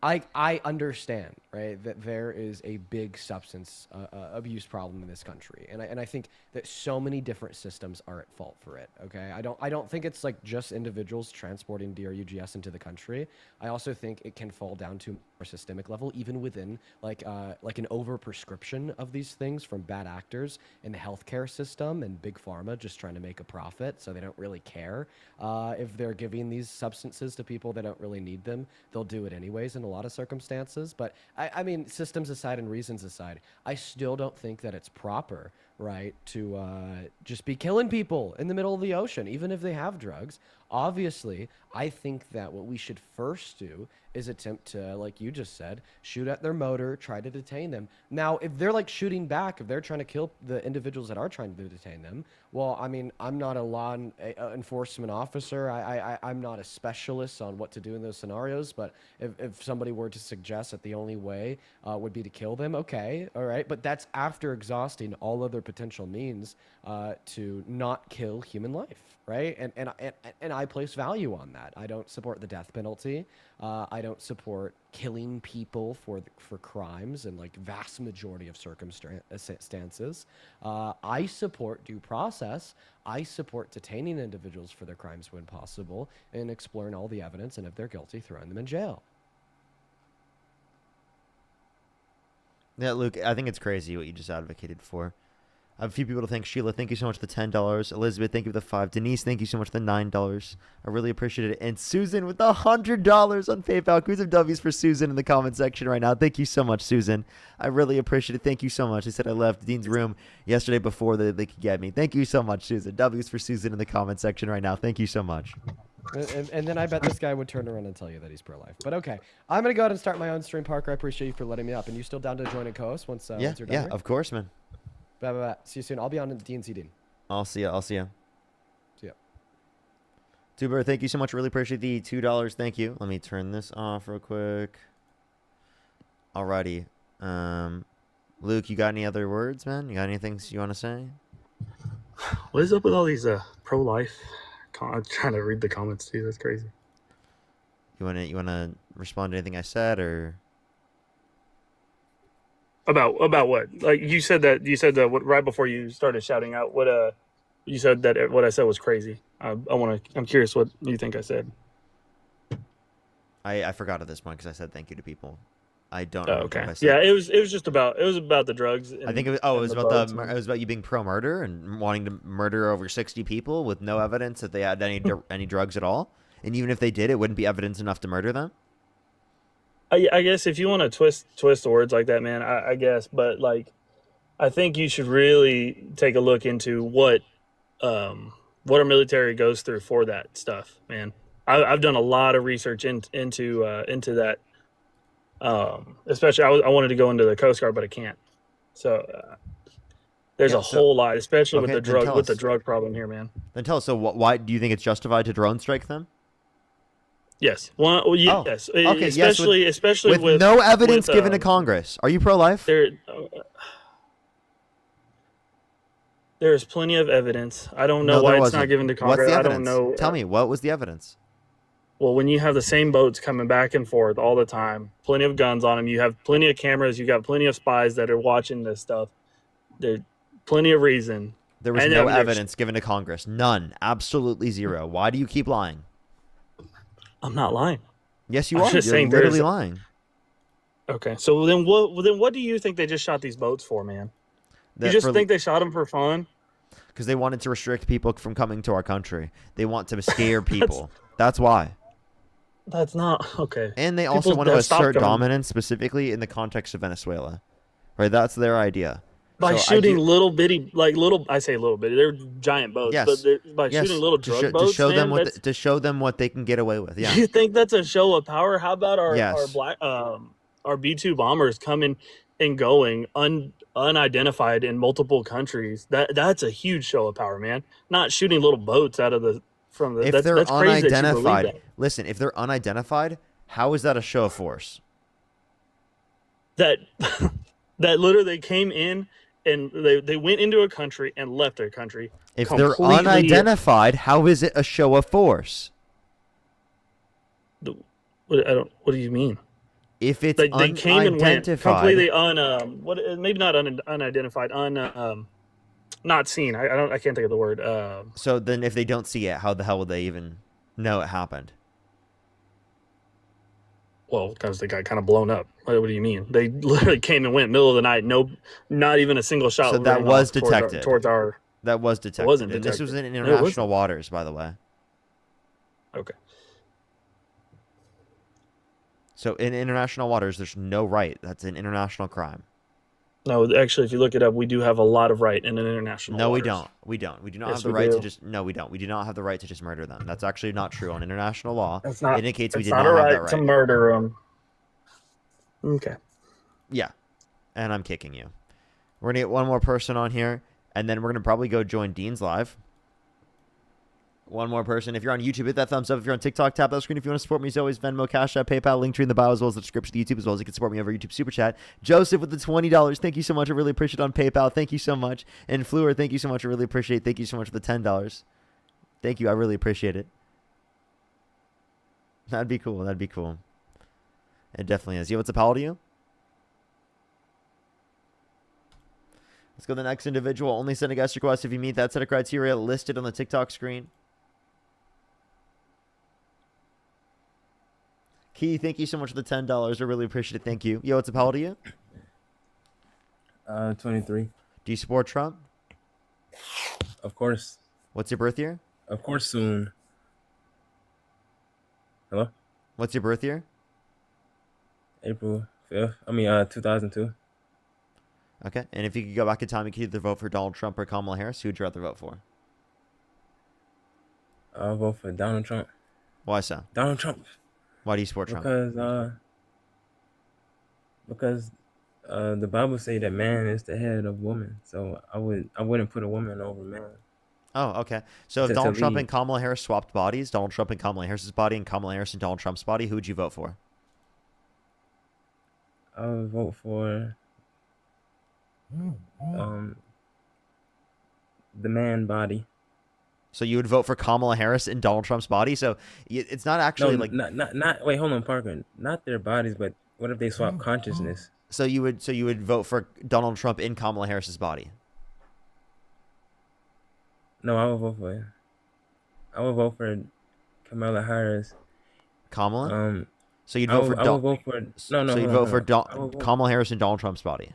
I understand, right, that there is a big substance abuse problem in this country, and I think that so many different systems are at fault for it. Okay, I don't think it's like just individuals transporting DRUGS into the country. I also think it can fall down to a more systemic level, even within like an overprescription of these things from bad actors in the healthcare system and big pharma just trying to make a profit, so they don't really care if they're giving these substances to people that don't really need them. They'll do it anyways in a lot of circumstances. But I mean, systems aside and reasons aside, I still don't think that it's proper, right, to just be killing people in the middle of the ocean, even if they have drugs. Obviously, I think that what we should first do is attempt to, like you just said, shoot at their motor, try to detain them. Now, if they're like shooting back, if they're trying to kill the individuals that are trying to detain them, well, I mean, I'm not a law enforcement officer. I'm not a specialist on what to do in those scenarios. But if somebody were to suggest that the only way would be to kill them, okay, all right. But that's after exhausting all other potential means to not kill human life, right? And I place value on that. I don't support the death penalty. I don't support killing people for crimes in like vast majority of circumstances. I support due process. I support detaining individuals for their crimes when possible and exploring all the evidence, and if they're guilty, throwing them in jail. Yeah, Luke, I think it's crazy what you just advocated for. I have a few people to thank. Sheila, thank you so much for the $10. Elizabeth, thank you for the $5. Denise, thank you so much for the $9. I really appreciate it. And Susan with the $100 on PayPal. Who's of W's for Susan in the comment section right now? Thank you so much, Susan. I really appreciate it. Thank you so much. They said I left Dean's room yesterday before they could get me. Thank you so much, Susan. W's for Susan in the comment section right now. Thank you so much. And then I bet this guy would turn around and tell you that he's pro-life. But okay, I'm going to go ahead and start my own stream, Parker. I appreciate you for letting me up. And you still down to join a co-host once you're done Yeah, here? of course, man. Bye, bye, bye. See you soon. I'll be on DNC, Dean. I'll see ya. See ya. Tuber, thank you so much. Really appreciate the $2. Thank you. Let me turn this off real quick. Alrighty. Luke, you got any other words, man? You got anything you want to say? What is up with all these pro-life? I'm trying to read the comments too. That's crazy. You wanna respond to anything I said, or About what? Like you said that what, right before you started shouting out. What you said that what I said was crazy. I'm curious what you think I said. I forgot at this point because I said thank you to people. I don't Oh, remember okay. what I said. Yeah, it was just about the drugs. I think it was. Oh, it was about it was about you being pro murder and wanting to murder over 60 people with no evidence that they had any drugs at all. And even if they did, it wouldn't be evidence enough to murder them. I guess if you want to twist the words like that, man, I guess. But like, I think you should really take a look into what our military goes through for that stuff, man. I've done a lot of research into that. Especially, I wanted to go into the Coast Guard, but I can't. So there's a whole lot, especially with the drug problem here, man. Then tell us. So, why do you think it's justified to drone strike them? Yes. Well, yes. Okay. Especially, yes. especially with no evidence given to Congress. Are you pro-life? There's plenty of evidence. I don't know why it's not given to Congress. What's the evidence? I don't know. Tell me, what was the evidence? Well, when you have the same boats coming back and forth all the time, plenty of guns on them, you have plenty of cameras, you got plenty of spies that are watching this stuff. There's plenty of reason. There was no evidence given to Congress. None. Absolutely zero. Why do you keep lying? I'm not lying. Yes, you are. You're literally lying. Okay, so then what do you think they just shot these boats for, man? You just think they shot them for fun? Because they wanted to restrict people from coming to our country. They want to scare people. That's why. That's not okay. And they also want to assert dominance, specifically in the context of Venezuela. Right? That's their idea. By shooting little bitty, I say little bitty, they're giant boats. Yes. But by shooting little drug boats, to show them what they can get away with. Yeah. You think that's a show of power? How about our B-2 bombers coming and going unidentified in multiple countries? That's a huge show of power, man. Not shooting little boats out of the If they're unidentified, listen. If they're unidentified, how is that a show of force? That literally came in. And they went into a country and left their country. If they're unidentified, how is it a show of force? What do you mean? If it's they came and went completely maybe not unidentified, not seen. I can't think of the word. So then, if they don't see it, how the hell would they even know it happened? Well, because they got kind of blown up. What do you mean? They literally came and went middle of the night. No, not even a single shot. So that was detected. That was detected. It wasn't detected. And this was in international waters, by the way. Okay. So in international waters, there's no right. That's an international crime. No, actually, if you look it up, we do have a lot of right in an international. No, waters. we don't. We don't. We do not Yes, have the we right do. to just. No, we don't. We do not have the right to just murder them. That's actually not true on international law. That's not. It indicates we it's did not not a have right that right to murder them. Okay. Yeah, and I'm kicking you. We're gonna get one more person on here, and then we're gonna probably go join Dean's live. One more person. If you're on YouTube, hit that thumbs up. If you're on TikTok, tap that screen. If you want to support me, as always, Venmo, Cash App, PayPal, link tree in the bio, as well as the description of YouTube, as well as you can support me over YouTube Super Chat. Joseph with the $20. Thank you so much. I really appreciate it on PayPal. Thank you so much. And Fleur, thank you so much. I really appreciate it. Thank you so much for the $10. Thank you. I really appreciate it. That'd be cool. That'd be cool. It definitely is. Yo, what's up? How old are you? Let's go to the next individual. Only send a guest request if you meet that set of criteria listed on the TikTok screen. Key, thank you so much for the $10. I really appreciate it. Thank you. Yo, what's up? How old are you? 23. Do you support Trump? Of course. What's your birth year? Of course soon. Hello? What's your birth year? April 5th. 2002. Okay. And if you could go back in time, you could either vote for Donald Trump or Kamala Harris. Who would you rather vote for? I'll vote for Donald Trump. Why so? Donald Trump. Why do you support Trump? Because the Bible say that man is the head of woman. So I wouldn't put a woman over man. Oh, okay. So if Donald Trump and Kamala Harris swapped bodies, Donald Trump and Kamala Harris's body and Kamala Harris and Donald Trump's body, who would you vote for? I would vote for the man body. So you would vote for Kamala Harris in Donald Trump's body? So it's not actually not wait, hold on, Parker. Not their bodies, but what if they swap consciousness? So you would vote for Donald Trump in Kamala Harris's body. No, I would vote for Kamala Harris. Kamala. So you'd I vote would, for I would vote for no, So you'd hold on, vote hold for on. I would vote, Kamala Harris in Donald Trump's body.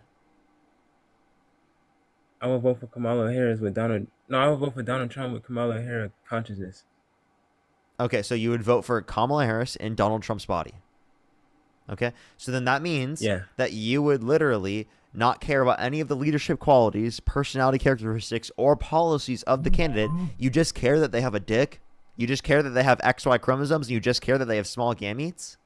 I would vote for Kamala Harris with Donald. No, I would vote for Donald Trump with Kamala Harris consciousness. Okay, so you would vote for Kamala Harris in Donald Trump's body. Okay, so then that means Yeah. that you would literally not care about any of the leadership qualities, personality characteristics, or policies of the candidate. You just care that they have a dick. You just care that they have XY chromosomes, and you just care that they have small gametes.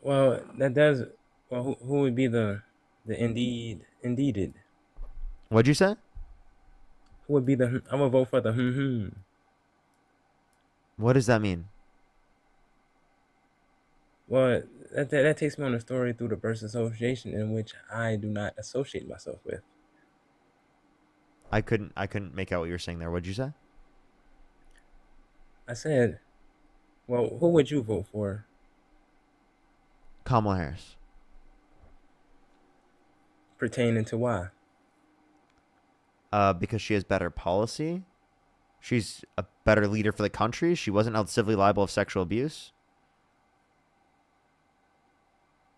Well, that does. Well, who would be the indeeded? What'd you say? Who would be the? I would vote for the. What does that mean? Well, that takes me on a story through the birth association in which I do not associate myself with. I couldn't make out what you were saying there. What'd you say? I said, well, who would you vote for? Kamala Harris. Pertaining to why? Because she has better policy. She's a better leader for the country. She wasn't held civilly liable of sexual abuse.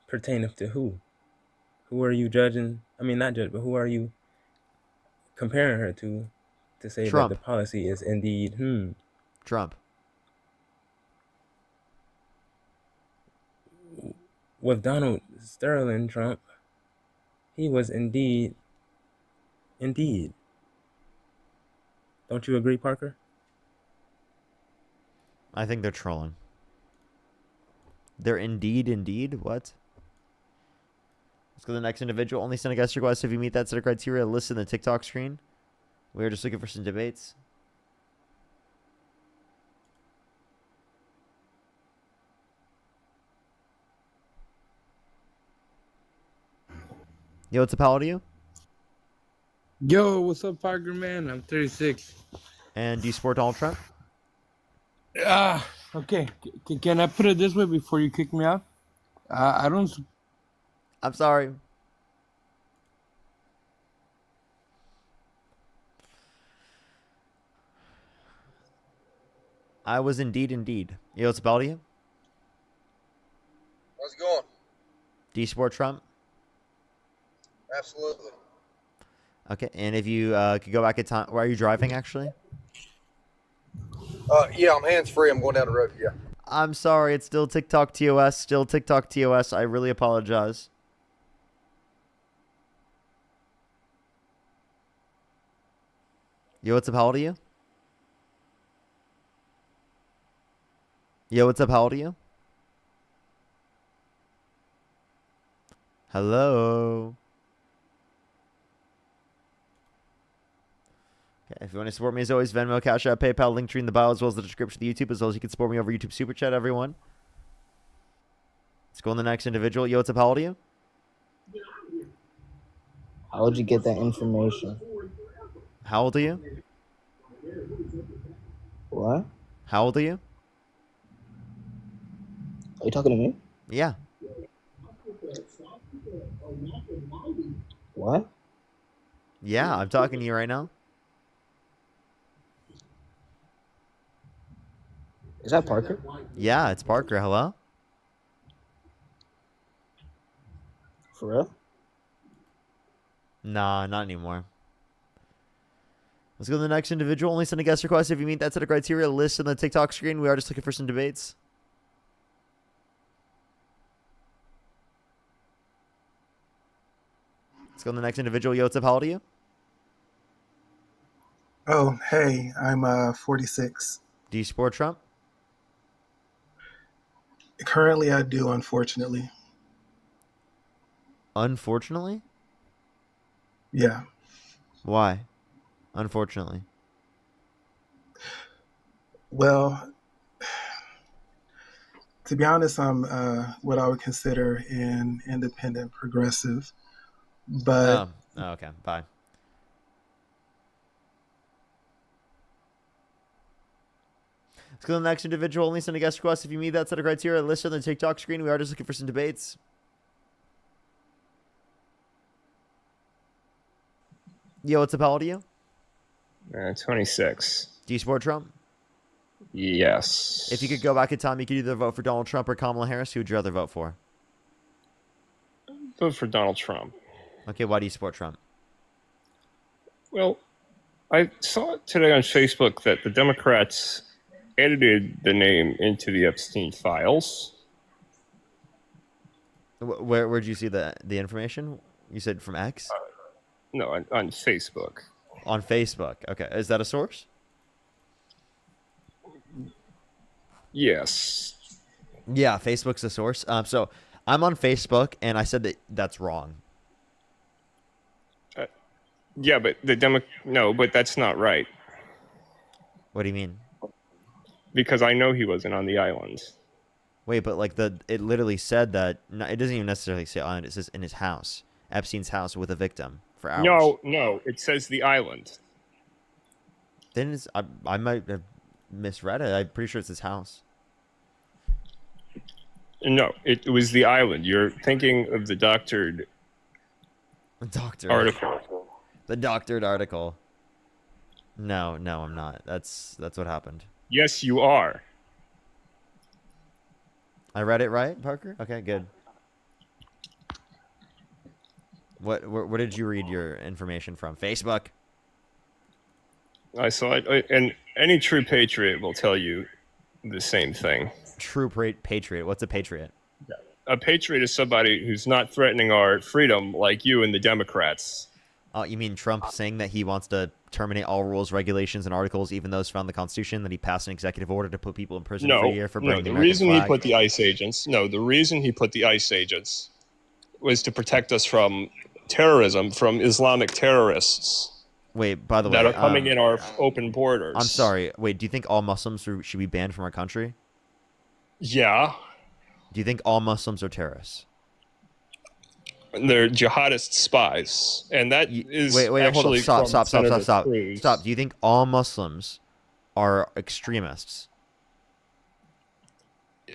Pertaining to who? Who are you judging? I mean, not judge, but who are you comparing her to say Trump. that the policy is indeed Trump. With Donald Sterling Trump, he was indeed. Don't you agree, Parker? I think they're trolling. They're indeed. What? Let's go to the next individual. Only send a guest request if you meet that set of criteria. List in the TikTok screen. We are just looking for some debates. Yo, what's up? How old are you? Yo, what's up, Parker, man? I'm 36. And do you support Donald Trump? Okay. Can I put it this way before you kick me out? I don't. I'm sorry. I was indeed. Yo, what's up? How old are you? How's it going? Do you support Trump? Absolutely. Okay, and if you could go back in time, where are you driving actually? Yeah, I'm hands free. I'm going down the road. Yeah. I'm sorry, it's still TikTok TOS. Still TikTok TOS. I really apologize. Yo, what's up? How old are you? Yo, what's up? How old are you? Hello. Okay, if you want to support me as always, Venmo, Cash App, PayPal, link tree in the bio, as well as the description of the YouTube, as well as you can support me over YouTube Super Chat, everyone. Let's go on the next individual. Yo, what's up? How old are you? How would you get that information? How old are you? What? How old are you? Are you talking to me? Yeah. What? Yeah, I'm talking to you right now. Is that Parker? Yeah, it's Parker. Hello? For real? Nah, not anymore. Let's go to the next individual. Only send a guest request if you meet that set of criteria. List on the TikTok screen. We are just looking for some debates. Let's go to the next individual. Yo, what's up? How old are you? Oh, hey, I'm 46. Do you support Trump? Currently, I do, unfortunately. Unfortunately? Yeah. Why? Unfortunately. Well, to be honest, I'm what I would consider an independent progressive. But Oh, okay. Bye. Let's go to the next individual. Only send a guest request if you meet that set of criteria. List on the TikTok screen. We are just looking for some debates. Yo, what's up? How old are you? 26. Do you support Trump? Yes. If you could go back in time, you could either vote for Donald Trump or Kamala Harris. Who would you rather vote for? Vote for Donald Trump. Okay, why do you support Trump? Well, I saw today on Facebook that the Democrats edited the name into the Epstein files. Where'd you see the information? You said from X? No, on Facebook. On Facebook. Okay, is that a source? Yes. Yeah, Facebook's a source. So I'm on Facebook, and I said that that's wrong. Yeah, but no, but that's not right. What do you mean? Because I know he wasn't on the island. Wait, but like it literally said that. No, it doesn't even necessarily say island. It says in his house, Epstein's house with a victim for hours. No, it says the island. Then I might have misread it. I'm pretty sure it's his house. No, it was the island. You're thinking of the doctored article. The doctored article. No, I'm not. That's what happened. Yes, you are. I read it right, Parker? Okay, good. Where did you read your information from? Facebook? I saw it, and any true patriot will tell you the same thing. True patriot. What's a patriot? A patriot is somebody who's not threatening our freedom like you and the Democrats. You mean Trump saying that he wants to terminate all rules, regulations, and articles, even those found in the Constitution, that he passed an executive order to put people in prison for a year for burning the American reason flag? he put the ICE agents. No, the reason he put the ICE agents was to protect us from terrorism, from Islamic terrorists. Wait, by the way, that are coming in our open borders. I'm sorry. Wait, do you think all Muslims should be banned from our country? Yeah. Do you think all Muslims are terrorists? They're jihadist spies, and that is wait, hold actually on. Stop. Cruz. Stop. Do you think all Muslims are extremists?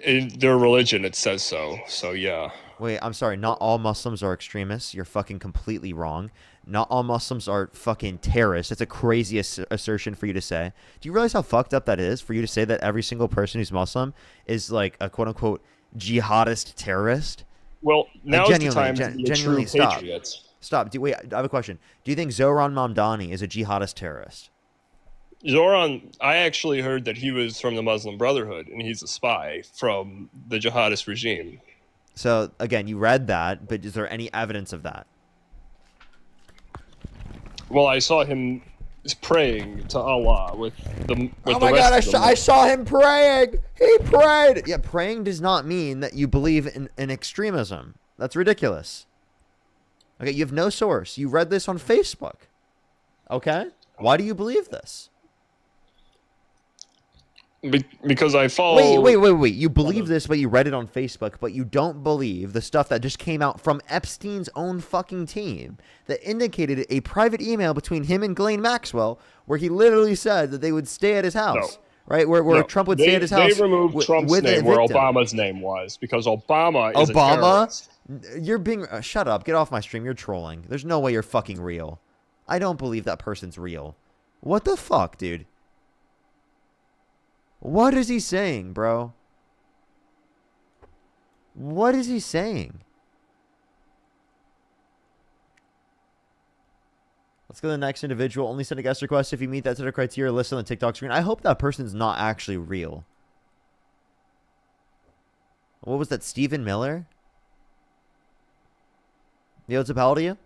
In their religion, it says so. So yeah. Wait, I'm sorry. Not all Muslims are extremists. You're fucking completely wrong. Not all Muslims are fucking terrorists. It's a crazy assertion for you to say. Do you realize how fucked up that is for you to say that every single person who's Muslim is like a quote unquote jihadist terrorist? Well, now is the genuinely, time to be a true stop. patriot. Stop. Wait, I have a question. Do you think Zohran Mamdani is a jihadist terrorist? Zoran, I actually heard that he was from the Muslim Brotherhood, and he's a spy from the jihadist regime. So, again, you read that, but is there any evidence of that? Well, I saw him praying to Allah with the. Oh my God! I saw him praying. He prayed. Yeah, praying does not mean that you believe in extremism. That's ridiculous. Okay, you have no source. You read this on Facebook. Okay, why do you believe this? Because I follow. Wait. You believe this, but you read it on Facebook, but you don't believe the stuff that just came out from Epstein's own fucking team that indicated a private email between him and Ghislaine Maxwell where he literally said that they would stay at his house. Right? Where Trump would stay at his house. They removed Trump's name where Obama's name was because Obama is a terrorist. You're being... shut up. Get off my stream. You're trolling. There's no way you're fucking real. I don't believe that person's real. What the fuck, dude? What is he saying, bro? What is he saying? Let's go to the next individual. Only send a guest request if you meet that set of criteria listed on the TikTok screen. I hope that person's not actually real. What was that, Stephen Miller? Yo, what's up, how old are you?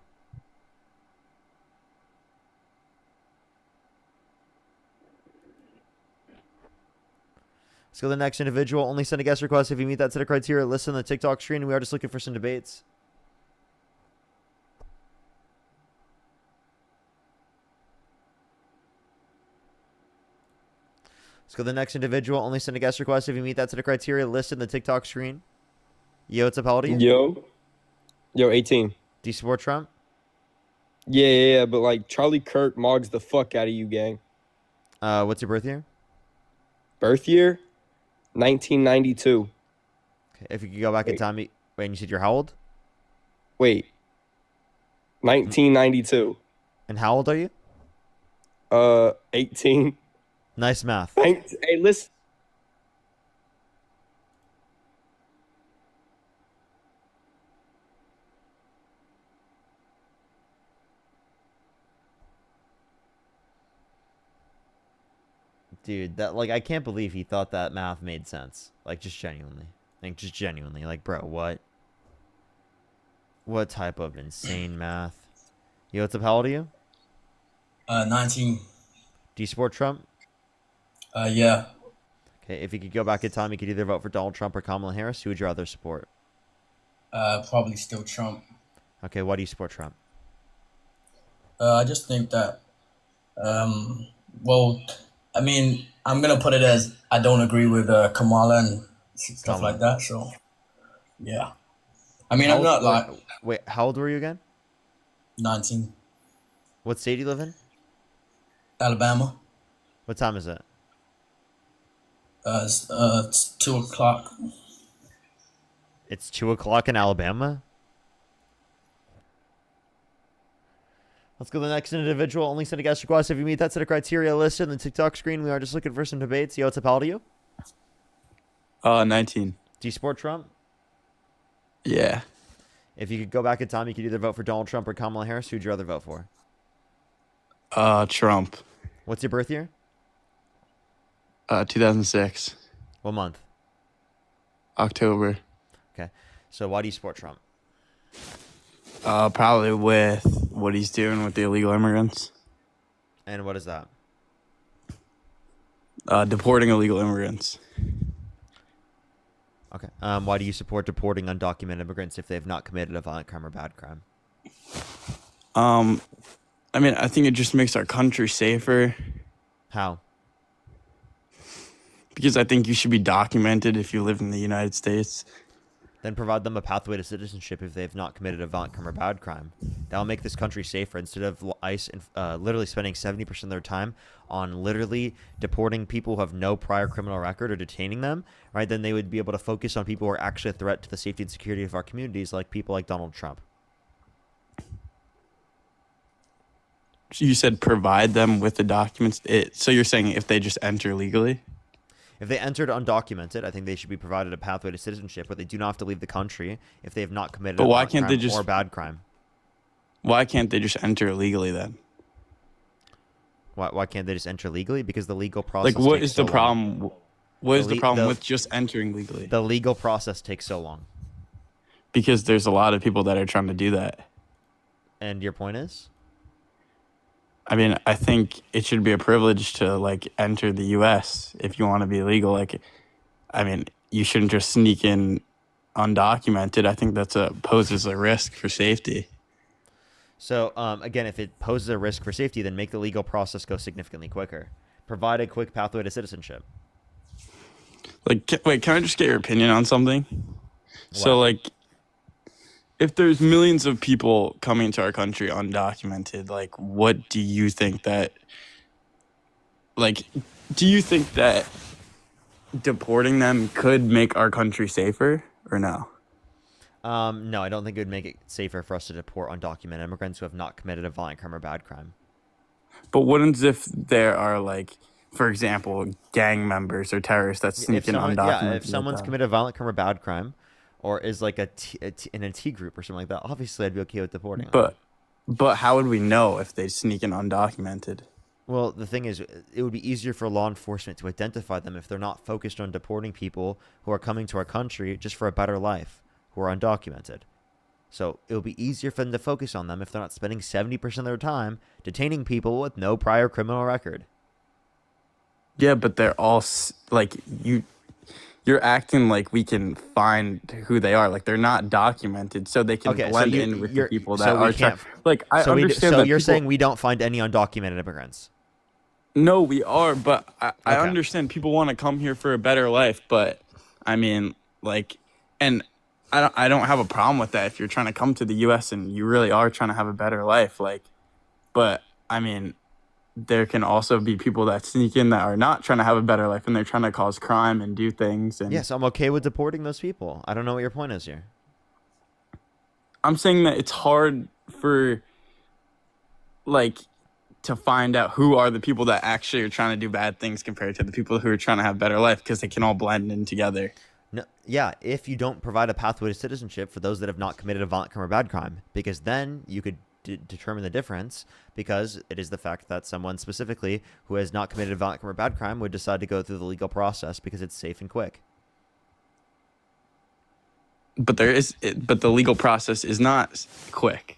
Let's go to the next individual. Only send a guest request if you meet that set of criteria listed on the TikTok screen. We are just looking for some debates. Let's go to the next individual. Only send a guest request if you meet that set of criteria listed on the TikTok screen. Yo, what's up, how old are you? Yo, 18. Do you support Trump? Yeah, but like Charlie Kirk mogs the fuck out of you, gang. What's your birth year? Birth year? 1992. Okay, if you could go back in time, wait, and you said you're how old? Wait. 1992. And how old are you? 18. Nice math. Thanks. Hey, listen. Dude, that like I can't believe he thought that math made sense. Like just genuinely. Like bro, what? What type of insane math? Yo, what's up? How old are you? 19. Do you support Trump? Yeah. Okay, if you could go back in time, you could either vote for Donald Trump or Kamala Harris. Who would you rather support? Probably still Trump. Okay, why do you support Trump? I just think that, well, I mean, I'm gonna put it as I don't agree with Kamala and stuff like that. So, yeah. I mean, I'm not like Wait, how old were you again? 19. What state do you live in? Alabama. What time is it? It's 2 o'clock. It's 2 o'clock in Alabama? Let's go to the next individual. Only send a guest request if you meet that set of criteria listed on the TikTok screen. We are just looking for some debates. Yo, what's up? How old are you? 19. Do you support Trump? Yeah. If you could go back in time, you could either vote for Donald Trump or Kamala Harris. Who'd you rather vote for? Trump. What's your birth year? 2006. What month? October. Okay. So why do you support Trump? Probably with what he's doing with the illegal immigrants. And what is that? Deporting illegal immigrants. Okay. Why do you support deporting undocumented immigrants if they have not committed a violent crime or bad crime? I mean, I think it just makes our country safer. How? Because I think you should be documented if you live in the United States. Then provide them a pathway to citizenship if they have not committed a violent crime or bad crime. That'll make this country safer instead of ICE literally spending 70% of their time on literally deporting people who have no prior criminal record or detaining them, right? Then they would be able to focus on people who are actually a threat to the safety and security of our communities, like people like Donald Trump. You said provide them with the documents. So you're saying if they just enter legally? If they entered undocumented, I think they should be provided a pathway to citizenship, but they do not have to leave the country if they have not committed a violent crime or bad crime. Why can't they just enter legally then? Why can't they just enter legally? Because the legal process. Like, what takes is the so problem? long. What is the problem with just entering legally? The legal process takes so long. Because there's a lot of people that are trying to do that. And your point is? I mean, I think it should be a privilege to like enter the U.S. if you want to be legal. Like, I mean, you shouldn't just sneak in undocumented. I think poses a risk for safety. So again, if it poses a risk for safety, then make the legal process go significantly quicker. Provide a quick pathway to citizenship. Like, wait, can I just get your opinion on something? So, like, if there's millions of people coming to our country undocumented, like, what do you think that, like, do you think that deporting them could make our country safer or no? No, I don't think it would make it safer for us to deport undocumented immigrants who have not committed a violent crime or bad crime. But what if there are, like, for example, gang members or terrorists that sneak in undocumented? Yeah, if someone's committed a violent crime or bad crime, or is like in a T group or something like that, obviously I'd be okay with deporting them. But how would we know if they sneak in undocumented? Well, the thing is, it would be easier for law enforcement to identify them if they're not focused on deporting people who are coming to our country just for a better life, who are undocumented. So it would be easier for them to focus on them if they're not spending 70% of their time detaining people with no prior criminal record. Yeah, but they're all, like, you're acting like we can find who they are. Like, they're not documented, so they can blend in with the people that are trying. Like, I understand that you're saying we don't find any undocumented immigrants? No, we are, but I understand people want to come here for a better life. But I mean, like, and I don't have a problem with that if you're trying to come to the U.S. and you really are trying to have a better life. Like, but I mean, there can also be people that sneak in that are not trying to have a better life and they're trying to cause crime and do things. And yes, I'm okay with deporting those people. I don't know what your point is here. I'm saying that it's hard for like to find out who are the people that actually are trying to do bad things compared to the people who are trying to have better life, because they can all blend in together. No, yeah, if you don't provide a pathway to citizenship for those that have not committed a violent crime or bad crime, because then you could determine the difference, because it is the fact that someone specifically who has not committed a violent crime or bad crime would decide to go through the legal process because it's safe and quick. But the legal process is not quick.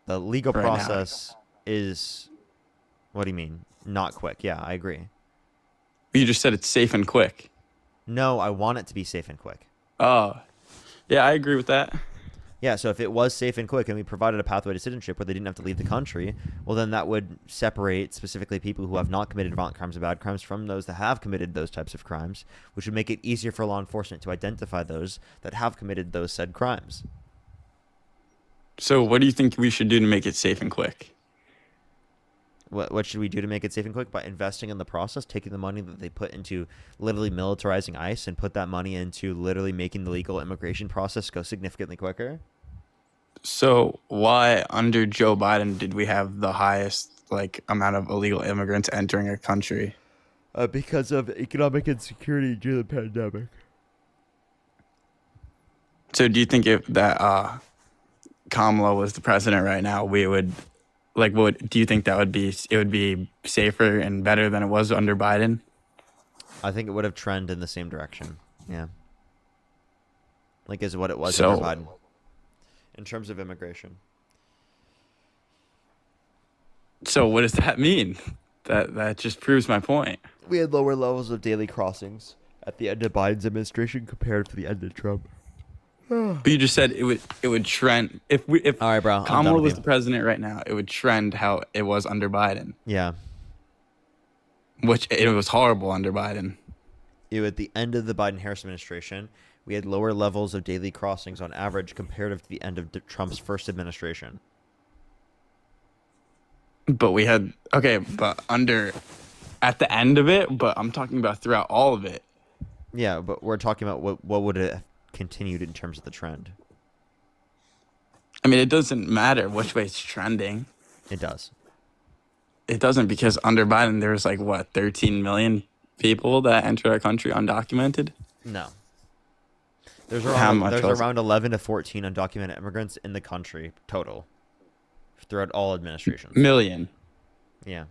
The legal Right now. process is, what do you mean? Not quick. Yeah, I agree. You just said it's safe and quick. No, I want it to be safe and quick. Oh, yeah, I agree with that. Yeah, so if it was safe and quick and we provided a pathway to citizenship where they didn't have to leave the country, well, then that would separate specifically people who have not committed violent crimes or bad crimes from those that have committed those types of crimes, which would make it easier for law enforcement to identify those that have committed those said crimes. So what do you think we should do to make it safe and quick? What should we do to make it safe and quick? By investing in the process, taking the money that they put into literally militarizing ICE and put that money into literally making the legal immigration process go significantly quicker. So why under Joe Biden did we have the highest amount of illegal immigrants entering our country? Because of economic insecurity due to the pandemic. So do you think if that Kamala was the president right now, we would do you think it would be safer and better than it was under Biden? I think it would have trended in the same direction. Yeah. Is what it was So- under Biden. In terms of immigration. So what does that mean? That just proves my point. We had lower levels of daily crossings at the end of Biden's administration compared to the end of Trump. But you just said it would trend if all right, bro, Kamala was the president right now, it would trend how it was under Biden. Yeah. Which it was horrible under Biden. At the end of the Biden-Harris administration, we had lower levels of daily crossings on average comparative to the end of Trump's first administration. But we had but at the end of it, but I'm talking about throughout all of it. Yeah, but we're talking about what would have continued in terms of the trend. I mean, it doesn't matter which way it's trending. It does. It doesn't, because under Biden there was 13 million people that entered our country undocumented. No. There's How much was it? around 11 to 14 undocumented immigrants in the country total throughout all administrations. Million. Yeah.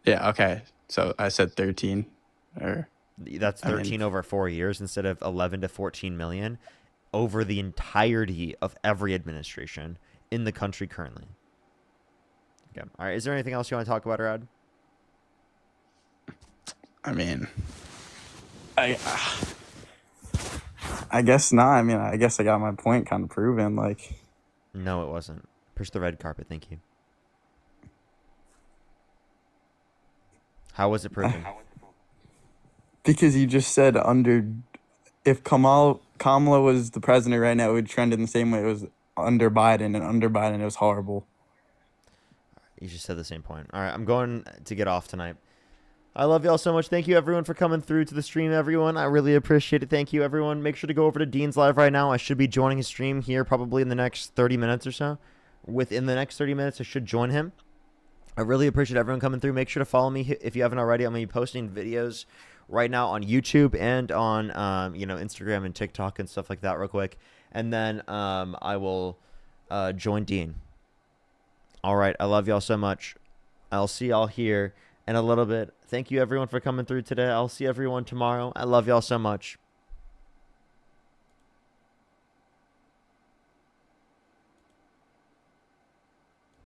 Yeah, okay. So I said 13 That's 13 over 4 years instead of 11 to 14 million over the entirety of every administration in the country currently. Okay. All right. Is there anything else you want to talk about, Rad? I mean, I guess not. I mean, I guess I got my point kind of proven. No, it wasn't. Push the red carpet. Thank you. How was it proven? Because you just said if Kamala was the president right now, it would trend in the same way it was under Biden, and under Biden it was horrible. You just said the same point. All right, I'm going to get off tonight. I love y'all so much. Thank you, everyone, for coming through to the stream, everyone. I really appreciate it. Thank you, everyone. Make sure to go over to Dean's Live right now. I should be joining his stream here probably in the next 30 minutes or so. Within the next 30 minutes, I should join him. I really appreciate everyone coming through. Make sure to follow me if you haven't already. I'm going to be posting videos right now on YouTube and on Instagram and TikTok and stuff like that real quick. And then I will join Dean. All right. I love y'all so much. I'll see y'all here in a little bit. Thank you, everyone, for coming through today. I'll see everyone tomorrow. I love y'all so much.